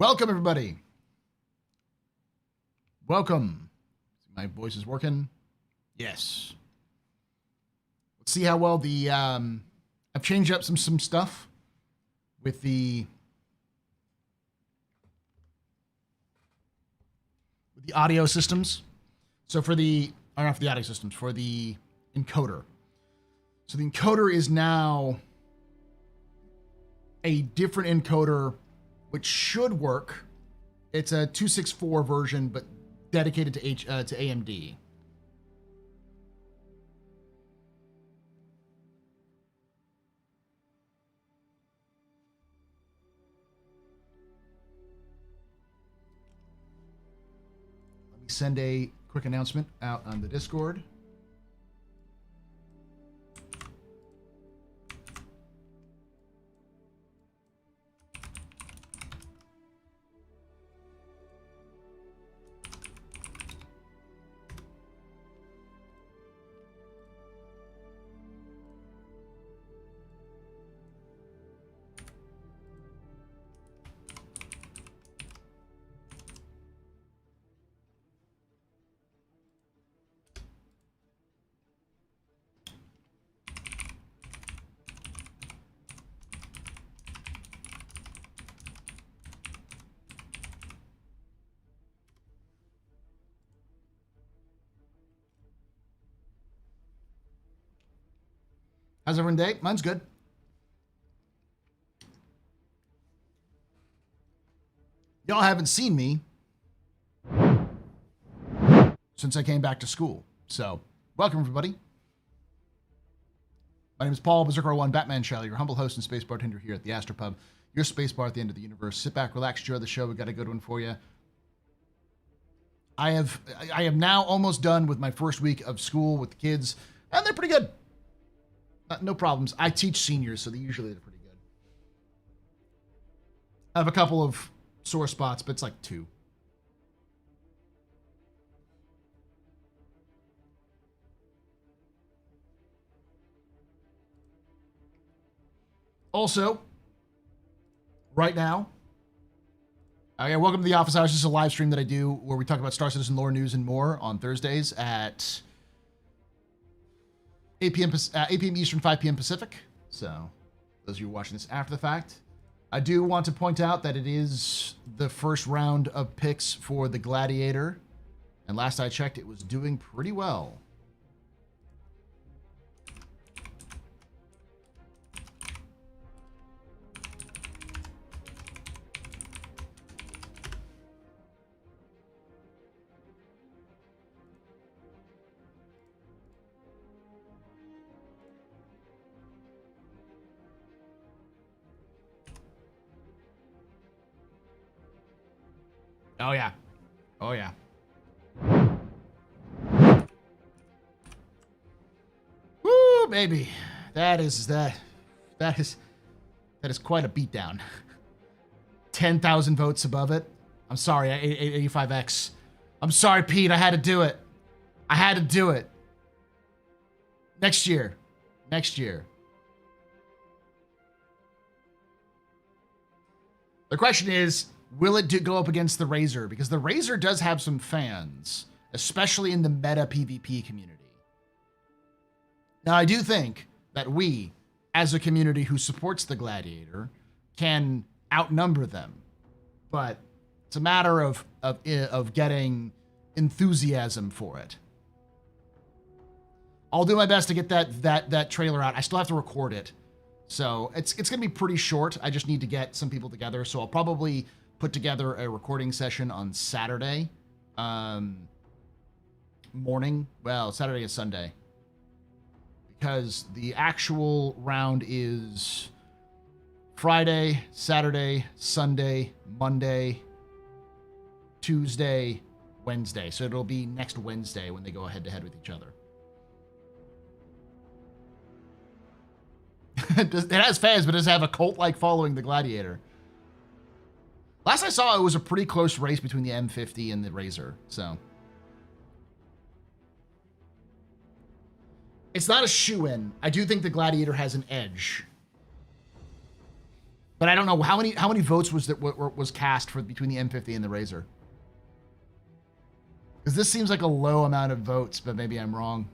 Welcome, everybody. Welcome. My voice is working. Yes. Let's see how well the I've changed up some stuff with the audio systems. So for the not for the audio systems, for the encoder. So the encoder is now a different encoder, which should work. It's a 264 version, but dedicated to AMD. Let me send a quick announcement out on the Discord. How's everyone day? Mine's good. Y'all haven't seen me since I came back to school. So, welcome everybody. My name is Paul, Berserker 1, Batman Shelley, your humble host and space bartender here at the Astropub, your space bar at the end of the universe. Sit back, relax, enjoy the show. We got a good one for you. I am now almost done with my first week of school with the kids, and they're pretty good. No problems. I teach seniors, so they're pretty good. I have a couple of sore spots, but it's like 2. Also, right now, welcome to the Office Hours. This is a live stream that I do where we talk about Star Citizen lore, news, and more on Thursdays at 8 p.m. Eastern, 5 p.m. Pacific. So, those of you watching this after the fact, I do want to point out that it is the first round of picks for the Gladiator. And last I checked, it was doing pretty well. Oh yeah. Oh yeah. Woo, baby. That is quite a beatdown. 10,000 votes above it. I'm sorry, 85X. I'm sorry, Pete. I had to do it. I had to do it. Next year. Next year. The question is, will it go up against the Razor? Because the Razor does have some fans, especially in the meta PvP community. Now, I do think that we, as a community who supports the Gladiator, can outnumber them. But it's a matter of getting enthusiasm for it. I'll do my best to get that trailer out. I still have to record it. So it's going to be pretty short. I just need to get some people together. So I'll probably put together a recording session on Saturday morning. Well, Saturday and Sunday. Because the actual round is Friday, Saturday, Sunday, Monday, Tuesday, Wednesday. So it'll be next Wednesday when they go head-to-head with each other. It has fans, but it does have a cult-like following, the Gladiator. Last I saw, it was a pretty close race between the M50 and the Razor, so. It's not a shoe-in. I do think the Gladiator has an edge. But I don't know how many votes was cast for between the M50 and the Razor. Because this seems like a low amount of votes, but maybe I'm wrong.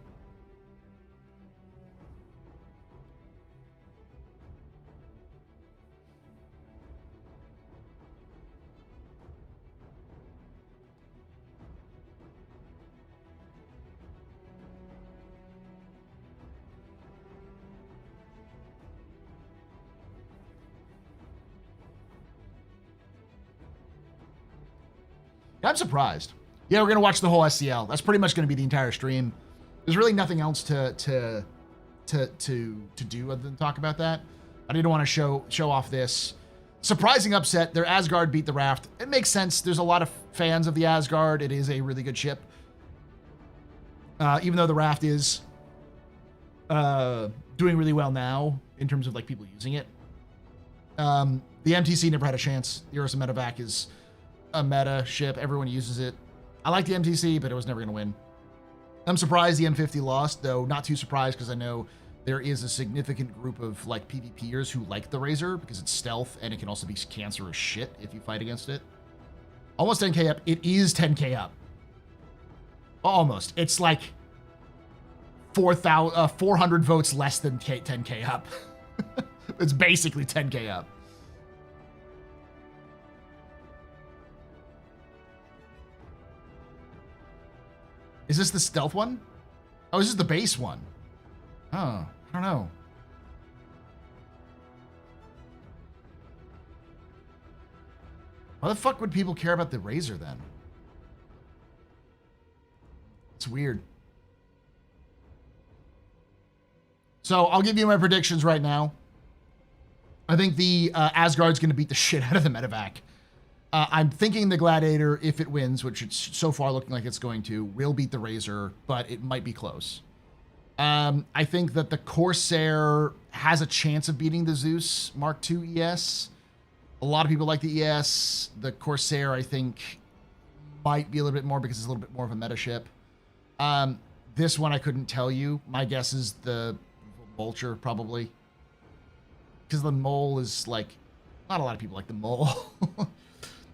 I'm surprised. Yeah, we're gonna watch the whole SCL. That's pretty much gonna be the entire stream. There's really nothing else to do other than talk about that. I didn't want to show off this surprising upset. Their Asgard beat the Raft. It makes sense. There's a lot of fans of the Asgard. It is a really good ship. Even though the Raft is doing really well now in terms of like people using it. The MTC never had a chance. The Ursa Medevac is a meta ship. Everyone uses it. I like the MTC, but it was never going to win. I'm surprised the M50 lost, though not too surprised because I know there is a significant group of like PvPers who like the Razor because it's stealth and it can also be cancerous shit if you fight against it. Almost 10k up. It is 10k up. Almost. It's like 400 votes less than 10k up. It's basically 10k up. Is this the stealth one? Oh, this is the base one. Oh, I don't know. Why the fuck would people care about the Razor then? It's weird. So I'll give you my predictions right now. I think the Asgard's going to beat the shit out of the Medevac. I'm thinking the Gladiator, if it wins, which it's so far looking like it's going to, will beat the Razor, but it might be close. I think that the Corsair has a chance of beating the Zeus Mark II ES. A lot of people like the ES. The Corsair, I think, might be a little bit more because it's a little bit more of a meta ship. This one I couldn't tell you. My guess is the Vulture, probably. Because the Mole is like... Not a lot of people like the Mole.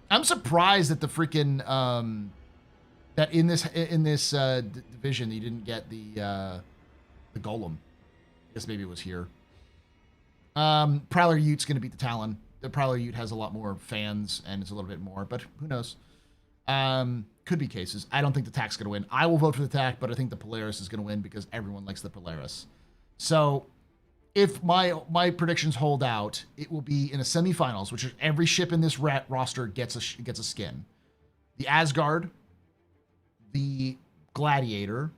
I'm surprised that the freaking that in this division you didn't get the Golem. I guess maybe it was here. Prowler Ute's gonna beat the Talon. The Prowler Ute has a lot more fans and it's a little bit more, but who knows? Could be cases. I don't think the TAC's gonna win. I will vote for the TAC, but I think the Polaris is gonna win because everyone likes the Polaris. So if my predictions hold out, it will be in the semifinals, which is every ship in this roster gets a skin. The Asgard, the Gladiator,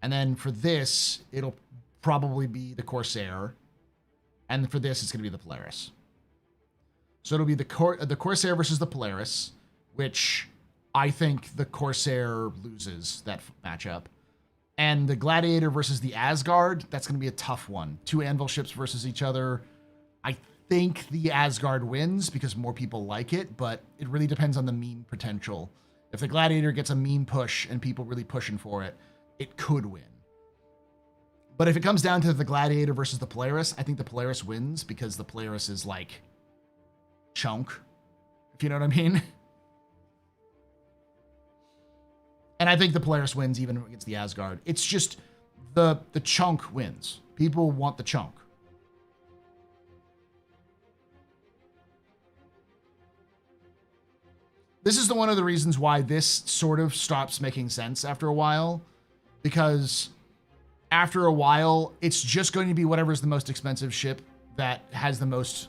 and then for this, it'll probably be the Corsair, and for this, it's going to be the Polaris. So it'll be the Corsair versus the Polaris, which I think the Corsair loses that matchup. And the Gladiator versus the Asgard, that's going to be a tough one. Two Anvil ships versus each other. I think the Asgard wins because more people like it, but it really depends on the meme potential. If the Gladiator gets a meme push and people really pushing for it, it could win. But if it comes down to the Gladiator versus the Polaris, I think the Polaris wins because the Polaris is like chunk, if you know what I mean. And I think the Polaris wins even against the Asgard. It's just the chunk wins. People want the chunk. This is one of the reasons why this sort of stops making sense after a while. Because after a while, it's just going to be whatever's the most expensive ship that is the most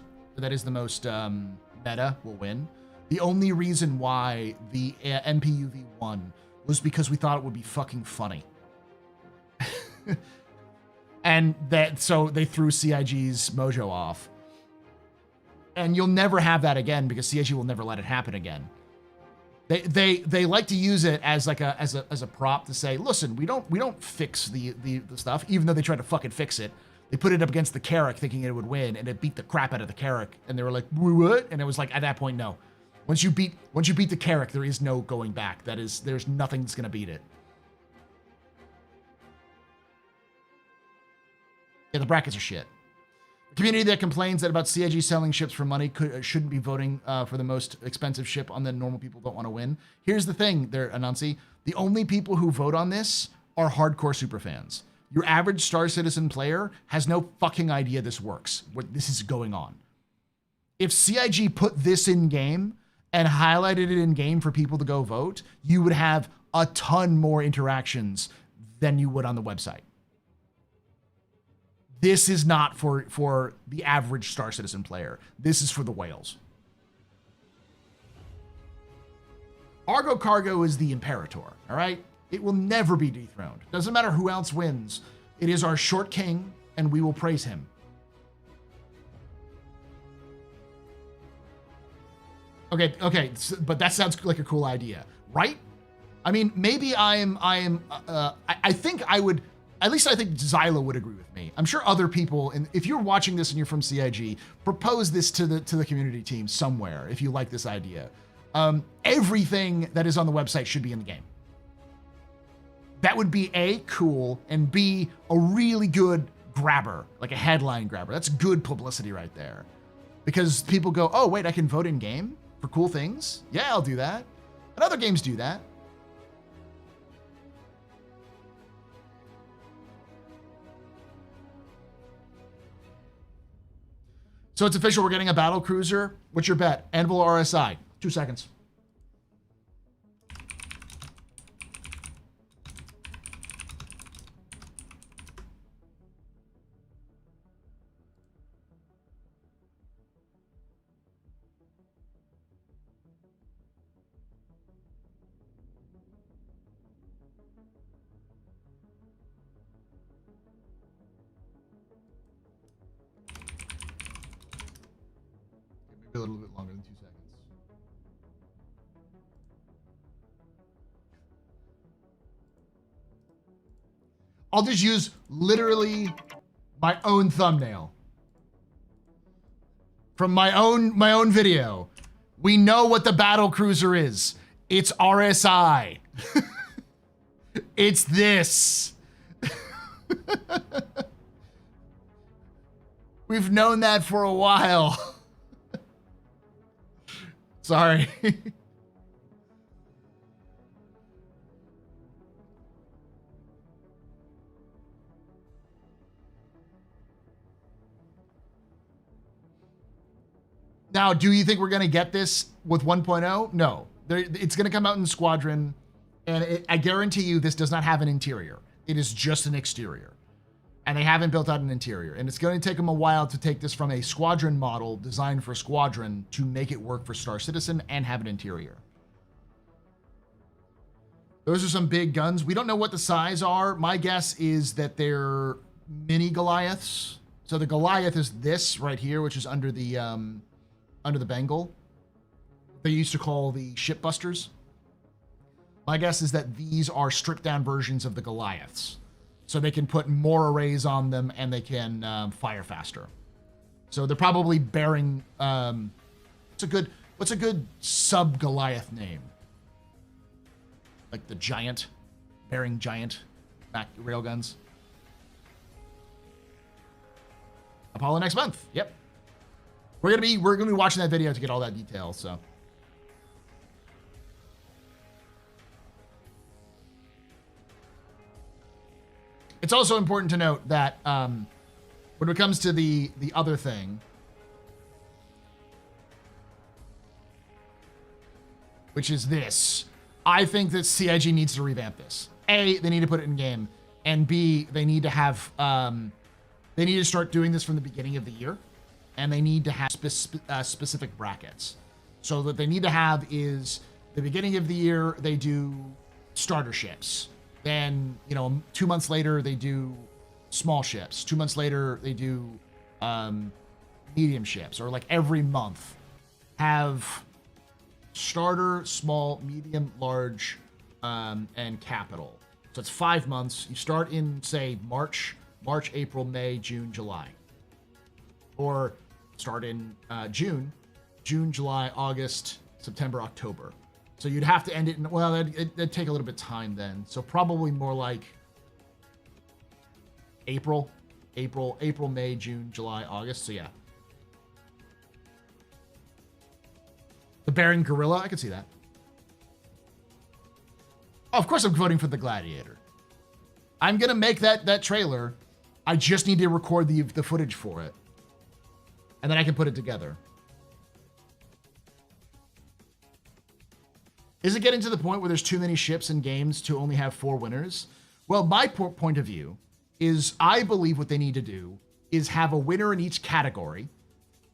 meta will win. The only reason why the MPUV won was because we thought it would be fucking funny. And so they threw CIG's mojo off. And you'll never have that again because CIG will never let it happen again. They like to use it as like as a prop to say, listen, we don't fix the stuff, even though they tried to fucking fix it. They put it up against the Carrack thinking it would win, and it beat the crap out of the Carrack. And they were like, what? And it was like, at that point, no. Once you beat the Carrack, there is no going back. There's nothing that's gonna beat it. Yeah, the brackets are shit. Community that complains that about CIG selling ships for money shouldn't be voting for the most expensive ship on the normal people don't want to win. Here's the thing, there, Anansi. The only people who vote on this are hardcore superfans. Your average Star Citizen player has no fucking idea this works, what this is going on. If CIG put this in game and highlighted it in game for people to go vote, you would have a ton more interactions than you would on the website. This is not for the average Star Citizen player. This is for the whales. Argo Cargo is the Imperator, all right? It will never be dethroned. Doesn't matter who else wins. It is our short king, and we will praise him. Okay, but that sounds like a cool idea, right? I mean, maybe I think I would, at least I think Zyla would agree with me. I'm sure other people, and if you're watching this and you're from CIG, propose this to the community team somewhere if you like this idea. Everything that is on the website should be in the game. That would be A, cool, and B, a really good grabber, like a headline grabber. That's good publicity right there. Because people go, oh, wait, I can vote in game for cool things? Yeah, I'll do that. And other games do that. So it's official, we're getting a battle cruiser. What's your bet? Anvil or RSI? 2 seconds. A little bit longer than 2 seconds. I'll just use literally my own thumbnail from my own video. We know what the battle cruiser is. It's RSI. It's this. We've known that for a while. Sorry. Now, do you think we're going to get this with 1.0? No. It's going to come out in Squadron, and I guarantee you this does not have an interior. It is just an exterior. And they haven't built out an interior. And it's going to take them a while to take this from a Squadron model designed for Squadron to make it work for Star Citizen and have an interior. Those are some big guns. We don't know what the size are. My guess is that they're mini Goliaths. So the Goliath is this right here, which is under the Bengal. They used to call the shipbusters. My guess is that these are stripped down versions of the Goliaths. So they can put more arrays on them and they can fire faster. So they're probably bearing. What's a good sub Goliath name? Like the giant, bearing giant railguns. Apollo next month. Yep. We're gonna be watching that video to get all that detail. So. It's also important to note that when it comes to the other thing, which is this, I think that CIG needs to revamp this. A, they need to put it in game, and B, they need to have they need to start doing this from the beginning of the year, and they need to have specific brackets. So what they need to have is the beginning of the year they do starter ships. Then, 2 months later, they do small ships. 2 months later, they do medium ships. Or like every month, have starter, small, medium, large, and capital. So it's 5 months. You start in, say, March, April, May, June, July. Or start in June, July, August, September, October. So you'd have to end it in, well, it'd take a little bit of time then. So probably more like April, April, May, June, July, August. So yeah. The Baron Gorilla, I could see that. Oh, of course I'm voting for the Gladiator. I'm gonna make that trailer. I just need to record the footage for it. And then I can put it together. Is it getting to the point where there's too many ships and games to only have 4 winners? Well, my point of view is I believe what they need to do is have a winner in each category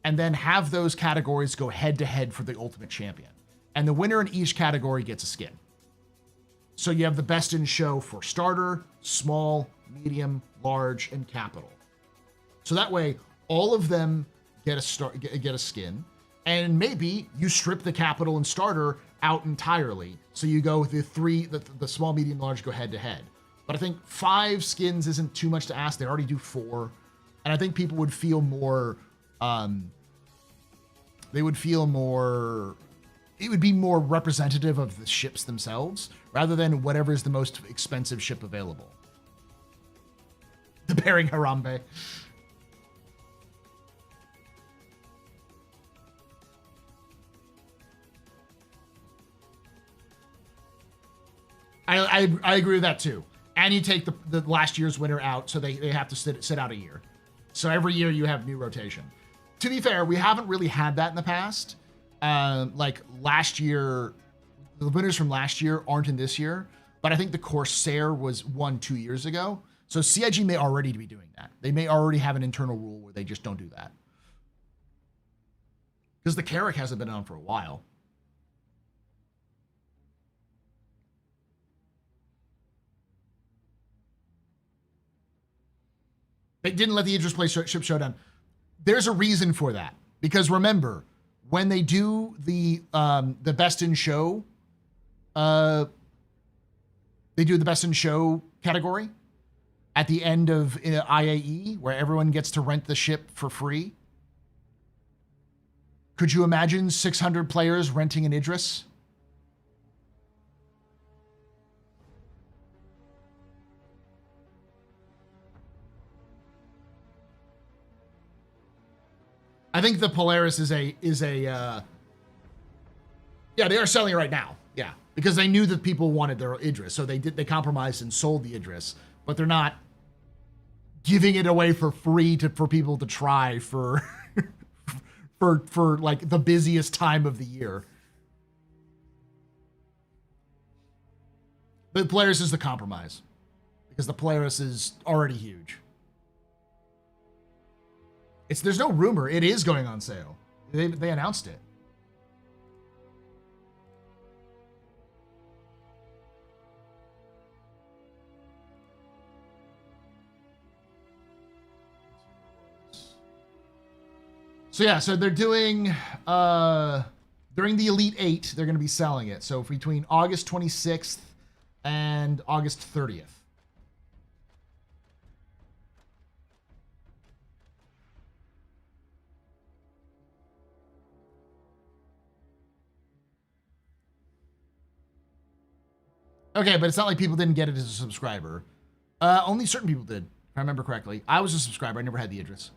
and then have those categories go head to head for the ultimate champion. And the winner in each category gets a skin. So you have the best in show for starter, small, medium, large, and capital. So that way, all of them get a skin, and maybe you strip the capital and starter out entirely. So you go with the small, medium, large go head to head. But I think 5 skins isn't too much to ask. They already do 4, and I think people would feel more. They would feel more. It would be more representative of the ships themselves rather than whatever is the most expensive ship available. The Bearing Harambe. I agree with that too. And you take the last year's winner out, so they have to sit out a year. So every year you have new rotation. To be fair, we haven't really had that in the past. Like last year, the winners from last year aren't in this year, but I think the Corsair was won 2 years ago. So CIG may already be doing that. They may already have an internal rule where they just don't do that. Because the Carrack hasn't been on for a while. They didn't let the Idris play Ship Showdown. There's a reason for that. Because remember, when they do the best in show, they do the best in show category at the end of IAE, where everyone gets to rent the ship for free. Could you imagine 600 players renting an Idris? I think the Polaris is a yeah, they are selling it right now. Yeah, because they knew that people wanted their Idris, so they compromised and sold the Idris, but they're not giving it away for free for people to try for for like the busiest time of the year. The Polaris is the compromise because the Polaris is already huge. There's no rumor. It is going on sale. They announced it. So yeah, so they're doing during the Elite 8, they're going to be selling it. So between August 26th and August 30th. Okay, but it's not like people didn't get it as a subscriber. Only certain people did, if I remember correctly. I was a subscriber. I never had the Idris.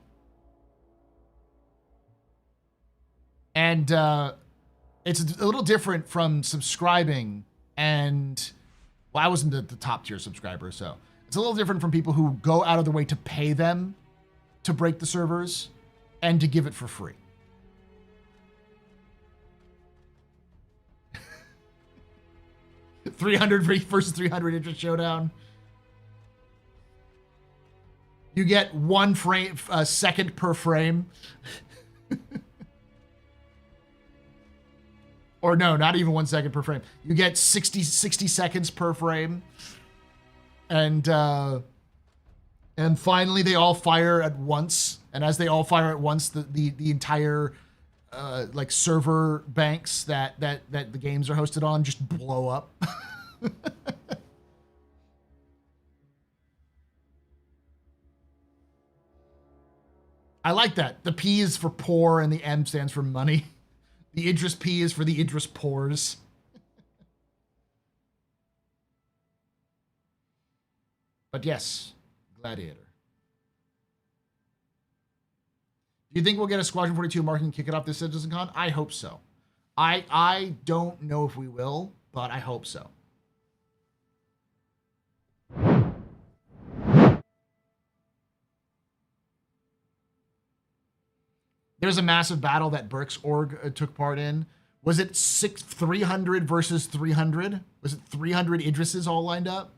And it's a little different from subscribing and... Well, I wasn't the top tier subscriber, so... It's a little different from people who go out of their way to pay them to break the servers and to give it for free. $300 versus $300 Idris Showdown. You get 1 frame, second per frame. Or no, not even 1 second per frame. You get 60 seconds per frame. And finally they all fire at once. And as they all fire at once, the entire like server banks that the games are hosted on just blow up. I like that. The P is for poor and the M stands for money. The Idris P is for the Idris poors. But yes, Gladiator. Do you think we'll get a Squadron 42 marking kick it off this CitizenCon? I hope so. I don't know if we will, but I hope so. There's a massive battle that Burke's org took part in. Was it 300 versus 300? Was it 300 Idrises all lined up?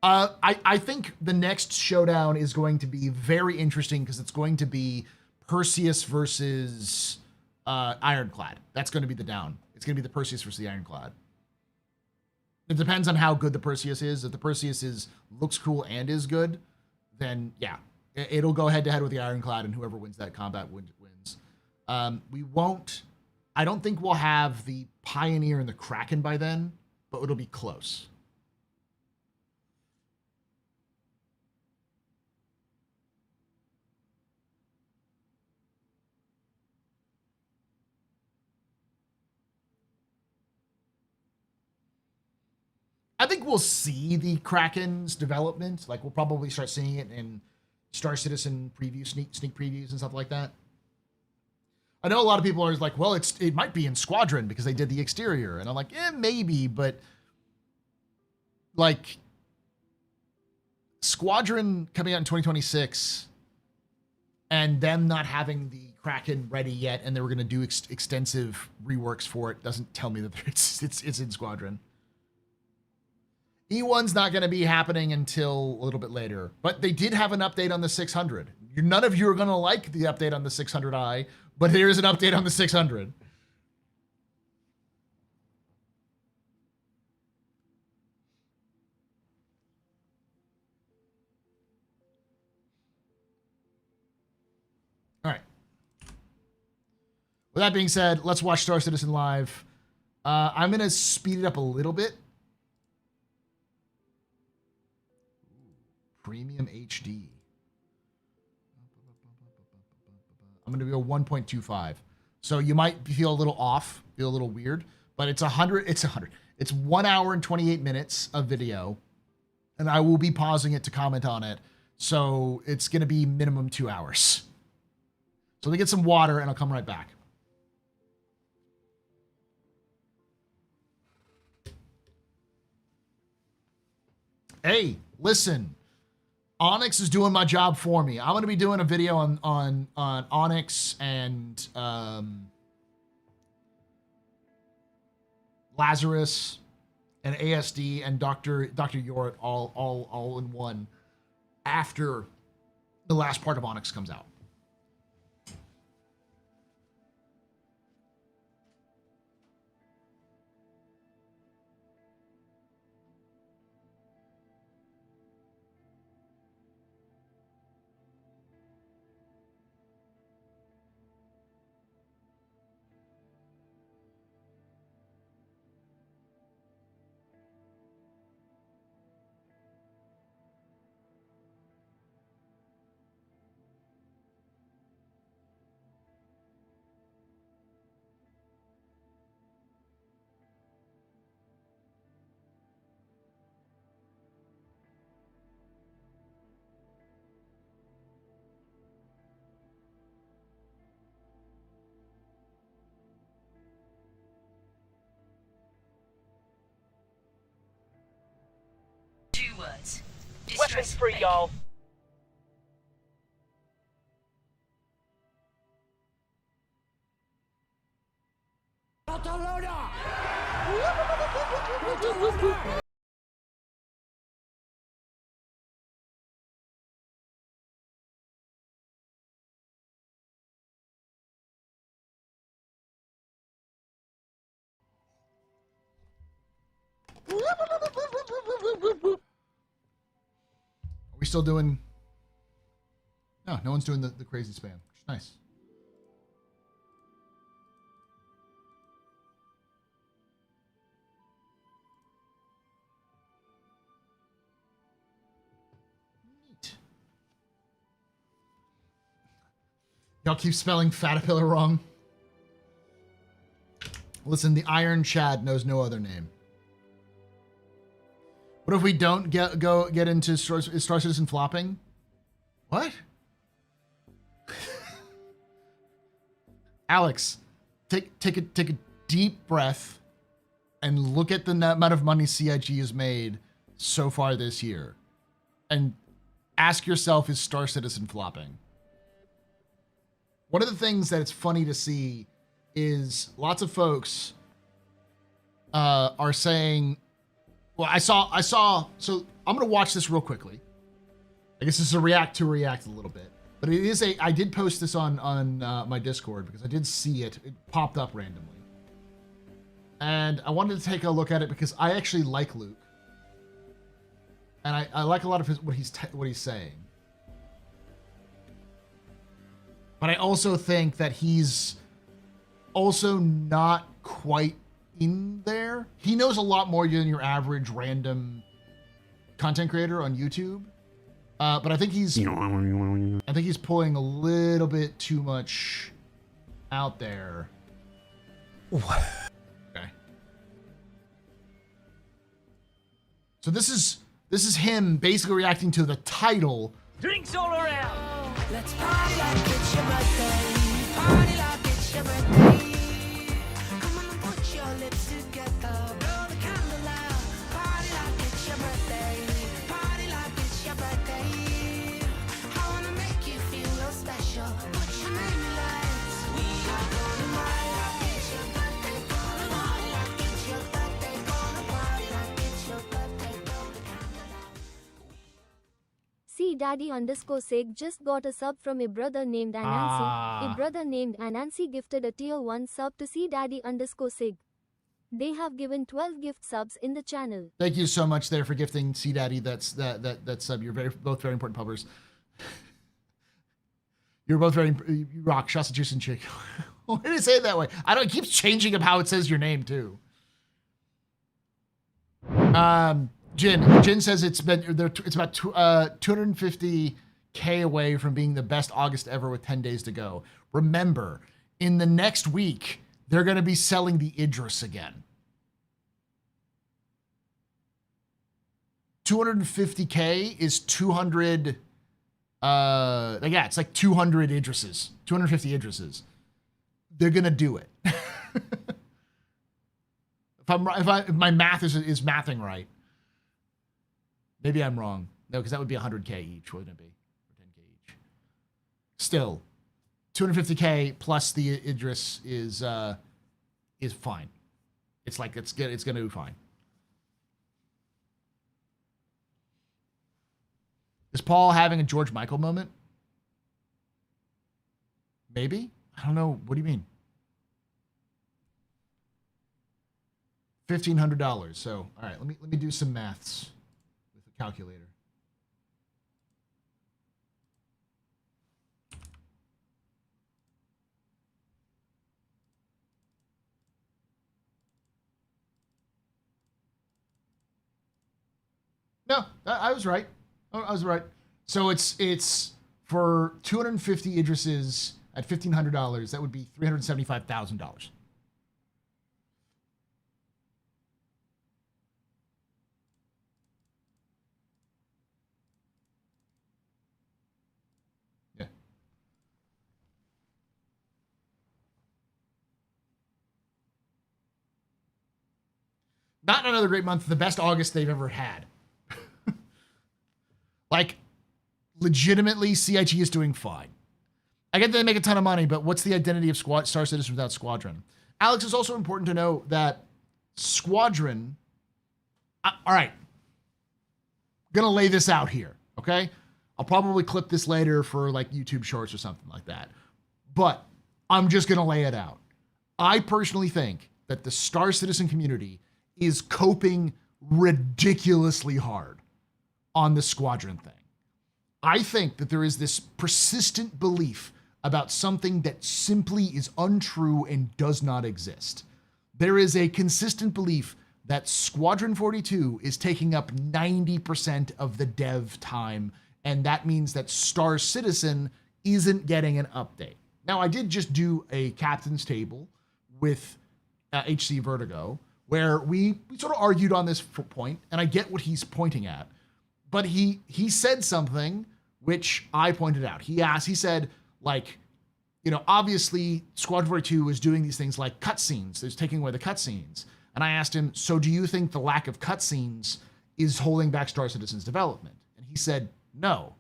I think the next showdown is going to be very interesting because it's going to be Perseus versus Ironclad. That's going to be the down. It's going to be the Perseus versus the Ironclad. It depends on how good the Perseus is. If the Perseus looks cool and is good, then yeah, it'll go head to head with the Ironclad, and whoever wins that combat wins. We won't. I don't think we'll have the Pioneer and the Kraken by then, but it'll be close. I think we'll see the Kraken's development. Like, we'll probably start seeing it in Star Citizen preview, sneak previews and stuff like that. I know a lot of people are like, well, it might be in Squadron because they did the exterior. And I'm like, maybe, but like Squadron coming out in 2026 and them not having the Kraken ready yet and they were going to do extensive reworks for it doesn't tell me that it's in Squadron. E1's not going to be happening until a little bit later, but they did have an update on the 600. None of you are going to like the update on the 600i, but here's an update on the 600. All right. With that being said, let's watch Star Citizen live. I'm going to speed it up a little bit. Premium HD. I'm going to go 1.25. So you might feel a little off, feel a little weird, but it's 100. It's 1 hour and 28 minutes of video, and I will be pausing it to comment on it. So it's going to be minimum 2 hours. So let me get some water, and I'll come right back. Hey, listen. Onyx is doing my job for me. I'm going to be doing a video on Onyx and Lazarus and ASD and Dr. Yorit all in one after the last part of Onyx comes out. Weapons free, y'all. Are we still doing... No one's doing the crazy spam, which is nice. Neat. Y'all keep spelling Fatapilla wrong. Listen, the Iron Chad knows no other name. What if we don't get into Star Citizen flopping? What? Alex, take a deep breath and look at the amount of money CIG has made so far this year, and ask yourself, is Star Citizen flopping? One of the things that it's funny to see is lots of folks are saying, well, I saw, so I'm going to watch this real quickly. I guess this is a react a little bit, but it is I did post this on my Discord because I did see it. It popped up randomly. And I wanted to take a look at it because I actually like Luke. And I like a lot of what he's saying. But I also think that he's also not quite in there. He knows a lot more than your average random content creator on YouTube. But I think he's pulling a little bit too much out there. Okay. So this is him basically reacting to the title. Drinks all around. Let's party like it's your birthday. Party like it's your birthday. Come on and put your lips together. Blow the candle out. Party like it's your birthday. Party like it's your birthday. I wanna make you feel real special. Put your name in lights. We are gonna party like it's your birthday. Gonna party like it's your birthday. Gonna party like it's your birthday. Blow the candle out. See Daddy_Sig just got a sub from a brother named Anansi. A brother named Anansi gifted a tier 1 sub to See Daddy_Sig. They have given 12 gift subs in the channel. Thank you so much there for gifting C Daddy that sub. You're both very important pubbers. You're both you rock. Shasta Juice and Chick. Why did it say it that way? I don't. It keeps changing of how it says your name too. Jin says it's about 250K away from being the best August ever with 10 days to go. Remember, in the next week, they're going to be selling the Idris again. 250K is 200. Yeah, it's like 200 Idrises, 250 Idrises. They're going to do it. If my math is mathing right. Maybe I'm wrong. No, because that would be 100K each, wouldn't it be? Or 10K each. Still, 250K plus the Idris is fine. It's like it's good. It's gonna do fine. Is Paul having a George Michael moment? Maybe. I don't know. What do you mean? $1,500. So, all right. Let me do some maths. Calculator. No, I was right. I was right. So it's for 250 Idrises at $1,500. That would be $375,000. Not another great month, the best August they've ever had. Like, legitimately, CIG is doing fine. I get they make a ton of money, but what's the identity of Star Citizen without Squadron? Alex, it's also important to know that Squadron... all right. Gonna lay this out here, okay? I'll probably clip this later for, like, YouTube Shorts or something like that. But I'm just gonna lay it out. I personally think that the Star Citizen community is coping ridiculously hard on the Squadron thing. I think that there is this persistent belief about something that simply is untrue and does not exist. There is a consistent belief that Squadron 42 is taking up 90% of the dev time, and that means that Star Citizen isn't getting an update. Now, I did just do a captain's table with HC Vertigo, where we sort of argued on this point, and I get what he's pointing at. But he said something which I pointed out. He said, like, you know, obviously Squadron 42 is doing these things like cutscenes. There's taking away the cutscenes. And I asked him, so do you think the lack of cutscenes is holding back Star Citizen's development? And he said, no.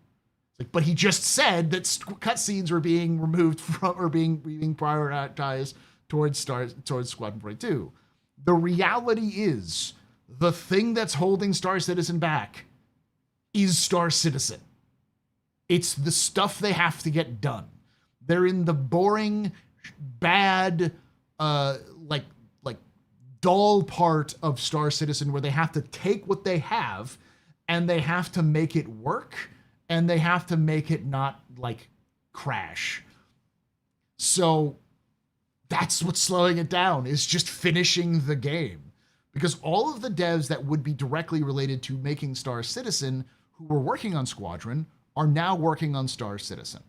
Like, but he just said that cutscenes were being removed from, or being prioritized towards Squadron 42. The reality is, the thing that's holding Star Citizen back is Star Citizen. It's the stuff they have to get done. They're in the boring, bad, like dull part of Star Citizen where they have to take what they have and they have to make it work and they have to make it not like crash. So that's what's slowing it down, is just finishing the game. Because all of the devs that would be directly related to making Star Citizen who were working on Squadron are now working on Star Citizen.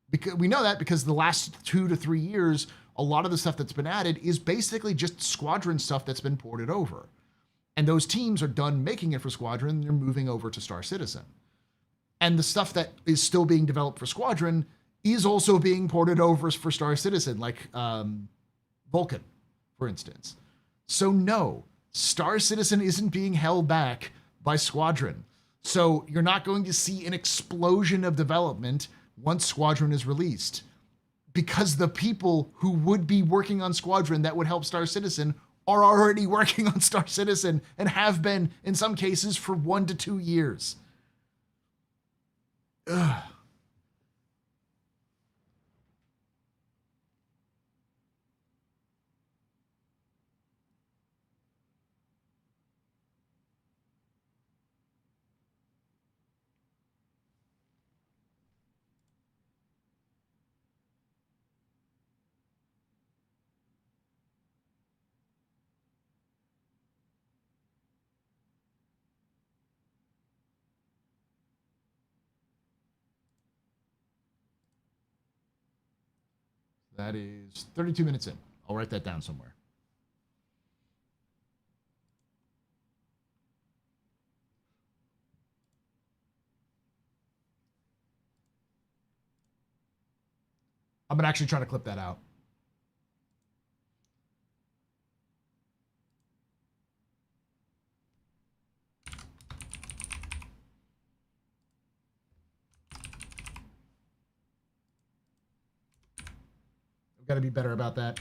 Because we know that because the last 2 to 3 years, a lot of the stuff that's been added is basically just Squadron stuff that's been ported over. And those teams are done making it for Squadron, and they're moving over to Star Citizen. And the stuff that is still being developed for Squadron is also being ported over for Star Citizen, like Vulcan, for instance. So no, Star Citizen isn't being held back by Squadron. So you're not going to see an explosion of development once Squadron is released, because the people who would be working on Squadron that would help Star Citizen are already working on Star Citizen and have been, in some cases, for 1 to 2 years. Ugh. That is 32 minutes in. I'll write that down somewhere. I'm gonna actually try to clip that out. I've got to be better about that.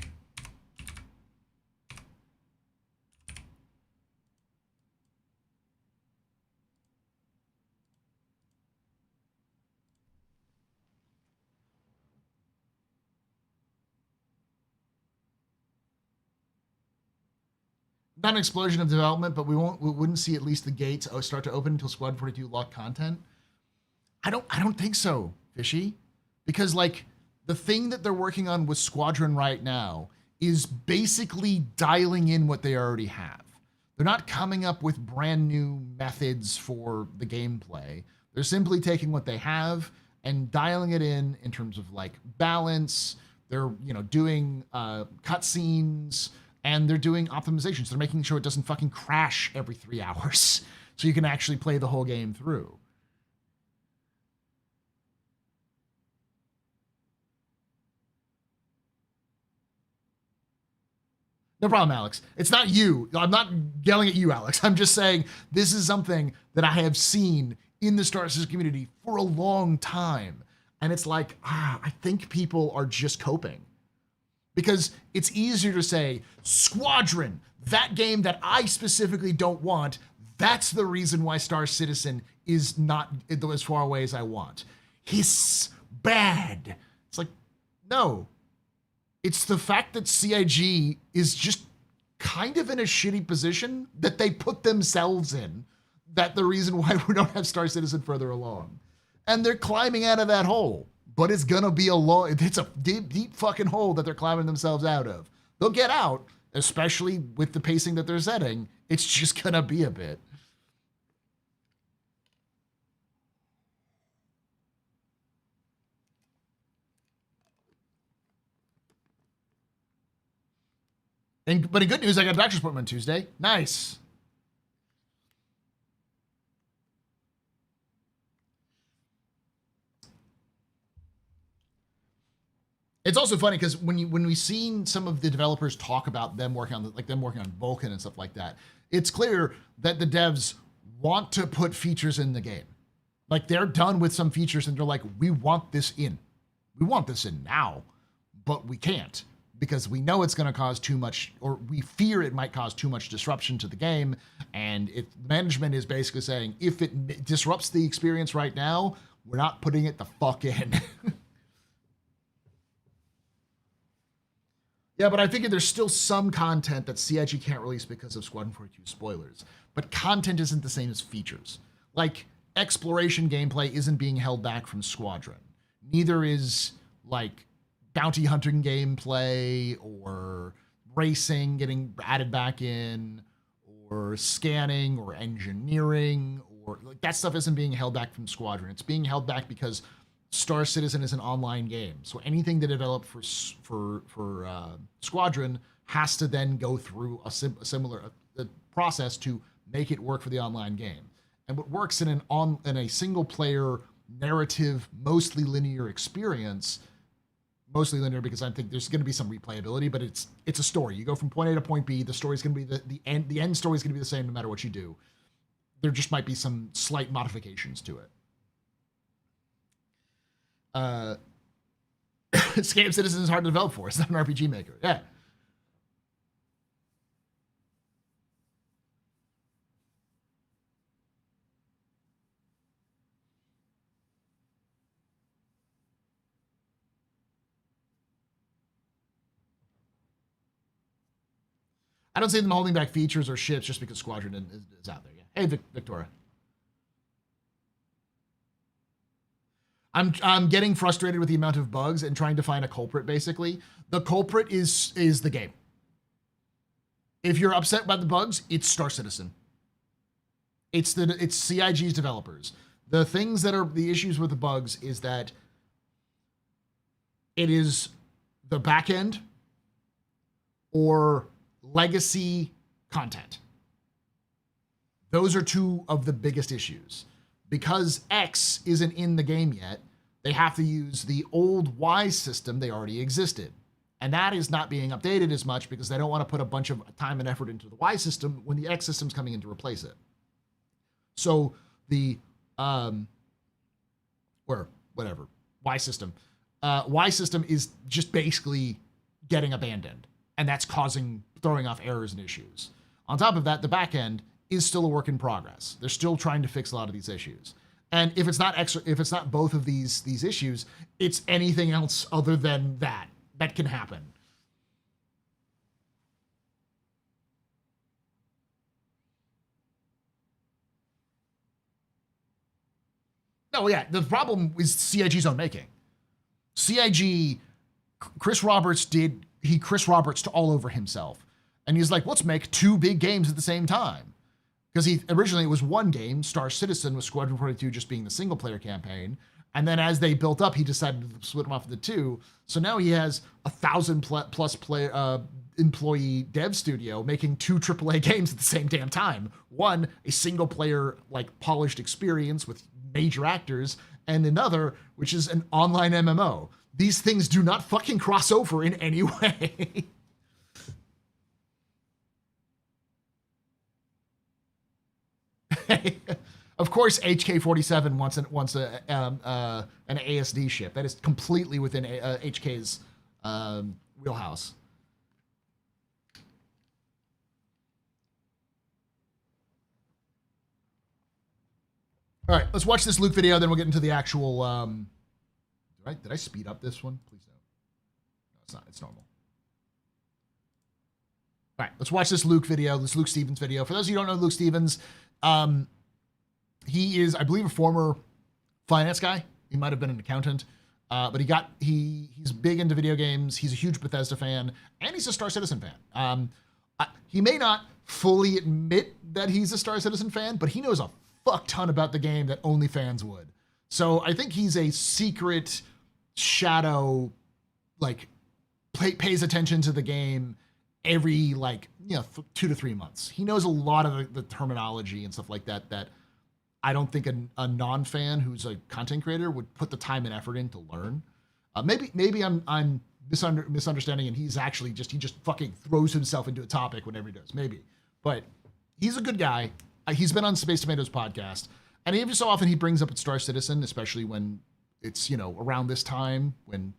Not an explosion of development, but we wouldn't see at least the gates start to open until Squad 42 locked content. I don't think so, Fishy, because like the thing that they're working on with Squadron right now is basically dialing in what they already have. They're not coming up with brand new methods for the gameplay. They're simply taking what they have and dialing it in terms of like balance. They're, you know, doing cutscenes, and they're doing optimizations. They're making sure it doesn't fucking crash every 3 hours so you can actually play the whole game through. No problem, Alex. It's not you. I'm not yelling at you, Alex. I'm just saying this is something that I have seen in the Star Citizen community for a long time. And it's like, I think people are just coping. Because it's easier to say, Squadron, that game that I specifically don't want, that's the reason why Star Citizen is not as far away as I want. Hiss, bad. It's like, no. It's the fact that CIG is just kind of in a shitty position that they put themselves in, that the reason why we don't have Star Citizen further along. And they're climbing out of that hole. But it's gonna be it's a deep, deep fucking hole that they're climbing themselves out of. They'll get out, especially with the pacing that they're setting. It's just gonna be a bit. But in good news, I got a doctor's appointment on Tuesday. Nice. It's also funny because when we've seen some of the developers talk about them working on Vulkan and stuff like that, it's clear that the devs want to put features in the game. Like they're done with some features and they're like, we want this in now, but we can't because we know it's going to cause too much, or we fear it might cause too much disruption to the game. And if management is basically saying, if it disrupts the experience right now, we're not putting it the fuck in. Yeah, but I think there's still some content that CIG can't release because of Squadron 42 spoilers. But content isn't the same as features. Like, exploration gameplay isn't being held back from Squadron. Neither is, like, bounty hunting gameplay or racing getting added back in or scanning or engineering or like that stuff isn't being held back from Squadron. It's being held back because Star Citizen is an online game. So anything they develop for Squadron has to then go through a similar process to make it work for the online game. And what works in a single player narrative, mostly linear experience, mostly linear because I think there's going to be some replayability, but it's a story. You go from point A to point B. The story is going to be the end story is going to be the same no matter what you do. There just might be some slight modifications to it. Scam Citizen is hard to develop for. It's not an RPG maker. Yeah. I don't see them holding back features or ships just because Squadron is out there. Yeah. Hey, Victoria. I'm getting frustrated with the amount of bugs and trying to find a culprit, basically. The culprit is the game. If you're upset by the bugs, it's Star Citizen. It's CIG's developers. The things that are the issues with the bugs is that it is the back end or legacy content. Those are two of the biggest issues. Because X isn't in the game yet, they have to use the old Y system they already existed. And that is not being updated as much because they don't want to put a bunch of time and effort into the Y system when the X system's coming in to replace it. So the Y system is just basically getting abandoned, and that's throwing off errors and issues. On top of that, the back end is still a work in progress. They're still trying to fix a lot of these issues. And if it's not both of these issues, it's anything else other than that can happen. No, yeah, the problem is CIG's own making. CIG, Chris Roberts to all over himself. And he's like, let's make two big games at the same time. Because originally it was one game, Star Citizen, with Squadron 42 just being the single player campaign. And then as they built up, he decided to split them off into two. So now he has 1,000+ player employee dev studio making two AAA games at the same damn time. One, a single player, like polished experience with major actors, and another, which is an online MMO. These things do not fucking cross over in any way. Of course, HK-47 wants an ASD ship. That is completely within HK's wheelhouse. All right, let's watch this Luke video, then we'll get into the actual... Did I speed up this one? Please don't. No, it's not. It's normal. All right, let's watch this Luke video, this Luke Stevens video. For those of you who don't know Luke Stevens, he is, I believe, a former finance guy. He might have been an accountant, but he's big into video games. He's a huge Bethesda fan, and he's a Star Citizen fan. He may not fully admit that he's a Star Citizen fan, but he knows a fuck ton about the game that only fans would. So I think he's a secret shadow, like, pays attention to the game every 2 to 3 months. He knows a lot of the terminology and stuff like that I don't think a non-fan who's a content creator would put the time and effort in to learn. Maybe I'm misunderstanding, and he just fucking throws himself into a topic whenever he does. Maybe, but he's a good guy. He's been on Space Tomatoes podcast, and every so often he brings up Star Citizen, especially when it's around this time when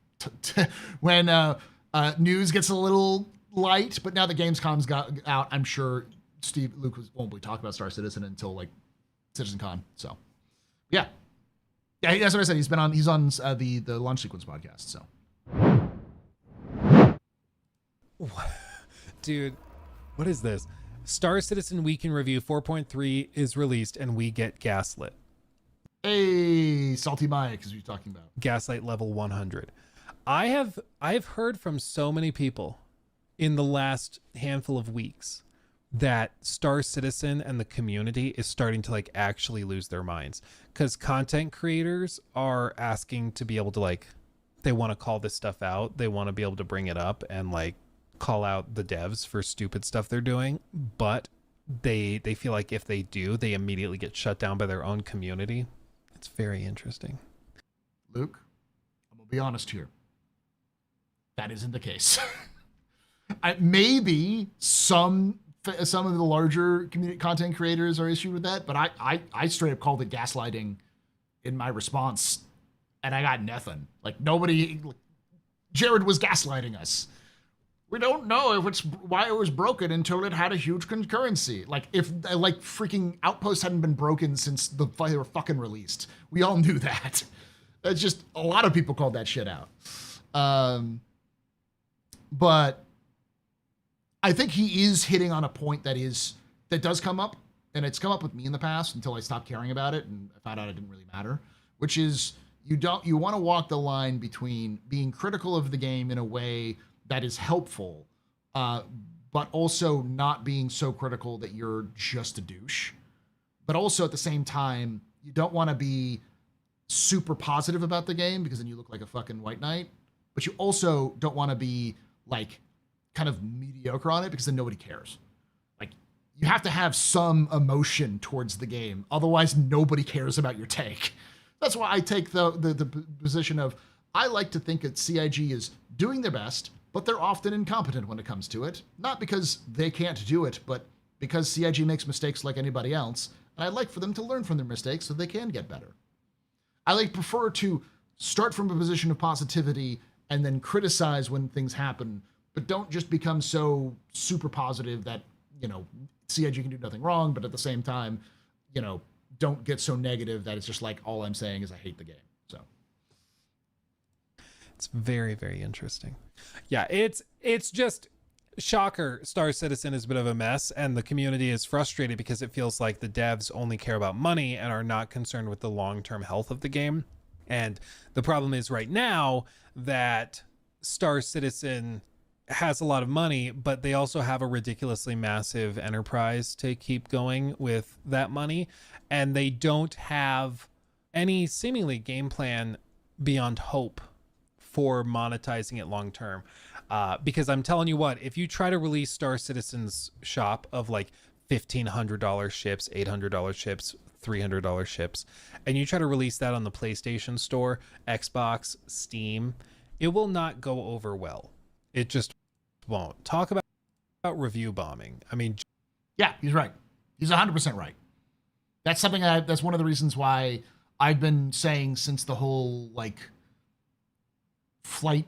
news gets a little light. But now that Gamescom's got out, I'm sure Luke won't be talking about Star Citizen until like CitizenCon. So yeah, that's what I said. He's on the Launch Sequence podcast. So. Dude, what is this? Star Citizen Week in Review 4.3 is released and we get gaslit. Hey, Salty Mike, as we're talking about. Gaslight level 100. I've heard from so many people in the last handful of weeks that Star Citizen and the community is starting to like actually lose their minds, because content creators are asking to be able to like, they want to call this stuff out. They want to be able to bring it up and like call out the devs for stupid stuff they're doing. But they feel like if they do, they immediately get shut down by their own community. It's very interesting. Luke, I'm going to be honest here. That isn't the case. Maybe some of the larger community content creators are issued with that, but I straight up called it gaslighting in my response, and I got nothing. Like Jared was gaslighting us. We don't know why it was broken until it had a huge concurrency. Like if freaking Outpost hadn't been broken since they were fucking released. We all knew that. That's just a lot of people called that shit out. But I think he is hitting on a point that does come up, and it's come up with me in the past until I stopped caring about it and I found out it didn't really matter, which is you want to walk the line between being critical of the game in a way that is helpful, but also not being so critical that you're just a douche. But also at the same time, you don't want to be super positive about the game because then you look like a fucking white knight. But you also don't want to be like kind of mediocre on it because then nobody cares. Like you have to have some emotion towards the game. Otherwise, nobody cares about your take. That's why I take the position of I like to think that CIG is doing their best, but they're often incompetent when it comes to it. Not because they can't do it, but because CIG makes mistakes like anybody else. And I'd like for them to learn from their mistakes so they can get better. I prefer to start from a position of positivity and then criticize when things happen, but don't just become so super positive that, CIG can do nothing wrong, but at the same time, don't get so negative that it's just like, all I'm saying is I hate the game. So. It's very, very interesting. Yeah, it's just shocker. Star Citizen is a bit of a mess, and the community is frustrated because it feels like the devs only care about money and are not concerned with the long-term health of the game. And the problem is right now that Star Citizen has a lot of money, but they also have a ridiculously massive enterprise to keep going with that money, and they don't have any seemingly game plan beyond hope for monetizing it long term. Because I'm telling you what, if you try to release Star Citizen's shop of like $1,500 ships, $800 ships, $300 ships, and you try to release that on the PlayStation Store, Xbox, Steam, it will not go over well. It just won't. Talk about review bombing. I mean, yeah, he's right. He's 100% right. That's something that's one of the reasons why I've been saying since the whole Flight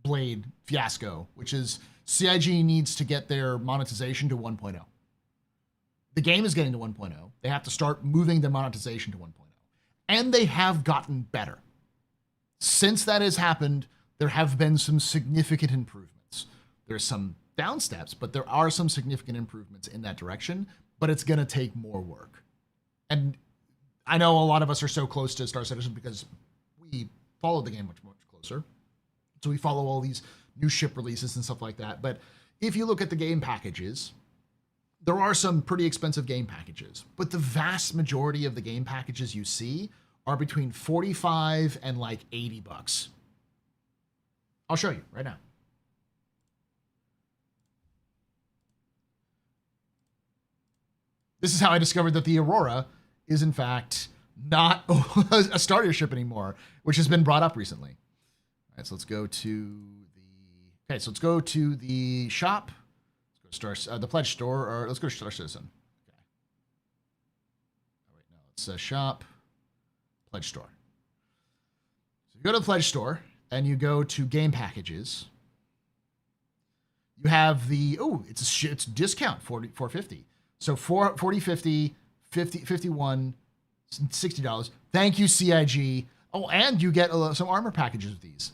Blade fiasco, which is CIG needs to get their monetization to 1.0. The game is getting to 1.0. They have to start moving their monetization to 1.0. And they have gotten better. Since that has happened, there have been some significant improvements. There's some down steps, but there are some significant improvements in that direction, but it's going to take more work. And I know a lot of us are so close to Star Citizen because we follow the game much closer. So we follow all these new ship releases and stuff like that. But if you look at the game packages, there are some pretty expensive game packages, but the vast majority of the game packages you see are between 45 and $80. I'll show you right now. This is how I discovered that the Aurora is in fact not a starter ship anymore, which has been brought up recently. right, so let's go to let's go to the shop. Let's go to the pledge store, or let's go to Star Citizen. Okay. Oh, wait, no, it's shop, pledge store. So you go to the pledge store and you go to game packages. You have the it's discount 450. So 40, 50, 51, $60. Thank you, CIG. Oh, and you get some armor packages with these.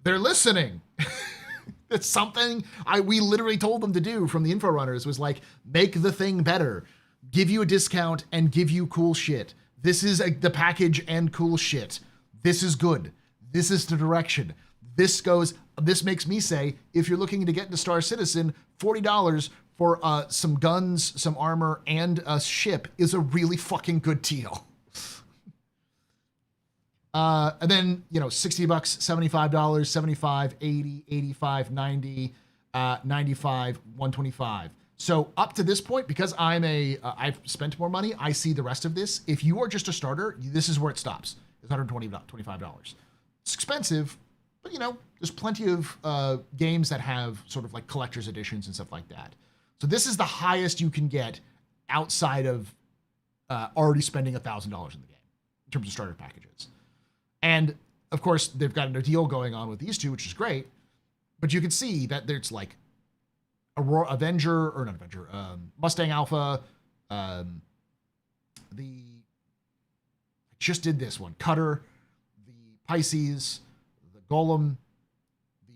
They're listening. It's something we literally told them to do from the info runners, was like, make the thing better, give you a discount and give you cool shit. This is the package and cool shit. This is good. This is the direction. This makes me say, if you're looking to get into Star Citizen, $40 for some guns, some armor, and a ship is a really fucking good deal. And then, $60, $75, 75, 80, 85, 90, 95, 125. So up to this point, because I've spent more money, I see the rest of this. If you are just a starter, this is where it stops. It's $125. It's expensive, but there's plenty of games that have sort of like collector's editions and stuff like that. So this is the highest you can get outside of already spending $1,000 in the game in terms of starter packages. And of course, they've got a deal going on with these two, which is great. But you can see that there's like Mustang Alpha. I just did this one. Cutter, the Pisces, the Golem,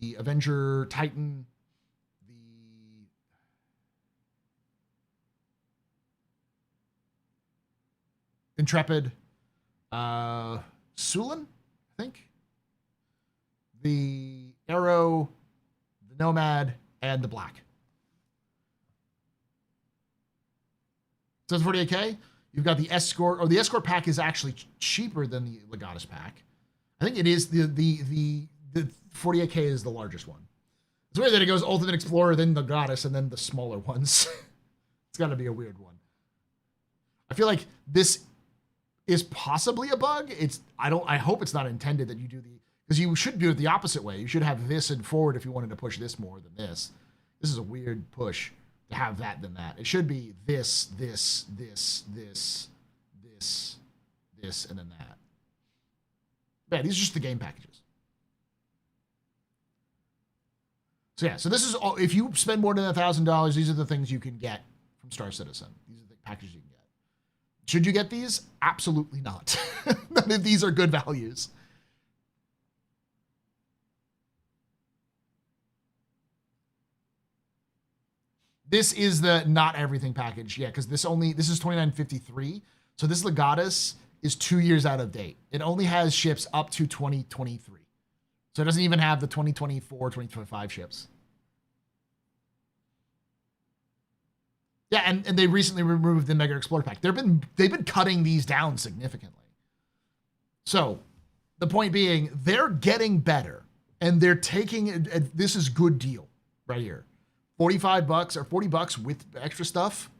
the Avenger Titan, the Intrepid, Sulan, I think, the Arrow, the Nomad, and the Black. So it's 48K. You've got the Escort, or the Escort pack is actually cheaper than the Legatus pack. I think it is the 48K is the largest one. It's weird that it goes Ultimate Explorer, then Legatus, and then the smaller ones. It's got to be a weird one. I feel like this is possibly a bug. I hope it's not intended that you do because you should do it the opposite way. You should have this and forward if you wanted to push this more than this. This is a weird push to have that than that. It should be this, and then that. Yeah, these are just the game packages. So yeah, so this is all. If you spend more than $1,000, these are the things you can get from Star Citizen. These are the packages you can get. Should you get these? Absolutely not. None of these are good values. This is the not everything package. Yeah, because this is $29.53. So this Legatus is 2 years out of date. It only has ships up to 2023. So it doesn't even have the 2024, 2025 ships. Yeah, and they recently removed the Mega Explorer pack. They've been cutting these down significantly. So the point being, they're getting better, and they're taking this is good deal right here. $45 or $40 with extra stuff.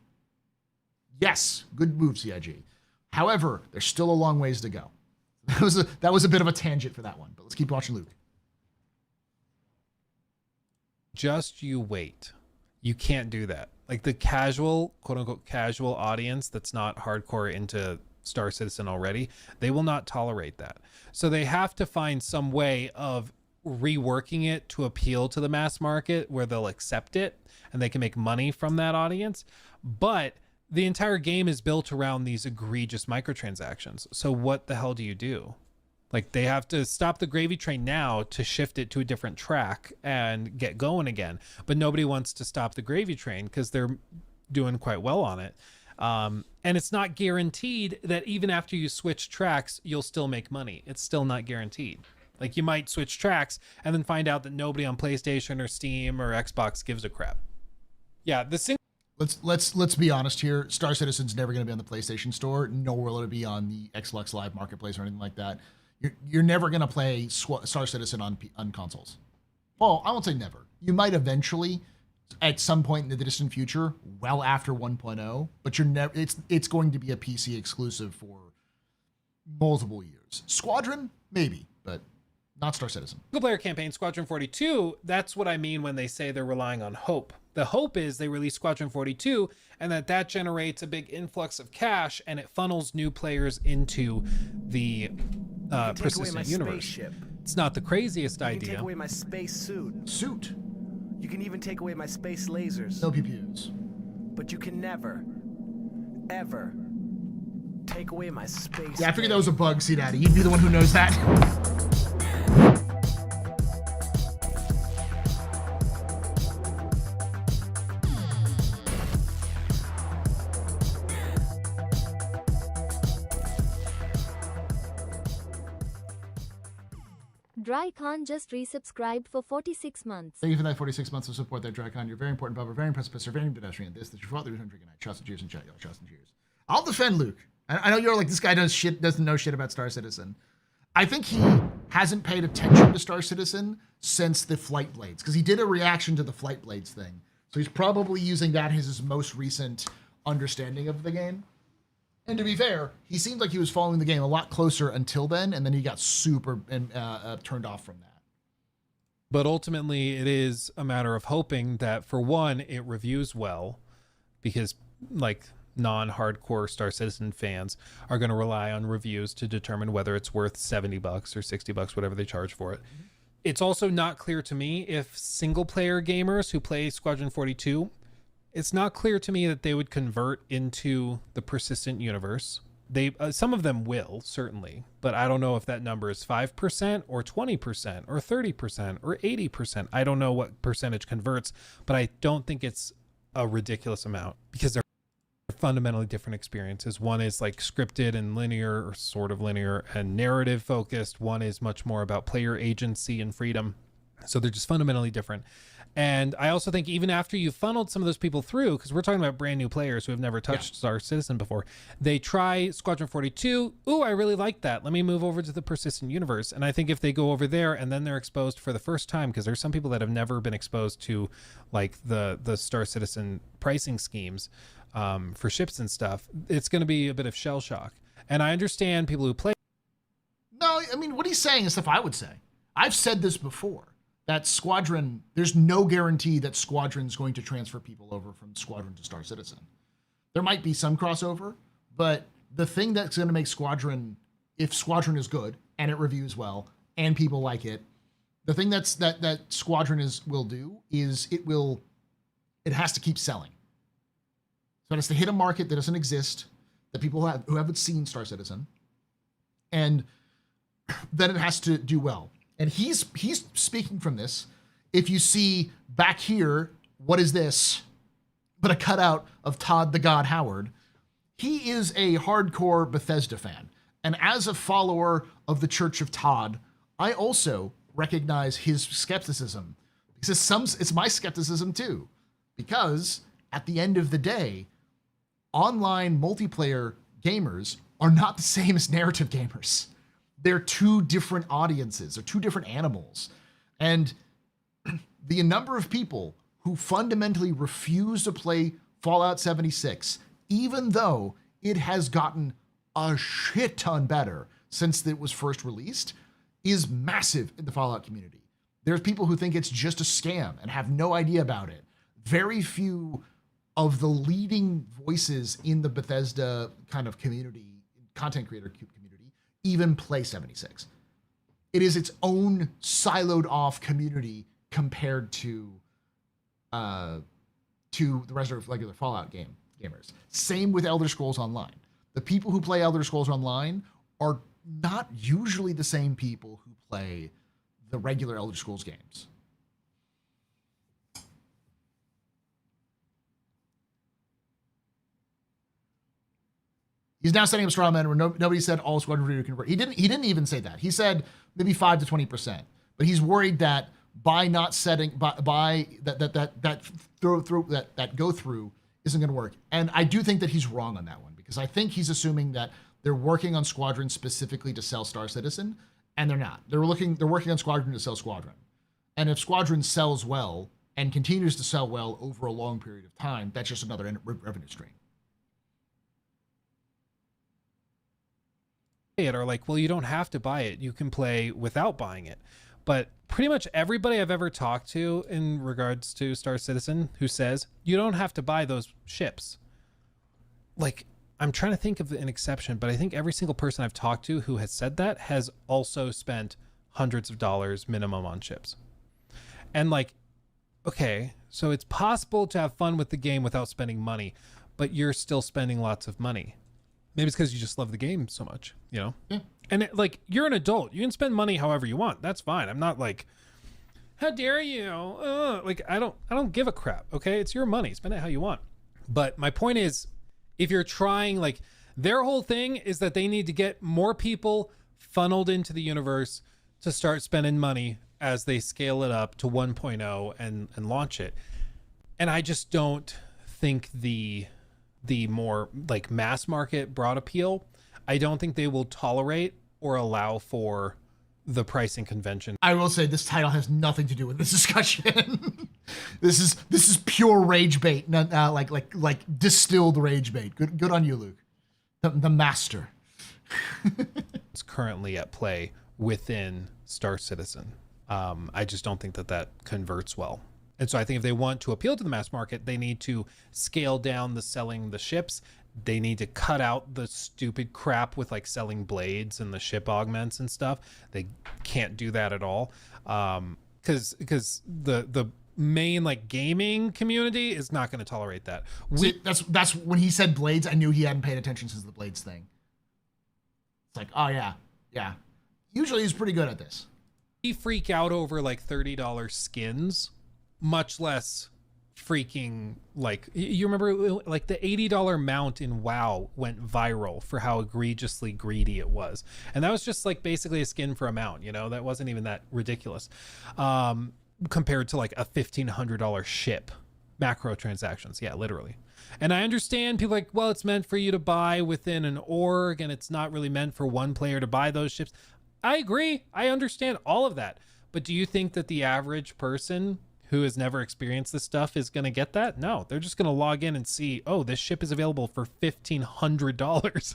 Yes, good move, CIG. However, there's still a long ways to go. That was a bit of a tangent for that one, but let's keep watching Luke. Just you wait. You can't do that. Like the casual, quote unquote, casual audience that's not hardcore into Star Citizen already, they will not tolerate that. So they have to find some way of reworking it to appeal to the mass market where they'll accept it and they can make money from that audience. But the entire game is built around these egregious microtransactions. So what the hell do you do? Like they have to stop the gravy train now to shift it to a different track and get going again. But nobody wants to stop the gravy train because they're doing quite well on it. And it's not guaranteed that even after you switch tracks, you'll still make money. It's still not guaranteed. Like you might switch tracks and then find out that nobody on PlayStation or Steam or Xbox gives a crap. Yeah, Let's be honest here. Star Citizen's never going to be on the PlayStation Store, nor will it be on the Xbox Live Marketplace or anything like that. You're never going to play Star Citizen on consoles. Well, I won't say never. You might eventually, at some point in the distant future, well after 1.0, but you're never. It's going to be a PC exclusive for multiple years. Squadron, maybe, but not Star Citizen. Single player campaign, Squadron 42, that's what I mean when they say they're relying on hope. The hope is they release Squadron 42 and that generates a big influx of cash and it funnels new players into the persistent universe. Spaceship. It's not the craziest You can idea. take away my space suit. Suit. You can even take away my space lasers. No PPUs. But you can never, ever take away my space. Yeah, I figured that was a bug, C Daddy. You'd be the one who knows that. Dry Khan just resubscribed for 46 months. Thank you for that 46 months of support there, Dracon. You're very important, Bubba. Very impressive, Mr. Very pedestrian. This your fault. The reason I'm drinking. Trust and cheers and chat, y'all. Trust and cheers. I'll defend Luke. I know you're like, this guy doesn't know shit about Star Citizen. I think he hasn't paid attention to Star Citizen since the Flight Blades, because he did a reaction to the Flight Blades thing. So he's probably using that as his most recent understanding of the game. And to be fair, he seemed like he was following the game a lot closer until then, and then he got super turned off from that. But ultimately, it is a matter of hoping that, for one, it reviews well, because like non-hardcore Star Citizen fans are going to rely on reviews to determine whether it's worth $70 or $60, whatever they charge for it. Mm-hmm. It's also not clear to me if single-player gamers who play Squadron 42, it's not clear to me that they would convert into the persistent universe. They some of them will, certainly, but I don't know if that number is 5% or 20% or 30% or 80%. I don't know what percentage converts, but I don't think it's a ridiculous amount because they're fundamentally different experiences. One is like scripted and linear, or sort of linear, and narrative focused. One is much more about player agency and freedom. So they're just fundamentally different. And I also think even after you've funneled some of those people through, because we're talking about brand new players who have never touched Star Citizen before, they try Squadron 42. Ooh, I really like that. Let me move over to the persistent universe. And I think if they go over there and then they're exposed for the first time, because there's some people that have never been exposed to like the Star Citizen pricing schemes for ships and stuff, it's going to be a bit of shell shock. And I understand people who play. No, I mean, what he's saying is stuff I would say. I've said this before. That Squadron, there's no guarantee that Squadron's going to transfer people over from Squadron to Star Citizen. There might be some crossover, but the thing that's going to make Squadron, if Squadron is good and it reviews well and people like it, the thing that Squadron will do is it has to keep selling. So it has to hit a market that doesn't exist, that people who haven't seen Star Citizen, and then it has to do well. And he's speaking from this. If you see back here, what is this? But a cutout of Todd the God Howard. He is a hardcore Bethesda fan. And as a follower of the Church of Todd, I also recognize his skepticism. Because it's my skepticism too. Because at the end of the day, online multiplayer gamers are not the same as narrative gamers. They're two different audiences, or two different animals. And the number of people who fundamentally refuse to play Fallout 76, even though it has gotten a shit ton better since it was first released, is massive in the Fallout community. There's people who think it's just a scam and have no idea about it. Very few of the leading voices in the Bethesda kind of community, content creator community, even play 76. It is its own siloed off community compared to the rest of regular Fallout gamers. Same with Elder Scrolls Online. The people who play Elder Scrolls Online are not usually the same people who play the regular Elder Scrolls games. He's now setting up straw man where nobody said all Squadron 42 convert. He didn't even say that. He said maybe 5 to 20%. But he's worried that by not setting by that go through isn't going to work. And I do think that he's wrong on that one, because I think he's assuming that they're working on Squadron specifically to sell Star Citizen, and they're not. They're working on Squadron to sell Squadron. And if Squadron sells well and continues to sell well over a long period of time, that's just another revenue stream. it are like, well, you don't have to buy it. You can play without buying it. But pretty much everybody I've ever talked to in regards to Star Citizen who says you don't have to buy those ships. Like, I'm trying to think of an exception, but I think every single person I've talked to who has said that has also spent hundreds of dollars minimum on ships. And like, okay, so it's possible to have fun with the game without spending money, but you're still spending lots of money. Maybe it's because you just love the game so much, you know? Yeah. And like, you're an adult. You can spend money however you want. That's fine. I'm not like, how dare you? Like, I don't give a crap. Okay. It's your money. Spend it how you want. But my point is, if you're trying, like, their whole thing is that they need to get more people funneled into the universe to start spending money as they scale it up to 1.0 and launch it. And I just don't think the more like mass market broad appeal, I don't think they will tolerate or allow for the pricing convention. I will say this title has nothing to do with this discussion. This is pure rage bait, not like distilled rage bait. Good on you, Luke, the master. It's currently at play within Star Citizen. I just don't think that converts well. And so I think if they want to appeal to the mass market, they need to scale down the selling the ships. They need to cut out the stupid crap with like selling blades and the ship augments and stuff. They can't do that at all. Because the main like gaming community is not going to tolerate that. See, that's when he said blades, I knew he hadn't paid attention since the blades thing. It's like, oh yeah. Usually he's pretty good at this. We freak out over like $30 skins, much less freaking like, you remember like the $80 mount in WoW went viral for how egregiously greedy it was. And that was just like basically a skin for a mount, you know, that wasn't even that ridiculous. Compared to like a $1,500 ship, macro transactions. Yeah, literally. And I understand people like, well, it's meant for you to buy within an org and it's not really meant for one player to buy those ships. I agree. I understand all of that. But do you think that the average person who has never experienced this stuff is going to get that? No, they're just going to log in and see, oh, this ship is available for $1,500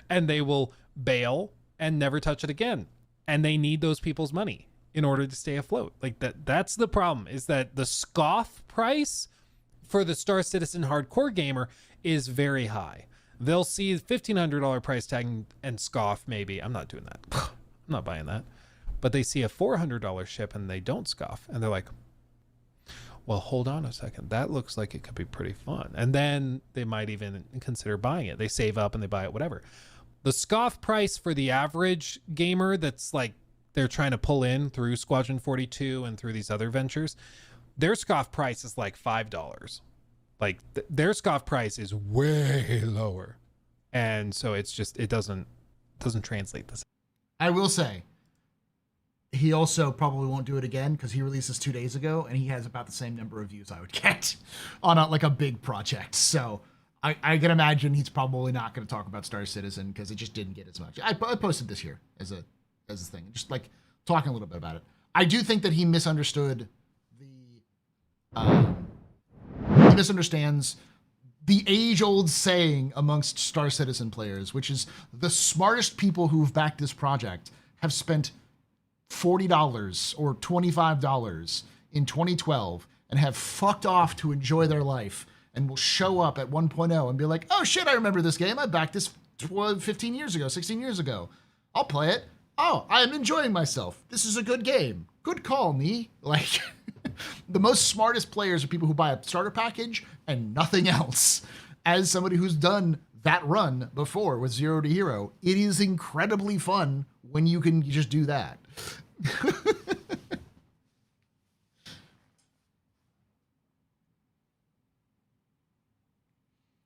and they will bail and never touch it again. And they need those people's money in order to stay afloat. Like that's the problem, is that the scoff price for the Star Citizen hardcore gamer is very high. They'll see $1,500 price tag and scoff maybe. I'm not doing that. I'm not buying that. But they see a $400 ship and they don't scoff. And they're like, well, hold on a second. That looks like it could be pretty fun. And then they might even consider buying it. They save up and they buy it, whatever. The scoff price for the average gamer that's like, they're trying to pull in through Squadron 42 and through these other ventures, their scoff price is like $5. Like their scoff price is way lower. And so it's just, it doesn't translate this. I will say, he also probably won't do it again because he released this 2 days ago and he has about the same number of views I would get on a big project. So I can imagine he's probably not going to talk about Star Citizen because it just didn't get as much. I posted this here as a thing, just like talking a little bit about it. I do think that he misunderstood he misunderstands the age-old saying amongst Star Citizen players, which is the smartest people who've backed this project have spent $40 or $25 in 2012 and have fucked off to enjoy their life and will show up at 1.0 and be like, oh shit, I remember this game. I backed this 15 years ago, 16 years ago. I'll play it. Oh, I'm enjoying myself. This is a good game. Good call, me. Like, the most smartest players are people who buy a starter package and nothing else. As somebody who's done that run before with 0 to Hero, it is incredibly fun when you can just do that.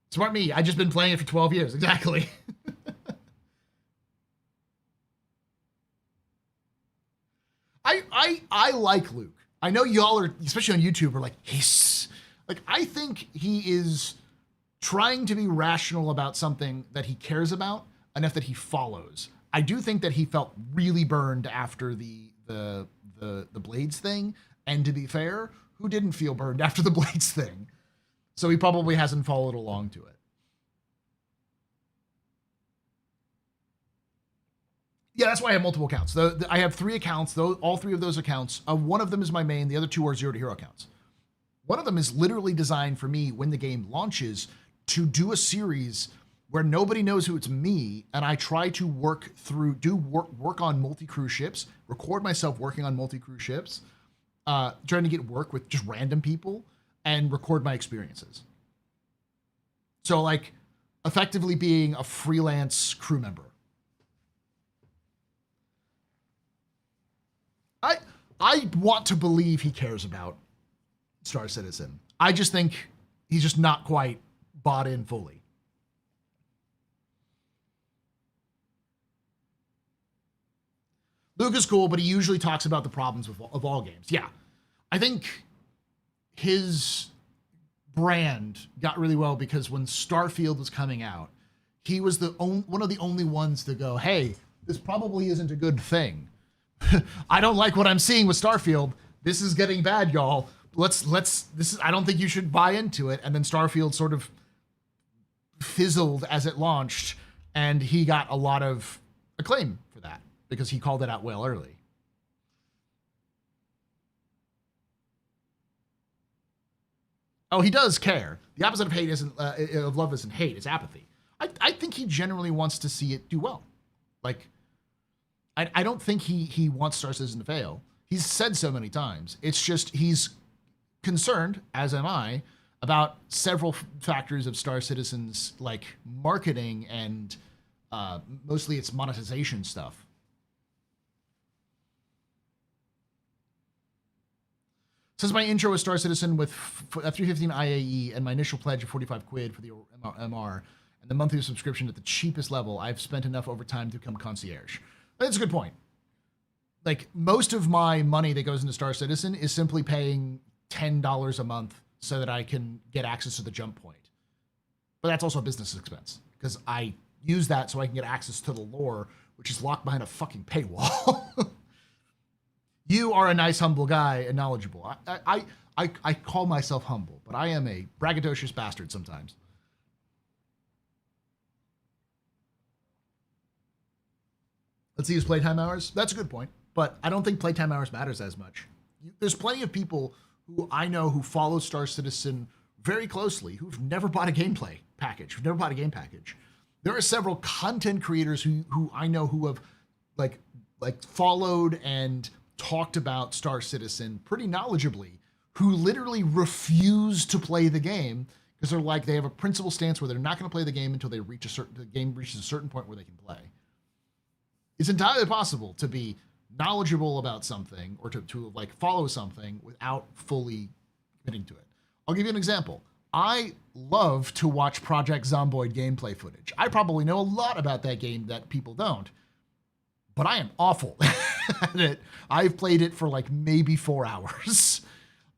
Smart me. I just been playing it for 12 years. Exactly. I like Luke. I know y'all are, especially on YouTube, are like, he's like, I think he is trying to be rational about something that he cares about enough that he follows. I do think that he felt really burned after the Blades thing. And to be fair, who didn't feel burned after the Blades thing? So he probably hasn't followed along to it. Yeah, that's why I have multiple accounts. I have 3 accounts. All 3 of those accounts. One of them is my main. The other 2 are 0 to hero accounts. One of them is literally designed for me when the game launches to do a series where nobody knows who it's me, and I try to work on multi-crew ships, record myself working on multi-crew ships, trying to get work with just random people, and record my experiences. So, like, effectively being a freelance crew member. I want to believe he cares about Star Citizen. I just think he's just not quite bought in fully. Luke is cool, but he usually talks about the problems of all games. Yeah, I think his brand got really well because when Starfield was coming out, he was one of the only ones to go, hey, this probably isn't a good thing. I don't like what I'm seeing with Starfield. This is getting bad, y'all. I don't think you should buy into it. And then Starfield sort of fizzled as it launched, and he got a lot of acclaim for that because he called it out well early. Oh, he does care. The opposite of hate isn't of love isn't hate. It's apathy. I think he generally wants to see it do well. Like, I don't think he wants Star Citizen to fail. He's said so many times. It's just he's concerned, as am I, about several factors of Star Citizen's like marketing and mostly its monetization stuff. Since my intro was Star Citizen with F315 IAE and my initial pledge of 45 quid for the MR and the monthly subscription at the cheapest level, I've spent enough overtime to become concierge. That's a good point. Like, most of my money that goes into Star Citizen is simply paying $10 a month so that I can get access to the jump point. But that's also a business expense because I use that so I can get access to the lore, which is locked behind a fucking paywall. You are a nice, humble guy and knowledgeable. I call myself humble, but I am a braggadocious bastard sometimes. Let's see his playtime hours. That's a good point, but I don't think playtime hours matters as much. There's plenty of people who I know who follow Star Citizen very closely who've never bought a gameplay package, who've never bought a game package. There are several content creators who I know who have like followed and talked about Star Citizen pretty knowledgeably, who literally refuse to play the game because they're like, they have a principled stance where they're not going to play the game until the game reaches a certain point where they can play. It's entirely possible to be knowledgeable about something or to like follow something without fully committing to it. I'll give you an example. I love to watch Project Zomboid gameplay footage. I probably know a lot about that game that people don't, but I am awful at it. I've played it for like maybe 4 hours.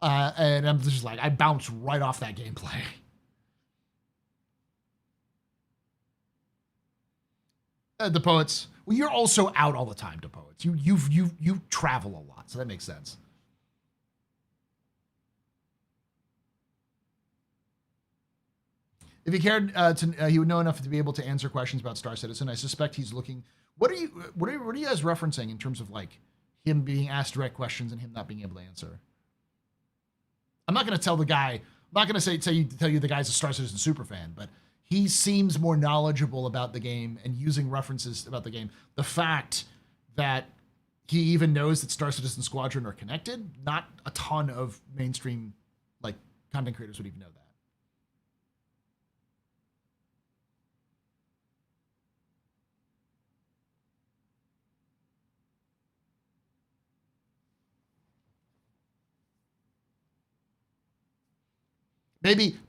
And I'm just like, I bounce right off that gameplay. The Poets. Well, you're also out all the time, to Poets. You travel a lot, so that makes sense. If he cared, he would know enough to be able to answer questions about Star Citizen. I suspect he's looking. What are you guys referencing in terms of like him being asked direct questions and him not being able to answer? I'm not going to tell the guy. I'm not going to tell you the guy's a Star Citizen super fan, but he seems more knowledgeable about the game and using references about the game. The fact that he even knows that Star Citizen Squadron are connected, not a ton of mainstream like content creators would even know that.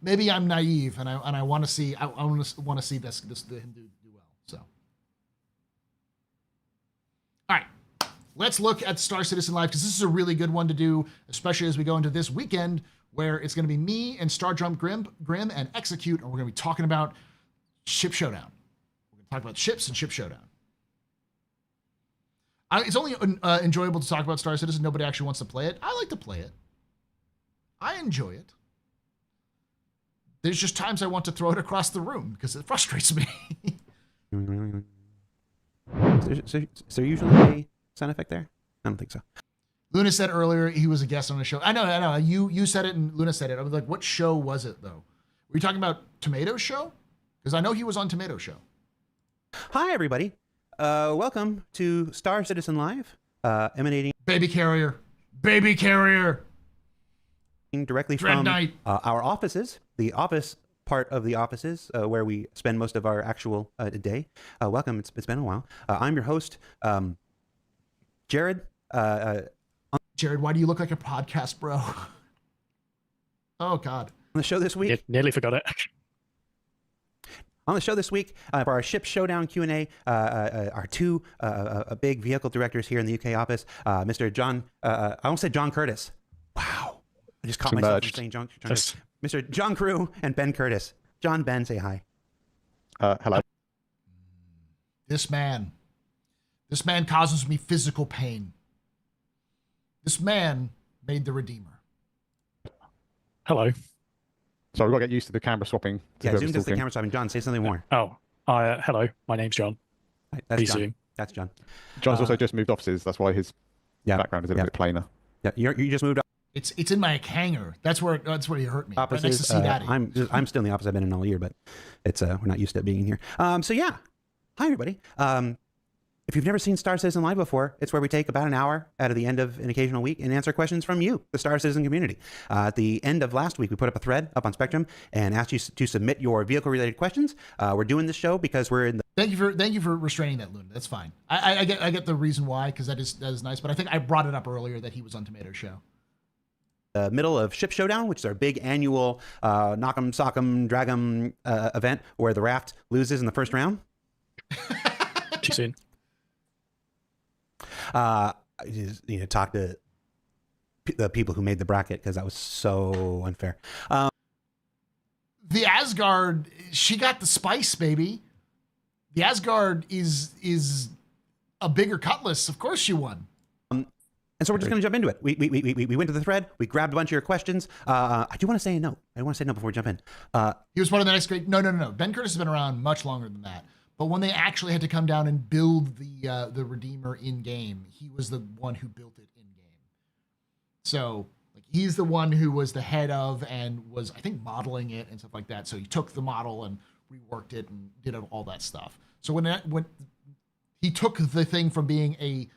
Maybe I'm naive and I want to see I want to see this him do well. So, all right, let's look at Star Citizen Live because this is a really good one to do, especially as we go into this weekend where it's going to be me and Star Jump Grim and Execute, and we're going to be talking about Ship Showdown. We're going to talk about ships and Ship Showdown. It's only enjoyable to talk about Star Citizen. Nobody actually wants to play it. I like to play it. I enjoy it. There's just times I want to throw it across the room because it frustrates me. Is there usually a sound effect there? I don't think so. Luna said earlier he was a guest on a show. I know. You said it and Luna said it. I was like, what show was it though? Were you talking about Tomato Show? Because I know he was on Tomato Show. Hi, everybody. Welcome to Star Citizen Live, emanating Baby Carrier. directly Dread from Knight. our offices, the office part of the offices where we spend most of our actual day. Welcome. It's been a while. I'm your host, Jared. Jared, why do you look like a podcast bro? Oh, God. On the show this week. Nearly forgot it. On the show this week, for our Ship Showdown Q&A, our two big vehicle directors here in the UK office, Mr. John, I almost said John Curtis. Wow. I just caught myself from saying John Curtis. Mr. John Crew and Ben Curtis. John, Ben, say hi. Hello. This man causes me physical pain. This man made the Redeemer. Hello. So we've got to get used to the camera swapping. Yeah, zoom into the camera swapping. John, say something more. Oh, hello. My name's John. Right, that's Please John. zoom. That's John. John's also just moved offices. That's why his Yeah. background is a little bit plainer. Yeah, you just moved It's in my hangar. That's where he hurt me. Right next to offices. C Daddy. I'm still in the office I've been in all year, but it's we're not used to it being in here. So yeah, hi everybody. If you've never seen Star Citizen Live before, it's where we take about an hour out of the end of an occasional week and answer questions from you, the Star Citizen community. At the end of last week, we put up a thread up on Spectrum and asked you to submit your vehicle-related questions. We're doing this show because we're in the Thank you for restraining that, Luna. That's fine. I get the reason why, because that is nice. But I think I brought it up earlier that he was on Tomato Show. middle of Ship Showdown, which is our big annual knock 'em, sock 'em, drag 'em event where the raft loses in the first round. Too soon. I just need to talk to the people who made the bracket because that was so unfair. The Asgard, she got the spice, baby. The Asgard is a bigger Cutlass. Of course she won. And so we're just going to jump into it. We went to the thread. We grabbed a bunch of your questions. I do want to say a note. I want to say a note before we jump in. He was one of the next great. No. Ben Curtis has been around much longer than that. But when they actually had to come down and build the Redeemer in game, he was the one who built it in game. So like he's the one who was the head of and was, I think, modeling it and stuff like that. So he took the model and reworked it and did all that stuff. So when he took the thing from being a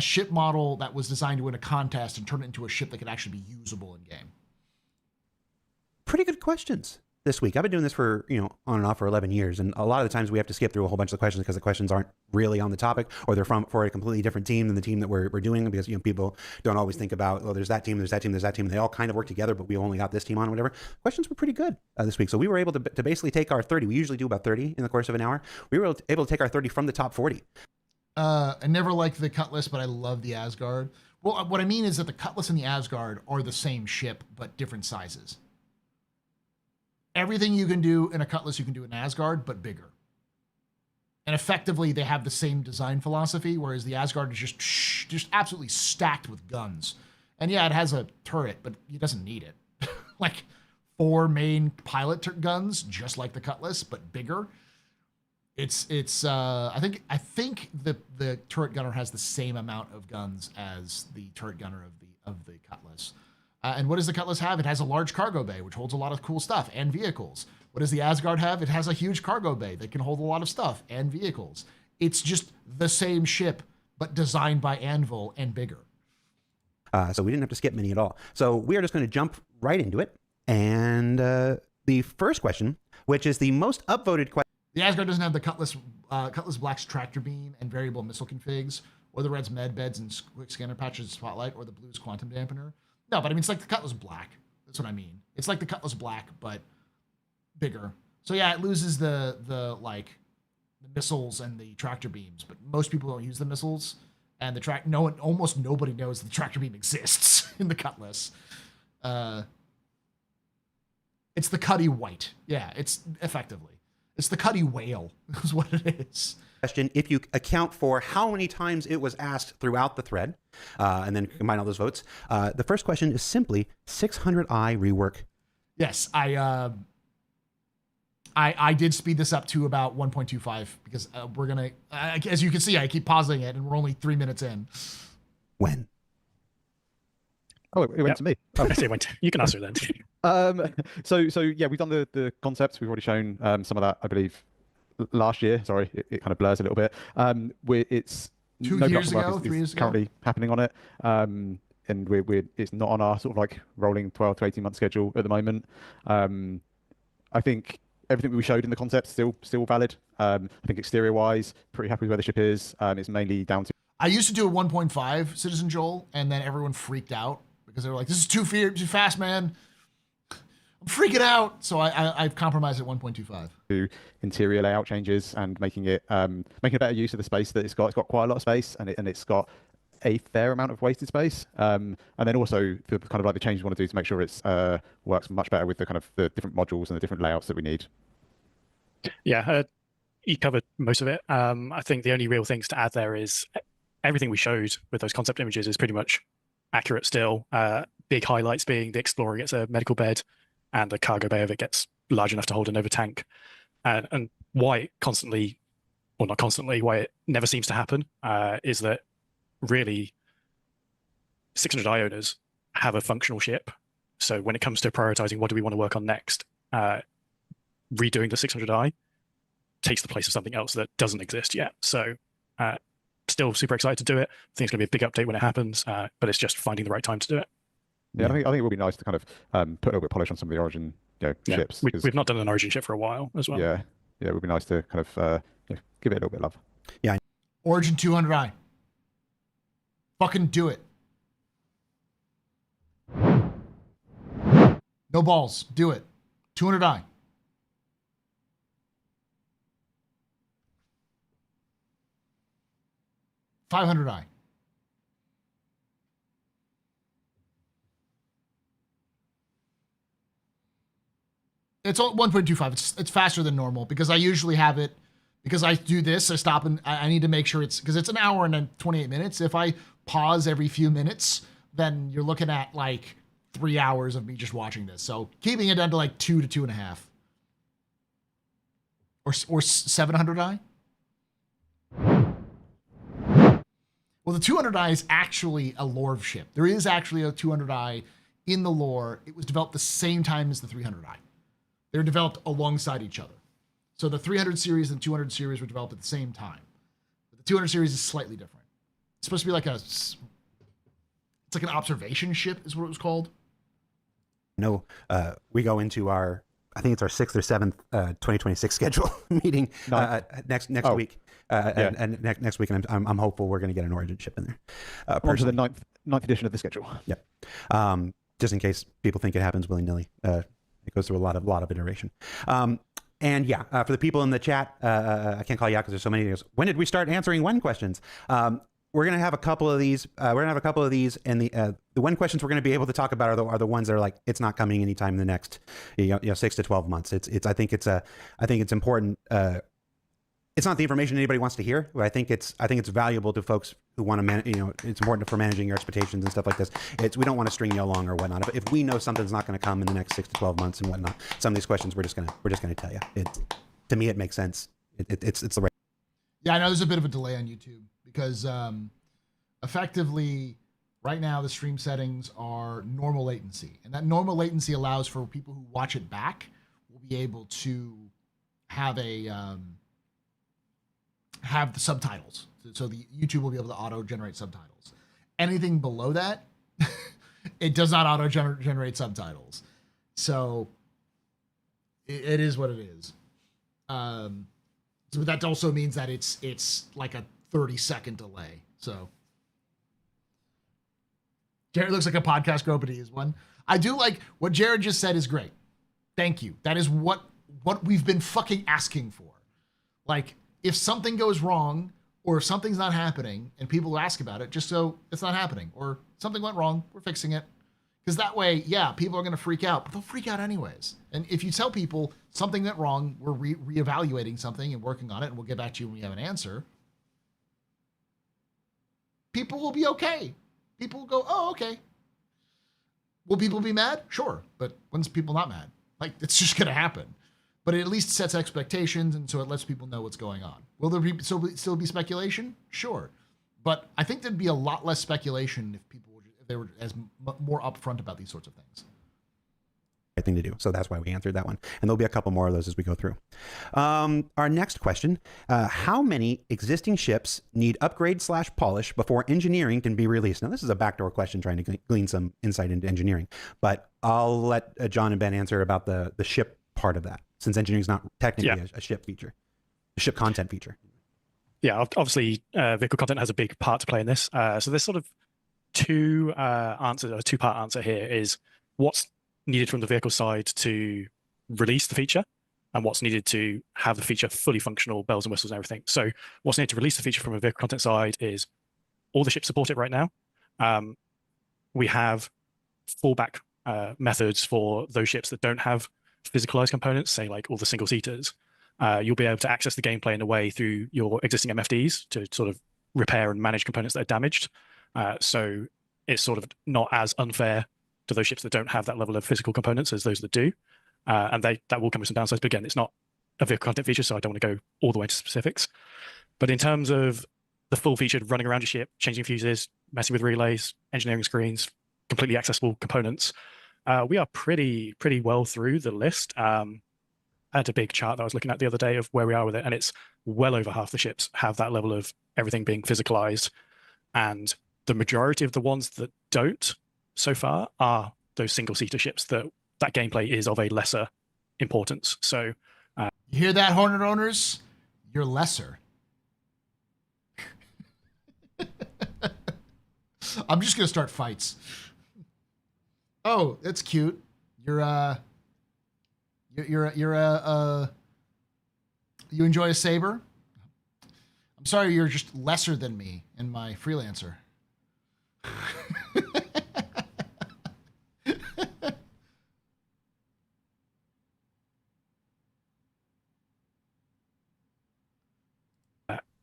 ship model that was designed to win a contest and turned it into a ship that could actually be usable in game. Pretty good questions this week. I've been doing this for, on and off for 11 years. And a lot of the times we have to skip through a whole bunch of the questions because the questions aren't really on the topic, or they're for a completely different team than the team that we're doing, because, people don't always think about, oh, there's that team, there's that team, there's that team. They all kind of work together, but we only got this team on or whatever. Questions were pretty good this week. So we were able to basically take our 30. We usually do about 30 in the course of an hour. We were able to take our 30 from the top 40. I never liked the Cutlass, but I love the Asgard. Well, what I mean is that the Cutlass and the Asgard are the same ship, but different sizes. Everything you can do in a Cutlass, you can do in Asgard, but bigger. And effectively, they have the same design philosophy, whereas the Asgard is just absolutely stacked with guns. And yeah, it has a turret, but it doesn't need it. Like 4 main pilot guns, just like the Cutlass, but bigger. I think the turret gunner has the same amount of guns as the turret gunner of the Cutlass. And what does the Cutlass have? It has a large cargo bay, which holds a lot of cool stuff and vehicles. What does the Asgard have? It has a huge cargo bay that can hold a lot of stuff and vehicles. It's just the same ship, but designed by Anvil and bigger. So we didn't have to skip many at all. So we are just going to jump right into it. And the first question, which is the most upvoted question. The Asgard doesn't have the Cutlass Black's tractor beam and variable missile configs, or the Red's med beds and quick scanner patches spotlight, or the Blue's quantum dampener. No, but I mean, it's like the Cutlass Black. That's what I mean. It's like the Cutlass Black, but bigger. So yeah, it loses the missiles and the tractor beams, but most people don't use the missiles, and almost nobody knows the tractor beam exists in the Cutlass. It's the Cuddy White. Yeah, it's the Cuddy Whale is what it is. Question, if you account for how many times it was asked throughout the thread, and then combine all those votes, the first question is simply 600i rework. Yes, I I did speed this up to about 1.25 because we're gonna, as you can see, I keep pausing it, and we're only 3 minutes in. When? Oh, it went to me. Oh. I say it went. You can answer it then. So yeah, we've done the concepts. We've already shown some of that, I believe, last year. Sorry, it kind of blurs a little bit. It's 2 no years production work ago, 3 years ago? currently happening on it. And it's not on our sort of like rolling 12 to 18 month schedule at the moment. I think everything we showed in the concept still valid. I think exterior wise, pretty happy with where the ship is. It's mainly down to. I used to do a 1.5 Citizen Joel, and then everyone freaked out because they were like, "This is too fast, man. I'm freaking out." So I've compromised at 1.25. To interior layout changes and making it a better use of the space that it's got. It's got quite a lot of space, and it's got a fair amount of wasted space. And then also the kind of like the changes we want to do to make sure it's works much better with the kind of the different modules and the different layouts that we need. Yeah, you covered most of it. I think the only real things to add there is everything we showed with those concept images is pretty much accurate still. Big highlights being the Explorer gets a medical bed and the cargo bay of it gets large enough to hold another tank. And why it constantly, or not constantly, why it never seems to happen is that really 600i owners have a functional ship. So when it comes to prioritizing what do we want to work on next, redoing the 600i takes the place of something else that doesn't exist yet. So still super excited to do it. I think it's going to be a big update when it happens, but it's just finding the right time to do it. Yeah, I think it will be nice to kind of put a little bit of polish on some of the Origin ships. We've not done an Origin ship for a while as well. Yeah, it would be nice to kind of give it a little bit of love. Yeah. Origin 200i. Fucking do it. No balls. Do it. 200i. $500i. It's 1.25. It's faster than normal because I usually have it, because I do this, I stop and I need to make sure it's, because it's an hour and then 28 minutes. If I pause every few minutes, then you're looking at like 3 hours of me just watching this. So keeping it down to like 2 to 2.5. Or 700i. Well, the 200i is actually a lore ship. There is actually a 200i in the lore. It was developed the same time as the 300i. They're developed alongside each other. So the 300 series and 200 series were developed at the same time. But the 200 series is slightly different. It's supposed to be like it's like an observation ship is what it was called. No, we go into our, I think it's our 6th or 7th 2026 schedule meeting next week. And next week, and I'm hopeful we're going to get an Origin ship in there. On to the ninth edition of the schedule. Yep. Just in case people think it happens willy-nilly. It goes through a lot of iteration. And yeah, for the people in the chat, I can't call you out because there's so many. When did we start answering when questions? We're going to have a couple of these. And the when questions we're going to be able to talk about are the ones that are like, it's not coming anytime in the next 6 to 12 months. I think it's important. It's not the information anybody wants to hear, but I think it's valuable to folks who want to it's important for managing your expectations and stuff like this. We don't want to string you along or whatnot. If we know something's not going to come in the next 6 to 12 months and whatnot, some of these questions we're just going to tell you. To me, it makes sense. It's the right. Yeah, I know there's a bit of a delay on YouTube because effectively right now the stream settings are normal latency, and that normal latency allows for people who watch it back will be able to have have the subtitles. So the YouTube will be able to auto-generate subtitles. Anything below that, it does not auto-generate subtitles. So it is what it is. So that also means that it's like a 30-second delay. So Jared looks like a podcast girl, but he is one. I do like what Jared just said is great. Thank you. That is what we've been fucking asking for. Like, if something goes wrong or if something's not happening and people ask about it, just so it's not happening, or something went wrong, we're fixing it. Because that way, yeah, people are going to freak out, but they'll freak out anyways. And if you tell people something went wrong, we're reevaluating something and working on it, and we'll get back to you when we have an answer, people will be okay. People will go, oh, okay. Will people be mad? Sure. But when's people not mad? Like, it's just going to happen. but it at least sets expectations, and so it lets people know what's going on. Will there still be speculation? Sure, but I think there'd be a lot less speculation if they were more upfront about these sorts of things. Right thing to do. So that's why we answered that one. And there'll be a couple more of those as we go through. Our next question, how many existing ships need upgrade/polish before engineering can be released? Now, this is a backdoor question trying to glean some insight into engineering, but I'll let John and Ben answer about the ship part of that, since engineering is not technically a ship feature, a ship content feature. Yeah, obviously, vehicle content has a big part to play in this. So there's sort of two-part answer here is what's needed from the vehicle side to release the feature and what's needed to have the feature fully functional, bells and whistles and everything. So what's needed to release the feature from a vehicle content side is all the ships support it right now. We have fallback methods for those ships that don't have physicalized components, say like all the single seaters. You'll be able to access the gameplay in a way through your existing MFDs to sort of repair and manage components that are damaged. So it's sort of not as unfair to those ships that don't have that level of physical components as those that do. And that will come with some downsides. But again, it's not a vehicle content feature, so I don't want to go all the way into specifics. But in terms of the full featured running around your ship, changing fuses, messing with relays, engineering screens, completely accessible components, we are pretty well through the list. I had a big chart that I was looking at the other day of where we are with it, and it's well over half the ships have that level of everything being physicalized. And the majority of the ones that don't so far are those single-seater ships that gameplay is of a lesser importance. So you hear that, Hornet owners? You're lesser. I'm just gonna start fights. Oh, that's cute. You enjoy a saber? I'm sorry, you're just lesser than me in my freelancer.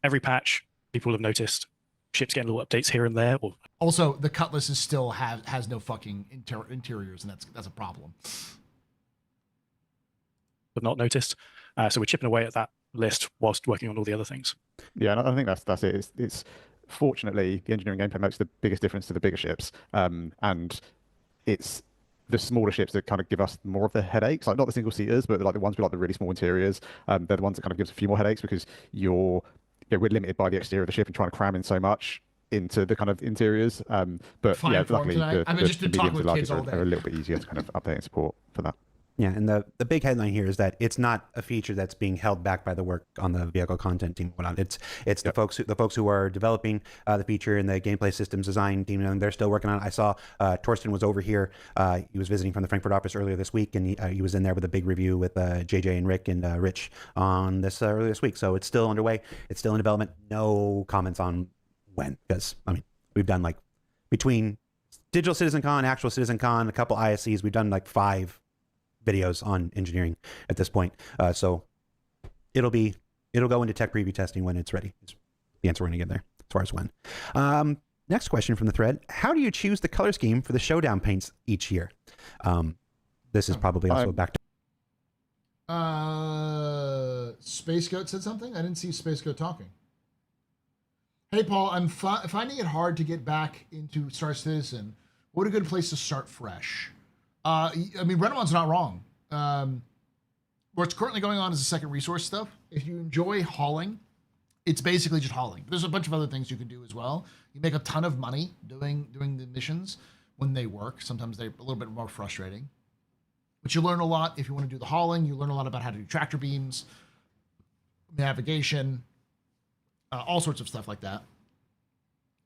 Every patch, people have noticed ships getting little updates here and there. Also, the Cutlass is still has no fucking interiors, and that's a problem. Have not noticed. So we're chipping away at that list whilst working on all the other things. Yeah, and I think that's it. It's fortunately the engineering gameplay makes the biggest difference to the bigger ships, and it's the smaller ships that kind of give us more of the headaches, like not the single seaters, but like the ones with like the really small interiors. They're the ones that kind of gives a few more headaches because we're limited by the exterior of the ship and trying to cram in so much into the kind of interiors. But Fine yeah, form luckily tonight. the I've just been talking with kids all day. are a little bit easier to kind of update and support for that. Yeah, and the big headline here is that it's not a feature that's being held back by the work on the vehicle content team. It's the folks who are developing the feature and the gameplay systems design team, and they're still working on it. I saw Torsten was over here. He was visiting from the Frankfurt office earlier this week, and he was in there with a big review with JJ and Rick and Rich on this earlier this week. So it's still underway. It's still in development. No comments on when, because I mean we've done like between Digital Citizen Con, Actual Citizen Con, a couple ISCs, we've done like 5 videos on engineering at this point. So it'll go into tech preview testing when it's ready. Is the answer we're going to get there as far as when. Next question from the thread. How do you choose the color scheme for the Showdown paints each year? This is probably also back to... Space Goat said something? I didn't see Space Goat talking. Hey, Paul, I'm finding it hard to get back into Star Citizen. What a good place to start fresh. I mean, Renamon's not wrong. What's currently going on is the second resource stuff. If you enjoy hauling, it's basically just hauling. There's a bunch of other things you can do as well. You make a ton of money doing the missions when they work. Sometimes they're a little bit more frustrating. But you learn a lot if you want to do the hauling. You learn a lot about how to do tractor beams, navigation, all sorts of stuff like that.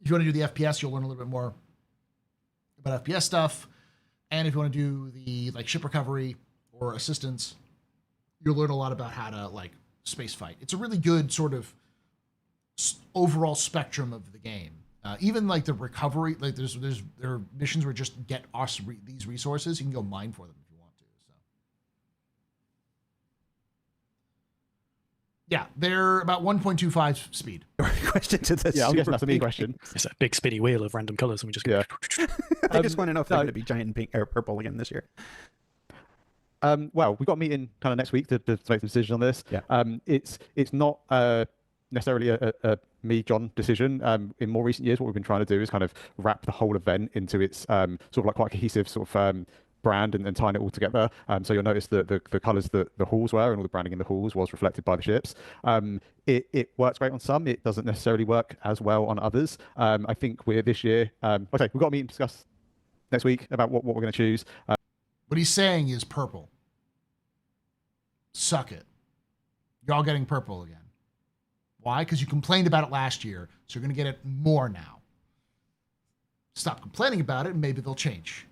If you want to do the FPS, you'll learn a little bit more about FPS stuff. And if you want to do the like ship recovery or assistance, you'll learn a lot about how to like space fight. It's a really good sort of overall spectrum of the game. Even like the recovery, like there are missions where just get us these resources. You can go mine for them if you want to. So yeah, they're about 1.25 speed. Question to the I'm guessing that's a me question. It's a big spinny wheel of random colors, and we just I just want to know if they're going to be giant pink or purple again this year. Well, we've got a meeting kind of next week to make the decision on this. Yeah. It's not necessarily a me, John decision. In more recent years, what we've been trying to do is kind of wrap the whole event into its sort of like quite cohesive sort of brand and tying it all together. So you'll notice that the colours that the halls were and all the branding in the halls was reflected by the ships. It works great on some. It doesn't necessarily work as well on others. I think we're this year. Okay, we've got a meeting to discuss next week about what we're going to choose. What he's saying is purple. Suck it. You're all getting purple again. Why? Because you complained about it last year, so you're going to get it more now. Stop complaining about it, and maybe they'll change.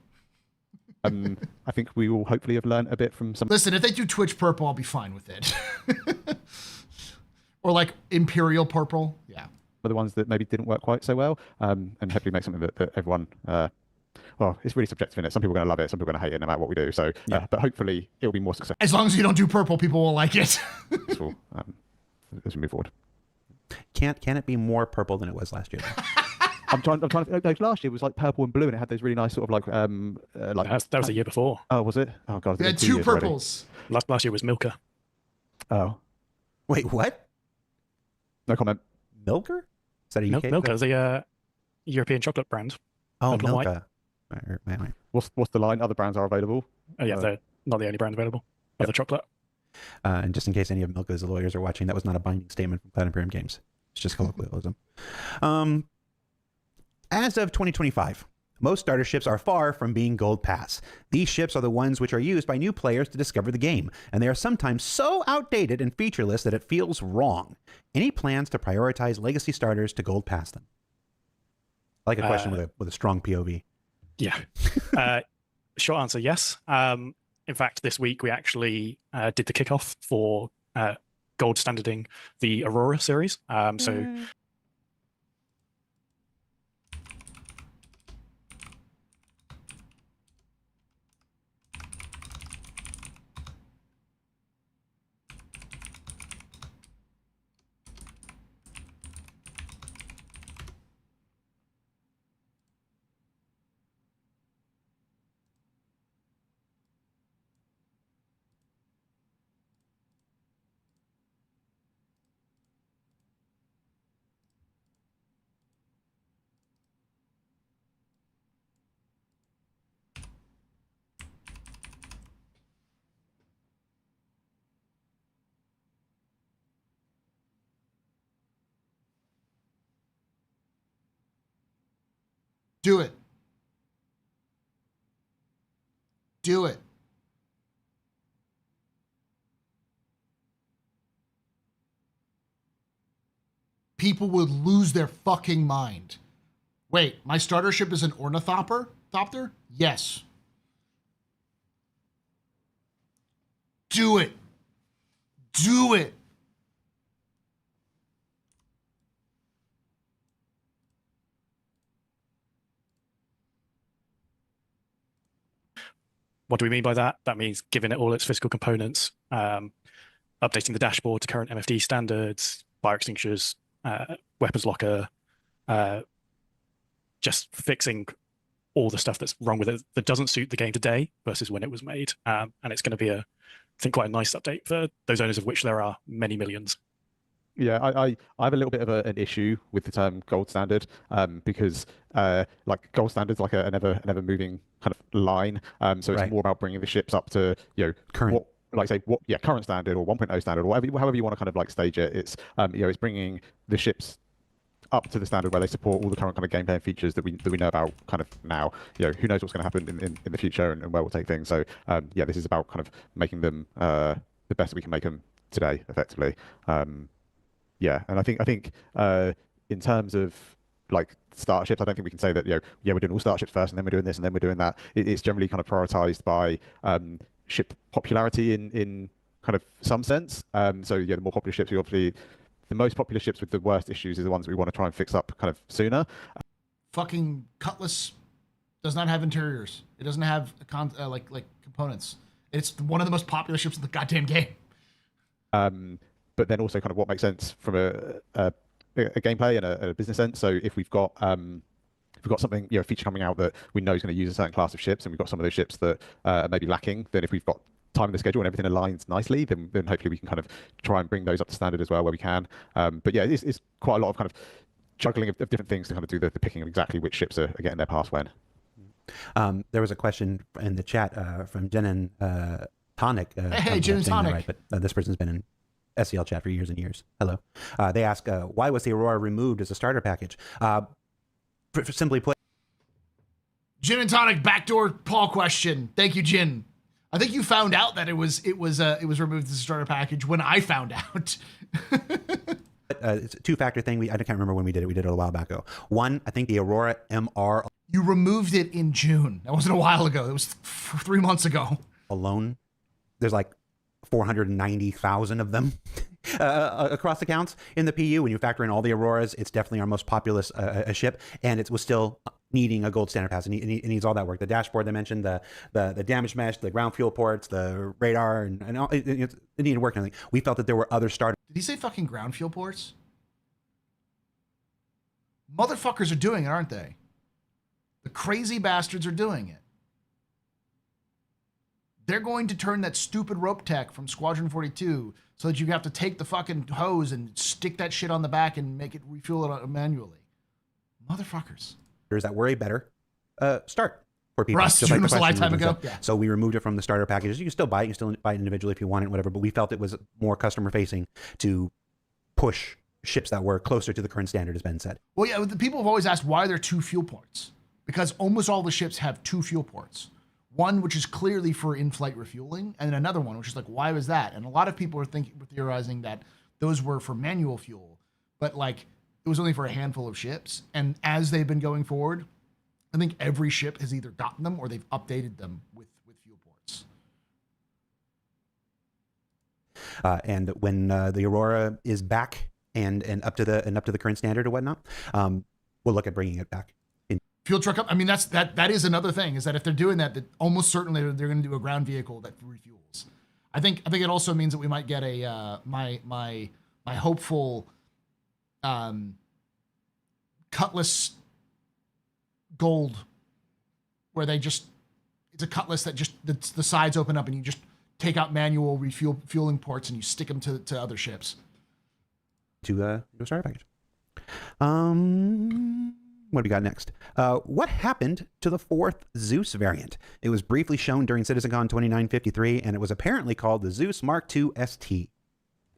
I think we will hopefully have learned a bit from some. Listen, if they do Twitch purple, I'll be fine with it. Or like Imperial purple. Yeah. The ones that maybe didn't work quite so well, and hopefully make something that everyone. Well, it's really subjective in it. Some people are going to love it, some people are going to hate it, no matter what we do. So, but hopefully it'll be more successful. As long as you don't do purple, people will like it. As we move forward. Can it be more purple than it was last year? I'm trying to. Like, last year was like purple and blue, and it had those really nice sort of like That was the year before. Oh, was it? Oh god, They had 2 purples. Last year was Milka. Oh, Wait, what? no comment. Milker? Is that a UK? Milka, the European chocolate brand. Oh, Purple and white. Milka. Wait. What's the line? Other brands are available. They're not the only brand available. Other chocolate. And just in case any of Milka's lawyers are watching, that was not a binding statement from Planet Imperium Games. It's just colloquialism. As of 2025, most starter ships are far from being Gold Pass. These ships are the ones which are used by new players to discover the game, and they are sometimes so outdated and featureless that it feels wrong. Any plans to prioritize legacy starters to Gold Pass them? I like a question with a strong POV. Yeah. Short answer, yes. In fact, this week we actually did the kickoff for gold standarding the Aurora series. Do it. Do it. People would lose their fucking mind. Wait, my starter ship is an ornithopter? Thopter? Yes. Do it. Do it. What do we mean by that? That means giving it all its physical components, updating the dashboard to current MFD standards, fire extinguishers, weapons locker, just fixing all the stuff that's wrong with it that doesn't suit the game today versus when it was made. And it's going to be I think, quite a nice update for those owners of which there are many millions. Yeah, I have a little bit of an issue with the term gold standard because like gold standard's like an ever moving kind of line. So it's more about bringing the ships up to Current. Current standard or 1.0 standard or however you want to kind of like stage it. It's it's bringing the ships up to the standard where they support all the current kind of gameplay and features that we know about kind of now. Who knows what's going to happen in the future and where we'll take things. So this is about kind of making them the best that we can make them today, effectively. Yeah, and I think in terms of like starships, I don't think we can say that we're doing all starships first and then we're doing this and then we're doing that. It's generally kind of prioritized by ship popularity in kind of some sense. So the more popular ships, the most popular ships with the worst issues is the ones that we want to try and fix up kind of sooner. Fucking Cutlass does not have interiors. It doesn't have like components. It's one of the most popular ships in the goddamn game. But then also kind of what makes sense from a gameplay and a business sense. So if we've got something, a feature coming out that we know is going to use a certain class of ships, and we've got some of those ships that are maybe lacking, then if we've got time in the schedule and everything aligns nicely, then hopefully we can kind of try and bring those up to standard as well where we can. But yeah, it's quite a lot of kind of juggling of different things to kind of do the picking of exactly which ships are getting their pass when. There was a question in the chat from Jen and Tonic. Hey, Jen and Tonic. Right, but this person's been in SEL chat for years and years. Hello. They ask, why was the Aurora removed as a starter package? Simply put, Gin and Tonic backdoor Paul question. Thank you, Gin. I think you found out that it was removed as a starter package when I found out. it's a two-factor thing. I can't remember when we did it. We did it a while back ago. One, I think the Aurora MR You removed it in June. That wasn't a while ago. It was 3 months ago. alone, there's like 490,000 of them across accounts in the PU. When you factor in all the Auroras, it's definitely our most populous ship, and it was still needing a gold standard pass. It needs all that work. The dashboard they mentioned, the damage mesh, the ground fuel ports, the radar, and all, it needed work and everything. We felt that there were other starters. Did he say fucking ground fuel ports? Motherfuckers are doing it, aren't they? The crazy bastards are doing it. They're going to turn that stupid rope tech from Squadron 42 so that you have to take the fucking hose and stick that shit on the back and make it refuel it manually. Motherfuckers. That were a better start for people. Rust, just like June the was a question lifetime was ago. said. Yeah. So we removed it from the starter packages. You can still buy it. You can still buy it individually if you want it, whatever. But we felt it was more customer facing to push ships that were closer to the current standard, as Ben said. Well, yeah, the people have always asked why there are 2 fuel ports. Because almost all the ships have 2 fuel ports. One which is clearly for in-flight refueling, and another one which is like, why was that? And a lot of people were theorizing that those were for manual fuel, but like it was only for a handful of ships. And as they've been going forward, I think every ship has either gotten them or they've updated them with fuel ports. And when the Aurora is back and up to the current standard or whatnot, we'll look at bringing it back. Fuel truck up. I mean, that is another thing, is that if they're doing that almost certainly they're going to do a ground vehicle that refuels. I think it also means that we might get a my hopeful Cutlass Gold, where it's a Cutlass that just the sides open up and you just take out manual refueling ports and you stick them to other ships. To a starter package. What do we got next? What happened to the 4th Zeus variant? It was briefly shown during CitizenCon 2953, and it was apparently called the Zeus Mark II ST.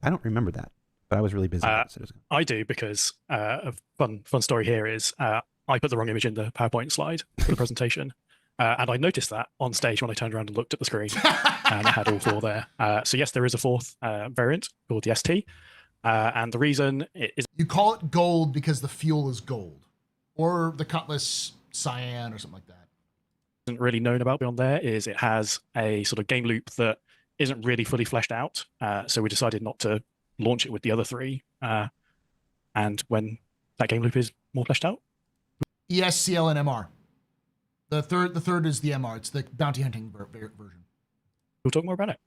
I don't remember that, but I was really busy at CitizenCon. I do, because a fun story here is I put the wrong image in the PowerPoint slide for the presentation, and I noticed that on stage when I turned around and looked at the screen, and I had all 4 there. So yes, there is a 4th variant called the ST, and the reason is... You call it gold because the fuel is gold. Or the Cutlass Cyan or something like that. Isn't really known about beyond there is it has a sort of game loop that isn't really fully fleshed out. So we decided not to launch it with the other 3. And when that game loop is more fleshed out, ES, CL, and MR. The third is the MR. It's the bounty hunting version. we'll talk more about it.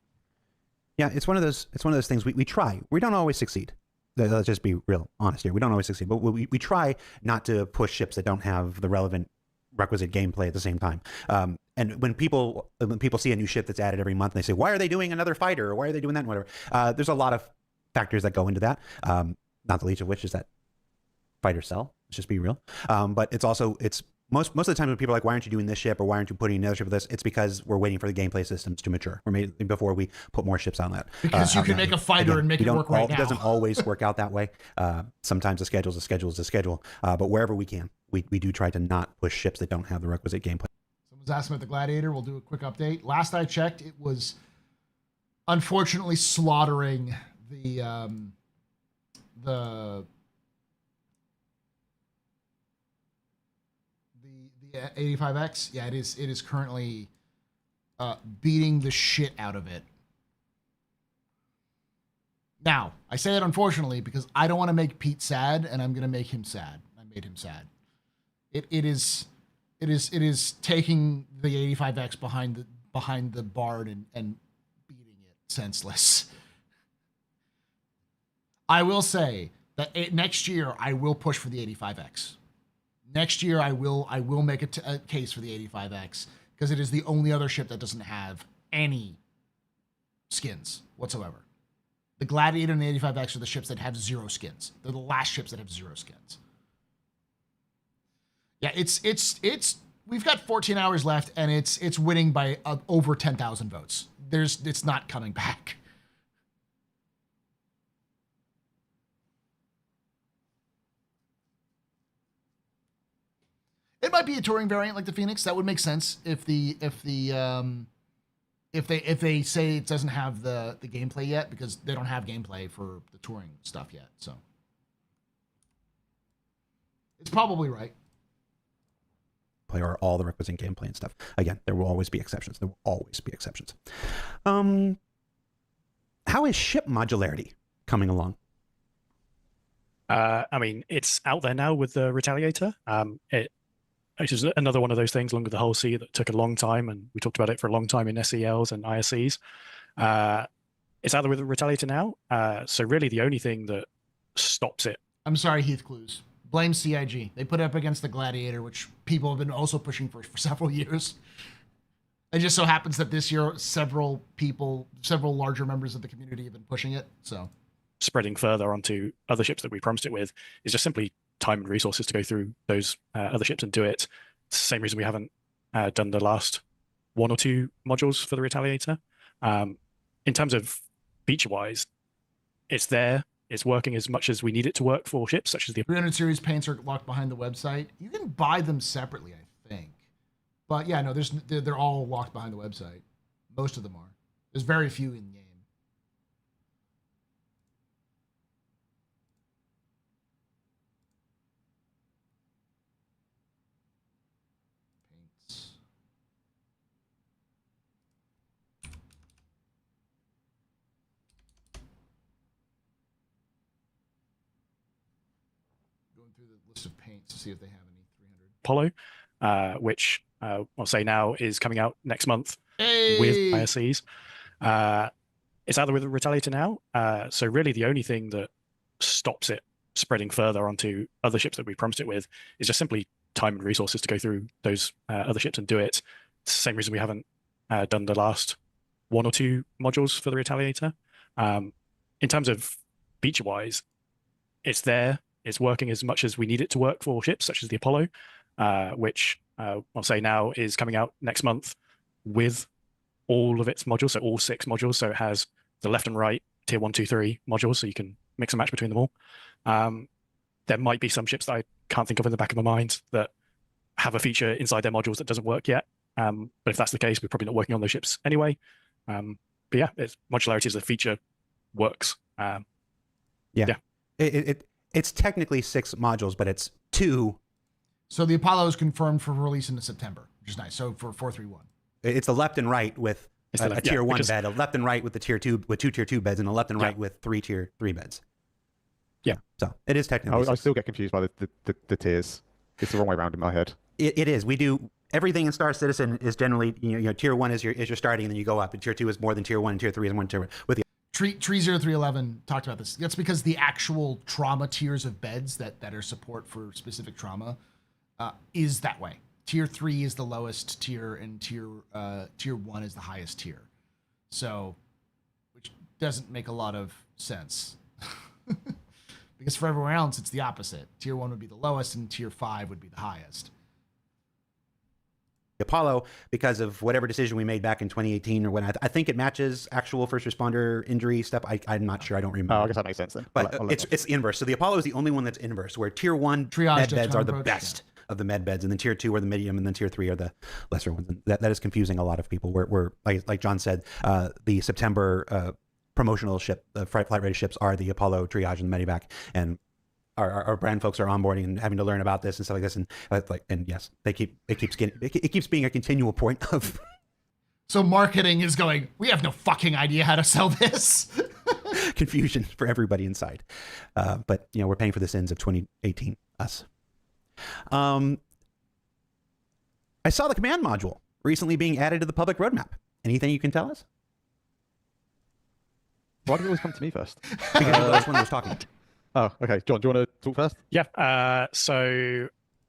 Yeah, it's one of those things we try. We don't always succeed. Let's just be real honest here. We don't always succeed, but we try not to push ships that don't have the relevant requisite gameplay at the same time. And when people see a new ship that's added every month and they say, why are they doing another fighter, or why are they doing that and whatever, there's a lot of factors that go into that, not the least of which is that fighters sell. Let's just be real. But it's most of the time when people are like, why aren't you doing this ship, or why aren't you putting another ship with this? It's because we're waiting for the gameplay systems to mature before we put more ships on that. Because you can make a fighter and make it work right now. It doesn't always work out that way. Sometimes a schedule is a schedule. But wherever we can, we do try to not push ships that don't have the requisite gameplay. Someone's asking about the Gladiator. We'll do a quick update. Last I checked, it was unfortunately slaughtering the 85X. Yeah, it is currently beating the shit out of it. Now, I say that unfortunately because I don't want to make Pete sad, and I'm going to make him sad. I made him sad. It is taking the 85X behind the Bard and beating it senseless. I will say that next year I will push for the 85X. Next year, I will make a case for the 85X, because it is the only other ship that doesn't have any skins whatsoever. The Gladiator and the 85X are the ships that have 0 skins. They're the last ships that have 0 skins. Yeah, it's we've got 14 hours left, and it's winning by over 10,000 votes. It's not coming back. It might be a touring variant like the Phoenix. That would make sense if they say it doesn't have the gameplay yet, because they don't have gameplay for the touring stuff yet. So it's probably right. Play or all the requisite gameplay and stuff. Again, there will always be exceptions. There will always be exceptions. How is ship modularity coming along? I mean, it's out there now with the Retaliator. It is another one of those things along with the whole sea that took a long time, and we talked about it for a long time in SELs and ISCs. It's out there with the Retaliator now. So really the only thing that stops it. I'm sorry, Heath Clues. Blame CIG. They put it up against the Gladiator, which people have been also pushing for several years. It just so happens that this year, several larger members of the community have been pushing it. So spreading further onto other ships that we promised it with is just simply time and resources to go through those other ships and do it. It's the same reason we haven't done the last 1 or 2 modules for the Retaliator. In terms of feature-wise, it's there. It's working as much as we need it to work for ships such as the 300 series paints are locked behind the website. You can buy them separately, I think. But yeah, no, they're all locked behind the website. Most of them are. There's very few in game. Paints. Going through the list of paints to see if they have any 300. Apollo, which I'll say now is coming out next month Hey! with ISCs. It's out there with the Retaliator now. So really the only thing that stops it spreading further onto other ships that we promised it with is just simply time and resources to go through those other ships and do it. It's the same reason we haven't done the last 1 or 2 modules for the Retaliator. In terms of feature-wise, it's there. It's working as much as we need it to work for ships such as the Apollo, which I'll say now is coming out next month with all of its modules, so all 6 modules. So it has the left and right tier 1, 2, 3 modules, so you can mix and match between them all. There might be some ships that I can't think of in the back of my mind that have a feature inside their modules that doesn't work yet. But if that's the case, we're probably not working on those ships anyway. But yeah, modularity as a feature works. Yeah. It's technically 6 modules, but it's 2. So the Apollo is confirmed for release in September, which is nice. So for 431. It's a left and right with a tier 1 bed, a left and right with the tier 2 with 2 tier 2 beds, and a left and right with 3 tier 3 beds. Yeah. So it is technically. I still get confused by the tiers. It's the wrong way around in my head. It is. We do everything in Star Citizen is generally tier 1 is your starting, and then you go up, and tier 2 is more than tier 1, and tier 3 is more than tier 1. With the Tree 0311 talked about this. That's because the actual trauma tiers of beds that are support for specific trauma is that way. Tier 3 is the lowest tier, and tier 1 is the highest tier. So, which doesn't make a lot of sense. Because for everyone else, it's the opposite. Tier 1 would be the lowest, and tier 5 would be the highest. Apollo, because of whatever decision we made back in 2018 or when I think it matches actual first responder injury stuff. I'm not sure. I don't remember. Oh, I guess that makes sense then. But it's inverse. So the Apollo is the only one that's inverse, where tier 1 Triage med beds are the approach, best of the med beds, and then tier 2 are the medium, and then tier 3 are the lesser ones. And that is confusing a lot of people. We're like John said, the September promotional ship, the flight ready ships are the Apollo, Triage, and Medivac, and our brand folks are onboarding and having to learn about this and stuff like this, and yes, it keeps being a continual point of. So marketing is going, we have no fucking idea how to sell this. Confusion for everybody inside, but we're paying for the sins of 2018. Us. I saw the command module recently being added to the public roadmap. Anything you can tell us? Why did it always come to me first? Because you're the last one that was talking. Oh, okay. John, do you want to talk first? Yeah. So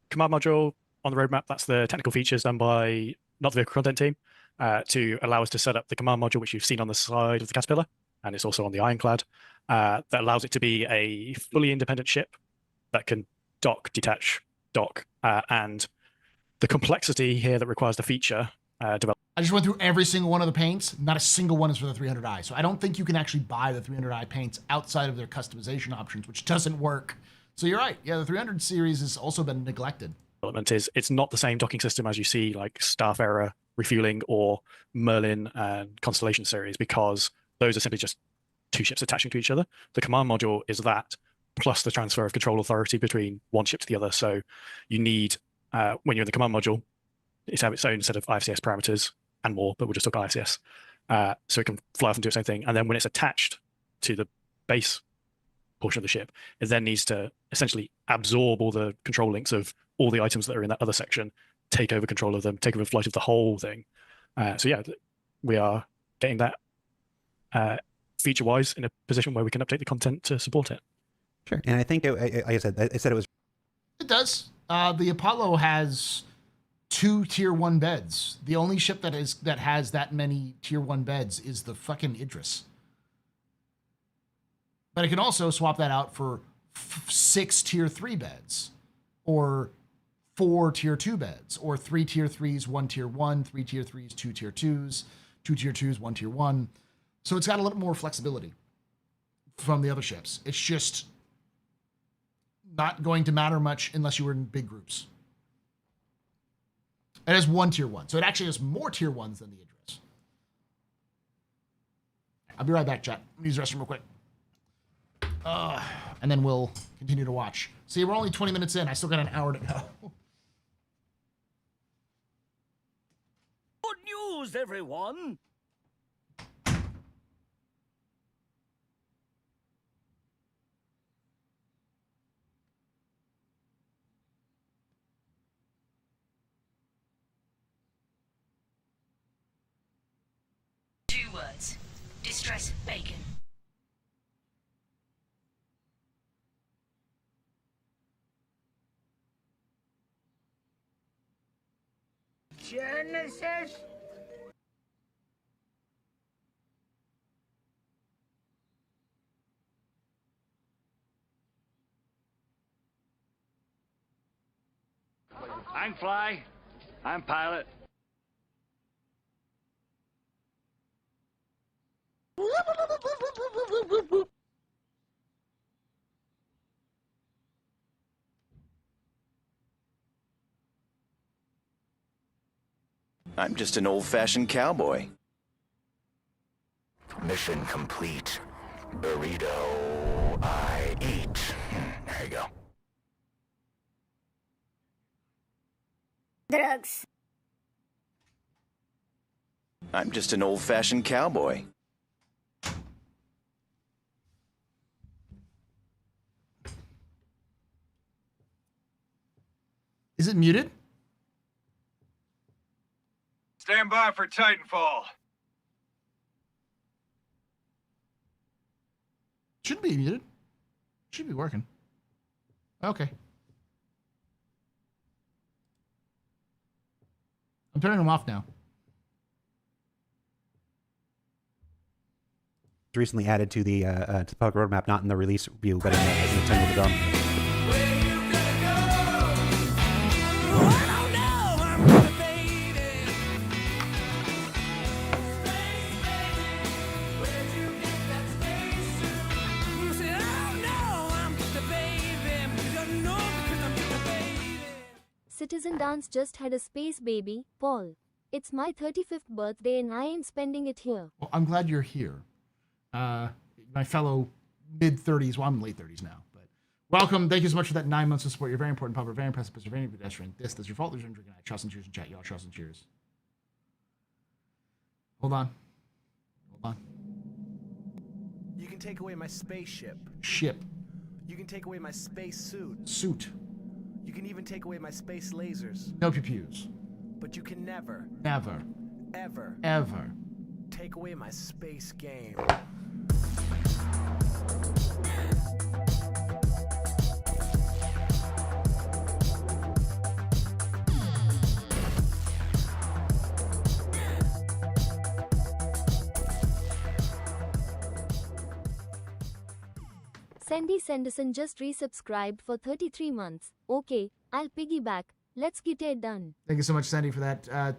command module on the roadmap, that's the technical features done by not the vehicle content team. to allow us to set up the command module, which you've seen on the side of the Caterpillar, and it's also on the Ironclad, that allows it to be a fully independent ship that can dock, detach, dock, and the complexity here that requires the feature development. I just went through every single one of the paints. Not a single one is for the 300i. So I don't think you can actually buy the 300i paints outside of their customization options, which doesn't work. So you're right. Yeah, the 300 series has also been neglected. Is it's not the same docking system as you see like Starfarer Refueling or Merlin and Constellation series, because those are simply just two ships attaching to each other. The command module is that plus the transfer of control authority between one ship to the other. So you need, when you're in the command module, it's have its own set of IFCS parameters and more, but we'll just talk IFCS. So it can fly off and do its own thing. And then when it's attached to the base portion of the ship, it then needs to essentially absorb all the control links of all the items that are in that other section, take over control of them, take over flight of the whole thing. So yeah, we are getting that feature-wise in a position where we can update the content to support it. Sure. And I think, like I said it was. It does. The Apollo has 2 tier 1 beds. The only ship that has that many tier 1 beds is the fucking Idris. But it can also swap that out for 6 tier 3 beds, or 4 tier 2 beds, or 3 tier 3s, 1 tier 1, 3 tier 3s, 2 tier 2s, 2 tier 2s, 1 tier 1. So it's got a little more flexibility from the other ships. It's just not going to matter much unless you were in big groups. It has 1 tier 1. So it actually has more tier 1s than the Idris. I'll be right back, chat. I'm gonna use the restroom real quick. And then we'll continue to watch. See, we're only 20 minutes in. I still got an hour to go. Good news, everyone! Two words. Distress bacon. Genesis? I'm Fly. I'm Pilot. I'm just an old-fashioned cowboy. Mission complete. Burrito I eat. There you go. Drugs. I'm just an old-fashioned cowboy. Is it muted? Stand by for Titanfall. Should be muted. Should be working. Okay. I'm turning them off now. Recently added to the public roadmap, not in the release view, but in the Time of the Drum. Citizen Dance just had a space baby, Paul. It's my 35th birthday and I ain't spending it here. Well, I'm glad you're here. My fellow mid-30s, well, I'm late 30s now, but welcome. Thank you so much for that 9 months of support. You're very important, public, very impressive, you're very pedestrian. This is your fault. There's room drinking. Trust and cheers in chat. Y'all trust and cheers. Hold on. You can take away my spaceship. Ship. You can take away my space suit. Suit. You can even take away my space lasers. No pew-pews. But you can never, ever take away my space game. Sandy Sanderson just resubscribed for 33 months. Okay, I'll piggyback. Let's get it done. Thank you so much, Sandy, for that.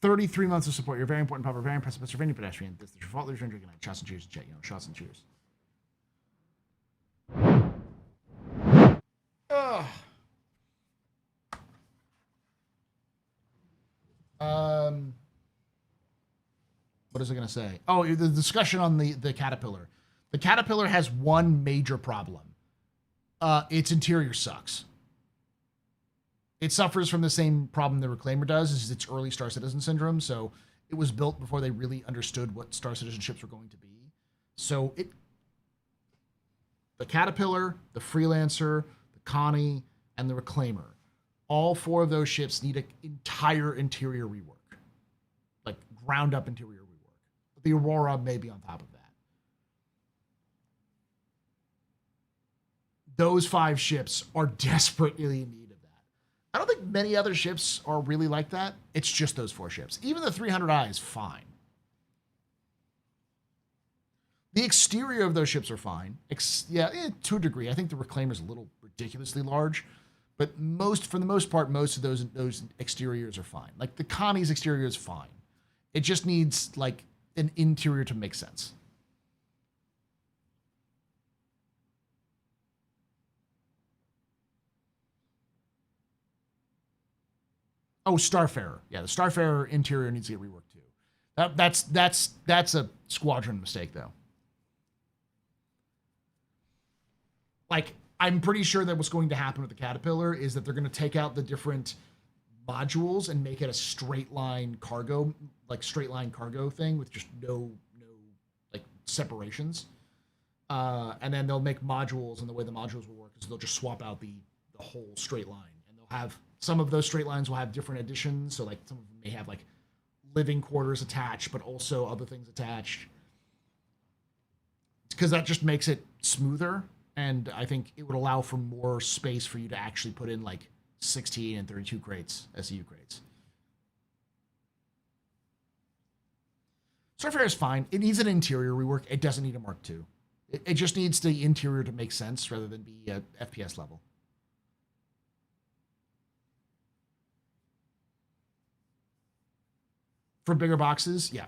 33 months of support. You're very important, Papa. Very impressive, Mr. Vinny Pedestrian. This is your fault. There's your drinking night. Shots and cheers. Chat, shots and cheers. Ugh. What was I going to say? Oh, the discussion on the Caterpillar. The Caterpillar has one major problem. Its interior sucks. It suffers from the same problem the Reclaimer does, is its early Star Citizen syndrome. So it was built before they really understood what Star Citizen ships were going to be. So the Caterpillar, the Freelancer, the Connie, and the Reclaimer, all four of those ships need an entire interior rework. Like ground up interior rework. The Aurora may be on top of that. Those 5 ships are desperately in need of that. I don't think many other ships are really like that. It's just those 4 ships. Even the 300i is fine. The exterior of those ships are fine. To a degree. I think the Reclaimer is a little ridiculously large, but for the most part, most of those exteriors are fine. Like the Connie's exterior is fine. It just needs like an interior to make sense. Oh, Starfarer. Yeah, the Starfarer interior needs to get reworked too. That's a squadron mistake though. Like, I'm pretty sure that what's going to happen with the Caterpillar is that they're going to take out the different modules and make it a straight line cargo thing with just no like separations. And then they'll make modules, and the way the modules will work is they'll just swap out the whole straight line, and they'll have some of those straight lines will have different additions. So like some of them may have like living quarters attached, but also other things attached, because that just makes it smoother. And I think it would allow for more space for you to actually put in like 16 and 32 crates, SEU crates. Starfarer is fine. It needs an interior rework. It doesn't need a Mark II. It just needs the interior to make sense rather than be at FPS level. For bigger boxes, yeah.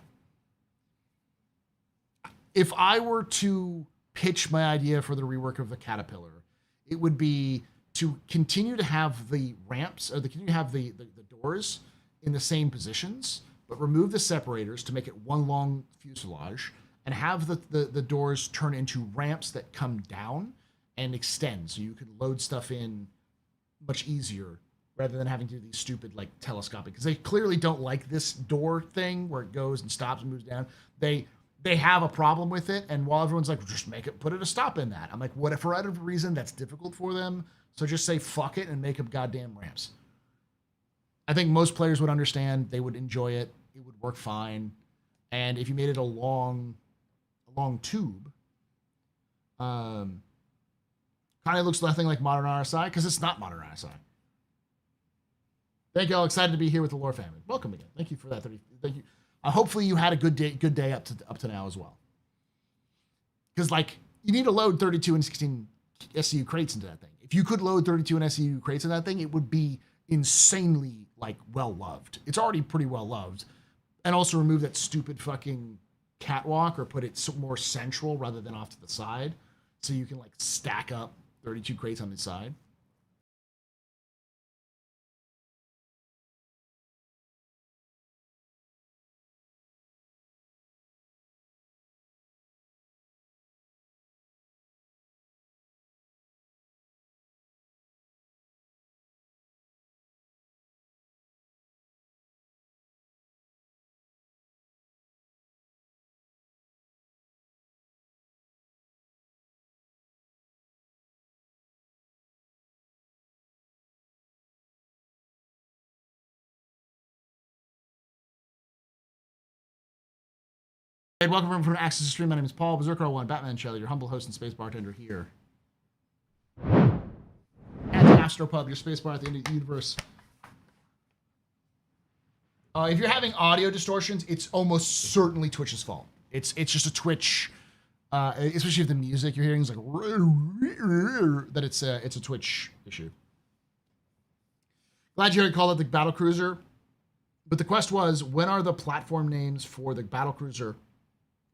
If I were to pitch my idea for the rework of the Caterpillar, it would be to continue to have the ramps, or continue to have the doors in the same positions, but remove the separators to make it one long fuselage, and have the doors turn into ramps that come down and extend, so you can load stuff in much easier rather than having to do these stupid like telescopic, because they clearly don't like this door thing where it goes and stops and moves down. They have a problem with it, and while everyone's like, just put it a stop in that. I'm like, what if for whatever reason that's difficult for them? So just say fuck it and make them goddamn ramps. I think most players would understand. They would enjoy it. It would work fine. And if you made it a long tube, kind of looks nothing like modern RSI, because it's not modern RSI. Thank you all. Excited to be here with the Lore family. Welcome again. Thank you for that. Thank you. Hopefully you had a good day up to now as well. Because like you need to load 32 and 16 SCU crates into that thing. If you could load 32 and SCU crates into that thing, it would be insanely like well loved. It's already pretty well loved. And also remove that stupid fucking catwalk, or put it more central rather than off to the side, so you can like stack up 32 crates on the side. Hey, welcome from Access to Stream. My name is Paul, Berserker01, Batman Shelley, your humble host and space bartender here. At the Astropub, your space bar at the end of the universe. If you're having audio distortions, it's almost certainly Twitch's fault. It's just a Twitch Especially if the music you're hearing is like that it's a Twitch issue. Glad you called it the battle cruiser, but the quest was, when are the platform names for the battle cruiser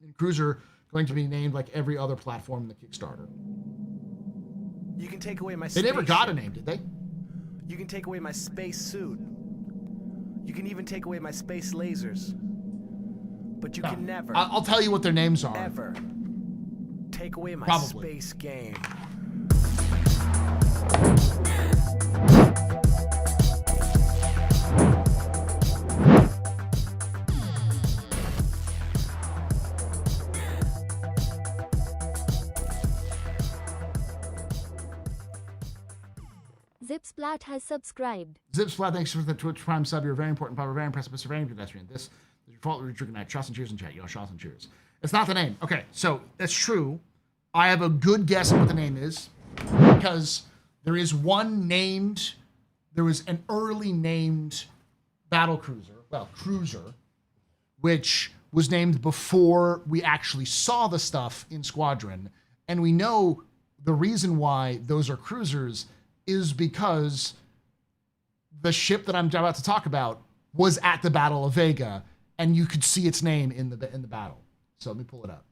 and cruiser going to be named like every other platform in the Kickstarter? You can take away my They never got a name, did they? You can take away my space suit. You can even take away my space lasers. But you can never. I'll tell you what their names are. Ever take away my Probably. space game. Zipsplat has subscribed. Zipsplat, thanks for the Twitch Prime sub. You're a very important part, very impressive, Mr. Very pedestrian. This is your fault. We're drinking night. Shots and cheers in chat. Yo, shots and cheers. It's not the name. Okay, so that's true. I have a good guess at what the name is because there is one named. There was an early named battle cruiser, cruiser, which was named before we actually saw the stuff in Squadron, and we know the reason why those are cruisers is because the ship that I'm about to talk about was at the Battle of Vega, and you could see its name in the battle. So let me pull it up.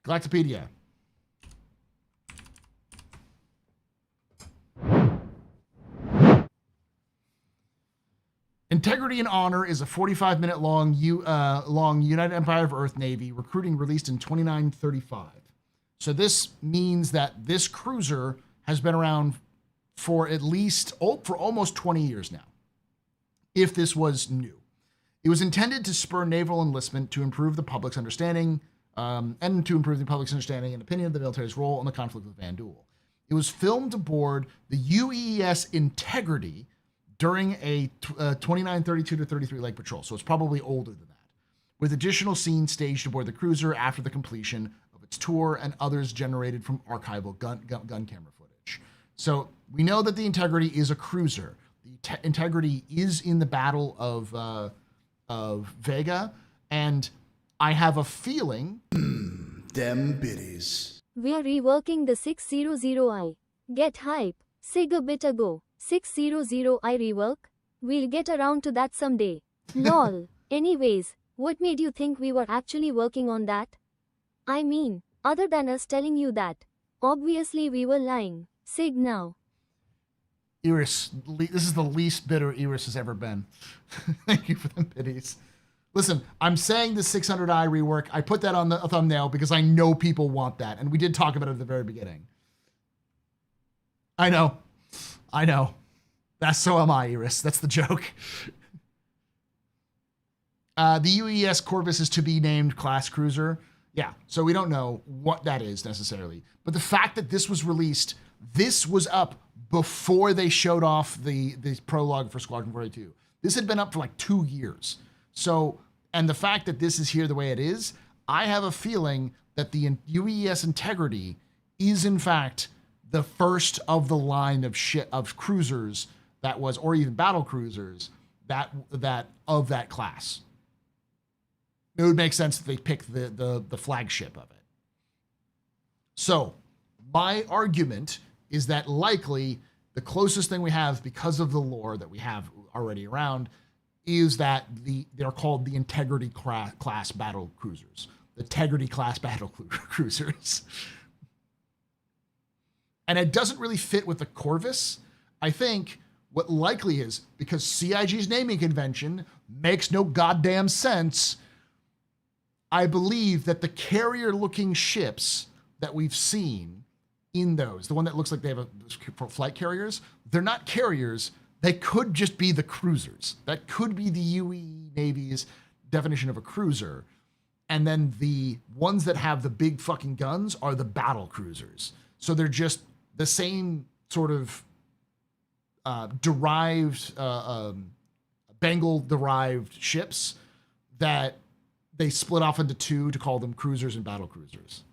Galactopedia. Integrity and Honor is a 45-minute long United Empire of Earth Navy recruiting released in 2935. So this means that this cruiser has been around for almost 20 years now, if this was new. It was intended to spur naval enlistment to improve the public's understanding and opinion of the military's role in the conflict with Van Duel. It was filmed aboard the UES Integrity during a 2932 to 33 leg patrol, so it's probably older than that, with additional scenes staged aboard the cruiser after the completion of its tour and others generated from archival gun camera footage. So we know that the Integrity is a cruiser. The Integrity is in the Battle of Vega, and I have a feeling... Them biddies. We're reworking the 600i. Get hype. Sig a bit ago. 600i rework? We'll get around to that someday. Lol. Anyways, what made you think we were actually working on that? I mean, other than us telling you that. Obviously we were lying. Sig now. Iris, this is the least bitter Iris has ever been. Thank you for them biddies. Listen, I'm saying the 600i rework. I put that on the thumbnail because I know people want that. And we did talk about it at the very beginning. I know. So am I, Iris. That's the joke. The UES Corvus is to be named class cruiser. Yeah, so we don't know what that is necessarily. But the fact that this was released, this was up before they showed off the prologue for Squadron 42. This had been up for like 2 years. So, and the fact that this is here the way it is, I have a feeling that the UES Integrity is in fact the first of the line of cruisers that was, or even battle cruisers that of that class. It would make sense that they picked the flagship of it. So my argument is that likely the closest thing we have, because of the lore that we have already around, is that they're called the Integrity class battle cruisers. The Integrity class battle cruisers. And it doesn't really fit with the Corvus. I think what likely is, because CIG's naming convention makes no goddamn sense, I believe that the carrier-looking ships that we've seen in those, the one that looks like they have flight carriers, they're not carriers. They could just be the cruisers. That could be the UE Navy's definition of a cruiser. And then the ones that have the big fucking guns are the battle cruisers. So they're just the same sort of Bengal-derived ships that they split off into two to call them cruisers and battle cruisers.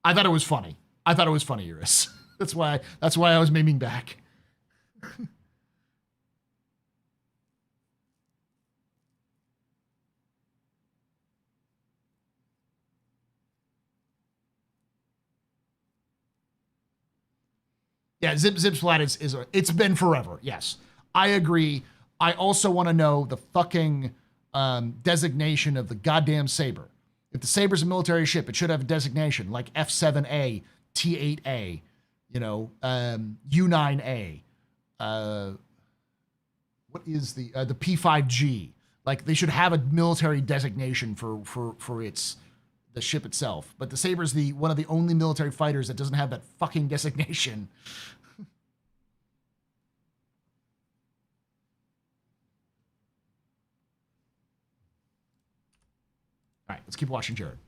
I thought it was funny. Iris. That's why I was memeing back. Yeah, Zip Splat it's been forever. Yes, I agree. I also want to know the fucking designation of the goddamn Saber. If the Saber's a military ship, it should have a designation like F7A, T8A, U9A. What is the P5G? Like they should have a military designation for the ship itself. But the Saber's one of the only military fighters that doesn't have that fucking designation. All right, let's keep watching Jared.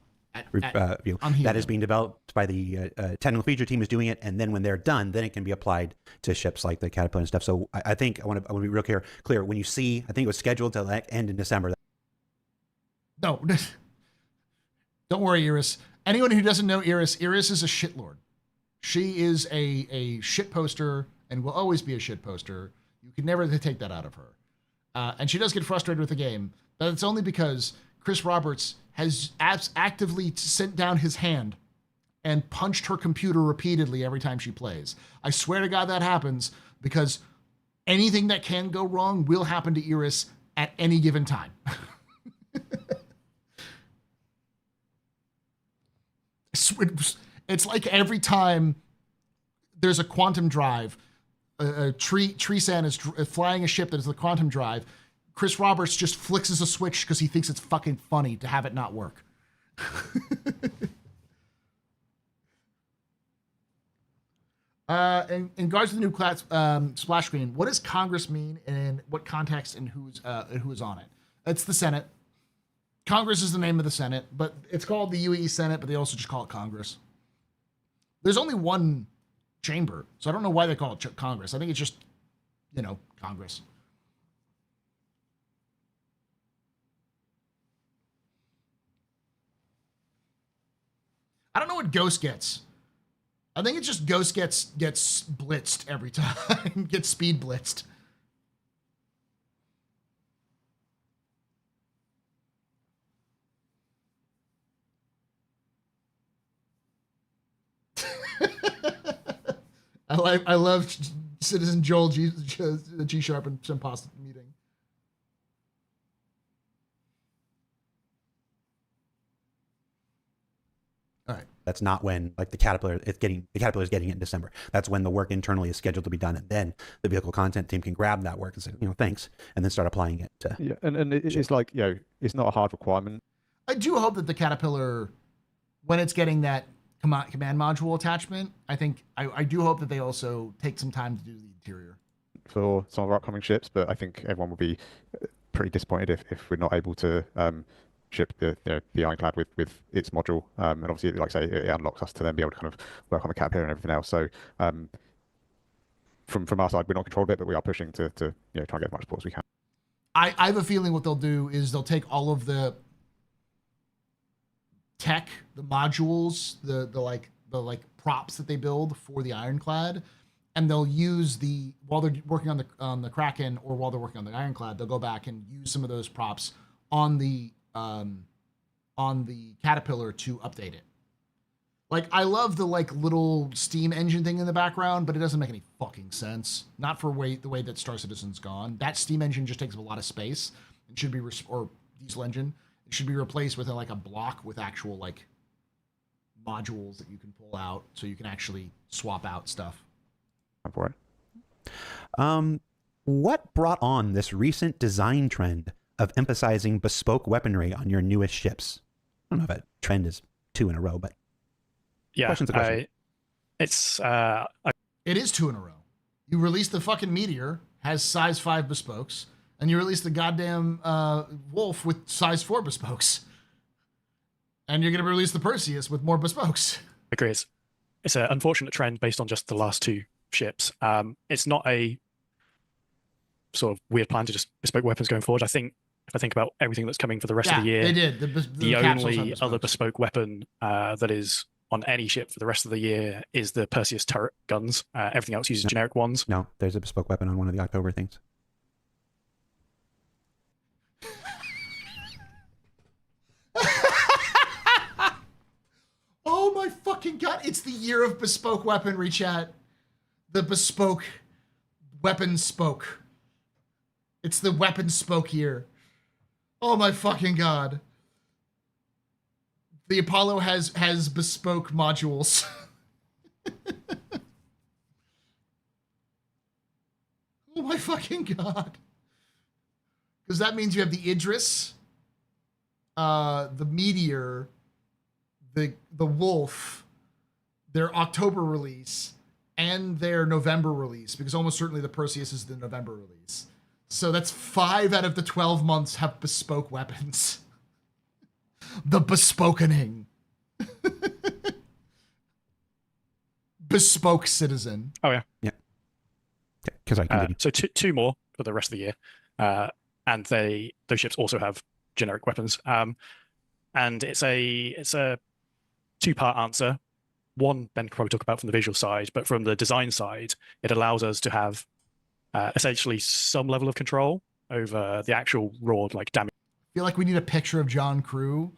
That is being developed by the technical feature team is doing it, and then when they're done, then it can be applied to ships like the Caterpillar and stuff. So I think I want to be real clear. When you see, I think it was scheduled to end in December. No, don't worry, Iris. Anyone who doesn't know Iris is a shitlord. She is a shit poster and will always be a shit poster. You can never take that out of her. And she does get frustrated with the game, but it's only because Chris Roberts has actively sent down his hand and punched her computer repeatedly every time she plays. I swear to God that happens because anything that can go wrong will happen to Iris at any given time. It's like every time there's a quantum drive, Treesan is flying a ship that is the quantum drive, Chris Roberts just flicks a switch because he thinks it's fucking funny to have it not work. In regards to the new class, splash screen, what does Congress mean and what context and who's on it? It's the Senate. Congress is the name of the Senate, but it's called the UAE Senate, but they also just call it Congress. There's only one chamber, so I don't know why they call it Congress. I think it's just, Congress. I don't know what Ghost gets. I think it's just Ghost gets blitzed every time, gets speed blitzed. I love Citizen Joel G Sharp and some pasta meeting. All right. That's not when the Caterpillar is getting it in December. That's when the work internally is scheduled to be done, and then the vehicle content team can grab that work and say, thanks, and then start applying it. Yeah, and it's like it's not a hard requirement. I do hope that the Caterpillar, when it's getting that command module attachment, I do hope that they also take some time to do the interior for some of our upcoming ships. But I think everyone will be pretty disappointed if we're not able to ship the Ironclad with its module, and obviously, like I say, it unlocks us to then be able to kind of work on the Caterpillar and everything else. So from our side, we're not controlled it, but we are pushing to try and get as much support as we can. I have a feeling what they'll do is they'll take all of the tech, the modules, the props that they build for the Ironclad, and they'll use while they're working on the Kraken or while they're working on the Ironclad, they'll go back and use some of those props on the Caterpillar to update it. I love the little steam engine thing in the background, but it doesn't make any fucking sense. Not for the way that Star Citizen's gone. That steam engine just takes up a lot of space and should be or diesel engine. It should be replaced with a block with actual modules that you can pull out so you can actually swap out stuff. I'm for it. What brought on this recent design trend of emphasizing bespoke weaponry on your newest ships? I don't know if that trend is 2 in a row, but question's a question. It is 2 in a row. You released the fucking Meteor, has size 5 bespokes, and you released the goddamn Wolf with size 4 bespokes. And you're going to release the Perseus with more bespokes. I agree. It's an unfortunate trend based on just the last 2 ships. It's not a sort of weird plan to just bespoke weapons going forward. I think if I think about everything that's coming for the rest of the year, they did. The only other bespoke weapon that is on any ship for the rest of the year is the Perseus turret guns. Everything else uses generic ones. No, there's a bespoke weapon on one of the October things. Oh my fucking god, it's the year of bespoke weaponry, chat. The bespoke weapon spoke. It's the weapon spoke year. Oh my fucking god. The Apollo has bespoke modules. Oh my fucking god. Because that means you have the Idris, the Meteor, the Wolf, their October release, and their November release, because almost certainly the Perseus is the November release. So that's 5 out of the 12 months have bespoke weapons. The bespokening. Bespoke citizen. Oh yeah. Yeah. Because I continue. So two more for the rest of the year, and those ships also have generic weapons. And it's a two-part answer. One, Ben could probably talk about from the visual side, but from the design side, it allows us to have essentially some level of control over the actual raw damage. I feel like we need a picture of John Crew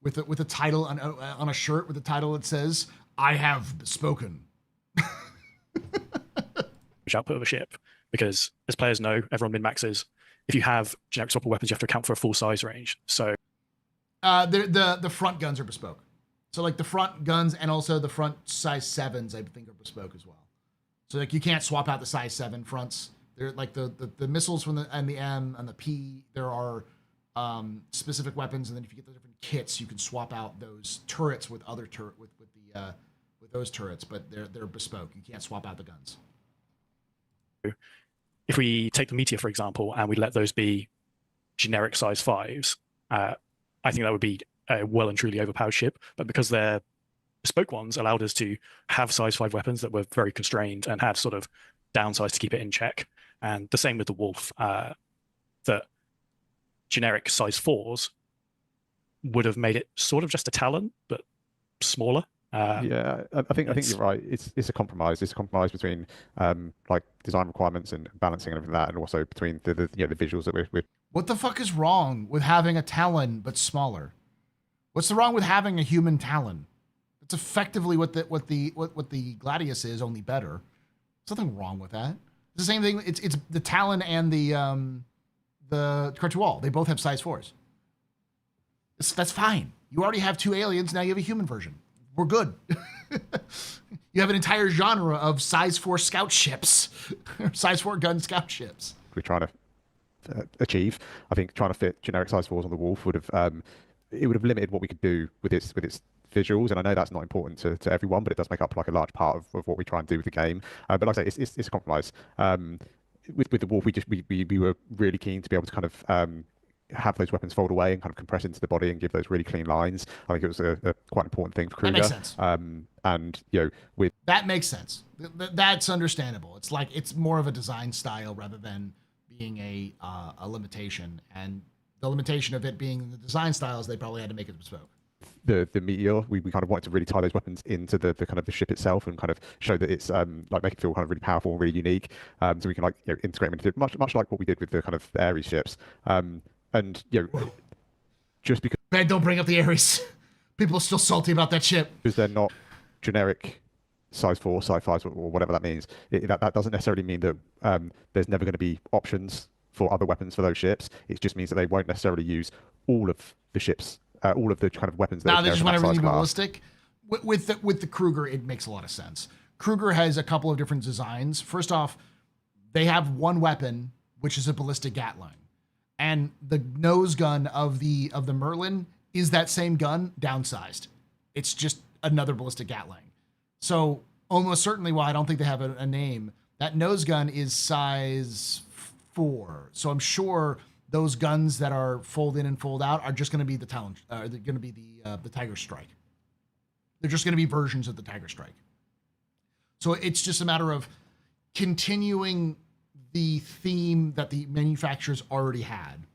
with a title on a shirt with a title that says, "I have spoken." Output of a ship, because as players know, everyone min-maxes. If you have generic swappable weapons, you have to account for a full size range. So the front guns are bespoke. So like the front guns and also the front size 7s, I think, are bespoke as well. So like you can't swap out the size 7 fronts. They're like the missiles from the M and the P. There are specific weapons, and then if you get the different kits, you can swap out those turrets with other with those turrets, but they're bespoke. You can't swap out the guns. If we take the Meteor, for example, and we let those be generic size 5s, I think that would be a well and truly overpowered ship. But because they're bespoke ones, allowed us to have size 5 weapons that were very constrained and had sort of downsides to keep it in check. And the same with the Wolf, that generic size 4s would have made it sort of just a Talon, but smaller. Yeah, I think you're right. It's a compromise. It's a compromise between like design requirements and balancing and everything like that, and also between the visuals that we're. What the fuck is wrong with having a Talon but smaller? What's the wrong with having a human Talon? It's effectively what the Gladius is, only better. There's nothing wrong with that. It's the same thing. It's the Talon and the Cartual. They both have size 4s. That's fine. You already have 2 aliens. Now you have a human version. We're good. You have an entire genre of size 4 scout ships, size 4 gun scout ships. We're trying to achieve. I think trying to fit generic size 4s on the Wolf would have limited what we could do with its visuals, and I know that's not important to everyone, but it does make up like a large part of what we try and do with the game. But like I say, it's a compromise. With the Wolf, we were really keen to be able to kind of have those weapons fold away and kind of compress into the body and give those really clean lines. I think it was a quite important thing for Kruger. That makes sense. And with that makes sense. That's understandable. It's like it's more of a design style rather than being a limitation. And the limitation of it being the design styles, they probably had to make it bespoke. The Meteor, we kind of wanted to really tie those weapons into the kind of the ship itself and kind of show that it's like make it feel kind of really powerful and really unique. So we can integrate them into much like what we did with the kind of the Ares ships. And just because don't bring up the Ares. People are still salty about that ship because they're not generic size 4, size 5, or whatever that means. That doesn't necessarily mean that there's never going to be options for other weapons for those ships. It just means that they won't necessarily use all of the ships, all of the kind of weapons. Now they just want everything to be ballistic. With the Kruger, it makes a lot of sense. Kruger has a couple of different designs. First off, they have one weapon, which is a ballistic Gatling. And the nose gun of the Merlin is that same gun downsized. It's just another ballistic Gatling. So almost certainly, while I don't think they have a name, that nose gun is size 4. So I'm sure those guns that are fold in and fold out are just going to be the Talon. They're going to be the Tiger Strike. They're just going to be versions of the Tiger Strike. So it's just a matter of continuing the theme that the manufacturers already had,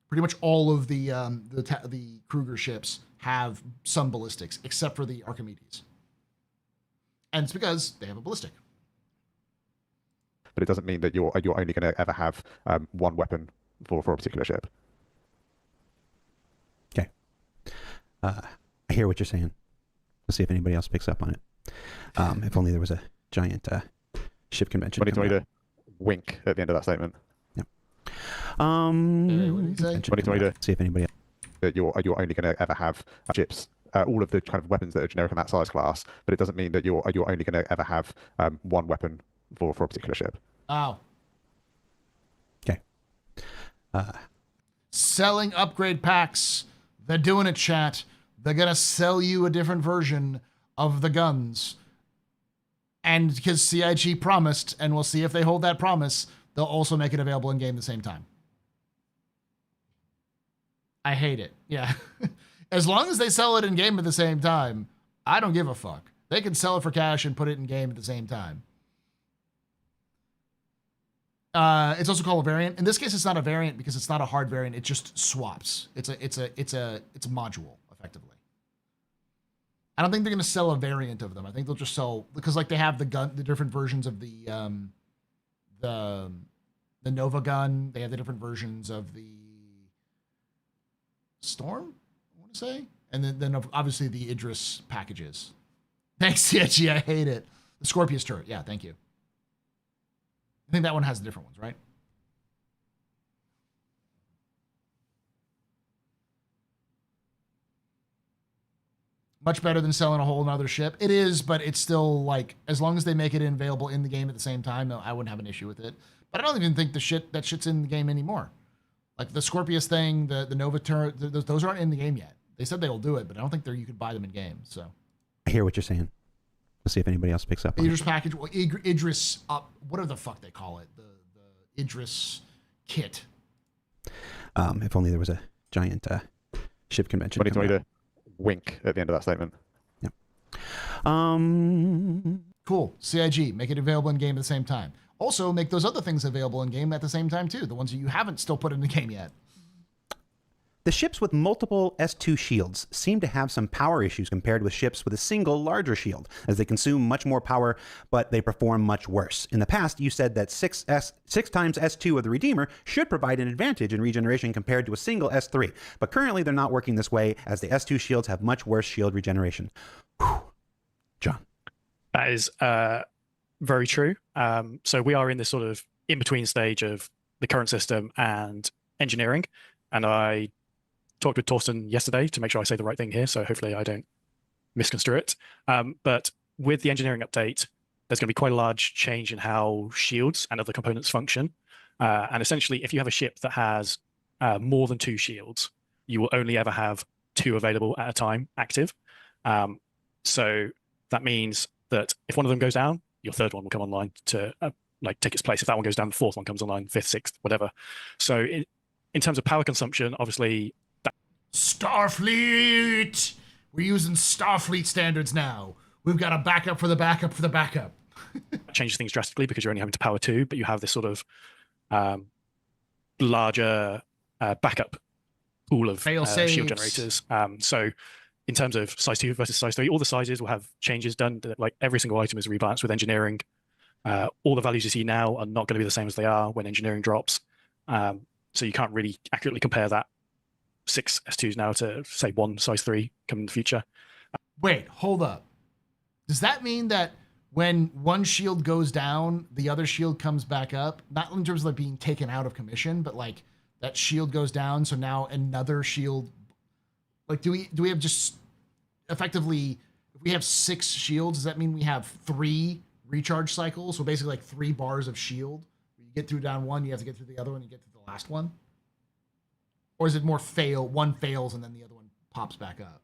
Pretty much all of the Kruger ships have some ballistics, except for the Archimedes. And it's because they have a ballistic. But it doesn't mean that you're only going to ever have one weapon for a particular ship. Okay. I hear what you're saying. Let's see if anybody else picks up on it. If only there was a giant ship convention. 2022. Wink at the end of that statement. Yeah. What did he say? 2022. See if anybody else. That you're only going to ever have ships, all of the kind of weapons that are generic in that size class, but it doesn't mean that you're only going to ever have one weapon for a particular ship. Oh. Okay. Selling upgrade packs. They're doing it, chat. They're going to sell you a different version of the guns. And because CIG promised, and we'll see if they hold that promise, they'll also make it available in game at the same time. I hate it. Yeah. As long as they sell it in game at the same time, I don't give a fuck. They can sell it for cash and put it in game at the same time. It's also called a variant. In this case, it's not a variant because it's not a hard variant. It just swaps. It's a module effectively. I don't think they're going to sell a variant of them. I think they'll just sell, because like they have the different versions of the Nova gun. They have the different versions of the Storm, I want to say. And then obviously the Idris packages. Thanks, CIG. I hate it. The Scorpius turret. Yeah, thank you. I think that one has the different ones, right? Much better than selling a whole nother ship. It is, but it's still like, as long as they make it available in the game at the same time, I wouldn't have an issue with it. But I don't even think that shit's in the game anymore. Like the Scorpius thing, the Nova turret, those aren't in the game yet. They said they will do it, but I don't think you could buy them in game. So I hear what you're saying. Let's see if anybody else picks up on Idris it. package, well, Idris, whatever the fuck they call it, the Idris kit. If only there was a giant ship convention. 2022. Wink at the end of that statement. Yeah. Cool. CIG, make it available in game at the same time. Also, make those other things available in game at the same time too. The ones that you haven't still put in the game yet. The ships with multiple S2 shields seem to have some power issues compared with ships with a single larger shield, as they consume much more power, but they perform much worse. In the past, you said that 6 times S2 of the Redeemer should provide an advantage in regeneration compared to a single S3, but currently they're not working this way, as the S2 shields have much worse shield regeneration. Whew. John. That is very true. So we are in this sort of in-between stage of the current system and engineering, and I talked with Torsten yesterday to make sure I say the right thing here, so hopefully I don't misconstrue it. But with the engineering update, there's going to be quite a large change in how shields and other components function. And essentially, if you have a ship that has more than 2 shields, you will only ever have 2 available at a time active. So that means that if one of them goes down, your third one will come online to take its place. If that one goes down, the fourth one comes online, 5th, 6th, whatever. So in terms of power consumption, obviously, Starfleet! We're using Starfleet standards now. We've got a backup for the backup for the backup. changes things drastically because you're only having to power 2, but you have this sort of larger backup pool of shield generators. So in terms of size 2 versus size 3, all the sizes will have changes done. Like every single item is rebalanced with engineering. All the values you see now are not going to be the same as they are when engineering drops. So you can't really accurately compare that 6 S2s now to, say, 1 size 3 coming in the future. Wait, hold up. Does that mean that when one shield goes down, the other shield comes back up? Not in terms of like being taken out of commission, but like that shield goes down, so now another shield. Like, do we have just effectively, if we have 6 shields, does that mean we have 3 recharge cycles? So basically like 3 bars of shield. You get through down one, you have to get through the other one, you get through the last one? Or is it more one fails and then the other one pops back up?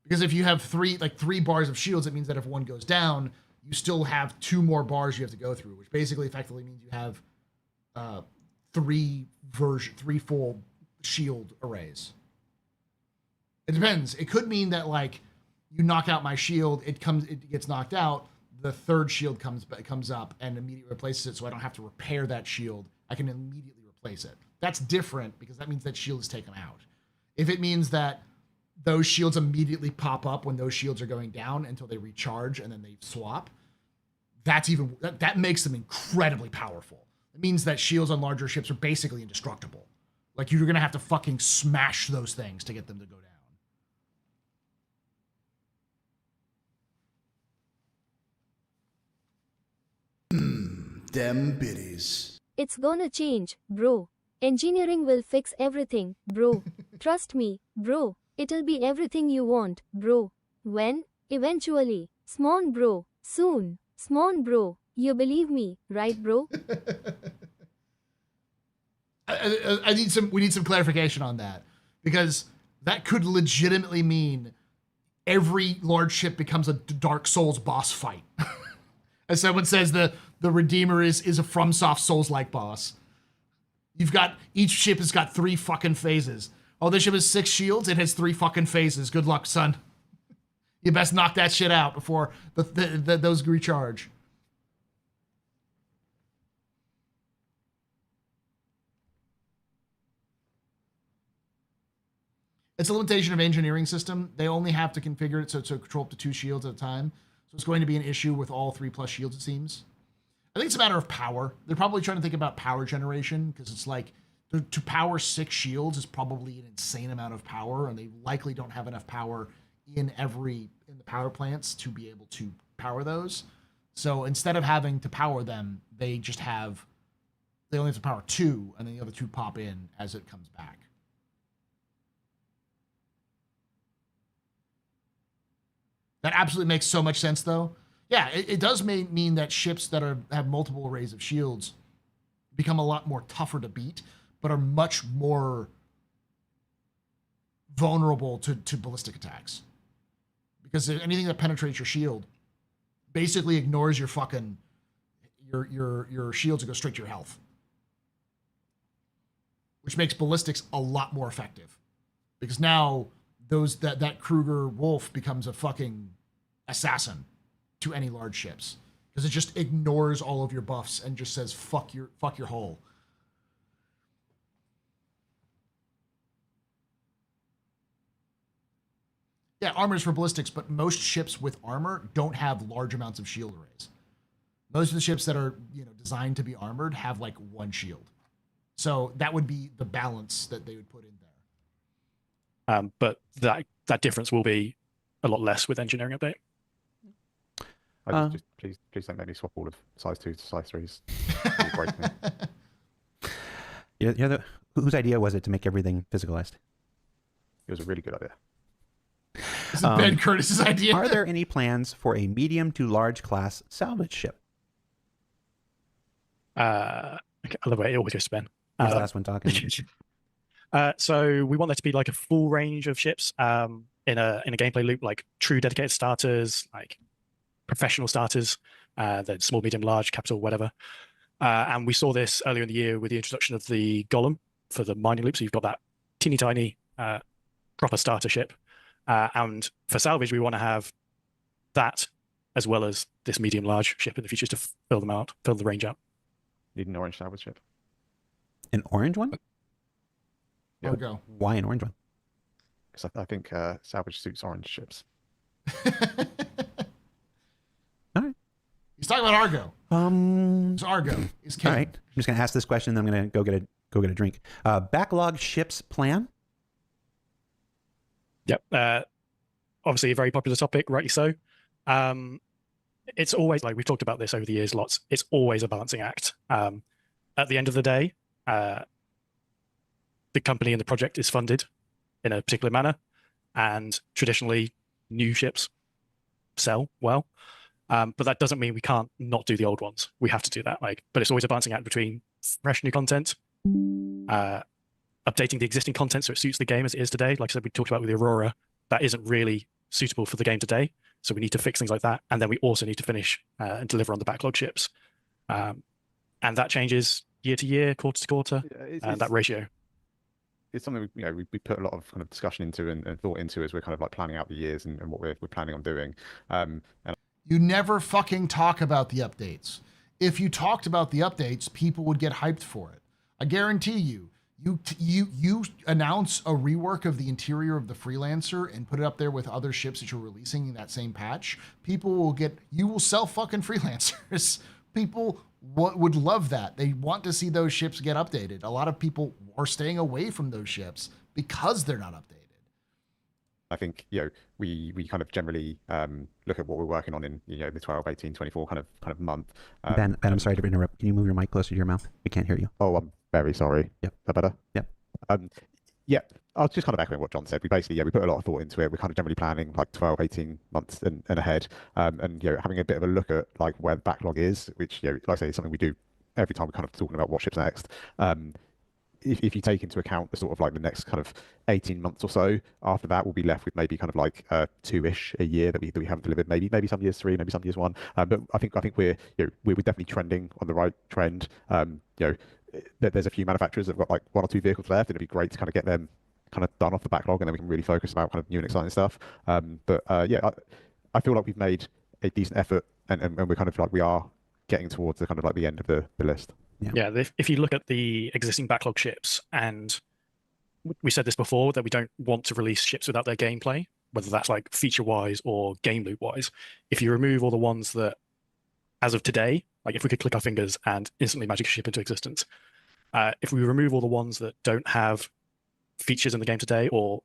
Because if you have 3 bars of shields, it means that if one goes down, you still have 2 more bars you have to go through, which basically effectively means you have 3 full shield arrays. It depends. It could mean that like you knock out my shield, it gets knocked out, the third shield comes up and immediately replaces it, so I don't have to repair that shield. I can immediately replace it. that's different because that means that shield is taken out. If it means that those shields immediately pop up when those shields are going down until they recharge and then they swap, that makes them incredibly powerful. It means that shields on larger ships are basically indestructible. Like, you're gonna have to fucking smash those things to get them to go down. Them biddies. It's gonna change, bro. Engineering will fix everything, bro. Trust me, bro. It'll be everything you want, bro. When? Eventually. Smon, bro. Soon. Smon, bro. You believe me, right, bro? We need some clarification on that, because that could legitimately mean every large ship becomes a Dark Souls boss fight. As someone says, the Redeemer is a FromSoft Souls-like boss. Each ship has got 3 fucking phases. Oh, this ship has 6 shields. It has 3 fucking phases. Good luck, son. You best knock that shit out before those recharge. It's a limitation of engineering system. They only have to configure it so to control up to 2 shields at a time. So it's going to be an issue with all 3+ shields, it seems. I think it's a matter of power. They're probably trying to think about power generation, because it's like to power 6 shields is probably an insane amount of power, and they likely don't have enough power in the power plants to be able to power those. So instead of having to power them, they only have to power 2, and then the other 2 pop in as it comes back. That absolutely makes so much sense, though. Yeah, it does mean that ships that have multiple arrays of shields become a lot more tougher to beat, but are much more vulnerable to ballistic attacks. Because anything that penetrates your shield basically ignores your fucking your shields and goes straight to your health, which makes ballistics a lot more effective. Because now that Kruger Wolf becomes a fucking assassin to any large ships, because it just ignores all of your buffs and just says fuck your hull. Yeah, armor is for ballistics, but most ships with armor don't have large amounts of shield arrays. Most of the ships that are designed to be armored have like 1 shield. So that would be the balance that they would put in there. But that difference will be a lot less with engineering update. Just please don't make me swap all of size 2 to size 3s. Whose idea was it to make everything physicalized? It was a really good idea. This is Ben Curtis's idea. Are there any plans for a medium to large class salvage ship? Okay, I love it. It always goes to Ben. He's the last one talking. So we want there to be like a full range of ships in a gameplay loop, like true dedicated starters, like professional starters, then small, medium, large, capital, whatever. And we saw this earlier in the year with the introduction of the Golem for the mining loop. So you've got that teeny tiny proper starter ship. And for salvage, we want to have that as well as this medium large ship in the future to fill the range out. Need an orange salvage ship. An orange one? Yeah. Go. Why an orange one? Because I think salvage suits orange ships. All right. He's talking about Argo. It's Argo. It's king. All right. I'm just gonna ask this question. Then I'm gonna go get a drink. Backlog ships plan. Yep. Obviously a very popular topic, rightly so. It's always, like we've talked about this over the years lots, it's always a balancing act. At the end of the day, the company and the project is funded in a particular manner, and traditionally new ships sell well. But that doesn't mean we can't not do the old ones. We have to do that. But it's always a balancing act between fresh new content, updating the existing content so it suits the game as it is today. Like I said, we talked about with the Aurora, that isn't really suitable for the game today. So we need to fix things like that. And then we also need to finish and deliver on the backlog ships. And that changes year to year, quarter to quarter, that ratio. It's something we put a lot of kind of discussion into and thought into as we're kind of like planning out the years and what we're planning on doing. And you never fucking talk about the updates. If you talked about the updates, people would get hyped for it. I guarantee you, You announce a rework of the interior of the Freelancer and put it up there with other ships that you're releasing in that same patch. You will sell fucking Freelancers. People would love that. They want to see those ships get updated. A lot of people are staying away from those ships because they're not updated. I think, we kind of generally look at what we're working on in, the 12, 18, 24 kind of month. Ben, I'm sorry to interrupt. Can you move your mic closer to your mouth? We can't hear you. Oh, I'm very sorry. Yep. Is that better? Yep. Yeah, I was just kind of echoing what John said. We basically, we put a lot of thought into it. We're kind of generally planning like 12, 18 months and ahead. And, having a bit of a look at like where the backlog is, which, like I say, is something we do every time we're kind of talking about what ships next. If you take into account the sort of like the next kind of 18 months or so, after that we'll be left with maybe kind of like 2-ish a year that we haven't delivered. Maybe some years 3, maybe some years 1. But I think we're we're definitely trending on the right trend. There's a few manufacturers that've got like 1 or 2 vehicles left. It'd be great to kind of get them kind of done off the backlog, and then we can really focus about kind of new and exciting stuff. I feel like we've made a decent effort, and we're kind of like we are getting towards the kind of like the end of the list. Yeah, if you look at the existing backlog ships, and we said this before, that we don't want to release ships without their gameplay, whether that's like feature-wise or game loop-wise. If you remove all the ones that, as of today, like if we could click our fingers and instantly magic a ship into existence, if we remove all the ones that don't have features in the game today or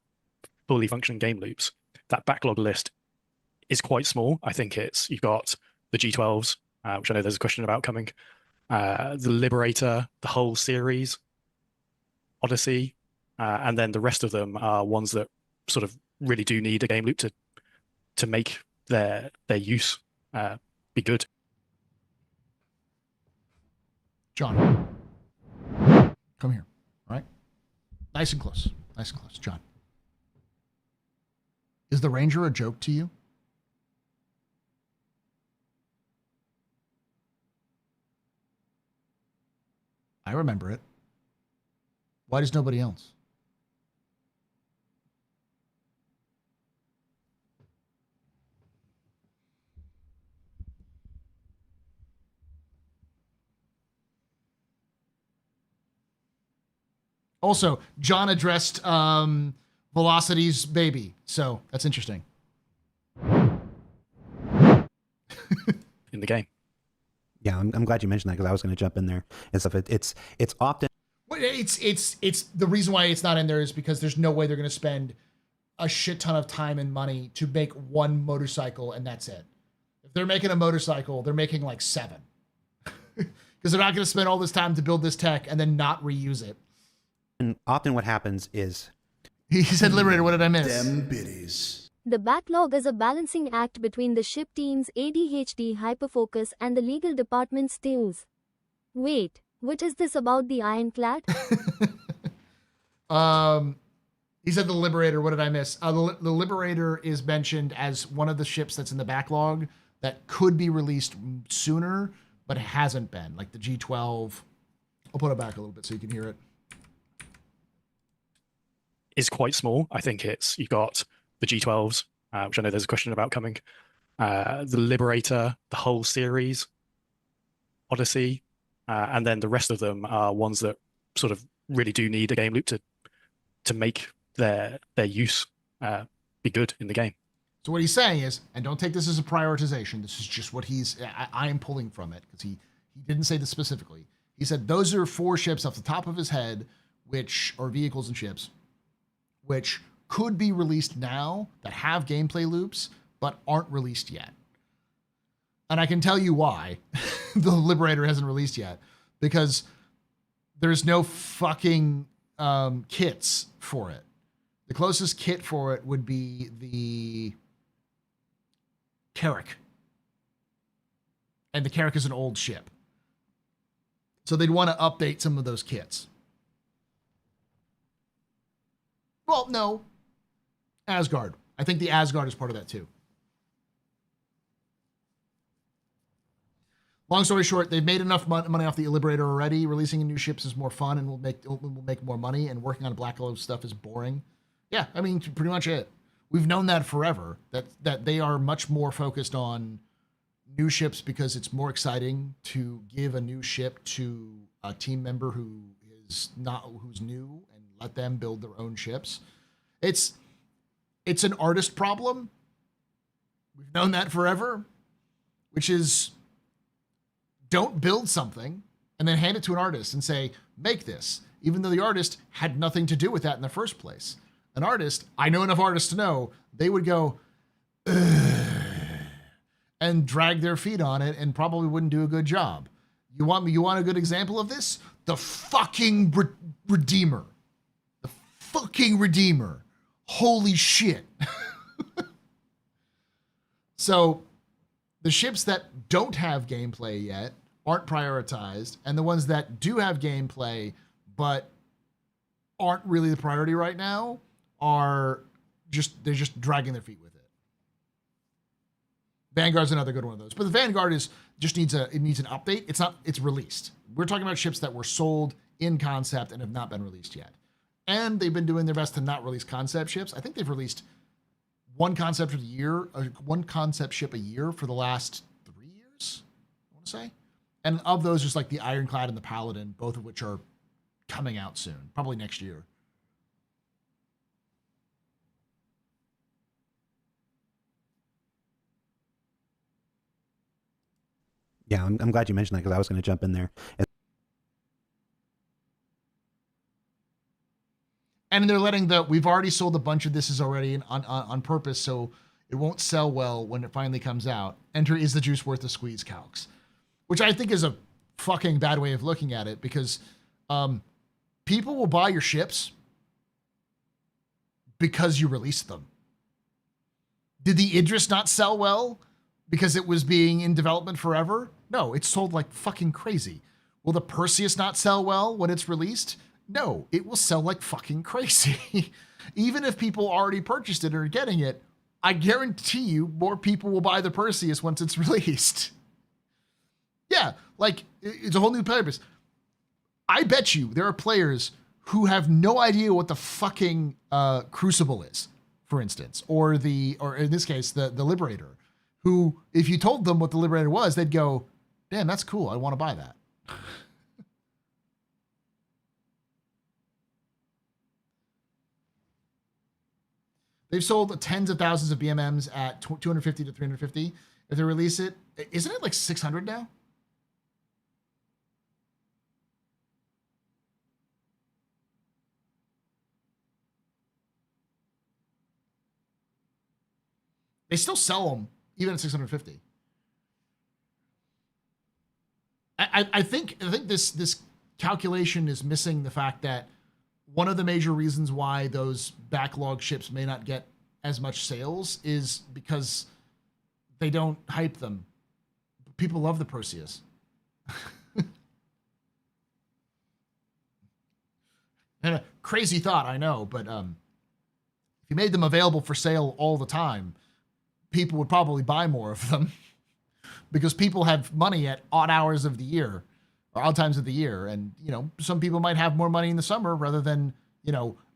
fully functioning game loops, that backlog list is quite small. I think you've got the G12s, which I know there's a question about coming, the Liberator, the whole series, Odyssey, and then the rest of them are ones that sort of really do need a game loop to make their use be good. John, come here. All right, nice and close. John, is the Ranger a joke to you? I remember it. Why does nobody else? Also, John addressed Velocity's baby, so that's interesting. In the game. Yeah, I'm glad you mentioned that, because I was going to jump in there and stuff. It's often. It's the reason why it's not in there is because there's no way they're going to spend a shit ton of time and money to make one motorcycle and that's it. If they're making a motorcycle, they're making like 7, because they're not going to spend all this time to build this tech and then not reuse it. And often what happens is, he said, "Liberator, what did I miss?" Them biddies. The backlog is a balancing act between the ship team's ADHD hyperfocus and the legal department's teams. Wait, what is this about the Ironclad? He said the Liberator. What did I miss? The Liberator is mentioned as one of the ships that's in the backlog that could be released sooner, but it hasn't been. Like the G12. I'll put it back a little bit so you can hear it. Is quite small. I think you've got the G12s, which I know there's a question about coming, the Liberator, the whole series, Odyssey, and then the rest of them are ones that sort of really do need a game loop to make their use be good in the game. So what he's saying is, and don't take this as a prioritization, this is just what I am pulling from it, because he didn't say this specifically. He said those are 4 ships off the top of his head, which are vehicles and ships, which could be released now, that have gameplay loops, but aren't released yet. And I can tell you why the Liberator hasn't released yet, because there's no fucking kits for it. The closest kit for it would be the Carrack. And the Carrack is an old ship. So they'd want to update some of those kits. Well, no. Asgard. I think the Asgard is part of that too. Long story short, they've made enough money off the Liberator already. Releasing new ships is more fun and will make more money, and working on Black Hole stuff is boring. Yeah, I mean, pretty much it. We've known that forever, that they are much more focused on new ships because it's more exciting to give a new ship to a team member who who's new, and let them build their own ships. It's an artist problem. We've known that forever, which is don't build something and then hand it to an artist and say, make this, even though the artist had nothing to do with that in the first place. An artist, I know enough artists to know, they would go, ugh, and drag their feet on it and probably wouldn't do a good job. You want a good example of this? The fucking Redeemer. The fucking Redeemer. Holy shit. So the ships that don't have gameplay yet aren't prioritized, and the ones that do have gameplay but aren't really the priority right now they're just dragging their feet with it. Vanguard's another good one of those. But the Vanguard needs an update. It's released. We're talking about ships that were sold in concept and have not been released yet. And they've been doing their best to not release concept ships. I think they've released one concept ship a year for the last 3 years, I want to say. And of those, just like the Ironclad and the Paladin, both of which are coming out soon, probably next year. Yeah, I'm glad you mentioned that because I was going to jump in there. And they're we've already sold a bunch of this already on purpose, so it won't sell well when it finally comes out. Enter is the juice worth the squeeze calcs, which I think is a fucking bad way of looking at it, because people will buy your ships because you released them. Did the Idris not sell well because it was being in development forever? No, it sold like fucking crazy. Will the Perseus not sell well when it's released? No, it will sell like fucking crazy. Even if people already purchased it or are getting it, I guarantee you more people will buy the Perseus once it's released. Yeah, like it's a whole new purpose. I bet you there are players who have no idea what the fucking Crucible is, for instance, or in this case, the Liberator, who, if you told them what the Liberator was, they'd go, damn, that's cool. I want to buy that. They've sold tens of thousands of BMMs at 250 to 350. If they release it, isn't it like 600 now? They still sell them even at 650. I think this calculation is missing the fact that one of the major reasons why those backlog ships may not get as much sales is because they don't hype them. People love the Perseus. And a crazy thought, I know, but if you made them available for sale all the time, people would probably buy more of them because people have money at odd hours of the year or odd times of the year. And, some people might have more money in the summer rather than,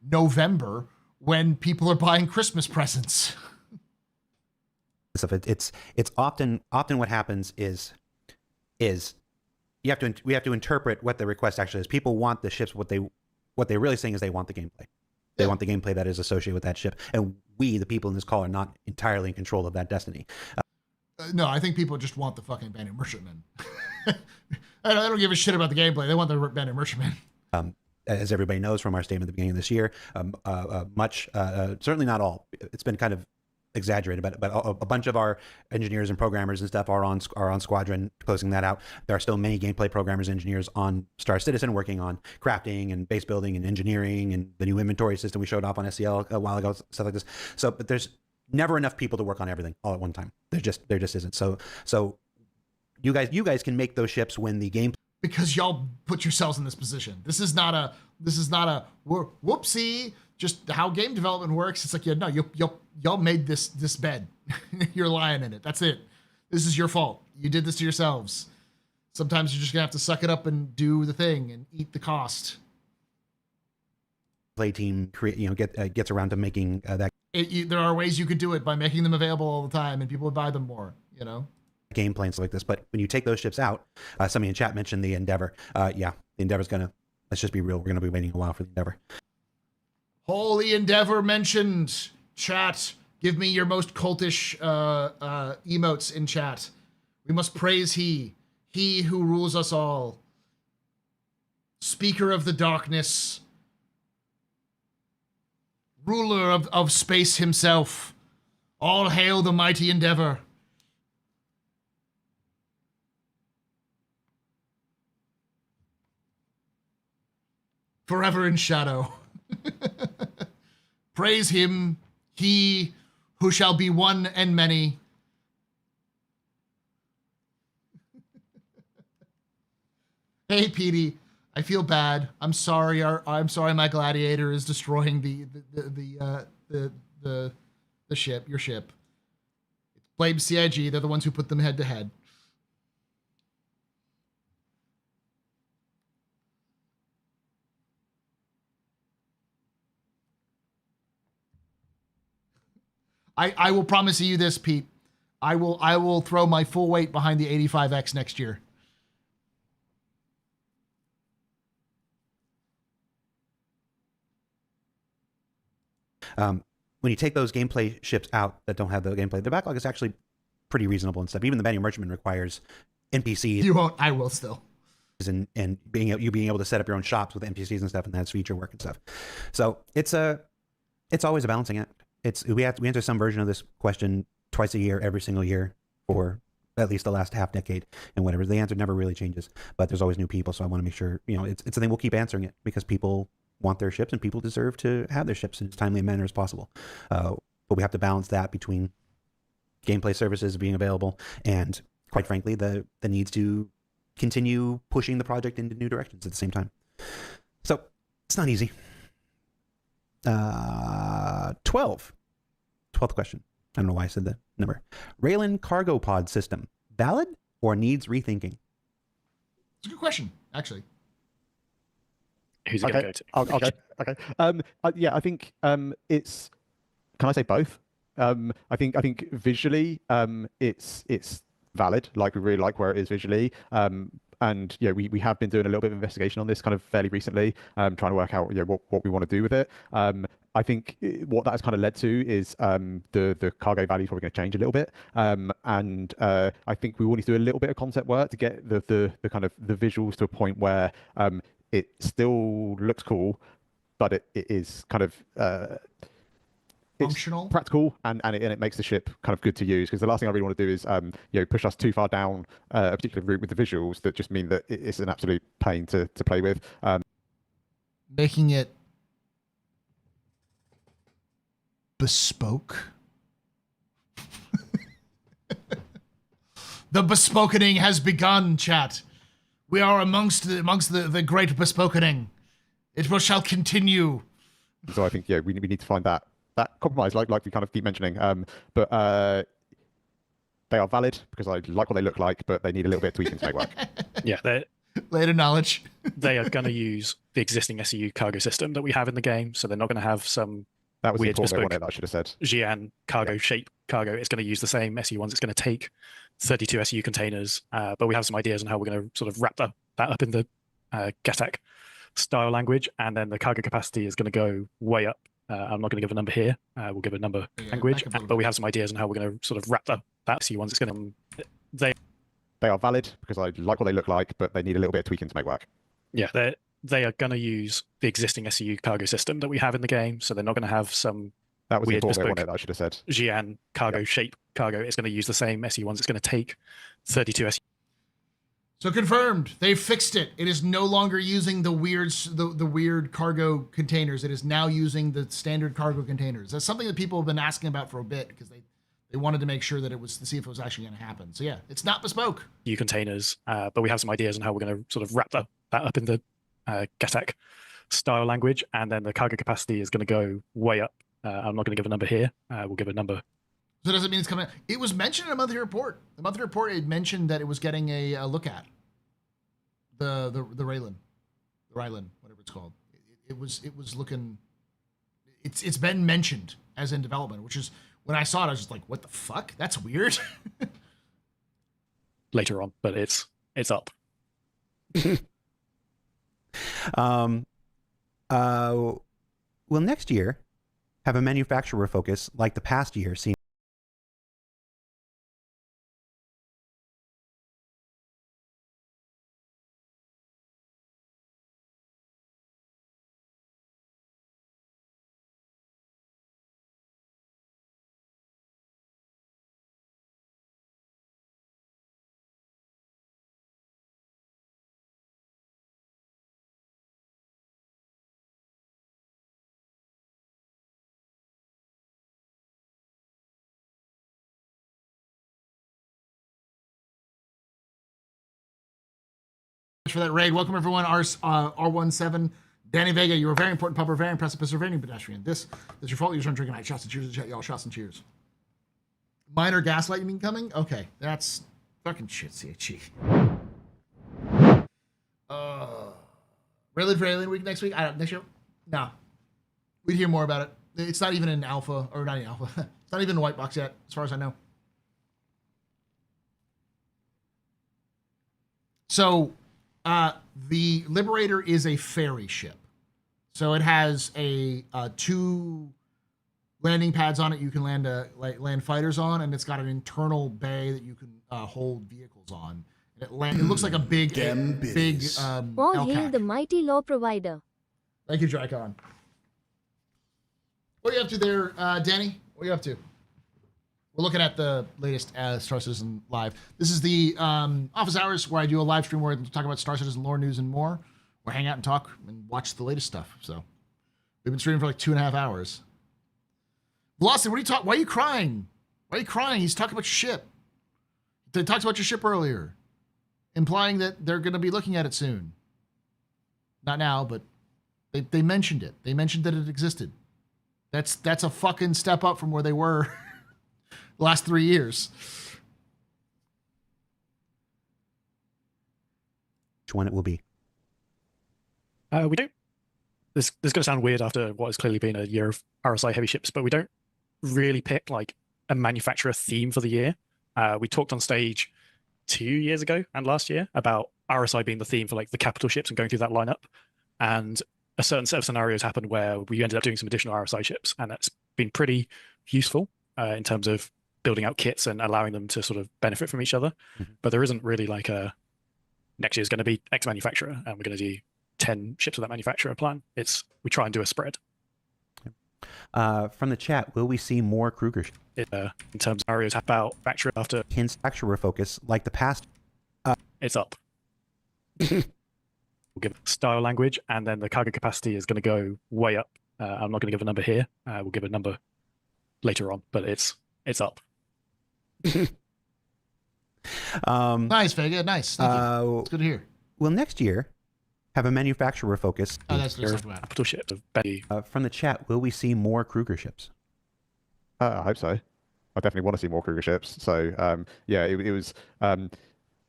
November when people are buying Christmas presents. It's often what happens is we have to interpret what the request actually is. People want the ships. What they're really saying is they want the gameplay. They want the gameplay that is associated with that ship. And we, the people in this call, are not entirely in control of that destiny. No, I think people just want the fucking bandit merchantmen. I don't give a shit about the gameplay. They want the bandit merchantmen. As everybody knows from our statement at the beginning of this year, certainly not all. It's been kind of exaggerated, but a bunch of our engineers and programmers and stuff are on Squadron, closing that out. There are still many gameplay programmers, engineers on Star Citizen working on crafting and base building and engineering and the new inventory system we showed off on SCL a while ago, stuff like this. So, but there's never enough people to work on everything all at one time. There just isn't. So you guys can make those ships when the game. Because y'all put yourselves in this position. This is not a whoopsie. Just how game development works. It's like, y'all made this bed. You're lying in it. That's it. This is your fault. You did this to yourselves. Sometimes you're just gonna have to suck it up and do the thing and eat the cost. Play team gets around to making that. There are ways you could do it by making them available all the time, and people would buy them more. Game plans like this, but when you take those ships out, somebody in chat mentioned the Endeavor. The Endeavor's gonna let's just be real. We're going to be waiting a while for the Endeavor. Holy Endeavor mentioned. Chat, give me your most cultish emotes in chat. We must praise he who rules us all. Speaker of the darkness. Ruler of space himself. All hail the mighty Endeavor. Forever in shadow. Praise him, he who shall be one and many. Hey, Petey, I feel bad. I'm sorry. I'm sorry. My gladiator is destroying the ship. Your ship. Blame CIG. They're the ones who put them head to head. I will promise you this, Pete. I will throw my full weight behind the 85X next year. When you take those gameplay ships out that don't have the gameplay, the backlog is actually pretty reasonable and stuff. Even the Banning Merchantman requires NPCs. You won't. I will still. And being able to set up your own shops with NPCs and stuff, and that's feature work and stuff. So it's always a balancing act. We answer some version of this question twice a year, every single year for at least the last half decade and whatever. The answer never really changes, but there's always new people. So I want to make sure, it's a thing. We'll keep answering it because people want their ships and people deserve to have their ships in as timely a manner as possible. But we have to balance that between gameplay services being available and, quite frankly, the needs to continue pushing the project into new directions at the same time. So it's not easy. 12th question. I don't know why I said that number. Raylan cargo pod system, valid or needs rethinking? It's a good question, actually. Who's it going to go to? I'll go. Okay. Yeah, I think it's. Can I say both? I think visually, it's valid. Like, we really like where it is visually. And we have been doing a little bit of investigation on this kind of fairly recently, trying to work out what we want to do with it. I think what that has kind of led to is the cargo value is probably going to change a little bit, and I think we will need to do a little bit of concept work to get the kind of the visuals to a point where it still looks cool, but it is kind of functional, practical, and it makes the ship kind of good to use. Because the last thing I really want to do is push us too far down a particular route with the visuals that just mean that it's an absolute pain to play with. Making it bespoke. The bespokening has begun, chat. We are amongst the great bespokening. It shall continue. So I think we need to find that compromise, like we kind of keep mentioning. But they are valid because I like what they look like, but they need a little bit of tweaking to make work. Yeah, they're later knowledge. They are going to use the existing SEU cargo system that we have in the game, so they're not going to have some that was weird bespoke bespoke that I should have said. Xi'an cargo shape cargo. It's going to use the same SEU ones. It's going to take 32 SEU containers, but we have some ideas on how we're going to sort of wrap that up in the GATAC style language, and then the cargo capacity is going to go way up. I'm not going to give a number here. We'll give a number language, but we have some ideas on how we're going to sort of wrap that SEU ones. It's going to they are valid because I like what they look like, but they need a little bit of tweaking to make work. Yeah, they are going to use the existing SEU cargo system that we have in the game, so they're not going to have some that was weird bespoke that I should have said. Xi'an cargo shape cargo. It's going to use the same SEU ones. It's going to take 32 SEU. So confirmed, they've fixed it. It is no longer using the weird cargo containers. It is now using the standard cargo containers. That's something that people have been asking about for a bit because they wanted to make sure that it was to see if it was actually going to happen. So yeah, it's not bespoke. Containers, but we have some ideas on how we're going to sort of wrap that up in the GATAC style language, and then the cargo capacity is going to go way up. I'm not going to give a number here. We'll give a number. So does it mean it's coming? It was mentioned in a monthly report. The monthly report had mentioned that it was getting a look at the Raylan, whatever it's called. It was looking. It's been mentioned as in development, which is when I saw it, I was just like, what the fuck? That's weird. Later on, but it's up. Will next year have a manufacturer focus like the past year seen? For that raid. Welcome everyone. R17, Danny Vega. You were a very important pupper, very impressive, persevering pedestrian. This is your fault. You just drinking night. Shots and cheers to chat, y'all. Shots and cheers. Minor gaslight you mean coming? Okay, that's fucking shit, CHE. Raylan for Alien Week next week? Next show? No. We'd hear more about it. It's not even in alpha, or not in alpha. It's not even in white box yet, as far as I know. So, the Liberator is a ferry ship. So it has a 2 landing pads on it. You can land fighters on, and it's got an internal bay that you can hold vehicles on. It looks like a big All hail LCAC. the mighty law provider. Thank you, Dracon. What are you up to there, Danny? What are you up to? We're looking at the latest Star Citizen Live. This is the office hours where I do a live stream where I talk about Star Citizen lore, news, and more. Or hang out and talk and watch the latest stuff. So we've been streaming for like 2.5 hours. Velocity, what are you talking? Why are you crying? Why are you crying? He's talking about your ship. They talked about your ship earlier, implying that they're going to be looking at it soon. Not now, but they mentioned it. They mentioned that it existed. That's a fucking step up from where they were the last 3 years. Which one it will be? We don't. This is going to sound weird after what has clearly been a year of RSI heavy ships, but we don't really pick like a manufacturer theme for the year. We talked on stage 2 years ago and last year about RSI being the theme for like the capital ships and going through that lineup. And a certain set of scenarios happened where we ended up doing some additional RSI ships, and that's been pretty useful in terms of building out kits and allowing them to sort of benefit from each other. Mm-hmm. But there isn't really like a next year's going to be X manufacturer and we're going to do 10 ships of that manufacturer plan. We try and do a spread. From the chat, will we see more Kruger In terms of scenarios about factory after manufacturer focus like the past? It's up. We'll give it style language, and then the cargo capacity is going to go way up. I'm not going to give a number here. We'll give a number later on, but it's up. Nice, Vega. Nice. Thank you. It's good to hear. Will next year have a manufacturer focus? Oh, that's what I'm capital ships of Betty. From the chat, will we see more Kruger ships? I hope so. I definitely want to see more Kruger ships. So yeah, it was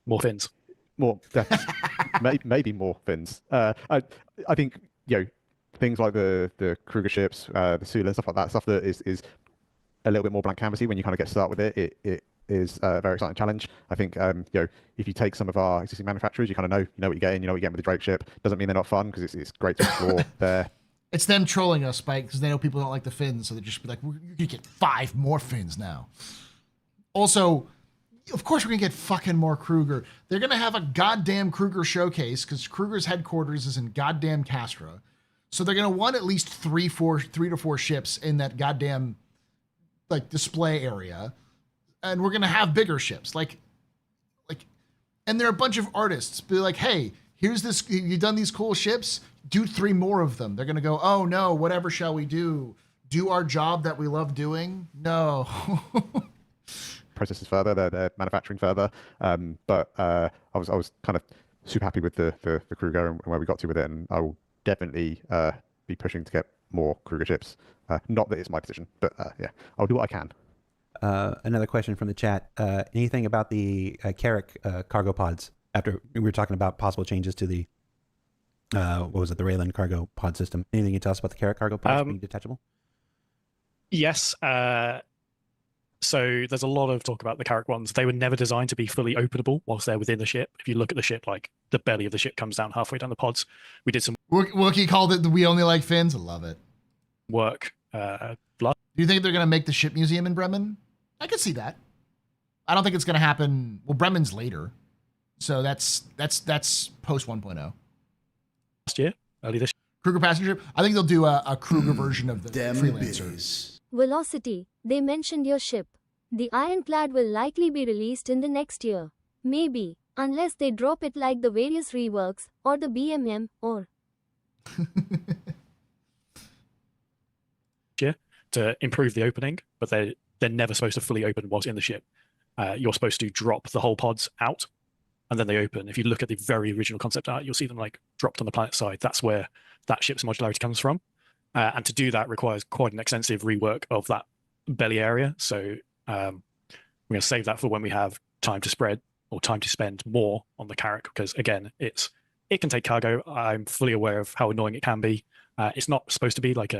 more fins. More, maybe more fins. I think things like the Kruger ships, the Sula, stuff like that, stuff that is a little bit more blank canvasy when you kind of get started with it. It is a very exciting challenge. I think if you take some of our existing manufacturers, you kind of know what you're getting. You know what you're getting with the Drake ship. Doesn't mean they're not fun because it's great to explore there. It's them trolling us, Spike, because they know people don't like the fins, so they just be like, "You get 5 more fins now." Also, of course, we're gonna get fucking more Kruger. They're gonna have a goddamn Kruger showcase because Kruger's headquarters is in goddamn Castra, so they're gonna want at least 3 to 4 ships in that goddamn like display area, and we're gonna have bigger ships like, and there are a bunch of artists be like, "Hey, here's this. You've done these cool ships. Do 3 more of them." They're gonna go, "Oh no, whatever shall we do? Do our job that we love doing? No." Processes further, they're manufacturing further. But I was kind of super happy with the Kruger and where we got to with it, and I will definitely be pushing to get more Kruger ships. Not that it's my decision, but yeah, I'll do what I can. Another question from the chat. Anything about the Carrick cargo pods? After we were talking about possible changes to the what was it, the Raylan cargo pod system? Anything you can tell us about the Carrick cargo pods being detachable? Yes. So there's a lot of talk about the Carrick ones. They were never designed to be fully openable whilst they're within the ship. If you look at the ship, like the belly of the ship comes down halfway down the pods. We did some Wookie called it the "We Only Like Fins." I love it. Work. Blood. Do you think they're gonna make the ship museum in Bremen? I could see that. I don't think it's gonna happen. Well, Bremen's later, so that's post 1.0. Last year, early this year. Kruger passenger ship. I think they'll do a Kruger version of the Freelancer. Velocity, they mentioned your ship. The Ironclad will likely be released in the next year. Maybe, unless they drop it like the various reworks, or the BMM, or... To improve the opening, but they're never supposed to fully open whilst in the ship. You're supposed to drop the whole pods out, and then they open. If you look at the very original concept art, you'll see them like dropped on the planet side. That's where that ship's modularity comes from. And to do that requires quite an extensive rework of that belly area. So we're going to save that for when we have time to spread or time to spend more on the Carrack, because again, it can take cargo. I'm fully aware of how annoying it can be. It's not supposed to be like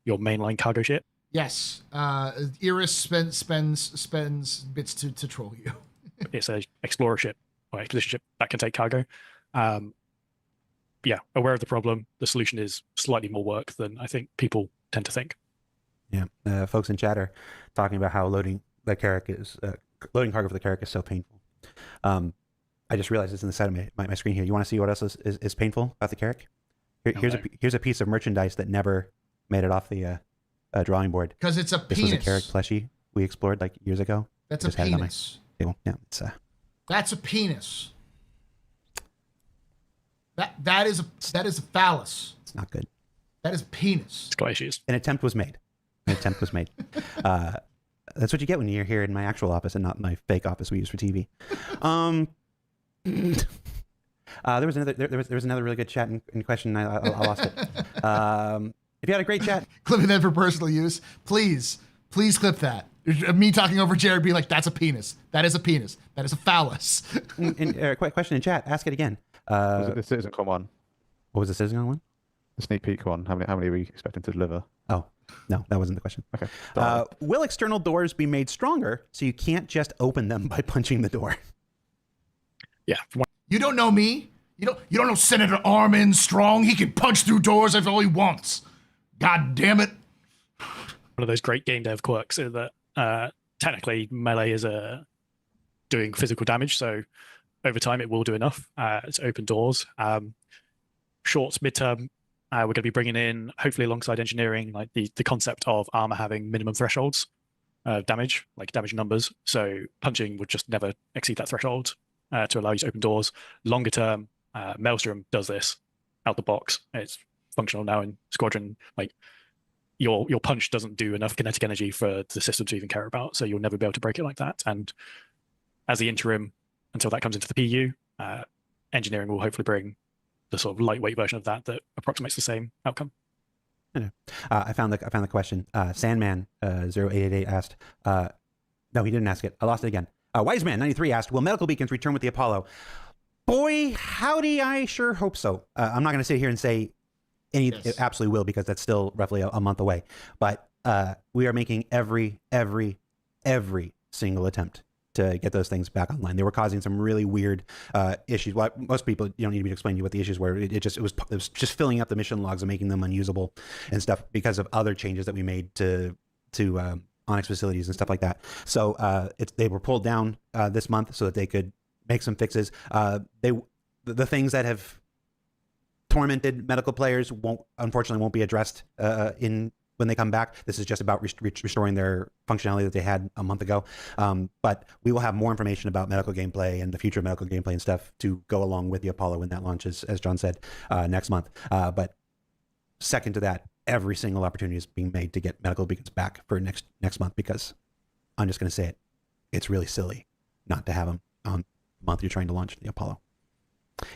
your mainline cargo ship. Yes, Iris spends bits to troll you. It's a explorer ship or expedition ship that can take cargo. Yeah, aware of the problem. The solution is slightly more work than I think people tend to think. Yeah, folks in chat are talking about how loading cargo for the Carrack is so painful. I just realized it's in the side of my screen here. You want to see what else is painful about the Carrack? Here's a piece of merchandise that never made it off the drawing board. Because it's a This penis. was a Carrack plushie we explored like years ago. That's a penis. Yeah, it's That's a penis. That is a phallus. It's not good. That is a penis. It's got issues. An attempt was made. That's what you get when you're here in my actual office and not my fake office we use for TV. There was another really good chat in question. I lost it. If you had a great chat, clipping that for personal use, please clip that. Me talking over Jared being like, "That's a penis. That is a penis. That is a phallus." Quick question in chat. Ask it again. Was it the CitizenCon one? What was the CitizenCon one? The sneak peek one. How many are we expecting to deliver? Oh, no, that wasn't the question. Okay. Will external doors be made stronger so you can't just open them by punching the door? Yeah. You don't know me. You don't know Senator Armin Strong. He can punch through doors if all he wants. God damn it. One of those great game dev quirks is that technically melee is doing physical damage, so over time it will do enough. It's open doors. Short, midterm, we're going to be bringing in, hopefully alongside engineering, like the concept of armor having minimum thresholds of damage, like damage numbers. So punching would just never exceed that threshold to allow you to open doors. Longer term, Maelstrom does this out the box. It's functional now in Squadron. Like your punch doesn't do enough kinetic energy for the system to even care about, so you'll never be able to break it like that. And as the interim, until that comes into the PU, engineering will hopefully bring the sort of lightweight version of that approximates the same outcome. I found the question. Sandman 0888 asked. No, he didn't ask it. I lost it again. Wiseman 93 asked, "Will medical beacons return with the Apollo?" Boy, howdy! I sure hope so. I'm not going to sit here and say it absolutely will, because that's still roughly a month away. But we are making every single attempt to get those things back online. They were causing some really weird issues. Well, most people, you don't need me to explain to you what the issues were. It was just filling up the mission logs and making them unusable and stuff because of other changes that we made to Onyx facilities and stuff like that. So they were pulled down this month so that they could make some fixes. The things that have tormented medical players unfortunately won't be addressed when they come back. This is just about restoring their functionality that they had a month ago. But we will have more information about medical gameplay and the future of medical gameplay and stuff to go along with the Apollo when that launches, as John said, next month. But second to that, every single opportunity is being made to get medical beacons back for next month, because I'm just going to say it. It's really silly not to have them on the month you're trying to launch the Apollo.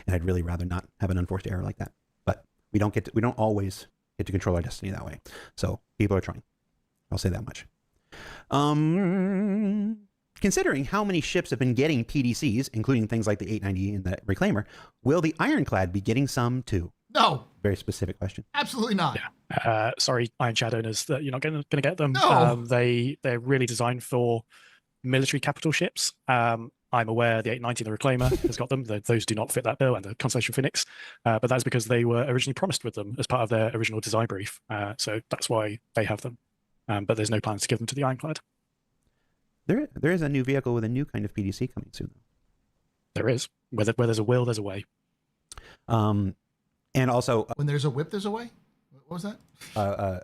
And I'd really rather not have an unforced error like that. But we don't always get to control our destiny that way. So people are trying. I'll say that much. Considering how many ships have been getting PDCs, including things like the 890 and the Reclaimer, will the Ironclad be getting some too? No. Very specific question. Absolutely not. Yeah. Sorry, Iron Shadow owners, that you're not going to get them. No. They're really designed for military capital ships. I'm aware the 890 and the Reclaimer has got them. Those do not fit that bill, and the Constellation Phoenix. But that's because they were originally promised with them as part of their original design brief. So that's why they have them. But there's no plans to give them to the Ironclad. There is a new vehicle with a new kind of PDC coming soon. There is. Where there's a will, there's a way. And also, when there's a whip, there's a way. What was that?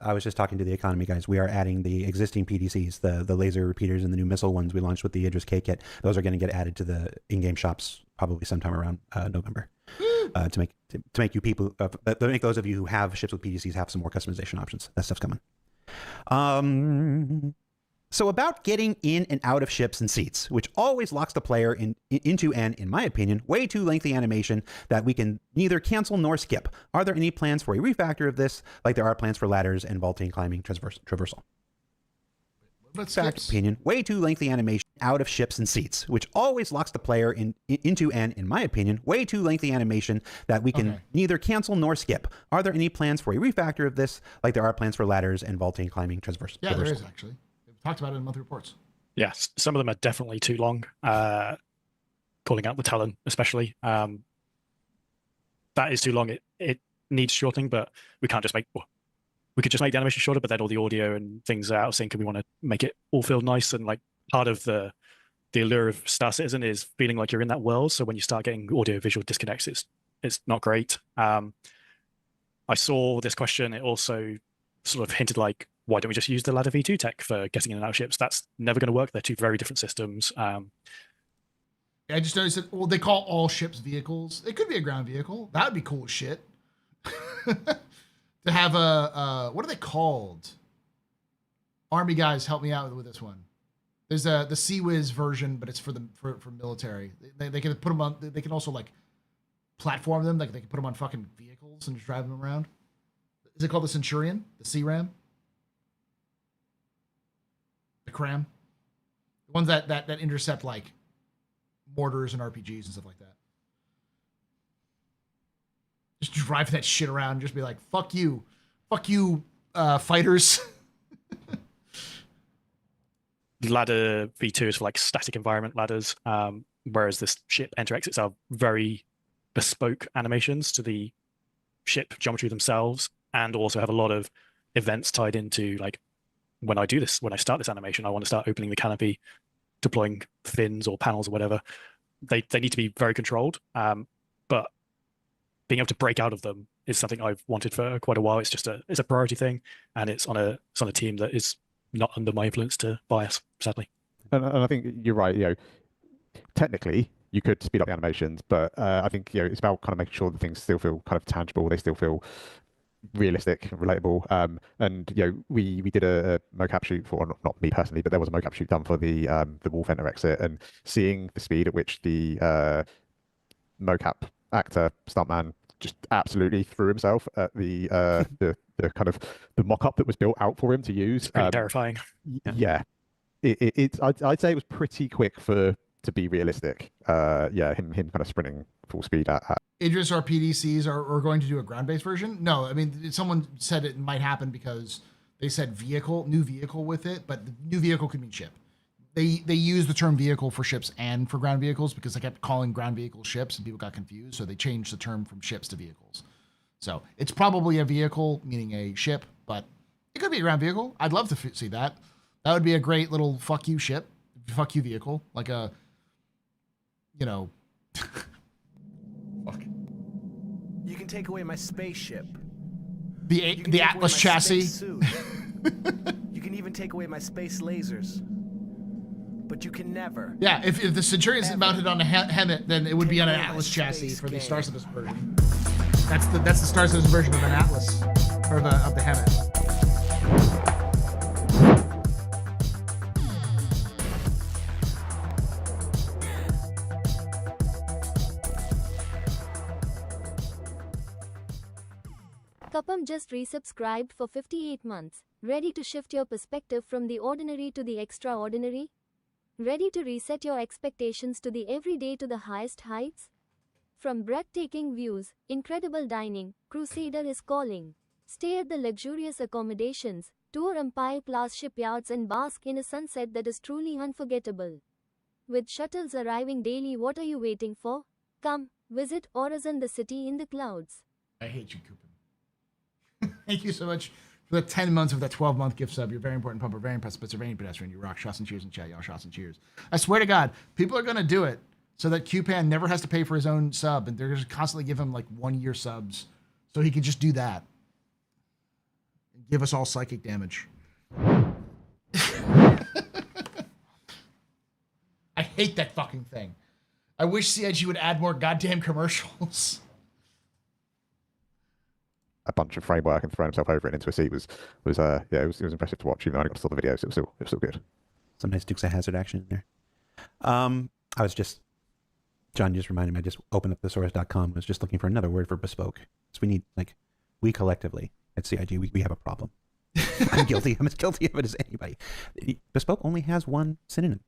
I was just talking to the economy guys. We are adding the existing PDCs, the laser repeaters and the new missile ones we launched with the Idris K kit. Those are going to get added to the in-game shops probably sometime around November to make you people to make those of you who have ships with PDCs have some more customization options. That stuff's coming. So about getting in and out of ships and seats, which always locks the player into an, in my opinion, way too lengthy animation that we can neither cancel nor skip. Are there any plans for a refactor of this, like there are plans for ladders and vaulting, climbing, traversal? Opinion, way too lengthy animation out of ships and seats, which always locks the player into an, in my opinion, way too lengthy animation that we can neither cancel nor skip. Are there any plans for a refactor of this, like there are plans for ladders and vaulting, climbing, traversal? Yeah, there is actually. Talked about it in monthly reports. Yes, some of them are definitely too long. Calling out the Talon, especially. That is too long. It needs shortening, but we can't just make. We could just make the animation shorter, but then all the audio and things are out of sync, and we want to make it all feel nice. And like part of the allure of Star Citizen is feeling like you're in that world. So when you start getting audio visual disconnects, it's not great. I saw this question. It also sort of hinted like, why don't we just use the ladder V2 tech for getting in and out of ships? That's never going to work. They're two very different systems. I just noticed that, well, they call all ships vehicles. It could be a ground vehicle. That would be cool as shit. To have what are they called? Army guys, help me out with this one. There's the Sea-Wiz version, but it's for military. They can put them on, they can also like platform them. Like they can put them on fucking vehicles and just drive them around. Is it called the Centurion? The C-Ram? The Cram? The ones that intercept like mortars and RPGs and stuff like that. Just drive that shit around and just be like, fuck you, fighters. Ladder V2 is for like static environment ladders, whereas this ship enter exits are very bespoke animations to the ship geometry themselves, and also have a lot of events tied into like, when I start this animation, I want to start opening the canopy, deploying fins or panels or whatever. They need to be very controlled, but being able to break out of them is something I've wanted for quite a while. It's just it's a priority thing, and it's on a team that is not under my influence to bias, sadly. And I think you're right. You know, technically you could speed up the animations, but I think it's about kind of making sure that things still feel kind of tangible. They still feel realistic, relatable. And we did a mocap shoot for, not me personally, but there was a mocap shoot done for the Wolf Enter exit, and seeing the speed at which the mocap actor stuntman just absolutely threw himself at the kind of the mock-up that was built out for him to use. Pretty terrifying. Yeah, I'd say it was pretty quick to be realistic. Him kind of sprinting full speed at Idris, our PDCs are going to do a ground-based version. No, I mean, someone said it might happen because they said new vehicle with it, but the new vehicle could mean ship. They use the term vehicle for ships and for ground vehicles because they kept calling ground vehicles ships and people got confused. So they changed the term from ships to vehicles. So it's probably a vehicle, meaning a ship, but it could be a ground vehicle. I'd love to see that. That would be a great little fuck you ship, fuck you vehicle, like a, fuck. You can take away my spaceship. The Atlas chassis. You can even take away my space lasers. But you can never. Yeah, if the Centurion's mounted on a Hemet, then it would be on an Atlas chassis for the Star Citizen version. That's the Star Citizen version of an Atlas, or of the Hemet. Kapam just resubscribed for 58 months. Ready to shift your perspective from the ordinary to the extraordinary? Ready to reset your expectations to the everyday to the highest heights? From breathtaking views, incredible dining, Crusader is calling. Stay at the luxurious accommodations, tour Empire-class shipyards and bask in a sunset that is truly unforgettable. With shuttles arriving daily, what are you waiting for? Come, visit Horizon, the city in the clouds. I hate you, Coupon. Thank you so much for the 10 months of that 12-month gift sub. You're very important, pumper, very impressive, but very pedestrian. You rock. Shots and cheers in chat, y'all. Shots and cheers. I swear to God, people are going to do it so that Coupon never has to pay for his own sub, and they're just constantly give him like 1-year subs so he can just do that. And give us all psychic damage. I hate that fucking thing. I wish CIG would add more goddamn commercials. A bunch of framework and throwing himself over it into a seat was it was impressive to watch. Even though I only got to saw the videos, it was still good. Some nice Dukes of Hazzard action in there. John just reminded me, I just opened up thesaurus.com and was just looking for another word for bespoke. So we collectively at CIG, we have a problem. I'm guilty. I'm as guilty of it as anybody. Bespoke only has one synonym.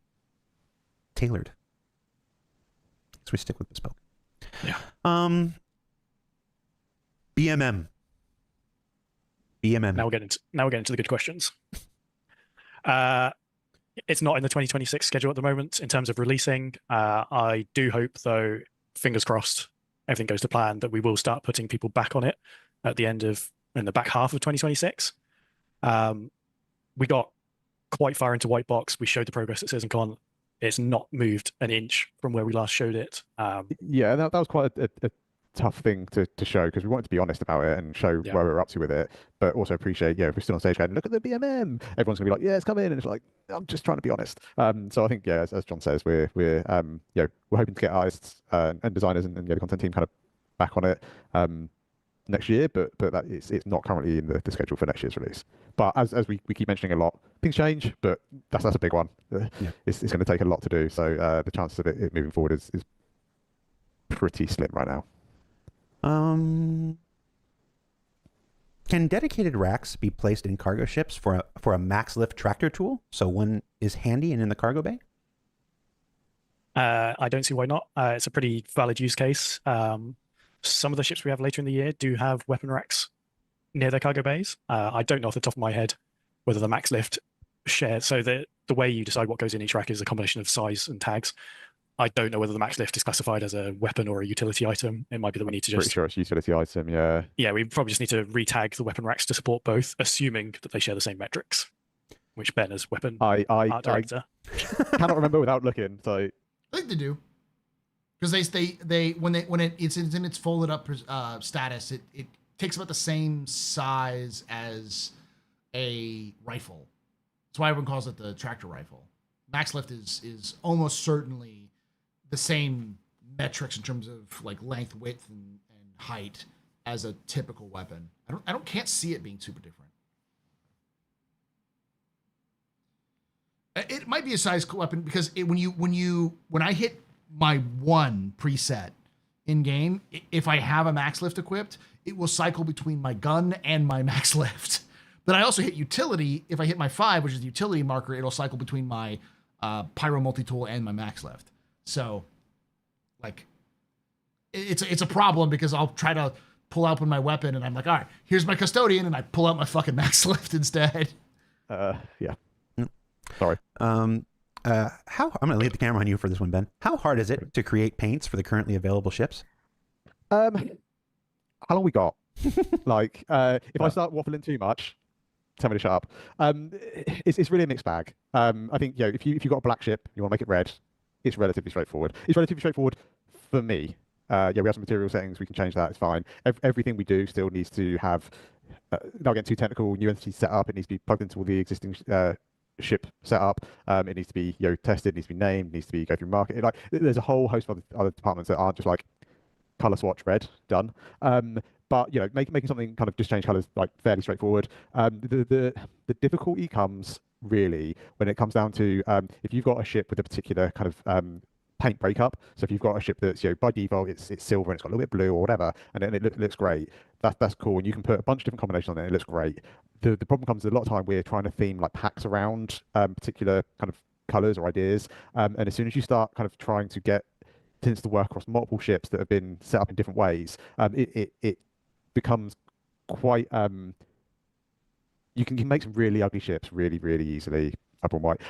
Tailored. So we stick with bespoke. Yeah. BMM. Now we're getting to the good questions. It's not in the 2026 schedule at the moment in terms of releasing. I do hope, though, fingers crossed, everything goes to plan, that we will start putting people back on it in the back half of 2026. We got quite far into White Box. We showed the progress at CitizenCon. It's not moved an inch from where we last showed it. Yeah, that was quite a tough thing to show, because we wanted to be honest about it and show where we're up to with it, but also appreciate, if we're still on stage going, look at the BMM, everyone's gonna be like, yeah, it's coming, and it's like, I'm just trying to be honest. So I think, as John says, we're hoping to get artists and designers and the content team kind of back on it next year, but that it's not currently in the schedule for next year's release. But as we keep mentioning a lot, things change, but that's a big one. It's going to take a lot to do, so the chances of it moving forward is pretty slim right now. Can dedicated racks be placed in cargo ships for a max lift tractor tool, so one is handy and in the cargo bay? I don't see why not. It's a pretty valid use case. Some of the ships we have later in the year do have weapon racks near their cargo bays. I don't know off the top of my head whether the max lift shares. So the way you decide what goes in each rack is a combination of size and tags. I don't know whether the max lift is classified as a weapon or a utility item. It might be that we need to just... Pretty sure it's a utility item, yeah. Yeah, we probably just need to retag the weapon racks to support both, assuming that they share the same metrics, which Ben as weapon art director. I cannot remember without looking, so... I think they do. Because when it's in its folded up status, it takes about the same size as a rifle. That's why everyone calls it the tractor rifle. Max lift is almost certainly the same metrics in terms of like length, width, and height as a typical weapon. Can't see it being super different. It might be a size weapon because when I hit my one preset in game, if I have a max lift equipped, it will cycle between my gun and my max lift. But I also hit utility. If I hit my 5, which is the utility marker, it'll cycle between my pyro multi-tool and my max lift. So, like, it's a problem because I'll try to pull out my weapon and I'm like, all right, here's my custodian, and I pull out my fucking max lift instead. Yeah. Sorry. I'm going to leave the camera on you for this one, Ben. How hard is it to create paints for the currently available ships? How long we got? Like, if I start waffling too much, tell me to shut up. It's really a mixed bag. I think if you've got a black ship, you want to make it red, it's relatively straightforward. It's relatively straightforward for me. We have some material settings, we can change that, it's fine. Everything we do still needs to have, not getting too technical, new entities set up, it needs to be plugged into all the existing ship setup. It needs to be tested, it needs to be named, it needs to be go through market. Like, there's a whole host of other departments that aren't just like color swatch red, done. But making something kind of just change colors like fairly straightforward. The difficulty comes really when it comes down to if you've got a ship with a particular kind of paint breakup. So if you've got a ship that's by default it's silver and it's got a little bit blue or whatever, and then it looks great. That's cool, and you can put a bunch of different combinations on it. And it looks great. The problem comes a lot of time we're trying to theme like packs around particular kind of colors or ideas, and as soon as you start kind of trying to get tends to work across multiple ships that have been set up in different ways, it becomes quite you can make some really ugly ships really easily. purple and white.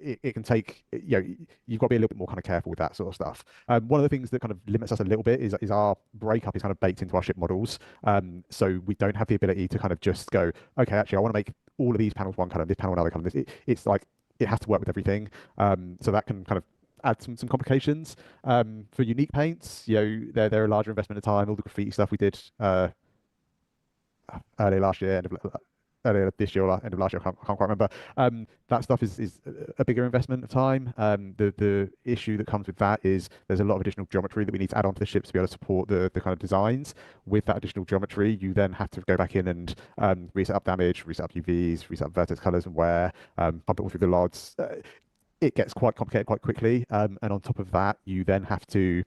It can take, you've got to be a little bit more kind of careful with that sort of stuff. One of the things that kind of limits us a little bit is our breakup is kind of baked into our ship models. So we don't have the ability to kind of just go, okay, actually, I want to make all of these panels one color, this panel another color. It's like it has to work with everything. So that can kind of add some complications. For unique paints, they're a larger investment of time. All the graffiti stuff we did earlier last year, earlier this year, or end of last year, I can't quite remember. That stuff is a bigger investment of time. The issue that comes with that is there's a lot of additional geometry that we need to add onto the ships to be able to support the kind of designs. With that additional geometry, you then have to go back in and reset up damage, reset up UVs, reset up vertex colors and wear, pump it all through the LODs. It gets quite complicated quite quickly, and on top of that, you then have to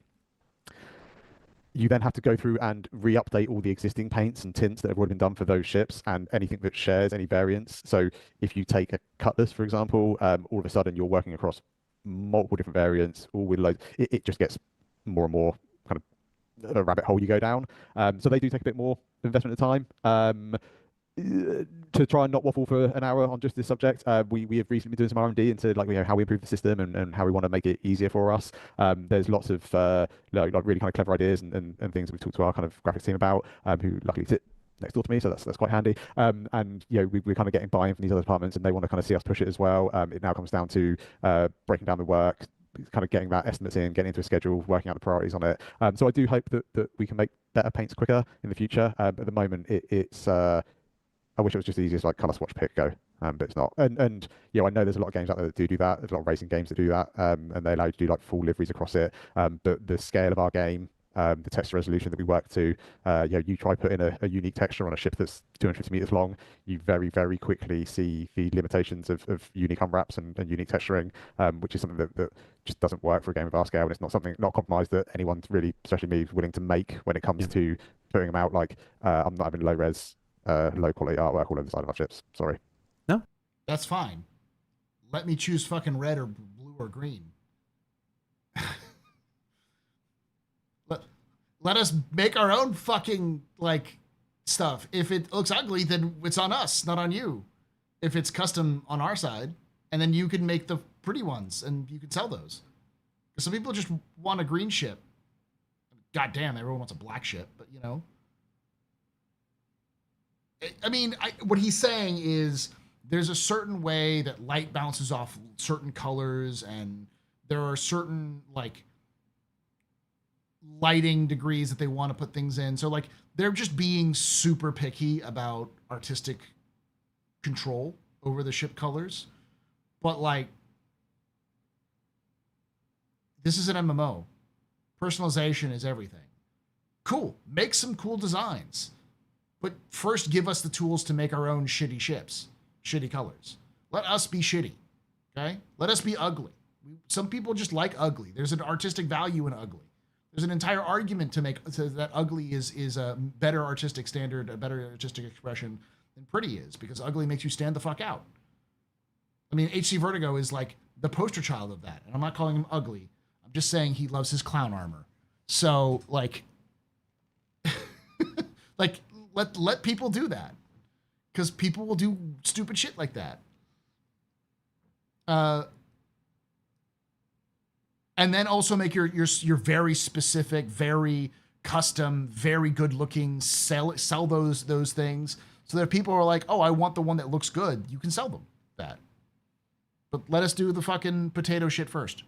go through and re-update all the existing paints and tints that have already been done for those ships and anything that shares any variants. So if you take a Cutlass, for example, all of a sudden you're working across multiple different variants, all with loads. It just gets more and more kind of a rabbit hole you go down. So they do take a bit more investment of time. To try and not waffle for an hour on just this subject, we have recently been doing some R&D into how we improve the system and how we want to make it easier for us. There's lots of really kind of clever ideas and things that we've talked to our kind of graphics team about, who luckily sit next door to me, so that's quite handy. And we're kind of getting buy-in from these other departments, and they want to kind of see us push it as well. It now comes down to breaking down the work, kind of getting that estimates in, getting into a schedule, working out the priorities on it. So I do hope that we can make better paints quicker in the future. At the moment, it's I wish it was just easy as like color swatch, pick, go, but it's not. And I know there's a lot of games out there that do that. There's a lot of racing games that do that, and they allow you to do like full liveries across it. But the scale of our game, the texture resolution that we work to, you try put in a unique texture on a ship that's 250 meters long, you very, very quickly see the limitations of unique unwraps and unique texturing, which is something that just doesn't work for a game of our scale, and it's not compromise that anyone's really, especially me, willing to make when it comes to putting them out. Like I'm not having low res, low quality artwork all over the side of our ships. Sorry. No, that's fine. Let me choose fucking red or blue or green. Let us make our own fucking stuff. If it looks ugly, then it's on us, not on you. If it's custom on our side, and then you can make the pretty ones and you can sell those. Because some people just want a green ship. God damn, everyone wants a black ship, but I mean, what he's saying is there's a certain way that light bounces off certain colors, and there are certain lighting degrees that they want to put things in. So they're just being super picky about artistic control over the ship colors. But this is an MMO. Personalization is everything. Cool. Make some cool designs. But first give us the tools to make our own shitty ships, shitty colors. Let us be shitty, okay? Let us be ugly. Some people just like ugly. There's an artistic value in ugly. There's an entire argument to make that ugly is a better artistic standard, a better artistic expression than pretty is, because ugly makes you stand the fuck out. I mean, HC Vertigo is the poster child of that. And I'm not calling him ugly. I'm just saying he loves his clown armor. So let people do that, because people will do stupid shit like that. And then also make your very specific, very custom, very good looking, sell those things, so that people are like, oh, I want the one that looks good. You can sell them that. But let us do the fucking potato shit first.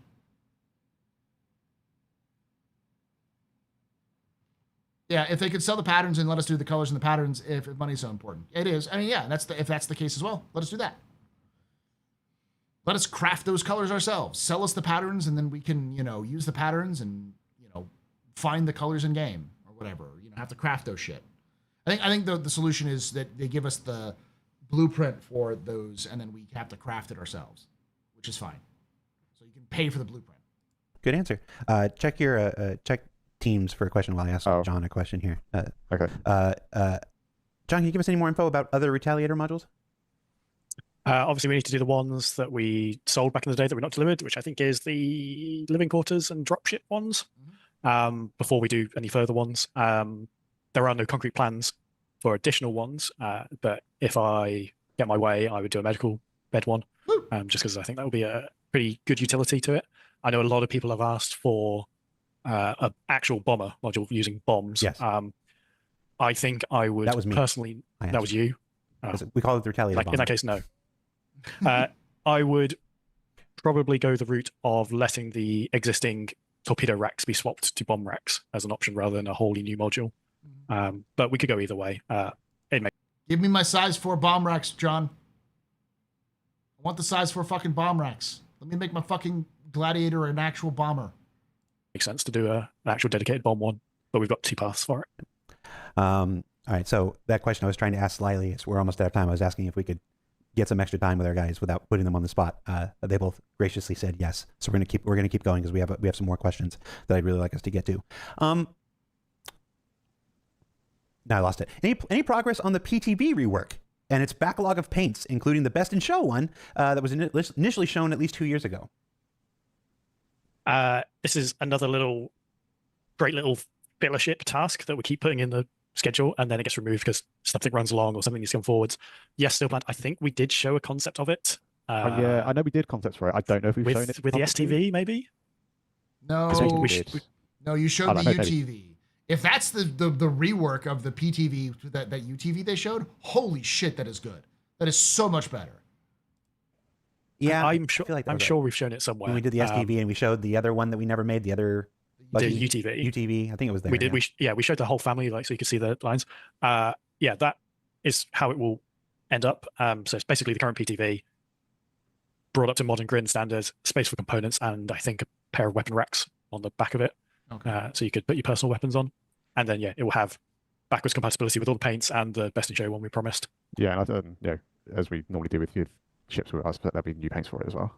Yeah, if they could sell the patterns and let us do the colors and the patterns, if money's so important. It is. I mean, yeah, if that's the case as well, let us do that. Let us craft those colors ourselves. Sell us the patterns, and then we can, use the patterns and, find the colors in game or whatever. Have to craft those shit. I think the solution is that they give us the blueprint for those, and then we have to craft it ourselves, which is fine. So you can pay for the blueprint. Good answer. Check your check Teams for a question while I ask John a question here. Okay. John, can you give us any more info about other Retaliator modules? Obviously, we need to do the ones that we sold back in the day that were not delivered, which I think is the living quarters and dropship ones. Before we do any further ones, there are no concrete plans for additional ones. But if I get my way, I would do a medical bed one, just because I think that would be a pretty good utility to it. I know a lot of people have asked for an actual bomber module using bombs. Yes. I think I would That was me. Personally. That was you. We call it the retaliator bomber. In that case, no. I would probably go the route of letting the existing torpedo racks be swapped to bomb racks as an option rather than a wholly new module. But we could go either way. Give me my size 4 bomb racks, John. I want the size 4 fucking bomb racks. Let me make my fucking Gladiator an actual bomber. Makes sense to do an actual dedicated bomb one, but we've got 2 paths for it. All right, so that question I was trying to ask slyly is we're almost out of time. I was asking if we could get some extra time with our guys without putting them on the spot. They both graciously said yes. So we're gonna keep going because we have some more questions that I'd really like us to get to. Now I lost it. Any progress on the PTV rework and its backlog of paints, including the Best in Show one that was initially shown at least 2 years ago? This is another great little fellowship task that we keep putting in the schedule, and then it gets removed because something runs along or something needs to come forwards. Yes, still planned. I think we did show a concept of it. Yeah, I know we did concepts for it. I don't know if we've shown it with the STV, maybe. No, no, you showed the UTV. If that's the rework of the PTV that UTV they showed, holy shit, that is good. That is so much better. Yeah, I'm sure. I'm sure we've shown it somewhere. When we did the STV and we showed the other one that we never made, the other the UTV. UTV, I think it was there. We did. We showed the whole family, so you could see the lines. Yeah, that is how it will end up. So it's basically the current PTV brought up to modern grid standards, space for components, and I think a pair of weapon racks on the back of it. Okay. So you could put your personal weapons on, and then it will have backwards compatibility with all the paints and the Best in Show one we promised. Yeah, and as we normally do with ships with us, there'll be new paints for it as well.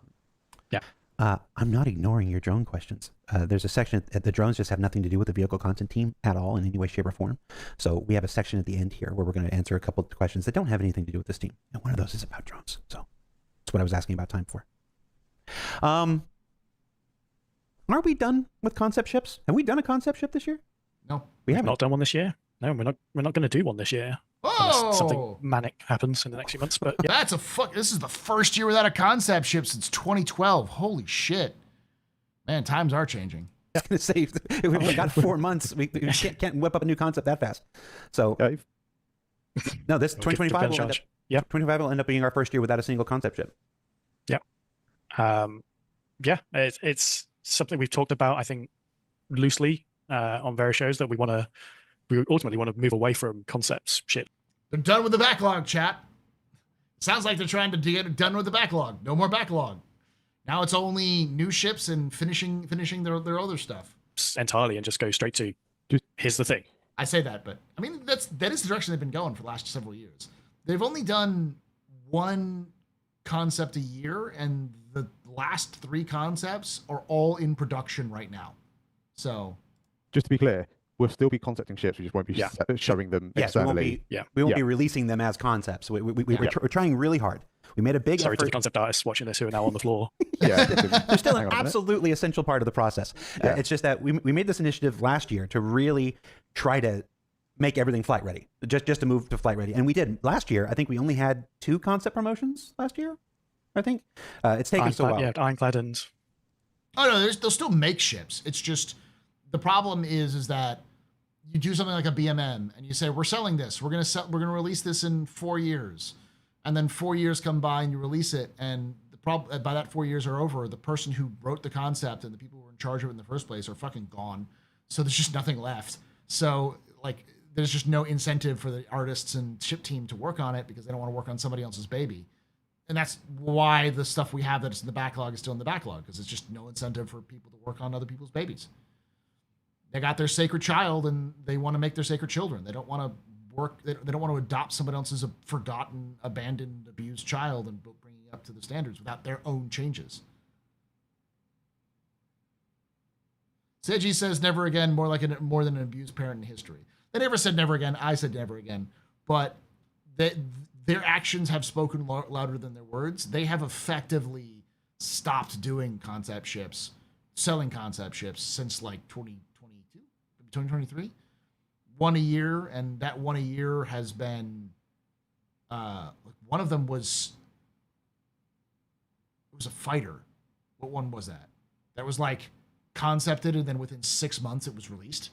Yeah. I'm not ignoring your drone questions. There's a section the drones just have nothing to do with the vehicle content team at all in any way, shape, or form. So we have a section at the end here where we're going to answer a couple of questions that don't have anything to do with this team. And one of those is about drones. So that's what I was asking about time for. Are we done with concept ships? Have we done a concept ship this year? No, we have not done one this year. No, we're not going to do one this year. Unless something manic happens in the next few months. But yeah. This is the first year without a concept ship since 2012. Holy shit, man! Times are changing. I was going to say we've got 4 months. We can't whip up a new concept that fast. So no, this 2025 will end up. Yeah, 2025 will end up being our first year without a single concept ship. Yeah. Yeah, it's something we've talked about, I think, loosely on various shows that we ultimately want to move away from concepts ship. They're done with the backlog, chat. Sounds like they're trying to get it done with the backlog. No more backlog. Now it's only new ships and finishing their other stuff. Entirely, and just go straight to, here's the thing. I say that, but I mean, that is the direction they've been going for the last several years. They've only done one concept a year, and the last 3 concepts are all in production right now. So, just to be clear, we'll still be concepting ships. We just won't be showing them externally. We won't be releasing them as concepts. We're trying really hard. We made a big Sorry effort. to the concept artists watching this who are now on the floor. They're still an absolutely essential part of the process. It's just that we made this initiative last year to really try to make everything flight ready, just to move to flight ready. And we did. Last year, I think we only had 2 concept promotions last year, I think. It's taken so well. Yeah, Ironclad and... Oh, no, they'll still make ships. It's just, the problem is that you do something like a BMM, and you say, we're selling this. We're going to release this in 4 years. And then 4 years come by, and you release it, and by that 4 years are over, the person who wrote the concept and the people who were in charge of it in the first place are fucking gone. So there's just nothing left. So, there's just no incentive for the artists and ship team to work on it because they don't want to work on somebody else's baby. And that's why the stuff we have that's in the backlog is still in the backlog, because it's just no incentive for people to work on other people's babies. They got their sacred child, and they want to make their sacred children. They don't want to work. They don't want to adopt somebody else's forgotten, abandoned, abused child and bring it up to the standards without their own changes. Seiji says never again, more than an abused parent in history. They never said never again. I said never again. But their actions have spoken louder than their words. They have effectively stopped doing concept ships, selling concept ships since 2022, 2023. One a year, and that one a year has been, one of them was was a fighter. What one was that? That was like concepted and then within 6 months it was released.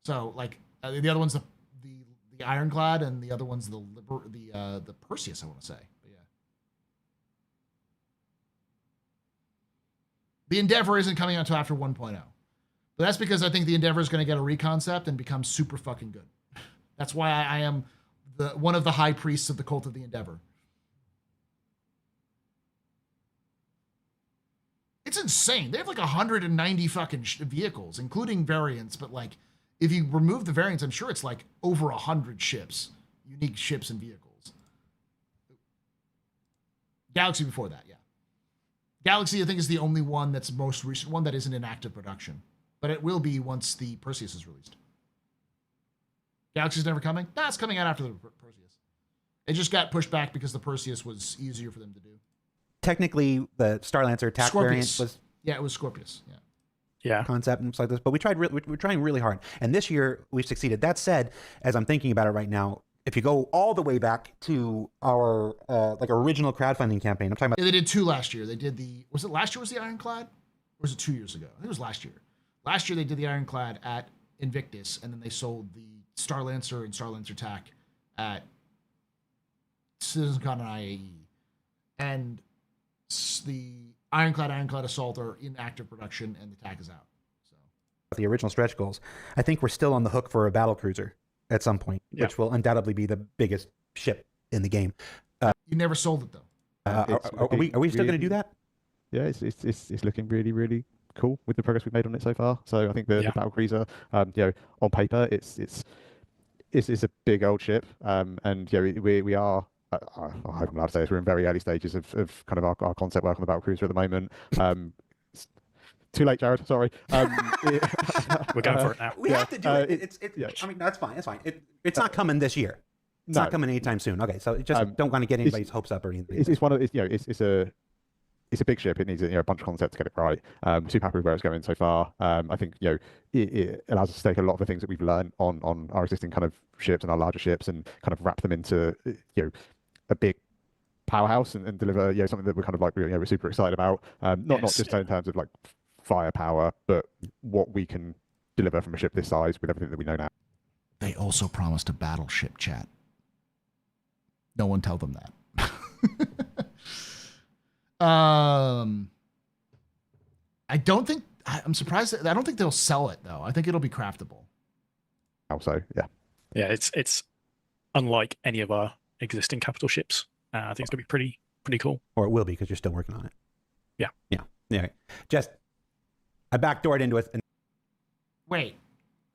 So like the other one's the Ironclad and the other one's the Perseus, I want to say. But yeah. The Endeavor isn't coming out until after 1.0. But that's because I think the Endeavor is going to get a reconcept and become super fucking good. That's why I am one of the high priests of the cult of the Endeavor. It's insane. They have like 190 fucking vehicles, including variants. But like, if you remove the variants, I'm sure it's like over 100 ships, unique ships and vehicles. Galaxy before that, yeah. Galaxy, I think, is the only one that's most recent one that isn't in active production. But it will be once the Perseus is released. Galaxy's never coming? Nah, it's coming out after the Perseus. It just got pushed back because the Perseus was easier for them to do. Technically, the Starlancer attack variant was... Yeah, it was Scorpius, yeah. Yeah. Concept and stuff like this, but we're trying really hard. And this year, we've succeeded. That said, as I'm thinking about it right now, if you go all the way back to our like original crowdfunding campaign, I'm talking about... Yeah, they did 2 last year. They did was it last year was the Ironclad? Or was it 2 years ago? I think it was last year. Last year, they did the Ironclad at Invictus, and then they sold the Starlancer and Starlancer Attack at CitizenCon and IAE. And the Ironclad Assault are in active production, and the attack is out. So the original stretch goals. I think we're still on the hook for a battle cruiser at some point, which will undoubtedly be the biggest ship in the game. You never sold it though. Are we still going to do that? Yeah, it's looking really, really cool with the progress we've made on it so far. So I think the battle cruiser, you know, on paper, it's a big old ship, and you know, we are. I hope I'm allowed to say this. We're in very early stages of kind of our concept work on the battle cruiser at the moment. Too late, Jared. Sorry. We're going for it now. We have to do it. I mean, that's fine. It's fine. It's not coming this year. It's not coming anytime soon. Okay, so just don't want to get anybody's hopes up or anything. It's one of you know it's a big ship. It needs a bunch of concepts to get it right. Super happy with where it's going so far. I think you know it allows us to take a lot of the things that we've learned on our existing kind of ships and our larger ships and kind of wrap them into you know a big powerhouse and deliver you know something that we're kind of like we're super excited about. Not just in terms of like firepower, but what we can deliver from a ship this size with everything that we know now. They also promised a battleship, chat. No one tell them that. I'm surprised I don't think they'll sell it though. I think it'll be craftable. Also, yeah. Yeah, it's unlike any of our existing capital ships. I think it's gonna be pretty cool. Or it will be because you're still working on it. Yeah. Yeah. Just I backdoored into it. Wait,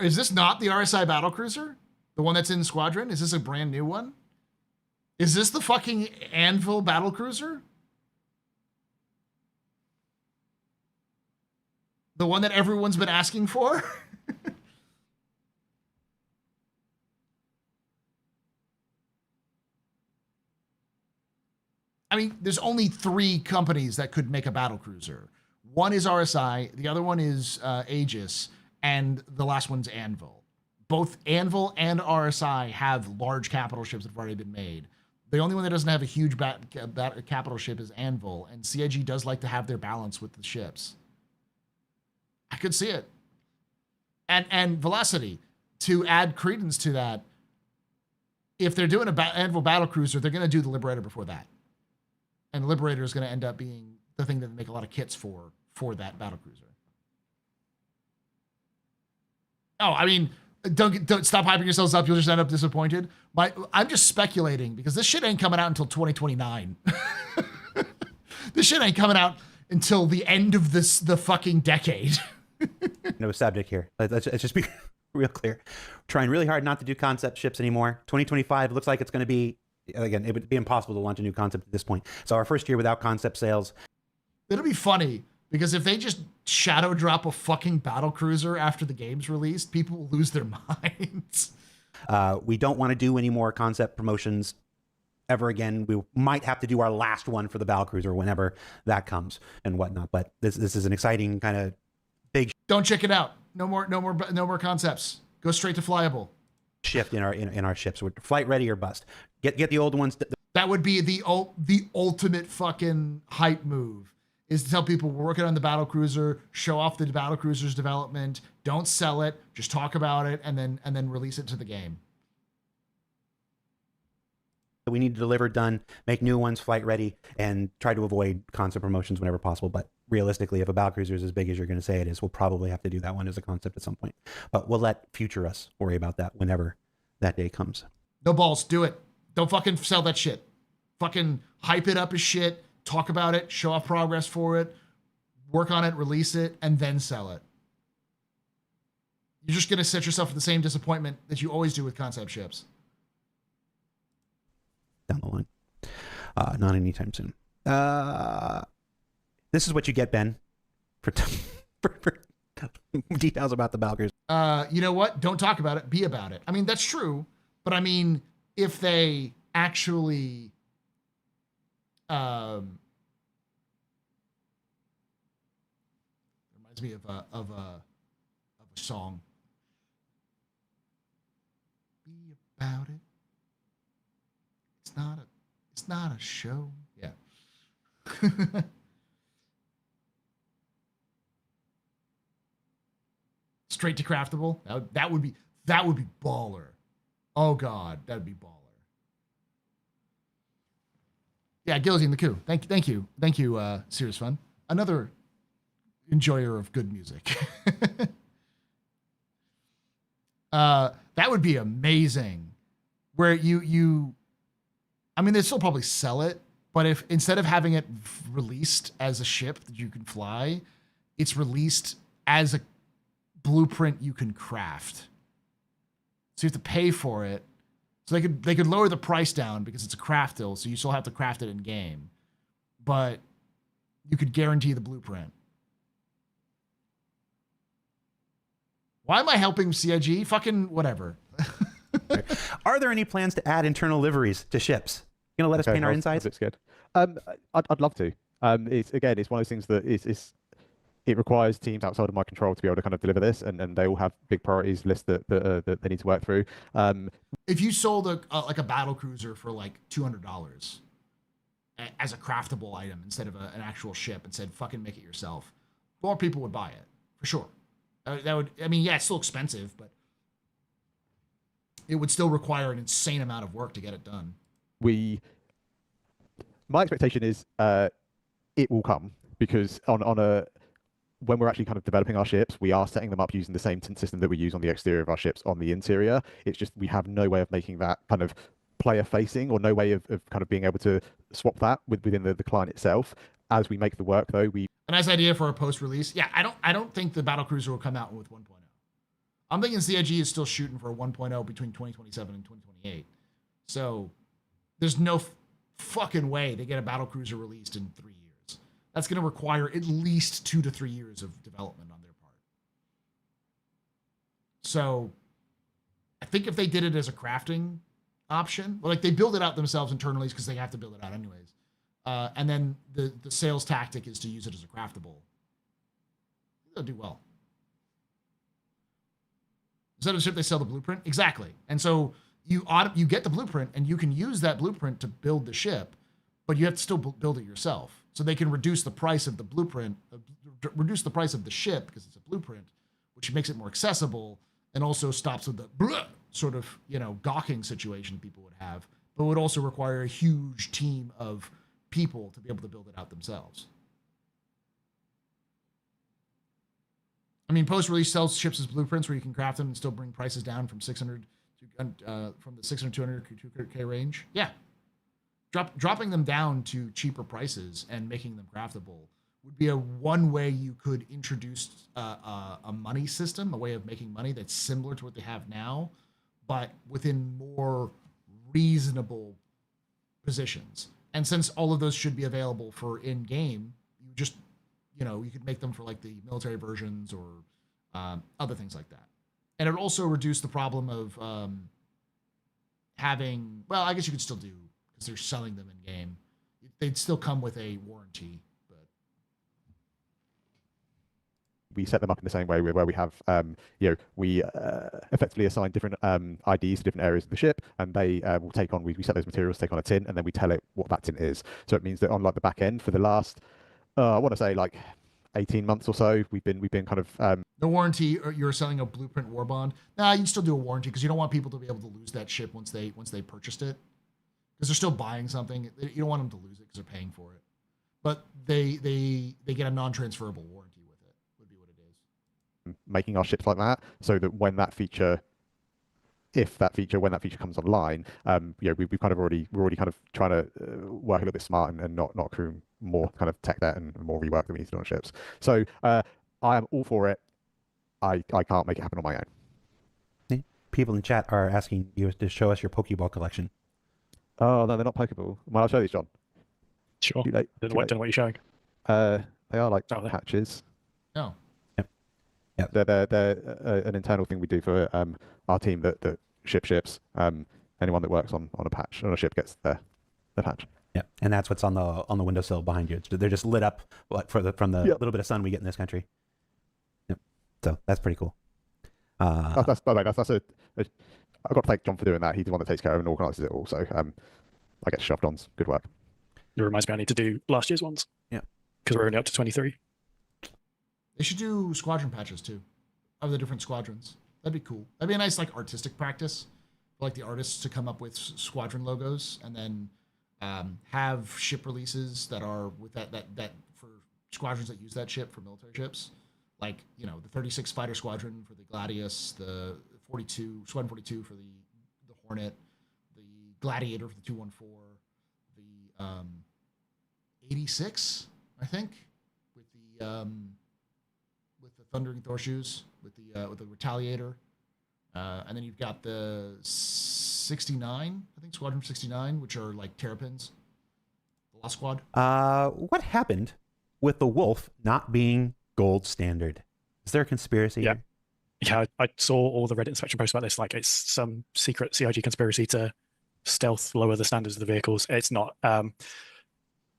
is this not the RSI battlecruiser? The one that's in the squadron? Is this a brand new one? Is this the fucking Anvil battlecruiser? The one that everyone's been asking for? I mean, there's only 3 companies that could make a battlecruiser. One is RSI, the other one is Aegis, and the last one's Anvil. Both Anvil and RSI have large capital ships that have already been made. The only one that doesn't have a huge capital ship is Anvil, and CIG does like to have their balance with the ships. I could see it. And Velocity, to add credence to that, if they're doing Anvil battlecruiser, they're going to do the Liberator before that. And the Liberator is going to end up being the thing that they make a lot of kits for that battlecruiser. Oh, I mean, don't stop hyping yourselves up. You'll just end up disappointed. I'm just speculating because this shit ain't coming out until 2029. This shit ain't coming out until the end of the fucking decade. No subject here. Let's just be real clear. We're trying really hard not to do concept ships anymore. 2025 looks like it's going to be, again, it would be impossible to launch a new concept at this point. So our first year without concept sales. It'll be funny because if they just shadow drop a fucking battlecruiser after the game's released, people will lose their minds. We don't want to do any more concept promotions ever again. We might have to do our last one for the battlecruiser whenever that comes and whatnot. But this is an exciting kind of big. Don't check it out. No more concepts. Go straight to flyable. Shift in our ships. We're flight ready or bust. Get the old ones. That would be the ultimate fucking hype move, is to tell people we're working on the battlecruiser, show off the battlecruiser's development, don't sell it, just talk about it, and then release it to the game. We need to deliver done, make new ones flight ready, and try to avoid concept promotions whenever possible. But realistically, if a battlecruiser is as big as you're going to say it is, we'll probably have to do that one as a concept at some point. But we'll let future us worry about that whenever that day comes. No balls, do it. Don't fucking sell that shit. Fucking hype it up as shit, talk about it, show off progress for it, work on it, release it, and then sell it. You're just going to set yourself for the same disappointment that you always do with concept ships. Down the line. Not anytime soon. This is what you get, Ben, for details about the battlecruiser. You know what? Don't talk about it. Be about it. I mean, that's true. But I mean, if they actually reminds me of a song. Be about it. It's not a show. Yeah. Straight to craftable. That would be baller. Oh God, that would be baller. Yeah, Guillotine the Coup. Thank you, Serious Fun. Another enjoyer of good music. That would be amazing. Where you I mean, they'd still probably sell it, but if instead of having it released as a ship that you can fly, it's released as a blueprint you can craft. So you have to pay for it. So they could lower the price down because it's a craft deal, so you still have to craft it in game. But you could guarantee the blueprint. Why am I helping CIG? Fucking whatever. Are there any plans to add internal liveries to ships? You gonna let us paint our insides? It's good. I'd love to. It's one of those things that it requires teams outside of my control to be able to kind of deliver this, and they all have big priorities lists that they need to work through. If you sold like a battle cruiser for like $200 as a craftable item instead of an actual ship and said fucking make it yourself, more people would buy it for sure. That would, I mean, yeah, it's still expensive, but it would still require an insane amount of work to get it done. My expectation is it will come, because when we're actually kind of developing our ships, we are setting them up using the same tint system that we use on the exterior of our ships on the interior. It's just we have no way of making that kind of player facing, or no way of kind of being able to swap that within the client itself. As we make the work though, a nice idea for a post-release. Yeah, I don't think the battlecruiser will come out with 1.0. I'm thinking CIG is still shooting for a 1.0 between 2027 and 2028. So there's no fucking way they get a battlecruiser released in 3 years. That's going to require at least 2 to 3 years of development on their part. So I think if they did it as a crafting option, well, like they build it out themselves internally because they have to build it out anyways. And then the sales tactic is to use it as a craftable. They'll do well. Instead of the ship, they sell the blueprint. Exactly. And so you get the blueprint, and you can use that blueprint to build the ship, but you have to still build it yourself. So they can reduce the price of the blueprint, reduce the price of the ship because it's a blueprint, which makes it more accessible and also stops with the sort of, gawking situation people would have, but would also require a huge team of people to be able to build it out themselves. I mean, post-release sells ships as blueprints where you can craft them and still bring prices down from 600 to from the 600 200K range. Yeah, dropping them down to cheaper prices and making them craftable would be one way you could introduce a money system, a way of making money that's similar to what they have now, but within more reasonable positions. And since all of those should be available for in-game, you just, you could make them for like the military versions or other things like that. And it would also reduce the problem of having, well, I guess you could still do, because they're selling them in-game. They'd still come with a warranty, but. we set them up in the same way where we have we effectively assign different IDs to different areas of the ship, and they will take on. We set those materials, take on a tint, and then we tell it what that tint is. So it means that on like the back end for the last, I want to say like 18 months or so, we've been kind of the warranty, or you're selling a blueprint war bond. Nah, you can still do a warranty because you don't want people to be able to lose that ship once they purchased it, because they're still buying something. You don't want them to lose it because they're paying for it. But they get a non-transferable warranty with it. Would be what it is. Making our ships like that, so that when that feature comes online, we've kind of we're already kind of trying to work a little bit smart and not accrue more kind of tech debt and more rework that we need to do on ships. So I am all for it. I can't make it happen on my own. People in the chat are asking you to show us your Pokeball collection. Oh no, they're not Pokeball. Well, I'll show these, John. Sure. Don't know what you're showing. They are like patches. Oh. Yep. They're an internal thing we do for our team that ships. Anyone that works on a patch on a ship gets the patch. Yeah, and that's what's on the windowsill behind you. They're just lit up from the little bit of sun we get in this country. Yep. So that's pretty cool. That's by the way, that's I've got to thank John for doing that. He's the one that takes care of and organises it all. So I get shoved on. Good work. It reminds me I need to do last year's ones. Yeah. Because we're only up to 23. They should do squadron patches too, of the different squadrons. That'd be cool. That'd be a nice like artistic practice, for, like the artists to come up with squadron logos, and then have ship releases that are with that for squadrons that use that ship for military ships, like the 36 Fighter Squadron for the Gladius, the 42 Squadron 42 for the Hornet, the Gladiator for the 214, the 86 I think with the Thundering Thorshoes, with the Retaliator, and then you've got the 69, I think Squadron 69, which are like Terrapins, the Lost Squad. What happened with the Wolf not being gold standard? Is there a conspiracy? Yeah, I saw all the Reddit inspection posts about this. Like it's some secret CIG conspiracy to stealth lower the standards of the vehicles. It's not.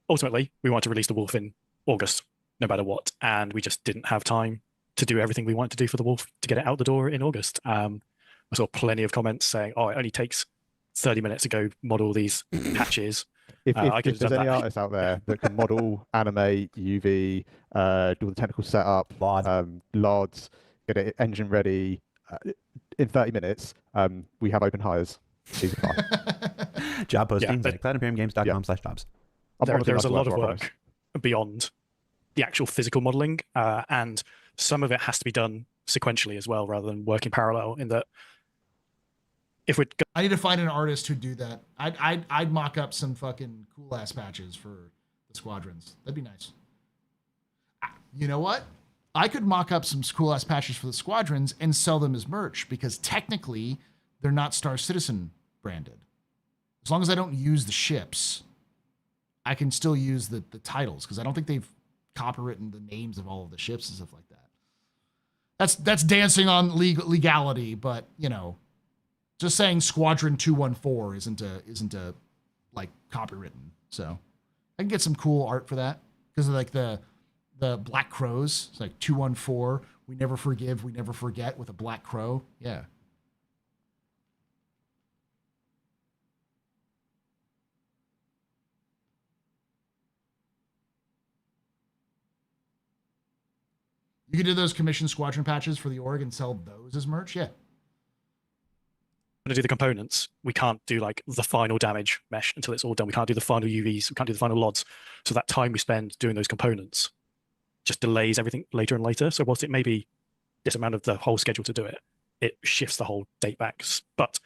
Ultimately, we wanted to release the Wolf in August, no matter what, and we just didn't have time to do everything we wanted to do for the Wolf to get it out the door in August. I saw plenty of comments saying, "Oh, it only takes 30 minutes to go model these patches." If there's any artists out there that can model, animate, UV, do the technical setup, LODs, get it engine ready in 30 minutes, we have open hires. Job postings at cloudimperiumgames.com/jobs. There's a lot of work beyond the actual physical modeling, and some of it has to be done sequentially as well, rather than working parallel. In that, if we I need to find an artist who'd do that. I'd mock up some fucking cool ass patches for the squadrons. That'd be nice. You know what? I could mock up some cool ass patches for the squadrons and sell them as merch, because technically they're not Star Citizen branded. As long as I don't use the ships, I can still use the titles, because I don't think they've copywritten the names of all of the ships and stuff like that. That's dancing on legality, but just saying Squadron 214 isn't a like copywritten. So I can get some cool art for that, because like the Black Crows. It's like 214. We never forgive, we never forget, with a black crow. Yeah. You can do those commission squadron patches for the org and sell those as merch. Yeah. to do the components, we can't do like the final damage mesh until it's all done. We can't do the final UVs. We can't do the final LODs. So that time we spend doing those components just delays everything later and later. So whilst it may be this amount of the whole schedule to do it, it shifts the whole date back. But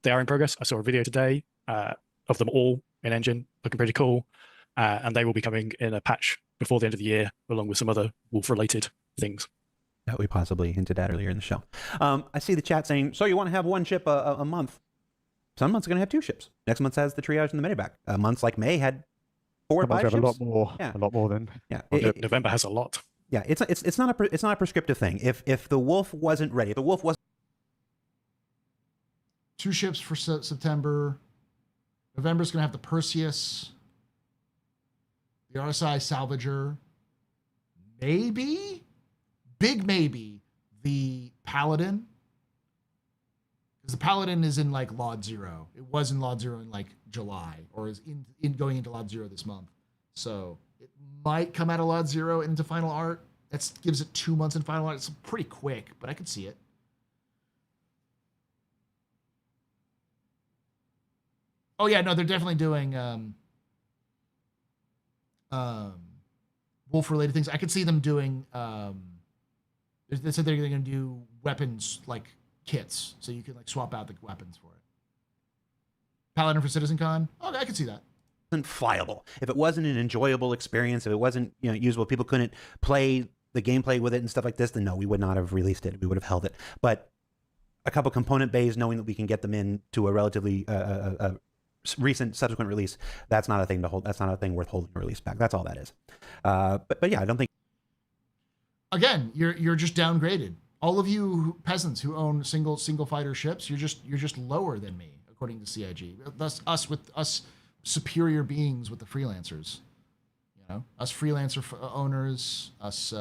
they are in progress. I saw a video today of them all in engine, looking pretty cool. And they will be coming in a patch before the end of the year, along with some other Wolf-related things that we possibly hinted at earlier in the show. I see the chat saying, so you want to have one ship a month. Some months are going to have two ships. Next month has the triage and the medevac. Months like May had 4 or 5 ships. A lot more. Yeah. A lot more than. Yeah. November has a lot. Yeah. It's not a prescriptive thing. If the Wolf wasn't ready, if the Wolf wasn't. 2 ships for September. November's going to have the Perseus, the RSI Salvager, maybe big maybe, the Paladin. Because the Paladin is in like Laud 0. It was in Laud 0 in like July, or is in going into Laud 0 this month. So it might come out of Laud 0 into Final Art. That gives it 2 months in Final Art. It's pretty quick, but I could see it. Oh yeah, no, they're definitely doing wolf-related things. I could see them doing. They said they're going to do weapons like kits, so you can like swap out the weapons for it. Paladin for CitizenCon. Okay, I could see that. Wasn't flyable. If it wasn't an enjoyable experience, if it wasn't usable, people couldn't play the gameplay with it and stuff like this, then no, we would not have released it. We would have held it. But a couple component bays, knowing that we can get them into a relatively recent subsequent release, that's not a thing to hold. That's not a thing worth holding a release back. That's all that is. But yeah, I don't think. Again, you're just downgraded. All of you peasants who own single fighter ships, you're just lower than me according to CIG. Thus, us superior beings with the freelancers. Us freelancer owners, us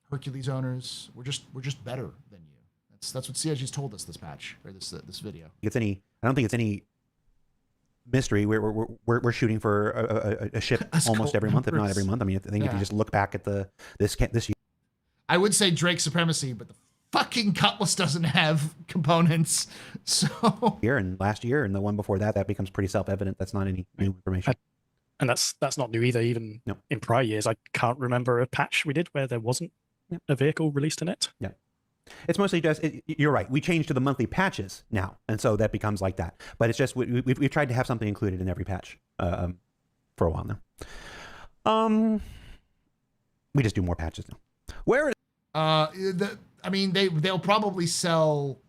Hercules owners, we're just better than you. That's what CIG's told us this patch or this video. I don't think it's any mystery. We're shooting for a ship almost every month, if not every month. I mean, I think if you just look back at this year, I would say Drake Supremacy, but the fucking Cutlass doesn't have components. So year and last year and the one before that becomes pretty self-evident. That's not any new information. And that's not new either. Even in prior years, I can't remember a patch we did where there wasn't a vehicle released in it. Yeah. It's mostly just, you're right, we changed to the monthly patches now, and so that becomes like that. But it's just, we've tried to have something included in every patch for a while now. We just do more patches now. Where is... I mean, they'll probably sell...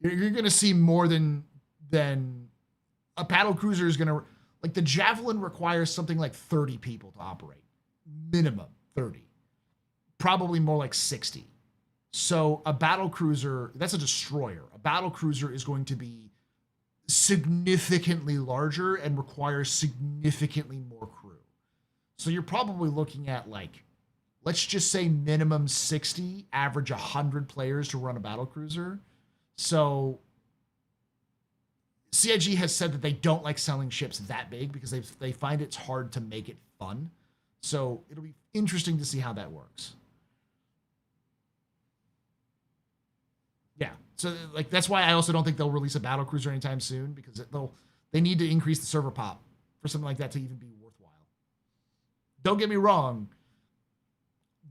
You're going to see more than a battle cruiser is going to... Like, the Javelin requires something like 30 people to operate. Minimum 30. Probably more like 60. So a battle cruiser, that's a destroyer. A battle cruiser is going to be significantly larger and require significantly more crew. So you're probably looking at like, let's just say minimum 60, average 100 players to run a battle cruiser. So CIG has said that they don't like selling ships that big because they find it's hard to make it fun. So it'll be interesting to see how that works. Yeah, so like that's why I also don't think they'll release a battle cruiser anytime soon, because they need to increase the server pop for something like that to even be worthwhile. Don't get me wrong.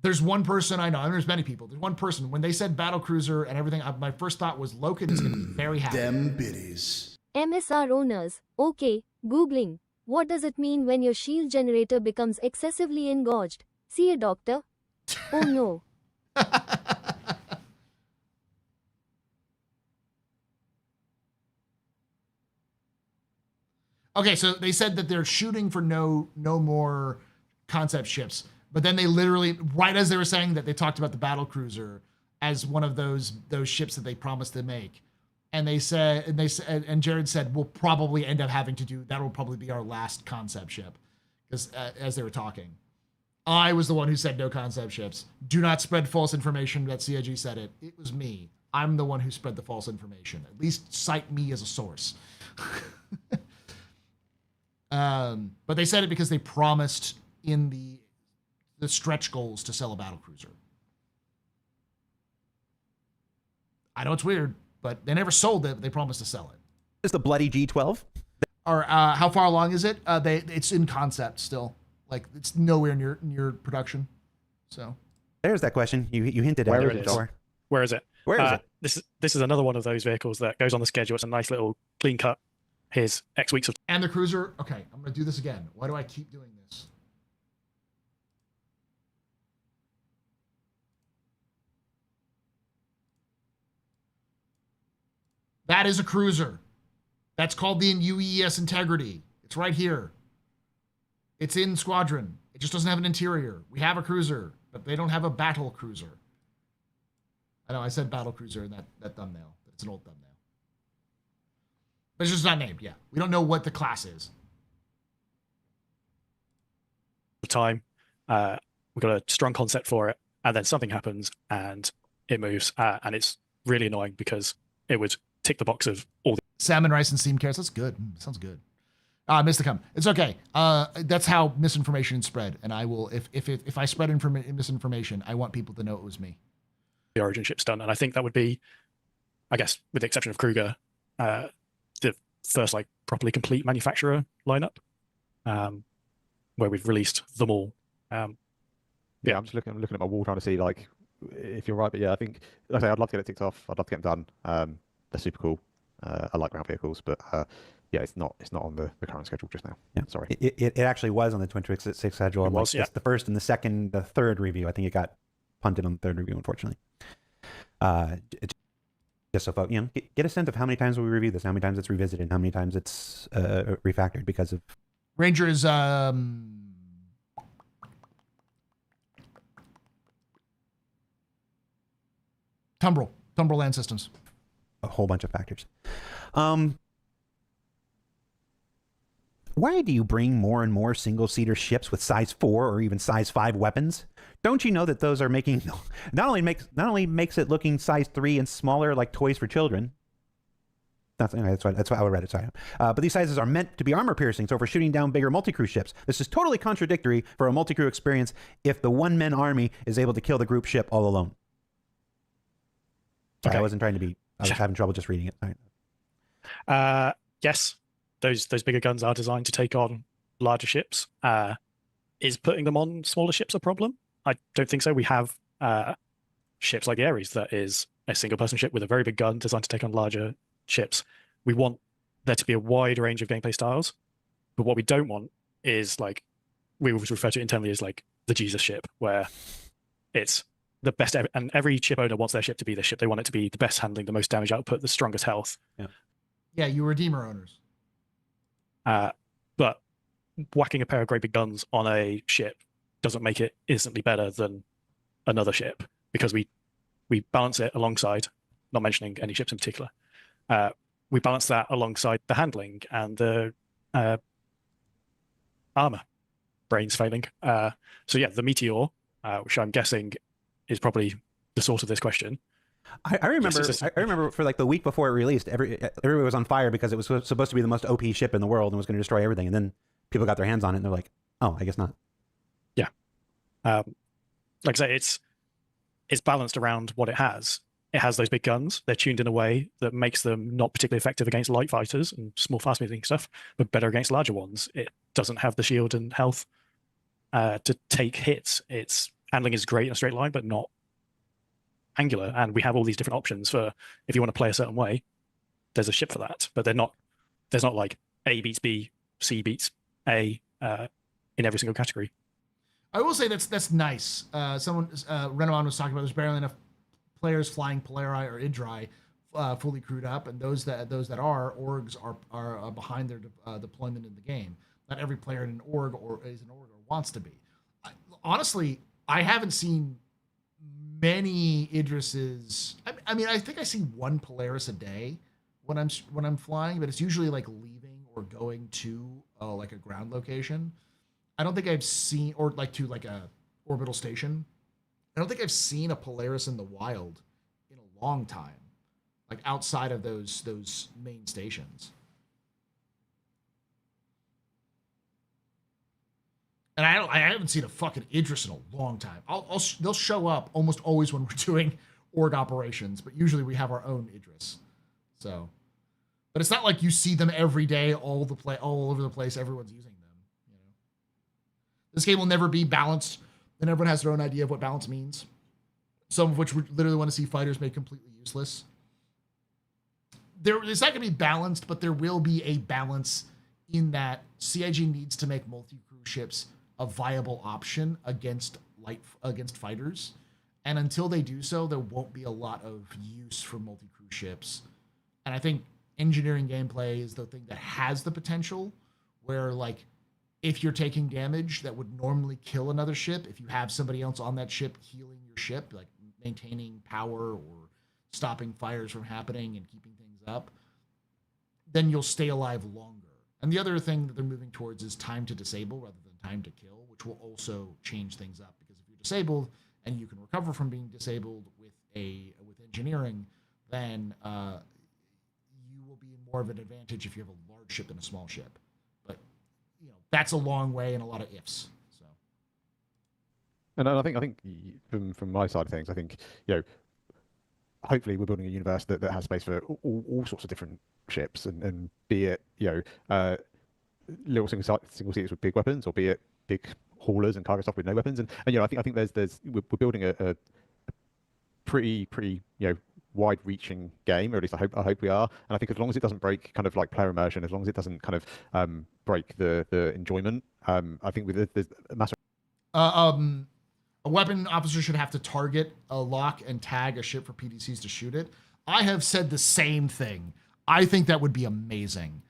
There's one person I know, and there's many people. There's one person, when they said battle cruiser and everything, my first thought was Loken is going to be very happy. Them biddies. MSR owners, okay, Googling. What does it mean when your shield generator becomes excessively engorged? See a doctor? Oh no. Okay, so they said that they're shooting for no more concept ships, but then they literally, right as they were saying that, they talked about the battle as one of those ships that they promised to make, and and Jared said we'll probably end up having to do that. Will probably be our last concept ship, because as they were talking, I was the one who said no concept ships. Do not spread false information that CIG said it. It was me. I'm the one who spread the false information. At least cite me as a source. But they said it because they promised in the stretch goals to sell a battlecruiser. I know it's weird, but they never sold it. But they promised to sell it. Is the bloody G12? Or how far along is it? It's in concept still. Like, it's nowhere near production. So there's that question you hinted at it before. Where is it? Where is it? This is another one of those vehicles that goes on the schedule. It's a nice little clean cut. Here's X weeks of... And the cruiser. Okay, I'm going to do this again. Why do I keep doing this? That is a cruiser. That's called the UES Integrity. It's right here. It's in Squadron. It just doesn't have an interior. We have a cruiser, but they don't have a battle cruiser. I know I said battle cruiser in that thumbnail. It's an old thumbnail. But it's just not named. Yeah, we don't know what the class is. Time. we've got a strong concept for it, and then something happens and it moves, and it's really annoying because it would tick the box of all the salmon, rice, and steamed carrots. That's good. Sounds good. Missed the come. It's okay. That's how misinformation is spread, and I will if I spread misinformation, I want people to know it was me. The origin ship's done, and I think that would be, I guess, with the exception of Kruger, the first like properly complete manufacturer lineup, where we've released them all. I'm just looking at my wall trying to see like if you're right, but yeah, I think like I say, I'd love to get it ticked off. I'd love to get them done. They're super cool. I like ground vehicles, but yeah, it's not on the current schedule just now. Yeah, sorry. It actually was on the Twin Twix 6 schedule. It was, It's the first and the third review. I think it got punted on the third review, unfortunately. Just so folks, get a sense of how many times we review this, how many times it's revisited, how many times it's refactored because of Ranger is Tumbrel Land Systems. A whole bunch of factors. Why do you bring more and more single-seater ships with size 4 or even size 5 weapons? Don't you know that those are making not only makes it looking size 3 and smaller like toys for children? That's why I read it. Sorry, but these sizes are meant to be armor piercing. So for shooting down bigger multi-crew ships, this is totally contradictory for a multi-crew experience if the one-man army is able to kill the group ship all alone. Okay. I wasn't trying to be. I was having trouble just reading it. All right. Yes, those bigger guns are designed to take on larger ships. Is putting them on smaller ships a problem? I don't think so. We have ships like the Ares that is a single-person ship with a very big gun designed to take on larger ships. We want there to be a wide range of gameplay styles, but what we don't want is like we always refer to it internally as like the Jesus ship, where it's the best ever, and every ship owner wants their ship to be their ship. They want it to be the best handling, the most damage output, the strongest health. Yeah, you Redeemer owners. But whacking a pair of great big guns on a ship doesn't make it instantly better than another ship, because we balance it alongside, not mentioning any ships in particular, we balance that alongside the handling and the armor. Brains failing. So yeah, the Meteor, which I'm guessing is probably the source of this question. I remember for like the week before it released, everybody was on fire because it was supposed to be the most OP ship in the world and was going to destroy everything. And then people got their hands on it and they're like, oh, I guess not. Yeah. Like I say, it's balanced around what it has. It has those big guns. They're tuned in a way that makes them not particularly effective against light fighters and small fast-moving stuff, but better against larger ones. It doesn't have the shield and health to take hits. Its handling is great in a straight line, but not angular. And we have all these different options for if you want to play a certain way. There's a ship for that, but there's not like A beats B, C beats A in every single category. I will say that's nice. Someone Renomon was talking about there's barely enough players flying Polari or Idri fully crewed up, and those that are orgs are behind their deployment in the game. Not every player in an org or is an org or wants to be. Honestly, I haven't seen many Idrises. I mean, I think I see one Polaris a day when I'm flying, but it's usually like leaving or going to like a ground location. I don't think I've seen, or like to like a orbital station. I don't think I've seen a Polaris in the wild in a long time, like outside of those main stations. And I haven't seen a fucking Idris in a long time. They'll show up almost always when we're doing org operations, but usually we have our own Idris. So, but it's not like you see them every day, all over the place. Everyone's using them. You know, this game will never be balanced, and everyone has their own idea of what balance means. Some of which we literally want to see fighters made completely useless. It's not going to be balanced, but there will be a balance in that CIG needs to make multi-crew ships a viable option against fighters, and until they do so, there won't be a lot of use for multi-crew ships. And I think engineering gameplay is the thing that has the potential, where like if you're taking damage that would normally kill another ship, if you have somebody else on that ship healing your ship, like maintaining power or stopping fires from happening and keeping things up, then you'll stay alive longer. And the other thing that they're moving towards is time to disable rather than time to kill, which will also change things up, because if disabled, and you can recover from being disabled with engineering, then you will be in more of an advantage if you have a large ship than a small ship. But that's a long way and a lot of ifs. So, and I think from my side of things, I think hopefully we're building a universe that has space for all sorts of different ships, and be it little single seats with big weapons, or be it big haulers and cargo stuff with no weapons. And I think we're building a pretty wide-reaching game, or at least I hope we are. And I think as long as it doesn't break kind of like player immersion, as long as it doesn't kind of break the enjoyment, I think there's a massive. A weapon officer should have to target a lock and tag a ship for PDCs to shoot it. I have said the same thing. I think that would be amazing.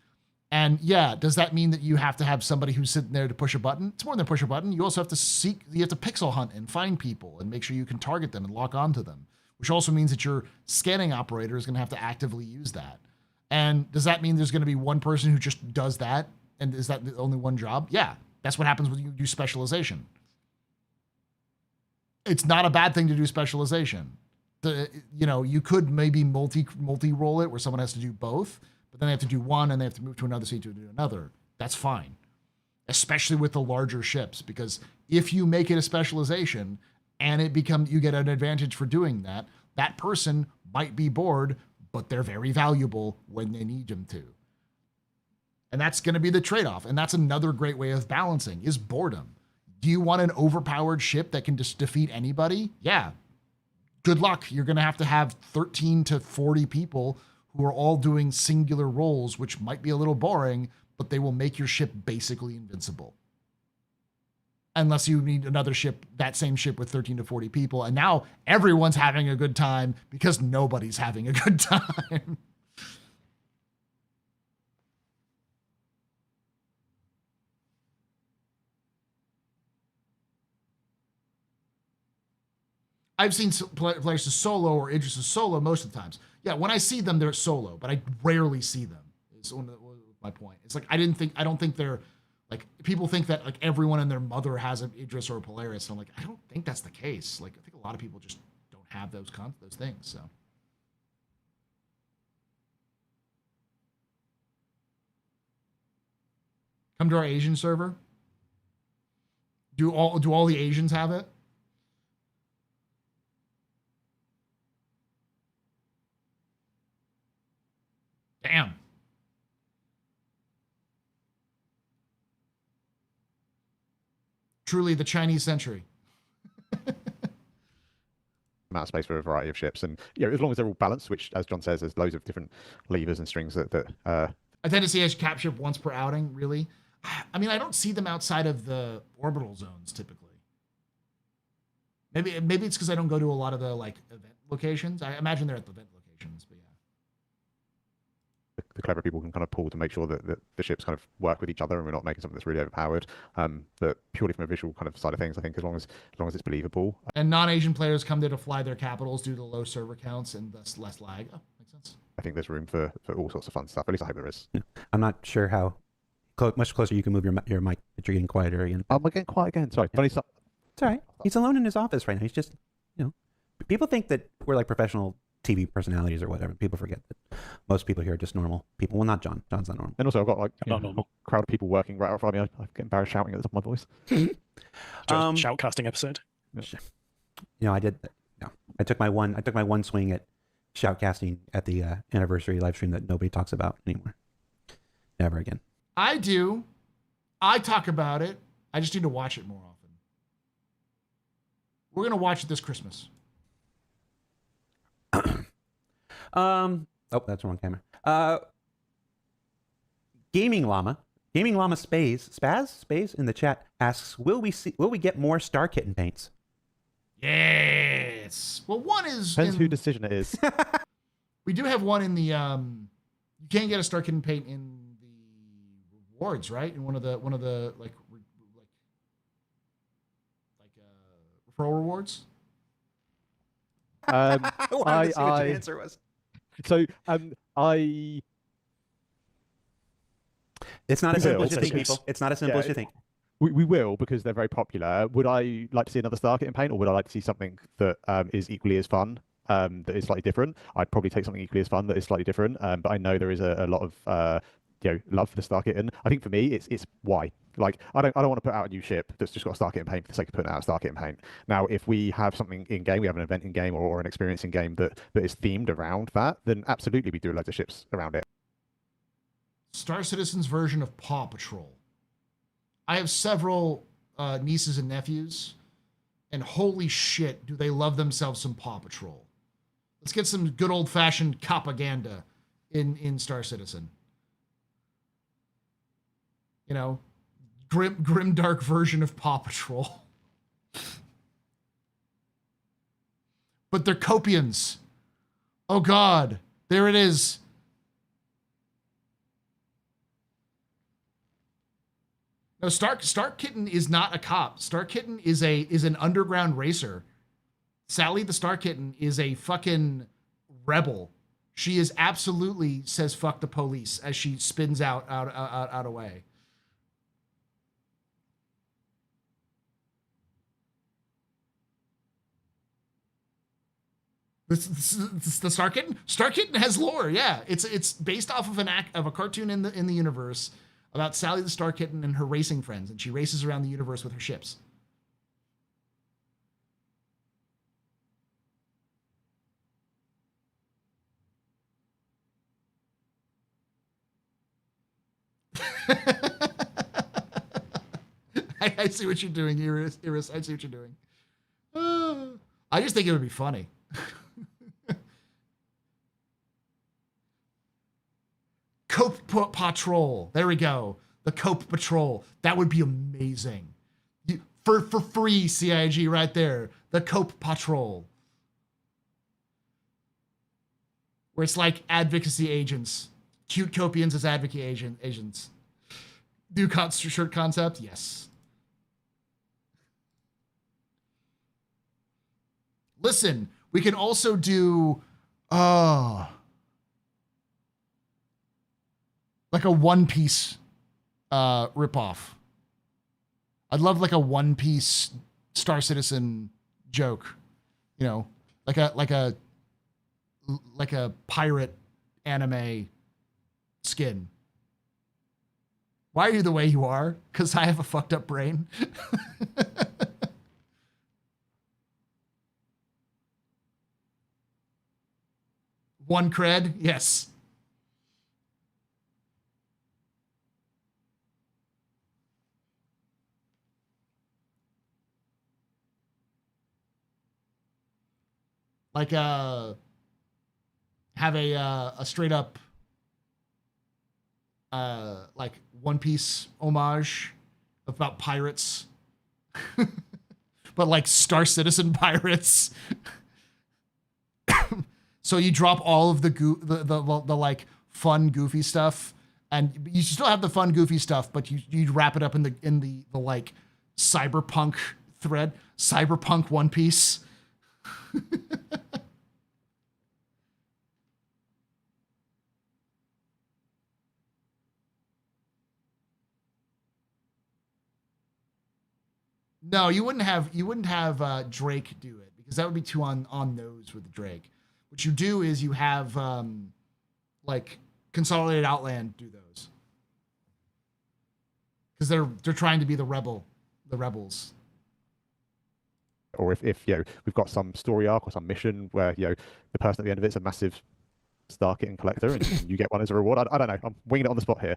And yeah, does that mean that you have to have somebody who's sitting there to push a button? It's more than push a button. You also have to you have to pixel hunt and find people and make sure you can target them and lock onto them, which also means that your scanning operator is going to have to actively use that. And does that mean there's going to be one person who just does that? And is that the only one job? Yeah, that's what happens when you do specialization. It's not a bad thing to do specialization. You could maybe multi-roll it where someone has to do both, but then they have to do one and they have to move to another seat to do another. That's fine, especially with the larger ships, because if you make it a specialization and you get an advantage for doing that, that person might be bored, but they're very valuable when they need them to. And that's going to be the trade-off. And that's another great way of balancing is boredom. Do you want an overpowered ship that can just defeat anybody? Yeah. Good luck. You're going to have 13 to 40 people who are all doing singular roles, which might be a little boring, but they will make your ship basically invincible. Unless you need another ship, that same ship with 13 to 40 people. And now everyone's having a good time because nobody's having a good time. I've seen players to solo or Idris to solo most of the times. Yeah, when I see them, they're solo, but I rarely see them. Is my point. It's like I don't think they're like, people think that like everyone and their mother has an Idris or a Polaris. And I'm like, I don't think that's the case. Like, I think a lot of people just don't have those things. So. Come to our Asian server. Do all the Asians have it? Damn. Truly the Chinese century. Amount of space for a variety of ships, and as long as they're all balanced, which, as John says, there's loads of different levers and strings that I tend to see a cap ship once per outing, really. I mean, I don't see them outside of the orbital zones typically. Maybe it's because I don't go to a lot of the like event locations. I imagine they're at the event locations, but yeah. The clever people can kind of pull to make sure that the ships kind of work with each other, and we're not making something that's really overpowered. But purely from a visual kind of side of things, I think as long as it's believable. And non-Asian players come there to fly their capitals due to low server counts and thus less lag. Oh, makes sense. I think there's room for all sorts of fun stuff. At least I hope there is. Yeah. I'm not sure how much closer you can move your mic, but you're getting quieter again. I'm getting quiet again. Sorry. Yeah. It's all right. He's alone in his office right now. He's just, people think that we're like professional TV personalities or whatever. People forget that most people here are just normal people. Well, not John. John's not normal. And also, I've got like a crowd of people working right out front of me. I get embarrassed shouting at the top of my voice. Shoutcasting episode. I did. I took my one swing at shoutcasting at the anniversary live stream that nobody talks about anymore. Never again. I do. I talk about it. I just need to watch it more often. We're gonna watch it this Christmas. That's the wrong camera. Gaming Llama Spaz in the chat asks, will we get more Star Kitten paints? Yes. Well, one is depends who decision it is. We do have one in the you can't get a Star Kitten paint in the rewards, right? In one of the like referral rewards. I wanted to see what your answer was. So it's not as simple as you think, people. It's not as simple as you think. We will, because they're very popular. Would I like to see another Star Kit in paint, or would I like to see something that is equally as fun, that is slightly different? I'd probably take something equally as fun that is slightly different. But I know there is a lot of love for the Star Kit, and I think for me, it's why. Like, I don't want to put out a new ship that's just got a Star Kit and paint for the sake of putting out a Star Kit and paint. Now, if we have something in game, we have an event in game or an experience in game that is themed around that, then absolutely we do loads of ships around it. Star Citizen's version of Paw Patrol. I have several nieces and nephews, and holy shit, do they love themselves some Paw Patrol. Let's get some good old-fashioned propaganda in Star Citizen. You know, grim dark version of Paw Patrol. But they're Copians. Oh God, there it is. No, Star Kitten is not a cop. Star Kitten is an underground racer. Sally the Star Kitten is a fucking rebel. She is absolutely says fuck the police as she spins out away. The Star Kitten. Star Kitten has lore. Yeah, it's based off of a cartoon in the universe about Sally the Star Kitten and her racing friends, and she races around the universe with her ships. I see what you're doing, Iris. I see what you're doing. I just think it would be funny. Cope Patrol. There we go. The Cope Patrol. That would be amazing. For free, CIG right there. The Cope Patrol. Where it's like advocacy agents. Cute Copians as advocacy agents. New shirt concept? Yes. Listen, we can also do like a One Piece ripoff. I'd love like a One Piece Star Citizen joke. You know, like a pirate anime skin. Why are you the way you are? Because I have a fucked up brain. One cred? Yes. Like have a straight up like One Piece homage about pirates. But like Star Citizen pirates. So you drop all of the like fun goofy stuff, and you still have the fun goofy stuff, but you wrap it up in the like cyberpunk thread, cyberpunk One Piece. No, you wouldn't have Drake do it, because that would be too on nose with Drake. What you do is you have like Consolidated Outland do those, because they're trying to be the rebels. Or if we've got some story arc or some mission where the person at the end of it's a massive Star Kitten collector and you get one as a reward. I don't know. I'm winging it on the spot here.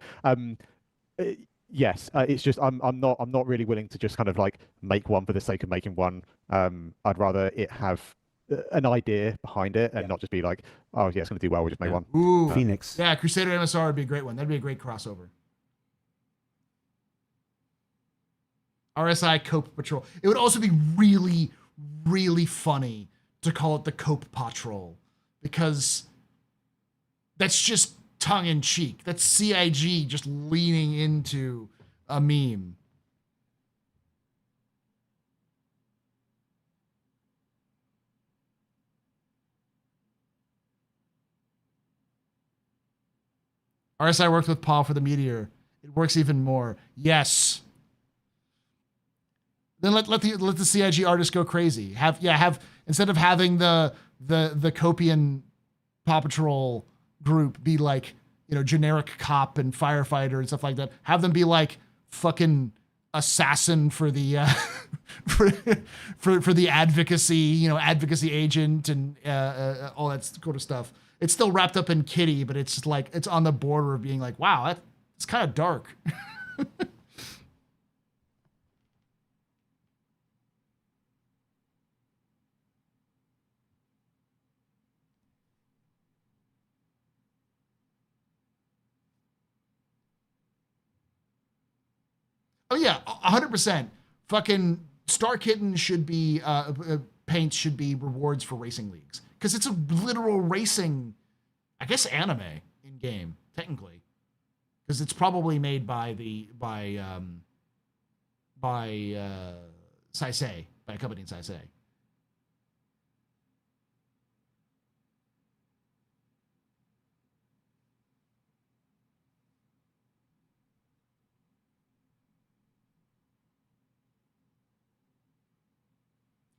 Yes, it's just I'm not really willing to just kind of like make one for the sake of making one. I'd rather it have an idea behind it and not just be like, oh yeah, it's going to do well, we'll just make one. Ooh, Phoenix. Yeah, Crusader MSR would be a great one. That'd be a great crossover. RSI Cope Patrol. It would also be really, really funny to call it the Cope Patrol, because that's just tongue in cheek. That's CIG just leaning into a meme. RSI worked with Paul for the Meteor. It works even more. Yes. Then let the CIG artists go crazy. Have instead of having the Copian Paw Patrol group be like, you know, generic cop and firefighter and stuff like that. Have them be like fucking assassin for the for the advocacy, you know, advocacy agent and all that sort of stuff. It's still wrapped up in kitty, but it's like it's on the border of being like, wow, it's kind of dark. Oh yeah, 100%. Fucking Star Kitten should be paints should be rewards for racing leagues because it's a literal racing, I guess, anime in game technically, because it's probably made by Saisei, by a company in Saisei.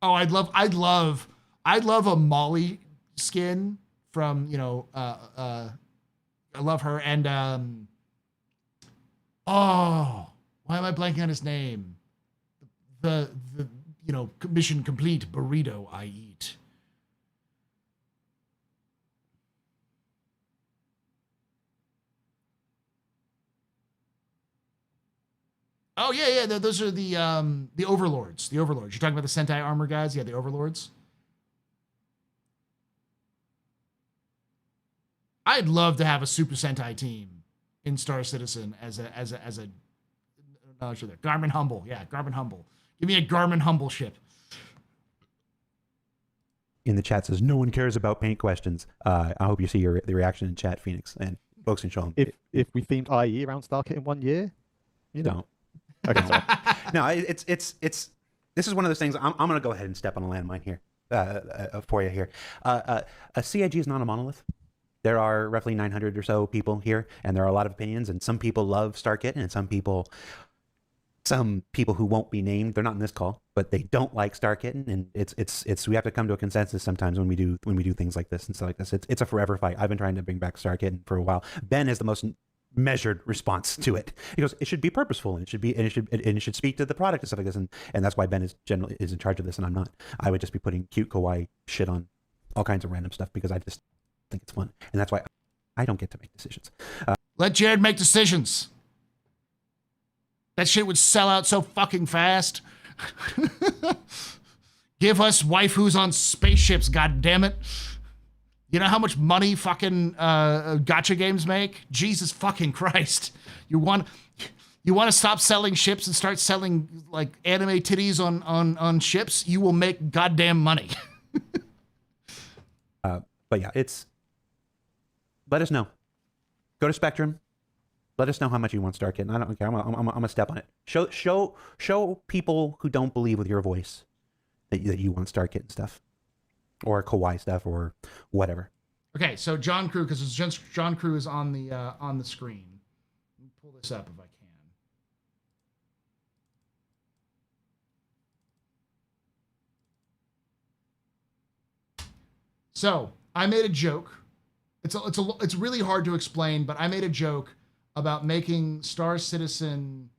Oh, I'd love a Molly skin from, you know, I love her. And, oh, why am I blanking on his name? The, you know, mission complete burrito I eat. Oh yeah, those are the overlords. The overlords. You're talking about the Sentai armor guys? Yeah, the overlords. I'd love to have a Super Sentai team in Star Citizen as a no, sure there. Garmin Humble. Yeah, Garmin Humble. Give me a Garmin Humble ship. In the chat says no one cares about paint questions. I hope you see the reaction in chat, Phoenix, and folks can show them. If we themed IE around Star Kit in 1 year, you know. Don't. Okay, sorry. No, it's this is one of those things. I'm going to go ahead and step on a landmine here for you here. A CIG is not a monolith. There are roughly 900 or so people here, and there are a lot of opinions. And some people love Star Kitten, and some people who won't be named. They're not in this call, but they don't like Star Kitten, and it's we have to come to a consensus sometimes when we do things like this and stuff like this. It's a forever fight. I've been trying to bring back Star Kitten for a while. Ben is the most measured response to it. He goes, it should be purposeful, and it should speak to the product and stuff like this, and that's why Ben is generally in charge of this, and I'm not. I would just be putting cute kawaii shit on all kinds of random stuff because I just think it's fun, and that's why I don't get to make decisions. Let Jared make decisions. That shit would sell out so fucking fast. Give us waifus on spaceships, god damn it. You know how much money fucking gacha games make? Jesus fucking Christ. You want to stop selling ships and start selling like anime titties on ships? You will make goddamn money. But yeah, let us know. Go to Spectrum. Let us know how much you want Star Kitten. I don't care. I'm gonna step on it. Show people who don't believe with your voice that you want Star Kitten stuff, or kawaii stuff, or whatever. Okay, so John Crew, because John Crew is on the screen. Let me pull this up if I can. So I made a joke. It's really hard to explain, but I made a joke about making Star Citizen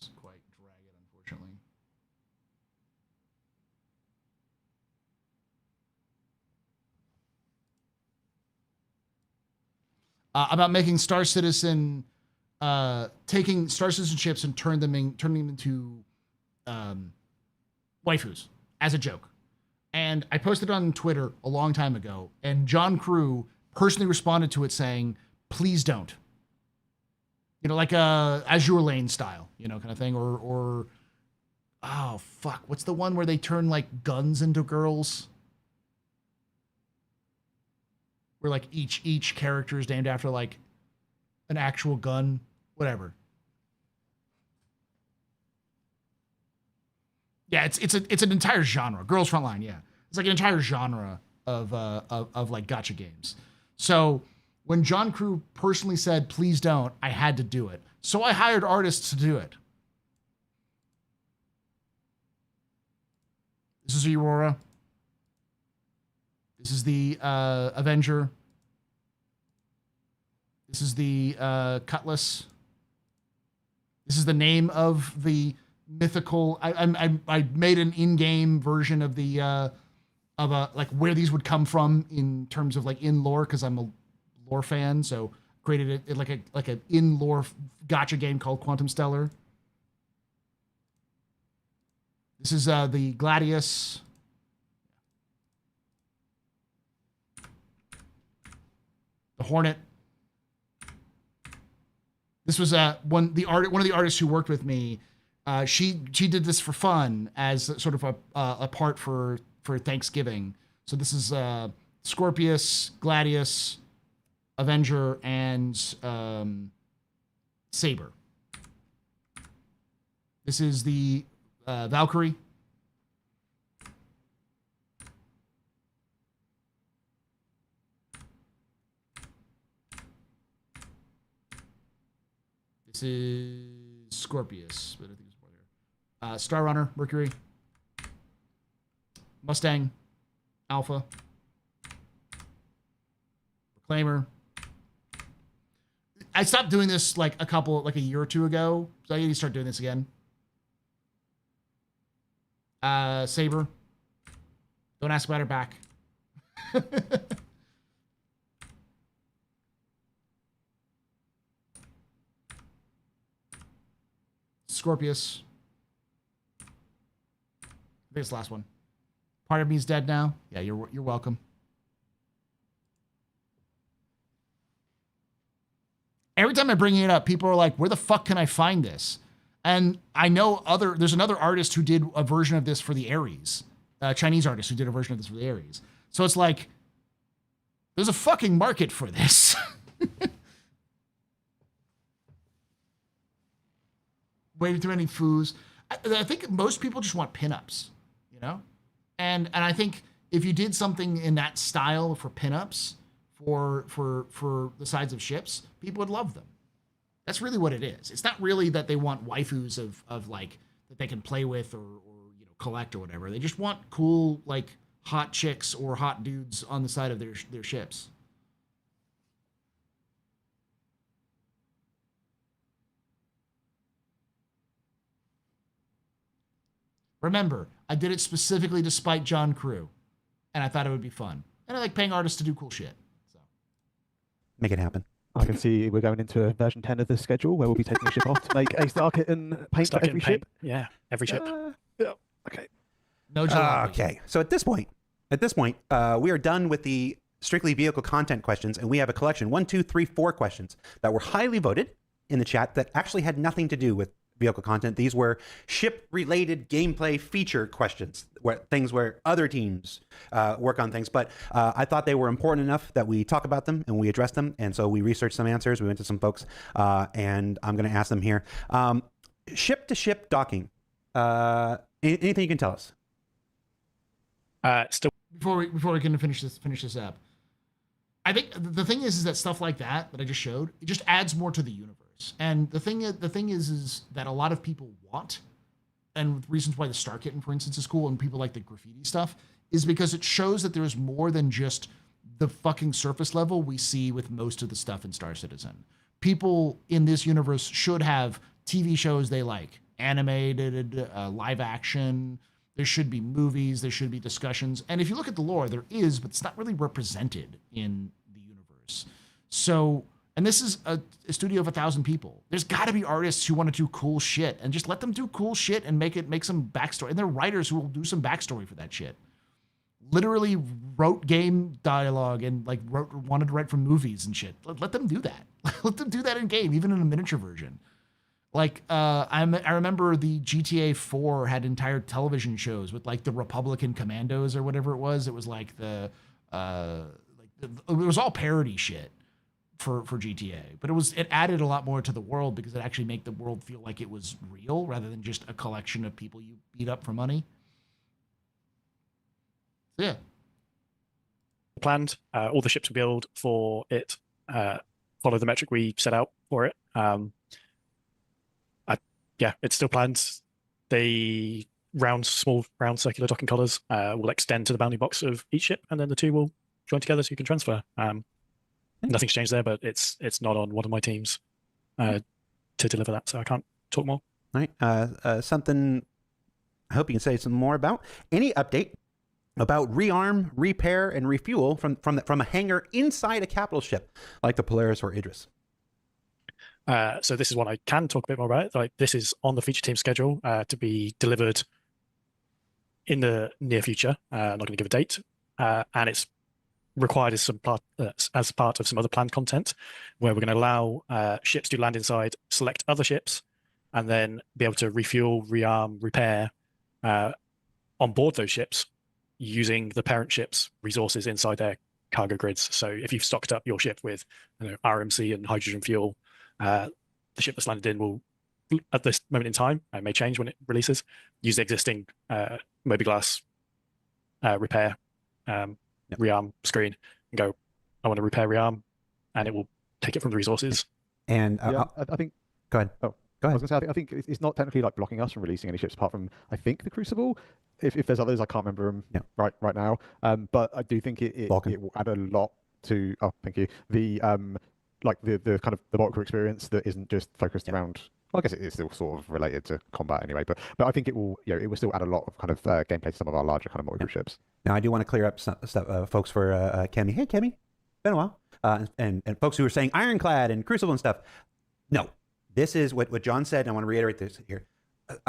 can't quite drag it, unfortunately. About making Star Citizen taking Star Citizen ships and turning them into waifus as a joke. And I posted it on Twitter a long time ago, and John Crew personally responded to it saying, please don't. You know, like a Azure Lane style, you know, kind of thing. Or oh, fuck. What's the one where they turn, like, guns into girls? Where, like, each character is named after, like, an actual gun. Whatever. Yeah, it's an entire genre. Girls Frontline, yeah. It's like an entire genre of like gacha games. So when John Crew personally said, please don't, I had to do it. So I hired artists to do it. This is the Aurora. This is the Avenger. This is the Cutlass. This is the name of the mythical. I made an in-game version of the like where these would come from in terms of like in lore, because I'm a lore fan. So created it like a in lore gacha game called Quantum Stellar. This is the Gladius. The Hornet. This was one of the artists who worked with me. She did this for fun as sort of a part for Thanksgiving. So this is Scorpius, Gladius, Avenger, and Saber. This is the Valkyrie. This is Scorpius, but I think it's more there. Star Runner, Mercury, Mustang, Alpha, Reclaimer. I stopped doing this like a year or two ago, so I need to start doing this again. Saber. Don't ask about her back. Scorpius. I think it's the last one. Part of me's dead now. Yeah, you're welcome. Every time I bring it up, people are like, "Where the fuck can I find this?" And I know there's another artist who did a version of this for the Ares, Chinese artist who did a version of this for the Ares. So it's like, there's a fucking market for this. Way too many foos. I think most people just want pinups, you know? And I think if you did something in that style for pinups for the sides of ships, people would love them. That's really what it is. It's not really that they want waifus of like that they can play with or you know collect or whatever. They just want cool like hot chicks or hot dudes on the side of their ships. Remember, I did it specifically to spite John Crew, and I thought it would be fun. And I like paying artists to do cool shit. So Make it happen. I can see we're going into a version 10 of the schedule where we'll be taking a ship off to make a Star Kit and paint for every ship. Yeah, every ship. Yeah. Okay. No joke. Okay. So at this point, we are done with the strictly vehicle content questions, and we have a collection 1, 2, 3, 4 questions that were highly voted in the chat that actually had nothing to do with vehicle content. These were ship-related gameplay feature questions, where other teams work on things. But I thought they were important enough that we talk about them and we address them. And so we researched some answers. We went to some folks, and I'm going to ask them here. Ship-to-ship docking. Anything you can tell us? Still, before we can finish this up, I think the thing is that stuff like that I just showed, it just adds more to the universe. And the thing is that a lot of people want, and reasons why the Star Kitten, for instance, is cool and people like the graffiti stuff, is because it shows that there's more than just the fucking surface level we see with most of the stuff in Star Citizen. People in this universe should have TV shows they like, animated, live action. There should be movies, there should be discussions. And if you look at the lore, there is, but it's not really represented in the universe. So, and this is a studio of 1,000 people. There's got to be artists who want to do cool shit, and just let them do cool shit and make some backstory. And there are writers who will do some backstory for that shit. Literally wrote game dialogue and like wanted to write for movies and shit. Let them do that. Let them do that in game, even in a miniature version. Like I remember the GTA 4 had entire television shows with like the Republican Commandos or whatever it was. It was like it was all parody shit for GTA, but it added a lot more to the world because it actually made the world feel like it was real rather than just a collection of people you beat up for money. So yeah. planned. All the ships we build for it follow the metric we set out for it. Yeah, it's still planned. The small round circular docking collars will extend to the bounding box of each ship, and then the two will join together so you can transfer. Nothing's changed there, but it's not on one of my teams to deliver that, so I can't talk more. All right. Something I hope you can say some more about. Any update about rearm, repair, and refuel from a hangar inside a capital ship like the Polaris or Idris? So this is one I can talk a bit more about. Like, this is on the feature team schedule to be delivered in the near future. I'm not going to give a date, and it's required as part of some other planned content, where we're going to allow ships to land inside, select other ships, and then be able to refuel, rearm, repair on board those ships using the parent ship's resources inside their cargo grids. So if you've stocked up your ship with RMC and hydrogen fuel, the ship that's landed in will, at this moment in time, it may change when it releases, use the existing Mobi-Glass repair rearm screen and go, I want to repair rearm, and it will take it from the resources. And I think. Go ahead. Oh, go ahead. I was going to say, I think it's not technically like blocking us from releasing any ships apart from, I think, the Crucible. If there's others, I can't remember them right now. But I do think it will add a lot to. Oh, thank you. The like the kind of the Vulcan experience that isn't just focused around. Well, I guess it is still sort of related to combat anyway. But I think it will still add a lot of kind of gameplay to some of our larger kind of multi-group ships. Now I do want to clear up some stuff, folks, for Kemi. Hey, Kemi, been a while. And folks who are saying Ironclad and Crucible and stuff. No, this is what John said. And I want to reiterate this here.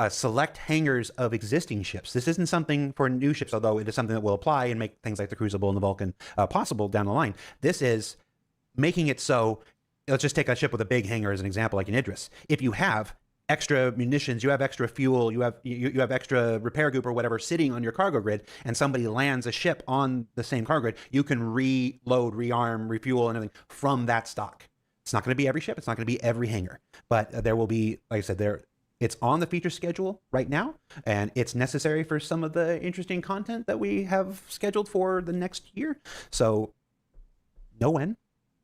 Select hangars of existing ships. This isn't something for new ships, although it is something that will apply and make things like the Crucible and the Vulcan possible down the line. This is making it so, let's just take a ship with a big hangar as an example, like in Idris. If you have extra munitions, you have extra fuel, you have extra repair goop or whatever sitting on your cargo grid, and somebody lands a ship on the same cargo grid, you can reload, rearm, refuel, and everything from that stock. It's not going to be every ship. It's not going to be every hangar, but there will be, like I said, it's on the feature schedule right now, and it's necessary for some of the interesting content that we have scheduled for the next year. So, no when,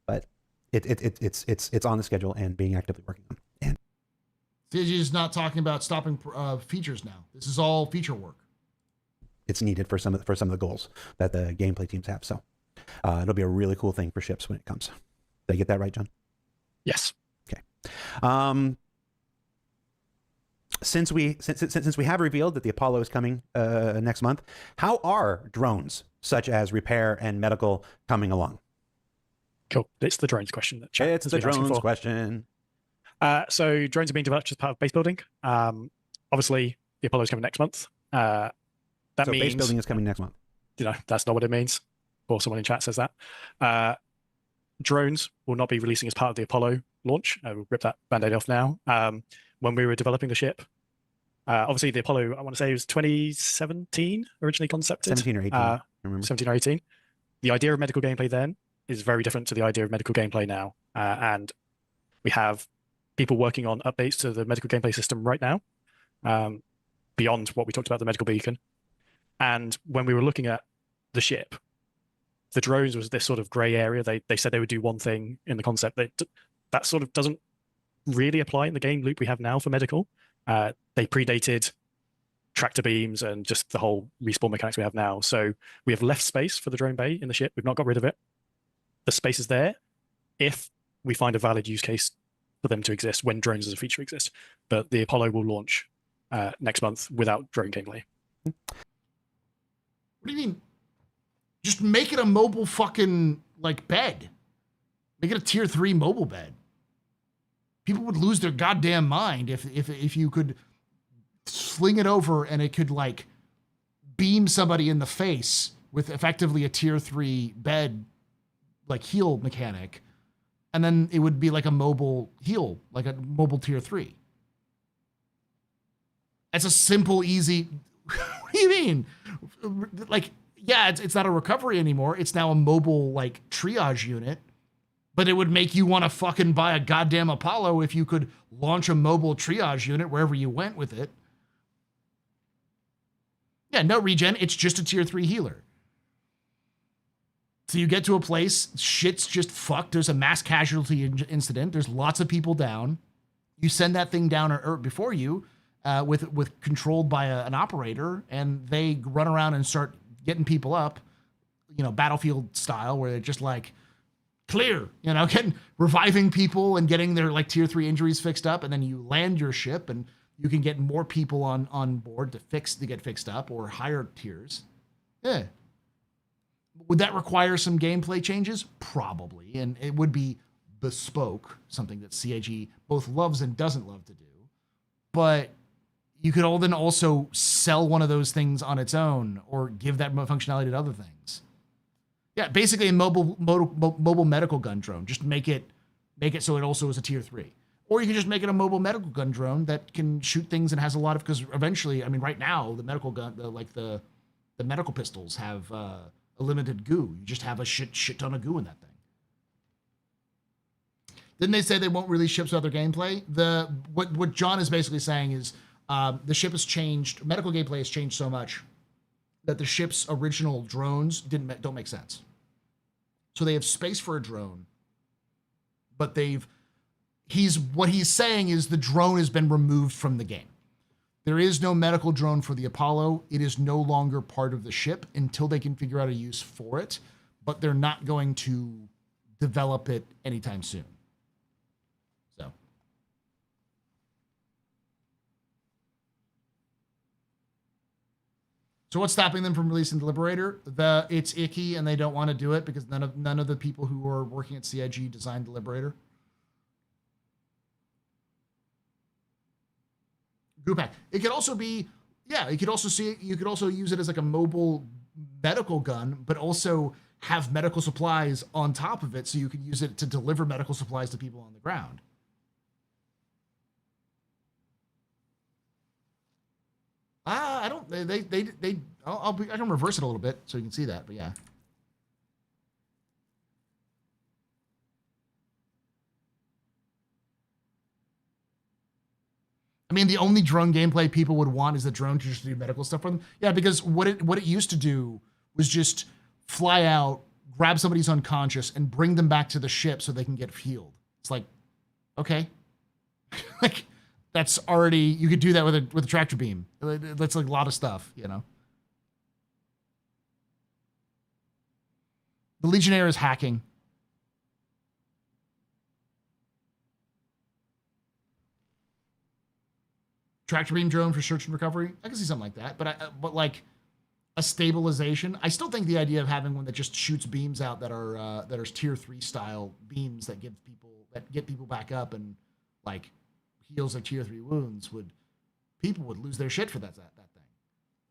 but it's on the schedule and being actively working on. And CG is not talking about stopping features now. This is all feature work. It's needed for some of the goals that the gameplay teams have. So, it'll be a really cool thing for ships when it comes. Did I get that right, John? Yes. Okay. Since we have revealed that the Apollo is coming next month, how are drones such as repair and medical coming along? Cool. It's the drones question. It's the drones question. So drones are being developed as part of base building. Obviously, the Apollo is coming next month. That so means base building is coming next month. That's not what it means. Or someone in chat says that. Drones will not be releasing as part of the Apollo launch. We'll rip that band-aid off now. When we were developing the ship, obviously the Apollo, I want to say it was 2017 originally concepted. 17 or 18, I remember. 17 or 18. The idea of medical gameplay then is very different to the idea of medical gameplay now. And we have people working on updates to the medical gameplay system right now, beyond what we talked about, the medical beacon. And when we were looking at the ship, the drones was this sort of gray area. They said they would do one thing in the concept. That sort of doesn't really apply in the game loop we have now for medical. They predated tractor beams and just the whole respawn mechanics we have now. So we have left space for the drone bay in the ship. We've not got rid of it. The space is there if we find a valid use case for them to exist when drones as a feature exist. But the Apollo will launch next month without drone gameplay. What do you mean? Just make it a mobile fucking bed. Make it a tier 3 mobile bed. People would lose their goddamn mind if you could sling it over and it could beam somebody in the face with effectively a tier 3 bed heal mechanic, and then it would be like a mobile heal, like a mobile tier 3. That's a simple, easy. What do you mean? Yeah, it's not a recovery anymore. It's now a mobile triage unit. But it would make you want to fucking buy a goddamn Apollo if you could launch a mobile triage unit wherever you went with it. Yeah, no regen. It's just a tier 3 healer. So you get to a place, shit's just fucked. There's a mass casualty incident. There's lots of people down. You send that thing down or before you, with controlled by an operator, and they run around and start getting people up, battlefield style, where they're just like clear, reviving people and getting their like tier 3 injuries fixed up, and then you land your ship and you can get more people on board to get fixed up, or higher tiers. Yeah. Would that require some gameplay changes? Probably, and it would be bespoke, something that CIG both loves and doesn't love to do. But you could then also sell one of those things on its own, or give that functionality to other things. Yeah, basically a mobile medical gun drone. Just make it so it also is a tier 3. Or you can just make it a mobile medical gun drone that can shoot things and has a lot of, because eventually, right now the medical gun, the medical pistols have a limited goo. You just have a shit ton of goo in that thing. Didn't they say they won't release ships without their gameplay? What John is basically saying is the ship has changed. Medical gameplay has changed so much that the ship's original drones don't make sense. So they have space for a drone, but what he's saying is the drone has been removed from the game. There is no medical drone for the Apollo. It is no longer part of the ship until they can figure out a use for it, but they're not going to develop it anytime soon. So what's stopping them from releasing the Liberator? It's icky, and they don't want to do it because none of the people who are working at CIG designed the Liberator. Goopak. It could also be, you could also use it as like a mobile medical gun, but also have medical supplies on top of it, so you can use it to deliver medical supplies to people on the ground. I don't. I can reverse it a little bit so you can see that, but yeah. The only drone gameplay people would want is the drone to just do medical stuff for them. Yeah, because what it used to do was just fly out, grab somebody who's unconscious, and bring them back to the ship so they can get healed. It's like, okay, like. That's already, you could do that with a tractor beam. That's like a lot of stuff, The Legionnaire is hacking. Tractor beam drone for search and recovery. I can see something like that, but like a stabilization. I still think the idea of having one that just shoots beams out that are tier 3 style beams that get people back up and like heals their tier 3 wounds people would lose their shit for that thing.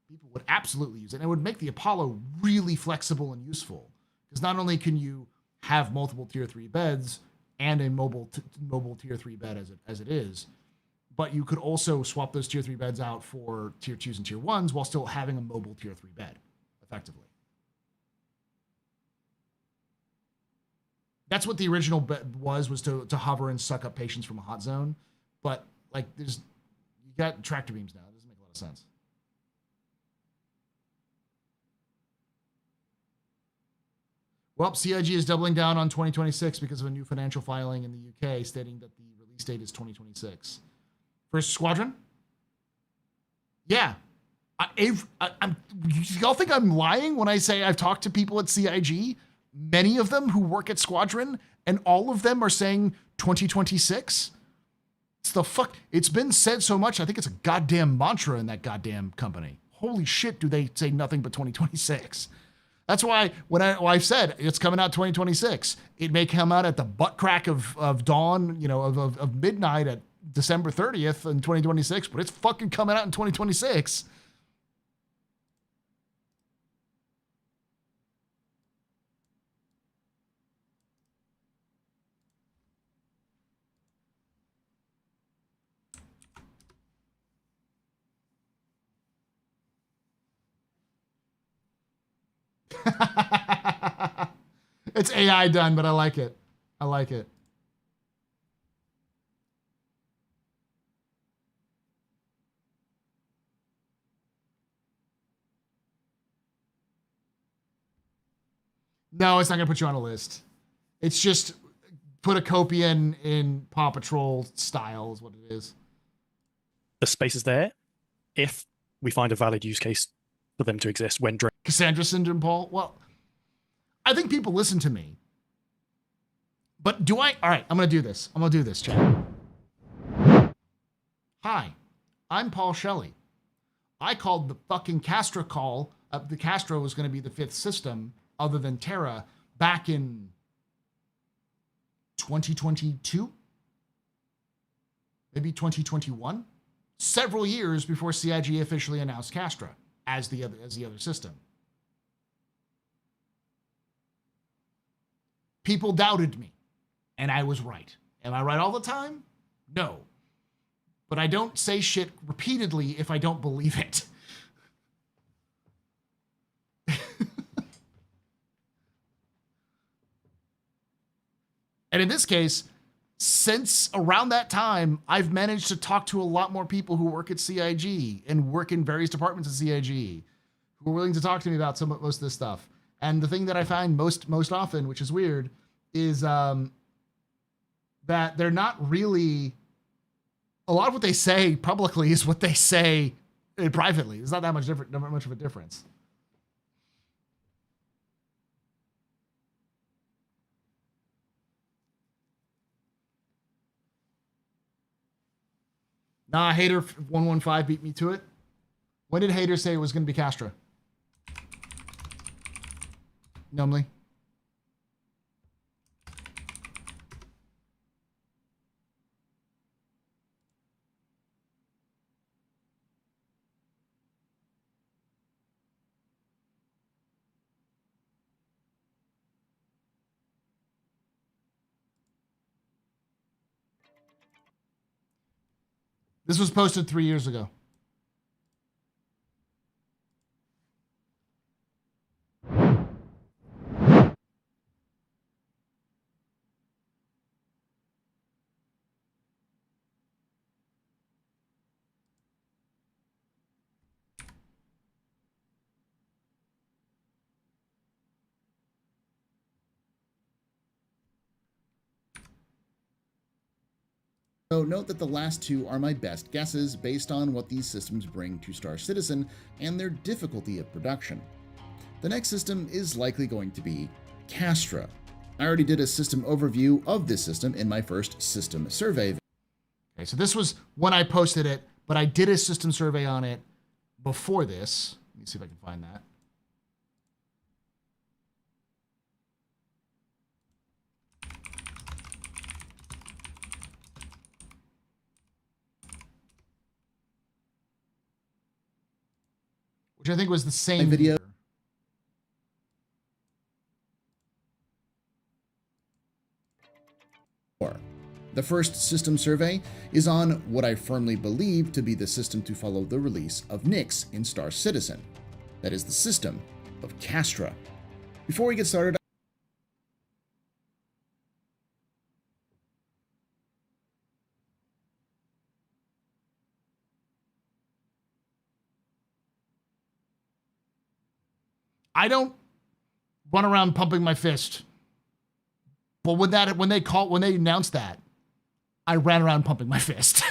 People would absolutely use it. And it would make the Apollo really flexible and useful, because not only can you have multiple tier 3 beds and a mobile tier 3 bed as it is, but you could also swap those tier 3 beds out for tier 2s and tier 1s while still having a mobile tier 3 bed effectively. That's what the original bed was to hover and suck up patients from a hot zone. But like you got tractor beams now. It doesn't make a lot of sense. Well, CIG is doubling down on 2026 because of a new financial filing in the UK stating that the release date is 2026. First Squadron? Yeah. Y'all think I'm lying when I say I've talked to people at CIG? Many of them who work at Squadron, and all of them are saying 2026? It's been said so much, I think it's a goddamn mantra in that goddamn company. Holy shit, do they say nothing but 2026. That's why when I've said it's coming out 2026, it may come out at the butt crack of dawn, of midnight at December 30th in 2026, but it's fucking coming out in 2026. It's AI done, but I like it. I like it. No, it's not going to put you on a list. It's just put a Copian in Paw Patrol style is what it is. The space is there if we find a valid use case for them to exist when Cassandra syndrome, Paul? Well, I think people listen to me. But do I? All right, I'm going to do this. I'm going to do this, chat. Hi, I'm Paul Shelley. I called the fucking Castra call. The Castra was going to be the 5th system other than Terra back in 2022? Maybe 2021? Several years before CIG officially announced Castra as the other system. People doubted me, and I was right. Am I right all the time? No. But I don't say shit repeatedly if I don't believe it. And in this case, since around that time, I've managed to talk to a lot more people who work at CIG and work in various departments at CIG who are willing to talk to me about most of this stuff. And the thing that I find most often, which is weird, is that they're not really... A lot of what they say publicly is what they say privately. It's not that much of a difference. Nah, Hater 115 beat me to it. When did Hater say it was going to be Castra? Numbly. This was posted 3 years ago. So note that the last two are my best guesses based on what these systems bring to Star Citizen and their difficulty of production. The next system is likely going to be Castra. I already did a system overview of this system in my first system survey. Okay, so this was when I posted it, but I did a system survey on it before this. Let me see if I can find that. Which I think was the same video. The first system survey is on what I firmly believe to be the system to follow the release of Nyx in Star Citizen. That is the system of Castra. Before we get started, I don't run around pumping my fist. But when they announced that, I ran around pumping my fist.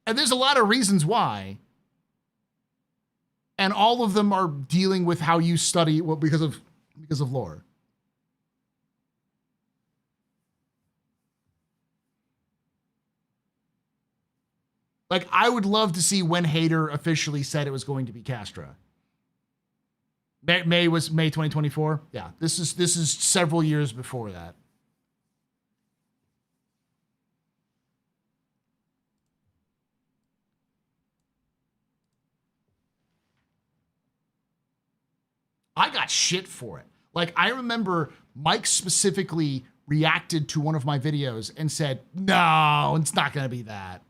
And there's a lot of reasons why. And all of them are dealing with how you study because of lore. Like, I would love to see when Hater officially said it was going to be Castra. May 2024. Yeah, this is several years before that. I got shit for it. Like, I remember Mike specifically reacted to one of my videos and said, "No, it's not going to be that."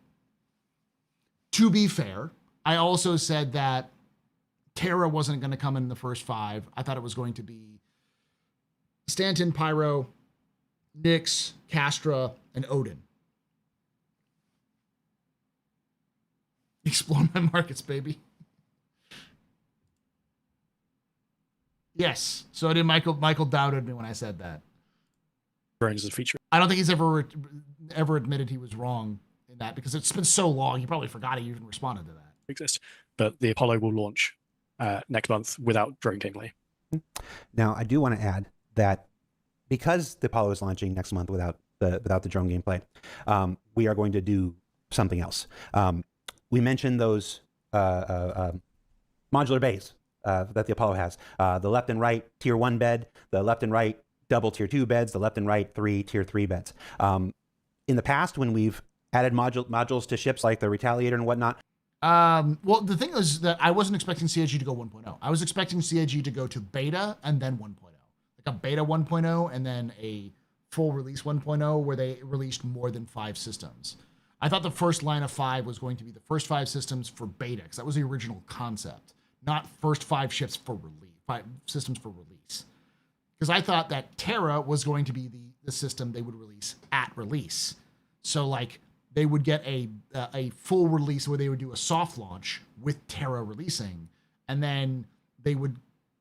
To be fair, I also said that Terra wasn't going to come in the first 5. I thought it was going to be Stanton, Pyro, Nyx, Castra, and Odin. Explore my markets, baby. Yes. So did Michael. Michael doubted me when I said that. Drones as a feature. I don't think he's ever admitted he was wrong in that because it's been so long. He probably forgot he even responded to that. Exist, but the Apollo will launch next month without drone gameplay. Now, I do want to add that because the Apollo is launching next month without the drone gameplay, we are going to do something else. We mentioned those modular bays that the Apollo has. The left and right tier 1 bed, the left and right double tier 2 beds, the left and right tier 3 beds. In the past, when we've added modules to ships like the Retaliator and whatnot. Well, the thing is that I wasn't expecting CIG to go 1.0. I was expecting CIG to go to beta and then 1.0. Like a beta 1.0 and then a full release 1.0 where they released more than 5 systems. I thought the first line of 5 was going to be the first 5 systems for beta, because that was the original concept, not first 5 ships for release, 5 systems for release. Because I thought that Terra was going to be the system they would release at release. So like they would get a full release where they would do a soft launch with Terra releasing, and then they would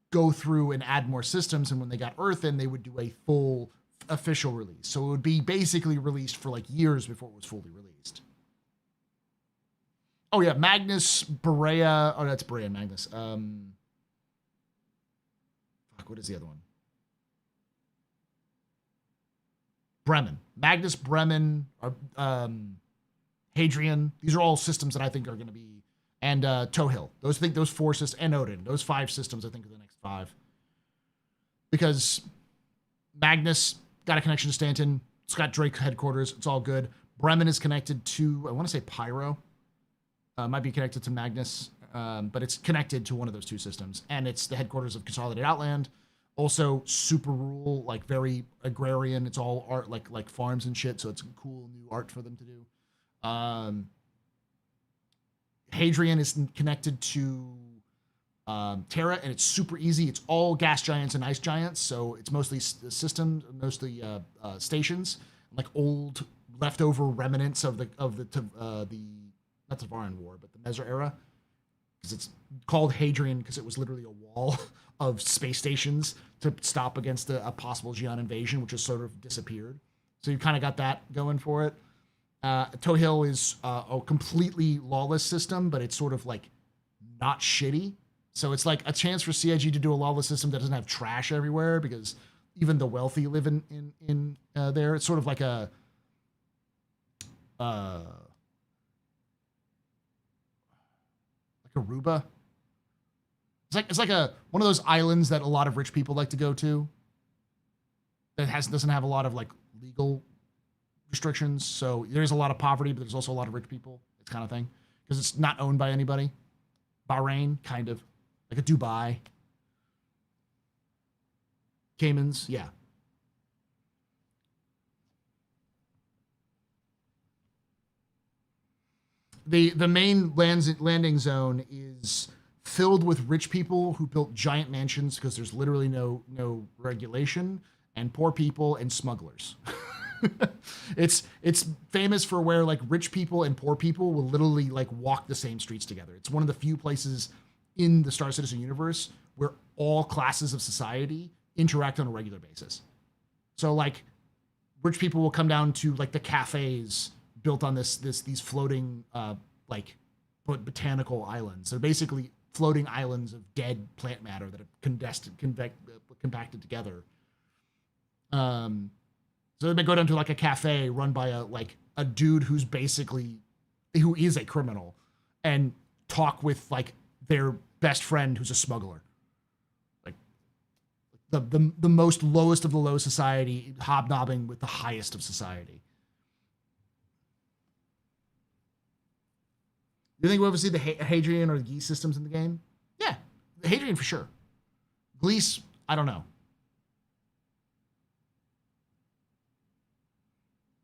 go through and add more systems, and when they got Earth in, they would do a full official release. So it would be basically released for like years before it was fully released. Oh yeah, Magnus, Berea. Oh, that's Berea and Magnus. Fuck, what is the other one? Bremen. Magnus, Bremen, Hadrian. These are all systems that I think are going to be, and Tohill. Those 4 systems, and Odin. Those 5 systems I think are the next 5. Because Magnus got a connection to Stanton. It's got Drake headquarters. It's all good. Bremen is connected to, I want to say Pyro. Might be connected to Magnus, but it's connected to one of those 2 systems. And it's the headquarters of Consolidated Outland. Also super rural, like very agrarian. It's all art, like farms and shit. So it's cool new art for them to do. Hadrian is connected to Terra, and it's super easy. It's all gas giants and ice giants. So it's mostly systems, mostly stations, like old leftover remnants of the not Tavaran War, but the Meser era. Because it's called Hadrian because it was literally a wall of space stations to stop against a possible Xi'an invasion, which has sort of disappeared. So you kind of got that going for it. Tohill is a completely lawless system, but it's sort of like not shitty. So it's like a chance for CIG to do a lawless system that doesn't have trash everywhere, because even the wealthy live in there. It's sort of like a Aruba. It's like one of those islands that a lot of rich people like to go to. That doesn't have a lot of like legal restrictions. So there's a lot of poverty, but there's also a lot of rich people. It's kind of thing because it's not owned by anybody. Bahrain, kind of like a Dubai. Caymans, yeah. The main landing zone is filled with rich people who built giant mansions because there's literally no regulation, and poor people and smugglers. It's famous for where like rich people and poor people will literally like walk the same streets together. It's one of the few places in the Star Citizen universe where all classes of society interact on a regular basis. So like rich people will come down to like the cafes built on these floating like botanical islands. They're basically floating islands of dead plant matter that have compacted together. So they go down to like a cafe run by a dude who is a criminal, and talk with like their best friend who's a smuggler. Like the most lowest of the low society hobnobbing with the highest of society. Do you think we'll ever see the Hadrian or the Geese systems in the game? Yeah, the Hadrian for sure. Gleese, I don't know.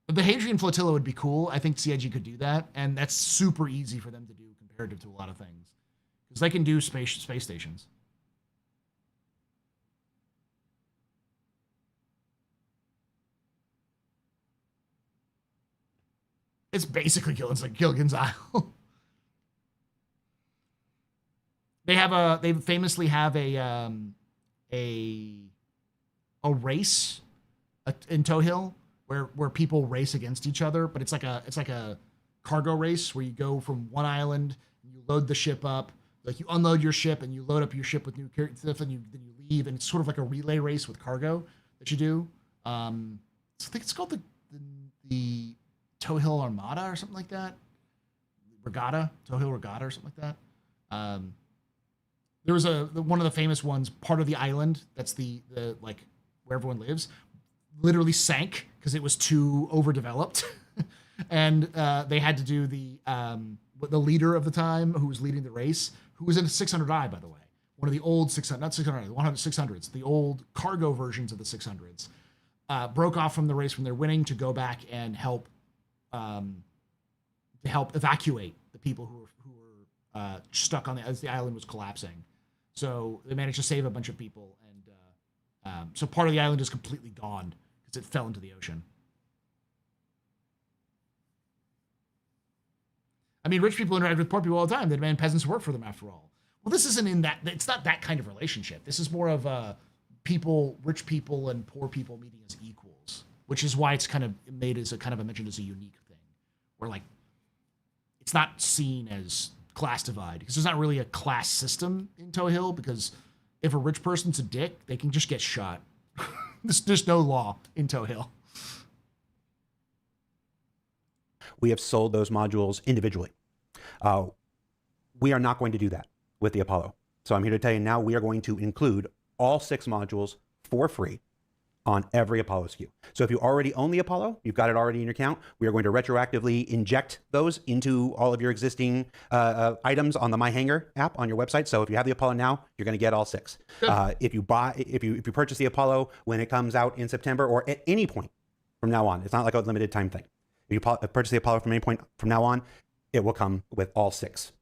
But the Hadrian flotilla would be cool. I think CIG could do that, and that's super easy for them to do comparative to a lot of things, because they can do space stations. It's basically Gilligan's Isle. They famously have a a race in Toe Hill where people race against each other, but it's like a cargo race where you go from one island, and you load the ship up, like you unload your ship and you load up your ship with new stuff, and then you leave, and it's sort of like a relay race with cargo that you do. So I think it's called the Toe Hill Armada or something like that. Toe Hill Regatta or something like that. There was one of the famous ones, part of the island that's the like where everyone lives, literally sank because it was too overdeveloped, and they had to do the leader of the time, who was leading the race, who was in a 600i, by the way, one of the old 600, not 600, 600s, the old cargo versions of the 600s, broke off from the race when they're winning to go back and help evacuate the people who were stuck on as the island was collapsing. So they managed to save a bunch of people, and so part of the island is completely gone because it fell into the ocean. I mean, rich people interact with poor people all the time. They demand peasants work for them, after all. Well, this isn't in that. It's not that kind of relationship. This is more of rich people and poor people meeting as equals, which is why it's kind of made as a kind of mentioned as a unique thing, where like it's not seen as class divide, because there's not really a class system in Toe Hill, because if a rich person's a dick, they can just get shot. There's no law in Toe Hill. We have sold those modules individually. We are not going to do that with the Apollo. So I'm here to tell you now, we are going to include all 6 modules for free on every Apollo SKU. So if you already own the Apollo, you've got it already in your account, we are going to retroactively inject those into all of your existing items on the My Hangar app on your website. So if you have the Apollo now, you're going to get all 6. If you purchase the Apollo when it comes out in September or at any point from now on, it's not like a limited time thing. If you purchase the Apollo from any point from now on, it will come with all 6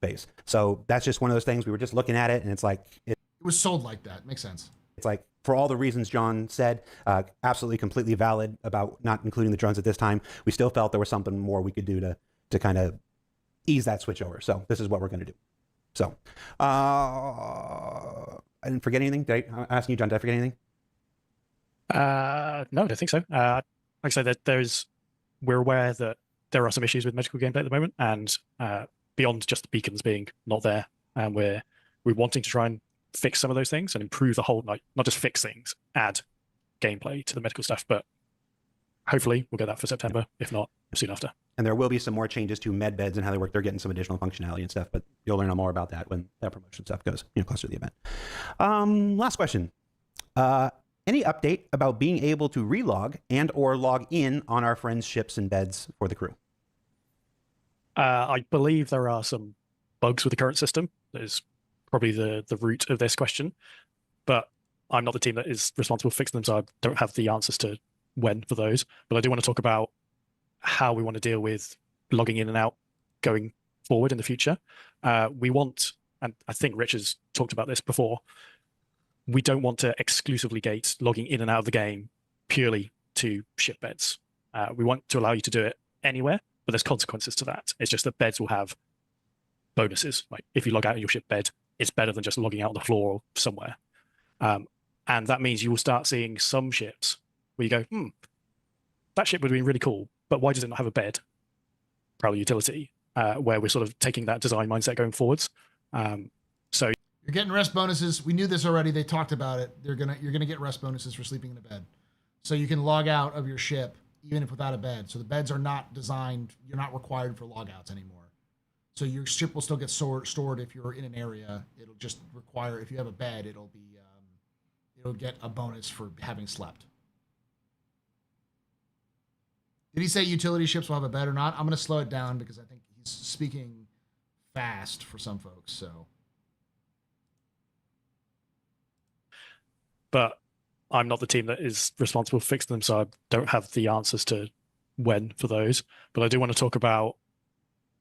bays. So that's just one of those things. We were just looking at it, and it's like it was sold like that. Makes sense. It's like, for all the reasons John said, absolutely completely valid about not including the drones at this time. We still felt there was something more we could do to kind of ease that switch over. So this is what we're going to do. So I didn't forget anything. I'm asking you, John, did I forget anything? No, I don't think so. Like I said, that we're aware that there are some issues with medical gameplay at the moment, and beyond just the beacons being not there, and we're wanting to try and fix some of those things and improve the whole, like, not just fix things, add gameplay to the medical stuff, but hopefully we'll get that for September, if not soon after. And there will be some more changes to med beds and how they work. They're getting some additional functionality and stuff, but you'll learn more about that when that promotion stuff goes, closer to the event. Last question. Any update about being able to relog and or log in on our friends' ships and beds for the crew? I believe there are some bugs with the current system. That is probably the root of this question, but I'm not the team that is responsible for fixing them, so I don't have the answers to when for those. But I do want to talk about how we want to deal with logging in and out going forward in the future. We want, and I think Rich has talked about this before, we don't want to exclusively gate logging in and out of the game purely to ship beds. We want to allow you to do it anywhere, but there's consequences to that. It's just that beds will have bonuses. Like if you log out in your ship bed, it's better than just logging out on the floor or somewhere. And that means you will start seeing some ships where you go, that ship would have been really cool, but why does it not have a bed? Probably utility, where we're sort of taking that design mindset going forwards. So you're getting rest bonuses. We knew this already. They talked about it. You're gonna get rest bonuses for sleeping in a bed. So you can log out of your ship even if without a bed. So the beds are not designed. You're not required for logouts anymore. So your ship will still get stored if you're in an area. It'll just require, if you have a bed, it'll get a bonus for having slept. Did he say utility ships will have a bed or not? I'm going to slow it down because I think he's speaking fast for some folks. So, but I'm not the team that is responsible for fixing them, so I don't have the answers to when for those. But I do want to talk about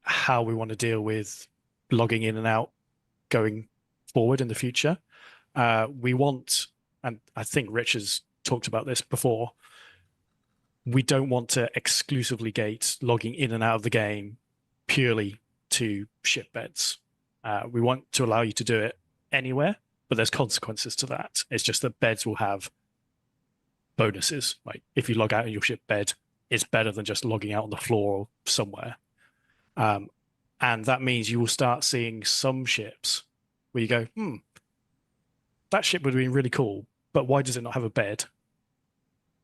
how we want to deal with logging in and out going forward in the future. We want, and I think Rich has talked about this before, we don't want to exclusively gate logging in and out of the game purely to ship beds. We want to allow you to do it anywhere, but there's consequences to that. It's just that beds will have bonuses. Like if you log out in your ship bed, it's better than just logging out on the floor somewhere. And that means you will start seeing some ships where you go, that ship would have been really cool, but why does it not have a bed?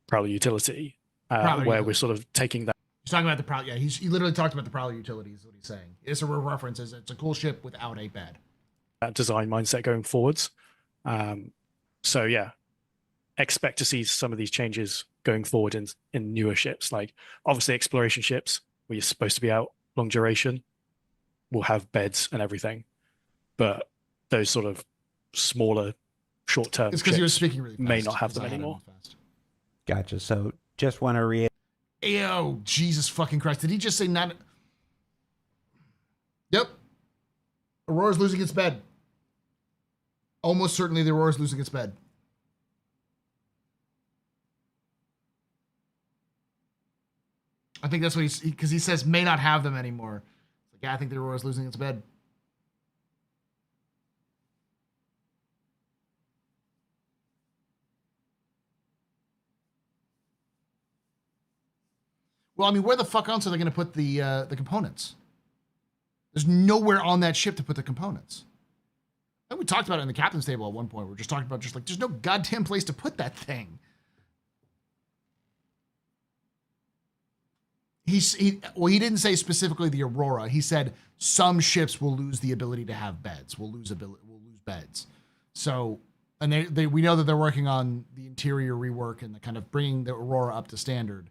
Prowler utility, where we're sort of taking that. He's talking about the Prowler. Yeah, he literally talked about the Prowler utility is what he's saying. It's a reference. It's a cool ship without a bed. That design mindset going forwards. So yeah, expect to see some of these changes going forward in newer ships. Like obviously exploration ships where you're supposed to be out long duration will have beds and everything, but those sort of smaller short-term it's because he was speaking really fast, may not have them anymore. Gotcha. So just want to reiterate. Ew, Jesus fucking Christ. Did he just say not? Yep. Aurora's losing its bed. Almost certainly the Aurora's losing its bed. I think that's what because he says may not have them anymore. It's like, yeah, I think the Aurora's losing its bed. Well, I mean, where the fuck else are they going to put the components? There's nowhere on that ship to put the components. And we talked about it in the captain's table at one point. We're just talking about just like there's no goddamn place to put that thing. He didn't say specifically the Aurora. He said some ships will lose the ability to have beds. Will lose beds. So, and we know that they're working on the interior rework and the kind of bringing the Aurora up to standard.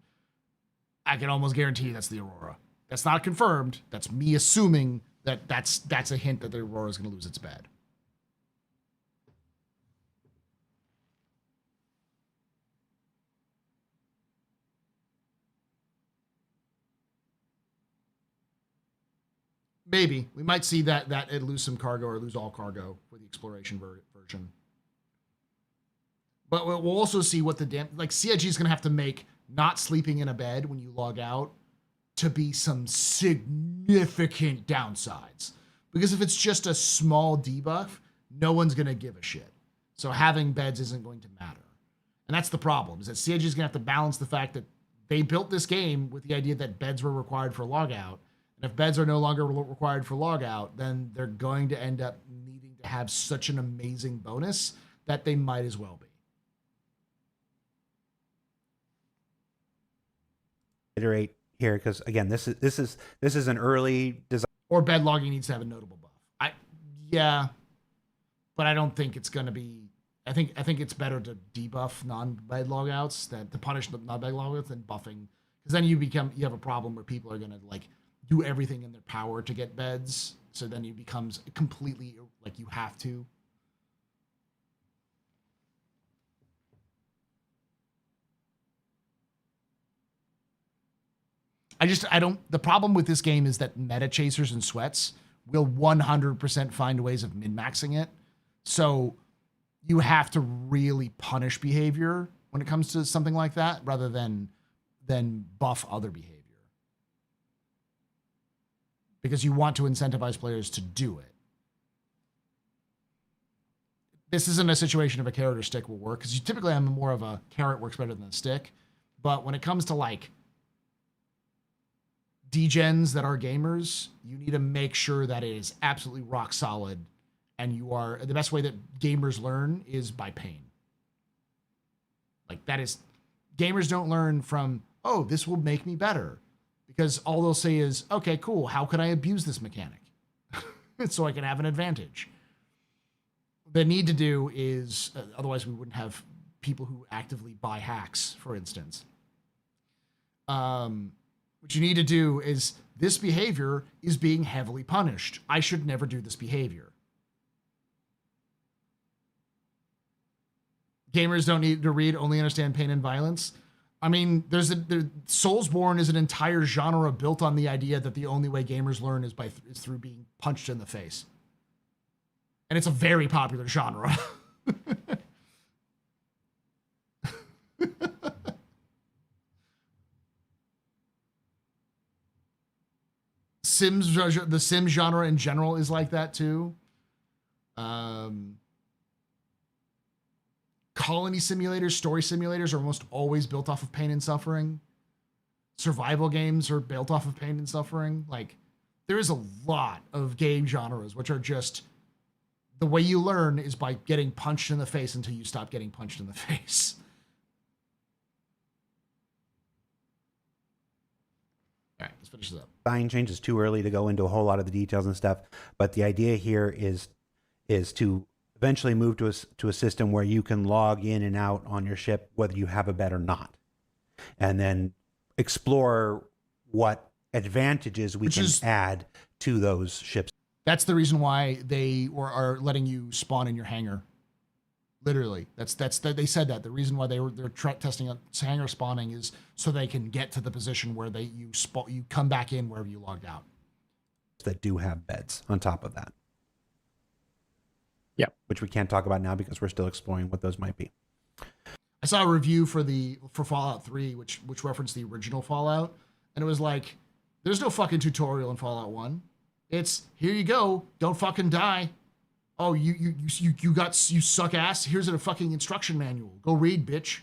I can almost guarantee that's the Aurora. That's not confirmed. That's me assuming that that's a hint that the Aurora is going to lose its bed. Maybe we might see that it lose some cargo or lose all cargo for the exploration version. But we'll also see what CIG is going to have to make not sleeping in a bed when you log out to be some significant downsides. Because if it's just a small debuff, no one's going to give a shit. So having beds isn't going to matter. And that's the problem, is that CIG is going to have to balance the fact that they built this game with the idea that beds were required for logout. And if beds are no longer required for logout, then they're going to end up needing to have such an amazing bonus that they might as well be. Iterate here because again, this is an early design. Or bed logging needs to have a notable buff. But I don't think it's going to be. I think it's better to debuff non-bed logouts to punish the non-bed logouts than buffing, because then you have a problem where people are going to like do everything in their power to get beds. So then it becomes completely like you have to. The problem with this game is that meta chasers and sweats will 100% find ways of min-maxing it. So you have to really punish behavior when it comes to something like that rather than buff other behavior. Because you want to incentivize players to do it. This isn't a situation of a carrot or stick will work, because typically I'm more of a carrot works better than a stick. But when it comes to like degens that are gamers, you need to make sure that it is absolutely rock solid, and the best way that gamers learn is by pain. Like that is, gamers don't learn from, oh, this will make me better, because all they'll say is, okay, cool, how can I abuse this mechanic so I can have an advantage? The need to do is, otherwise we wouldn't have people who actively buy hacks, for instance. What you need to do is, this behavior is being heavily punished. I should never do this behavior. Gamers don't need to read, only understand pain and violence. I mean, Soulsborne is an entire genre built on the idea that the only way gamers learn is through being punched in the face. And it's a very popular genre. The Sims genre in general is like that too. colony simulators, story simulators are almost always built off of pain and suffering. Survival games are built off of pain and suffering. Like, there is a lot of game genres which are just, the way you learn is by getting punched in the face until you stop getting punched in the face. All right, let's finish this up. Design change is too early to go into a whole lot of the details and stuff, but the idea here is to eventually move to a system where you can log in and out on your ship whether you have a bed or not, and then explore what advantages we can add to those ships. That's the reason why they are letting you spawn in your hangar. Literally, that's they said that the reason why they're testing on hangar spawning is so they can get to the position where you come back in wherever you logged out. That do have beds on top of that. Yeah, which we can't talk about now because we're still exploring what those might be. I saw a review for Fallout 3, which referenced the original Fallout, and it was like, there's no fucking tutorial in Fallout 1. It's, here you go, don't fucking die. Oh, you suck ass. Here's a fucking instruction manual. Go read, bitch.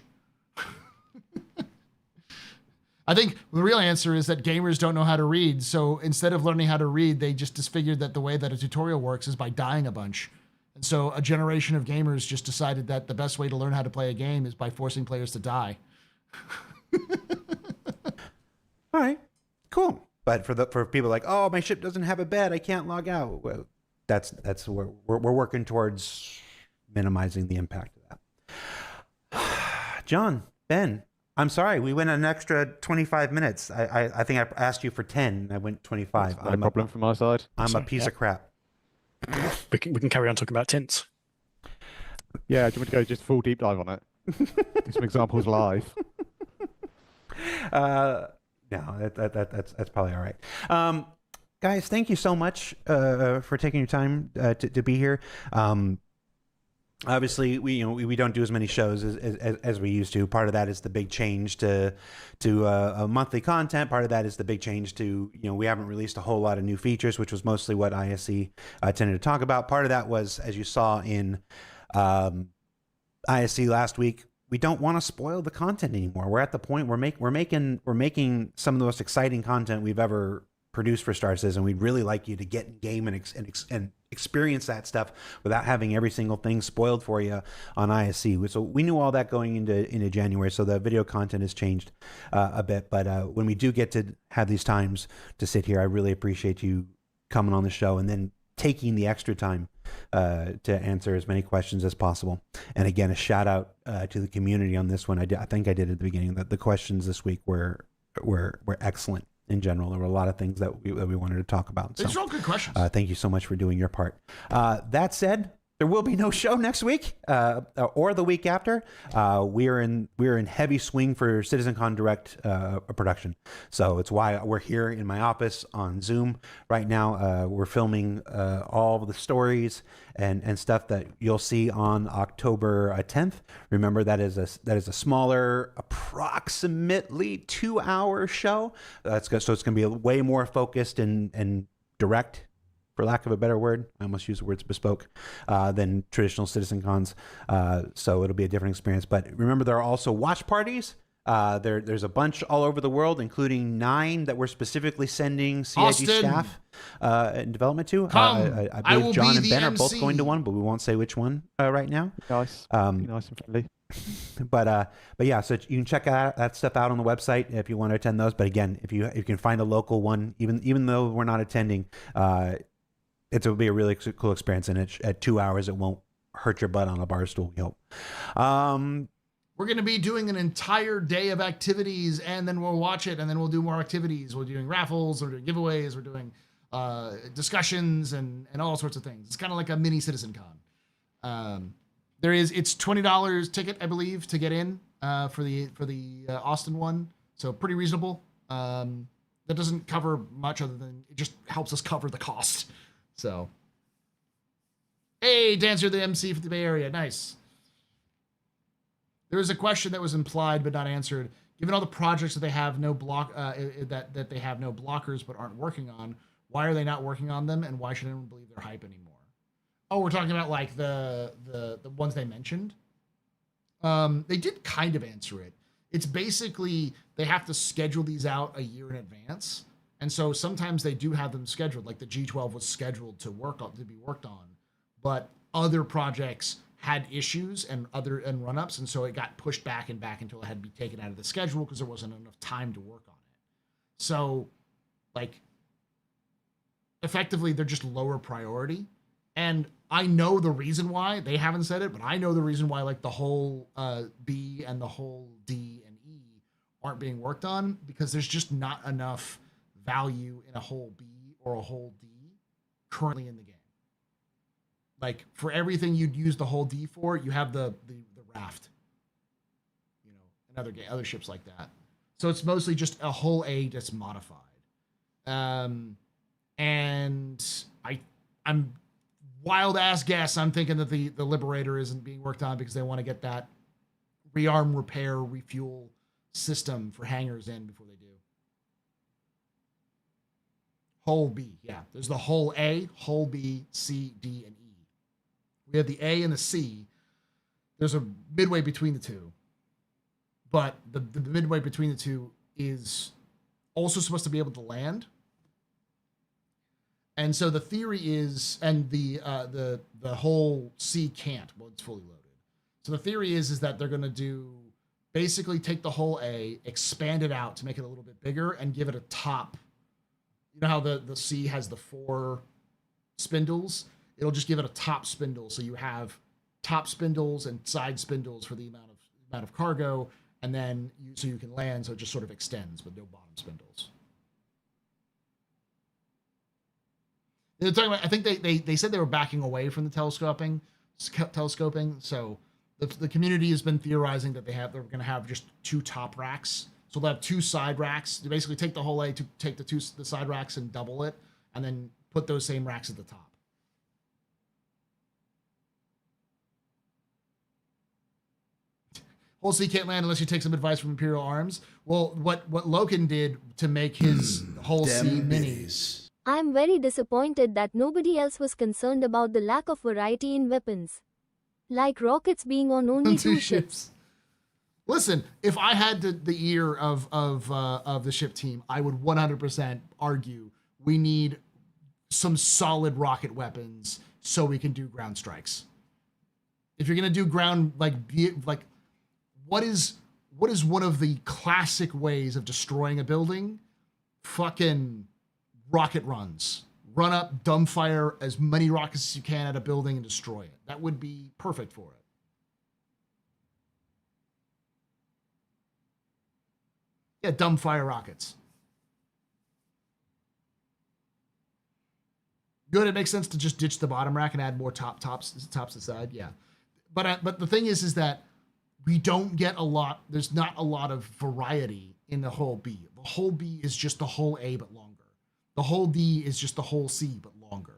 I think the real answer is that gamers don't know how to read. So instead of learning how to read, they just disfigured that the way that a tutorial works is by dying a bunch. And so a generation of gamers just decided that the best way to learn how to play a game is by forcing players to die. All right, cool. But for people like, oh, my ship doesn't have a bed, I can't log out. Well, that's where we're working towards minimizing the impact of that. John, Ben, I'm sorry, we went an extra 25 minutes. I think I asked you for 10. I went 25. No problem from my side. I'm a piece of crap. We can carry on talking about tints. Yeah, do you want to go just full deep dive on it? Get some examples live. No, that's probably all right. Guys, thank you so much for taking your time to be here. Obviously, we don't do as many shows as we used to. Part of that is the big change to a monthly content. Part of that is the big change to, we haven't released a whole lot of new features, which was mostly what ISC tended to talk about. Part of that was, as you saw in ISC last week, we don't want to spoil the content anymore. We're at the point we're making some of the most exciting content we've ever produced for Star Citizen. We'd really like you to get in game and experience that stuff without having every single thing spoiled for you on ISC. So we knew all that going into January. So the video content has changed a bit. But when we do get to have these times to sit here, I really appreciate you coming on the show and then taking the extra time to answer as many questions as possible. And again, a shout out to the community on this one. I think I did at the beginning that the questions this week were excellent. In general, there were a lot of things that we wanted to talk about. These are all good questions. Thank you so much for doing your part. That said, there will be no show next week or the week after. We're in heavy swing for CitizenCon Direct production, so it's why we're here in my office on Zoom right now. We're filming all of the stories and stuff that you'll see on October 10th. Remember, that is a smaller, approximately 2-hour show. So it's going to be way more focused and direct, for lack of a better word. I almost use the words bespoke, than traditional Citizen Cons. So it'll be a different experience. But remember, there are also watch parties. There's a bunch all over the world, including 9 that we're specifically sending CIG Austin, staff in development to. Come. I believe John and Ben MC. are both going to one, but we won't say which one right now. Nice. Nice and friendly. But yeah, so you can check that stuff out on the website if you want to attend those. But again, if you can find a local one, even though we're not attending, it'll be a really cool experience, and at 2 hours, it won't hurt your butt on a bar stool, we hope. We're going to be doing an entire day of activities, and then we'll watch it, and then we'll do more activities. We're doing raffles, we're doing giveaways, we're doing discussions, and all sorts of things. It's kind of like a mini CitizenCon. It's $20 ticket, I believe, to get in for the Austin one, so pretty reasonable. That doesn't cover much other than it just helps us cover the cost. So, hey, Dancer, the MC for the Bay Area, nice. There was a question that was implied but not answered. Given all the projects that they have no that they have no blockers but aren't working on, why are they not working on them, and why should anyone believe they're hype anymore? Oh, we're talking about like the ones they mentioned. They did kind of answer it. It's basically they have to schedule these out a year in advance. And so sometimes they do have them scheduled, like the G12 was scheduled to be worked on, but other projects had issues and run-ups, and so it got pushed back and back until it had to be taken out of the schedule because there wasn't enough time to work on it. So, like, effectively, they're just lower priority. And I know the reason why. They haven't said it, but I know the reason why, like, the whole B and the whole D and E aren't being worked on, because there's just not enough value in a whole B or a whole D currently in the game. Like, for everything you'd use the whole D for, you have the raft, you know, and other ships like that. So it's mostly just a whole A that's modified. And I'm wild ass guess. I'm thinking that the Liberator isn't being worked on because they want to get that rearm, repair, refuel system for hangars in before they do. Whole B, yeah. There's the whole A, whole B, C, D, and E. We have the A and the C. There's a midway between the two. But the midway between the two is also supposed to be able to land. And so the theory is, and the whole C can't, well, it's fully loaded. So the theory is that they're going to basically take the whole A, expand it out to make it a little bit bigger, and give it a top. You know how the C has the 4 spindles? It'll just give it a top spindle, so you have top spindles and side spindles for the amount of cargo, and then so you can land, so it just sort of extends with no bottom spindles. They're talking about, I think they said they were backing away from the telescoping, so the community has been theorizing that they're going to have just 2 top racks. So they'll have 2 side racks. They basically take the whole A, to take the side racks and double it, and then put those same racks at the top. Whole C can't land unless you take some advice from Imperial Arms. Well, what Loken did to make his whole C minis. I'm very disappointed that nobody else was concerned about the lack of variety in weapons. Like rockets being on only 2 ships. Listen, if I had the ear of the ship team, I would 100% argue we need some solid rocket weapons so we can do ground strikes. If you're gonna do ground, what is one of the classic ways of destroying a building? Fucking rocket runs. Run up, dumbfire as many rockets as you can at a building and destroy it. That would be perfect for it. Yeah, dumbfire rockets. Good, it makes sense to just ditch the bottom rack and add more tops aside. Yeah. But the thing is that we don't get a lot. There's not a lot of variety in the whole B. The whole B is just the whole A, but longer. The whole D is just the whole C, but longer.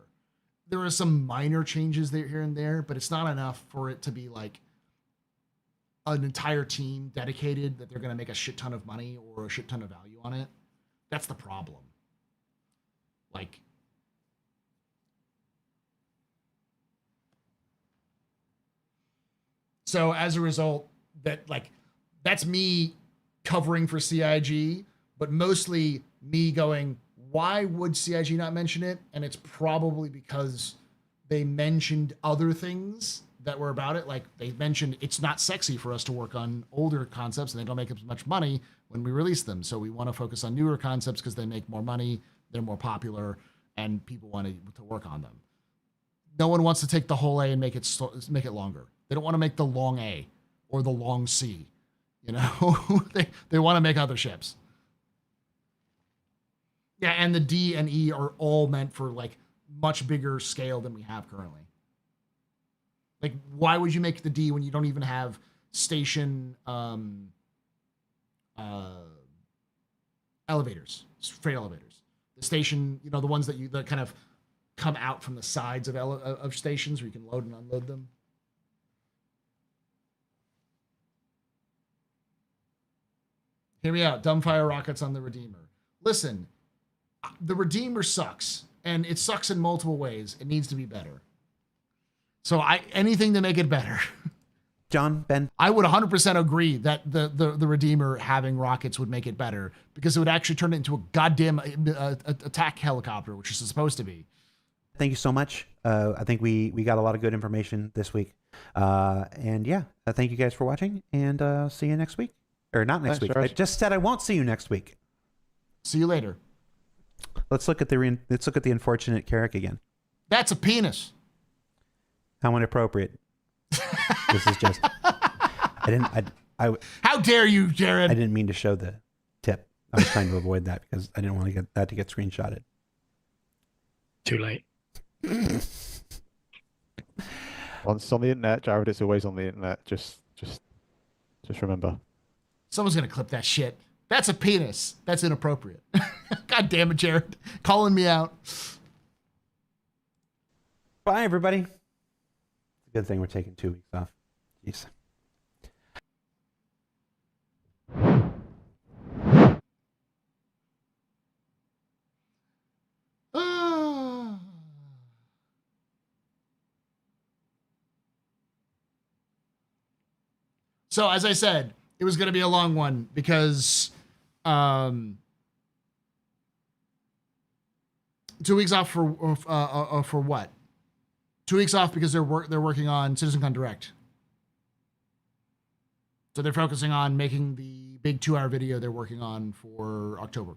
There are some minor changes there, here and there, but it's not enough for it to be like an entire team dedicated that they're going to make a shit ton of money or a shit ton of value on it. That's the problem. Like, so as a result, that's me covering for CIG, but mostly me going, why would CIG not mention it? And it's probably because they mentioned other things that were about it. Like, they mentioned it's not sexy for us to work on older concepts and they don't make as much money when we release them. So we want to focus on newer concepts because they make more money, they're more popular, and people want to work on them. No one wants to take the whole A and make it longer. They don't want to make the long A or the long C. You know, they want to make other ships. Yeah, and the D and E are all meant for like much bigger scale than we have currently. Like, why would you make the D when you don't even have station elevators, freight elevators? The station, you know, the ones that kind of come out from the sides of stations where you can load and unload them. Hear me out. Dumbfire rockets on the Redeemer. Listen, the Redeemer sucks, and it sucks in multiple ways. It needs to be better. So anything to make it better. John, Ben? I would 100% agree that the Redeemer having rockets would make it better because it would actually turn it into a goddamn attack helicopter, which is supposed to be. Thank you so much. I think we got a lot of good information this week. And yeah, thank you guys for watching, and see you next week. Or not next week. George. I just said I won't see you next week. See you later. Let's look at the unfortunate Carrick again. That's a penis. How inappropriate. This is just. How dare you, Jared? I didn't mean to show the tip. I was trying to avoid that because I didn't want to get that to get screenshotted. Too late. Once it's on the internet, Jared, it's always on the internet. Just remember. Someone's gonna clip that shit. That's a penis. That's inappropriate. God damn it, Jared. Calling me out. Bye, everybody. It's a good thing we're taking 2 weeks off. Jeez. So as I said, it was going to be a long one because 2 weeks off for what? 2 weeks off because they're working on CitizenCon Direct. So they're focusing on making the big 2-hour video they're working on for October.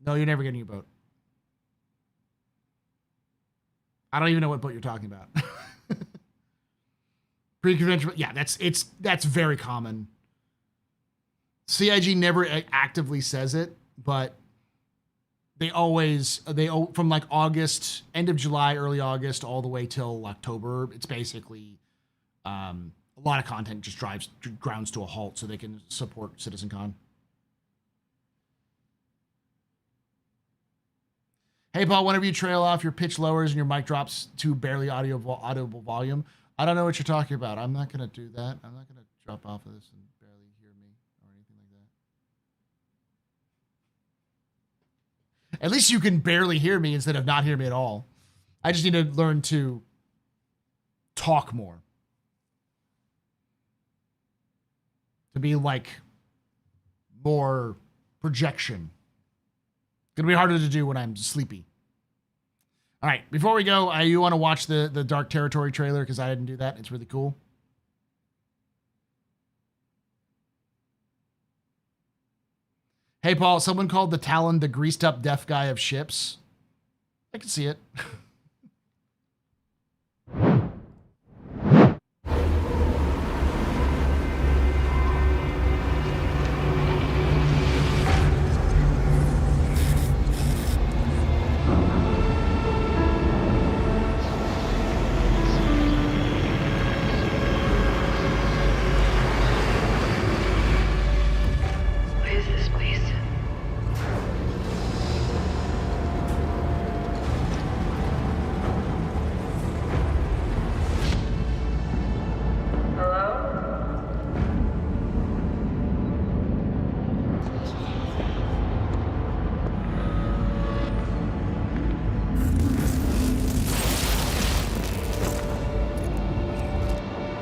No, you're never getting a boat. I don't even know what boat you're talking about. Pre-convention, yeah, that's very common. CIG never actively says it, but they from like August, end of July, early August, all the way till October. It's basically a lot of content just grounds to a halt so they can support CitizenCon. Hey, Paul, whenever you trail off, your pitch lowers and your mic drops to barely audible volume. I don't know what you're talking about. I'm not going to do that. I'm not going to drop off of this and barely hear me or anything like that. At least you can barely hear me instead of not hear me at all. I just need to learn to talk more. To be like more projection. Gonna be harder to do when I'm sleepy. All right, before we go, you want to watch the Dark Territory trailer because I didn't do that. It's really cool. Hey, Paul, someone called the Talon the greased up deaf guy of ships. I can see it. What is this place?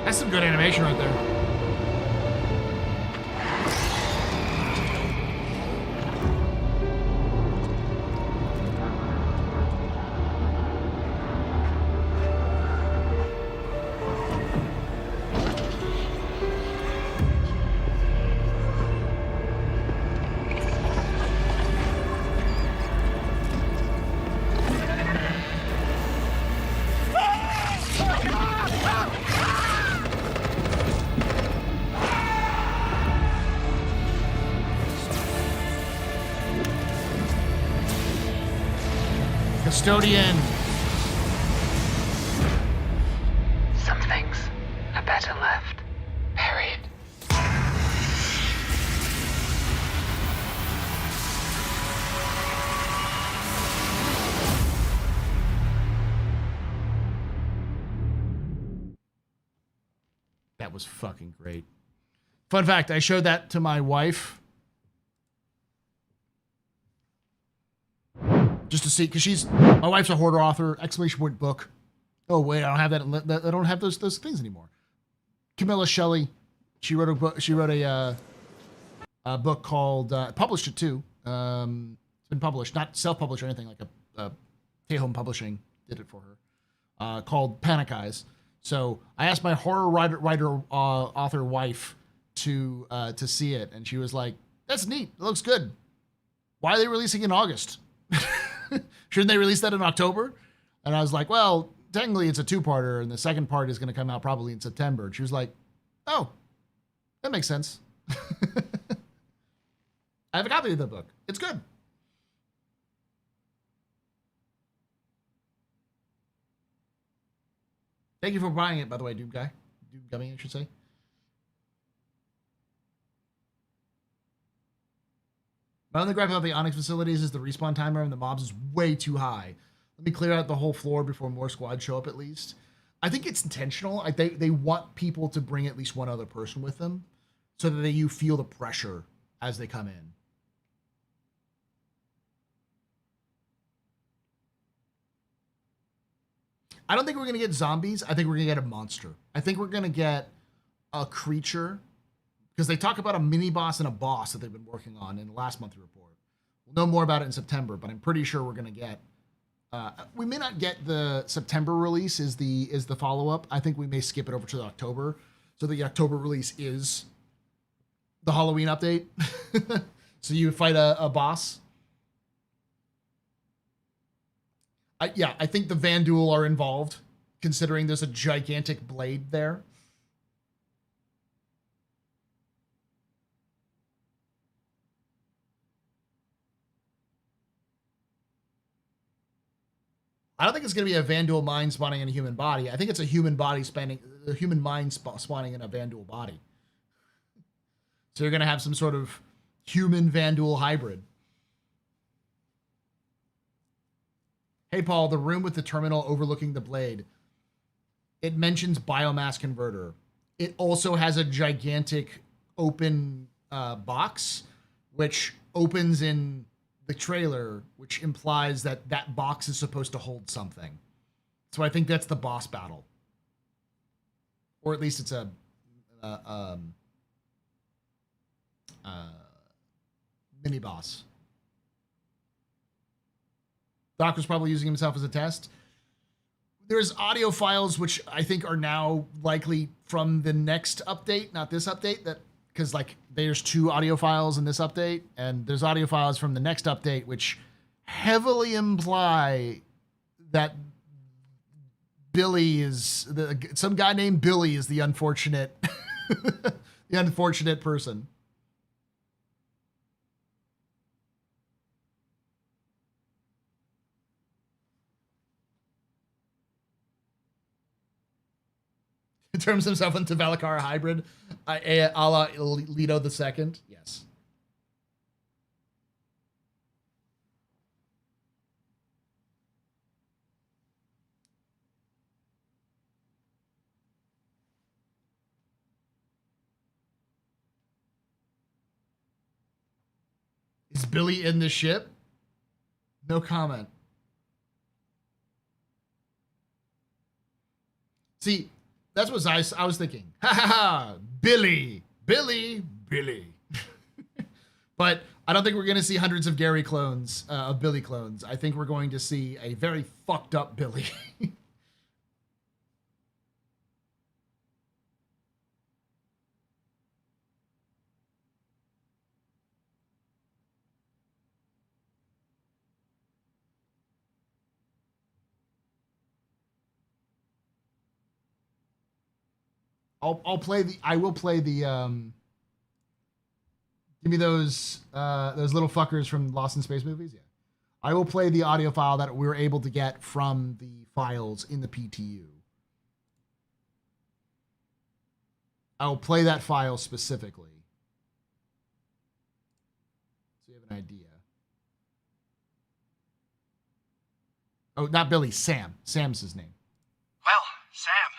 That's some good animation right there. Custodian. Some things are better left buried. That was fucking great. Fun fact, I showed that to my wife just to see, because my wife's a hoarder author, exclamation point book. Oh wait, I don't have that. I don't have those things anymore. Camilla Shelley, she wrote a book. She wrote a book called published it too. It's been published, not self-published or anything, like a Tay-Home Publishing did it for her. Called Panic Eyes. So I asked my horror writer author wife to see it, and she was like, "That's neat. It looks good. Why are they releasing in August? Shouldn't they release that in October?" And I was like, "Well, technically it's a two-parter, and the second part is going to come out probably in September." And she was like, "Oh, that makes sense." I have a copy of the book. It's good. Thank you for buying it, by the way, Doom Guy. Doom Gummy, I should say. My only gripe about the Onyx facilities is the respawn timer and the mobs is way too high. Let me clear out the whole floor before more squads show up at least. I think it's intentional. They want people to bring at least one other person with them so that you feel the pressure as they come in. I don't think we're going to get zombies. I think we're going to get a monster. I think we're going to get a creature, because they talk about a mini boss and a boss that they've been working on in the last monthly report. We'll know more about it in September, but I'm pretty sure we're going to get. We may not get the September release is the follow-up. I think we may skip it over to the October. So the October release is the Halloween update. So you fight a boss. I think the Vandul are involved, considering there's a gigantic blade there. I don't think it's going to be a Vandul mind spawning in a human body. I think it's a human body a human mind spawning in a Vandul body. So you're going to have some sort of human Vandul hybrid. Hey, Paul, the room with the terminal overlooking the blade. It mentions biomass converter. It also has a gigantic open box, which opens in the trailer, which implies that that box is supposed to hold something. So I think that's the boss battle. Or at least it's a mini boss. Doc was probably using himself as a test. There's audio files which I think are now likely from the next update, not this update, that because like there's 2 audio files in this update, and there's audio files from the next update which heavily imply that Billy is some guy named Billy is the unfortunate the unfortunate person. He turns himself into Valakar hybrid, a la Leto II. Yes. Is Billy in the ship? No comment. See, that's what I was thinking. Ha ha ha! Billy! But I don't think we're going to see hundreds of Gary clones, of Billy clones. I think we're going to see a very fucked up Billy. I will play the give me those little fuckers from Lost in Space movies. Yeah. I will play the audio file that we were able to get from the files in the PTU. I will play that file specifically, so you have an idea. Oh, not Billy, Sam. Sam's his name. Well, Sam,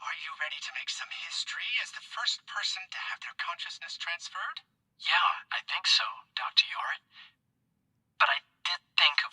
are you ready to make some history as the first person to have their consciousness transferred? Yeah, I think so, Dr. Yor. But I did think of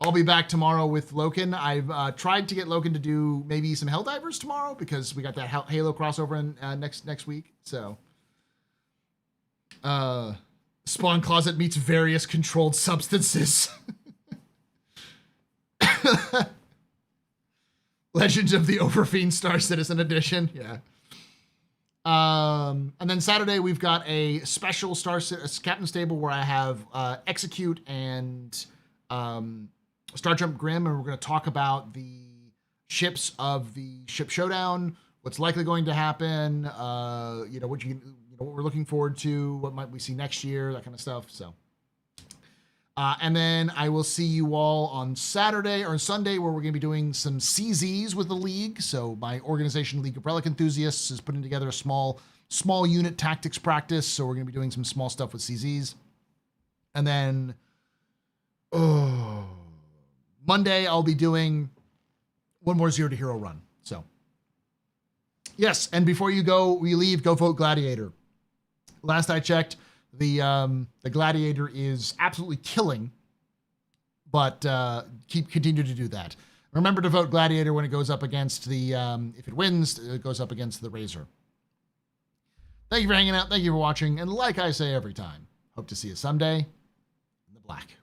I'll be back tomorrow with Loken. I've tried to get Loken to do maybe some Helldivers tomorrow because we got that Halo crossover in next week. So, Spawn Closet meets various controlled substances. Legends of the Overfiend Star Citizen Edition. Yeah. And then Saturday we've got a special Captain Stable where I have Execute and Star Jump Grim, and we're going to talk about the ships of the ship Showdown, what's likely going to happen, what we're looking forward to, what might we see next year, that kind of stuff. So, and then I will see you all on Saturday or Sunday where we're going to be doing some CZs with the League. So my organization, League of Relic Enthusiasts, is putting together a small unit tactics practice. So we're going to be doing some small stuff with CZs. And then Monday, I'll be doing one more Zero to Hero run. So yes, and before we leave, go vote Gladiator. Last I checked, the Gladiator is absolutely killing, but continue to do that. Remember to vote Gladiator when it goes up against the, if it wins, it goes up against the Razor. Thank you for hanging out. Thank you for watching. And like I say every time, hope to see you someday in the black.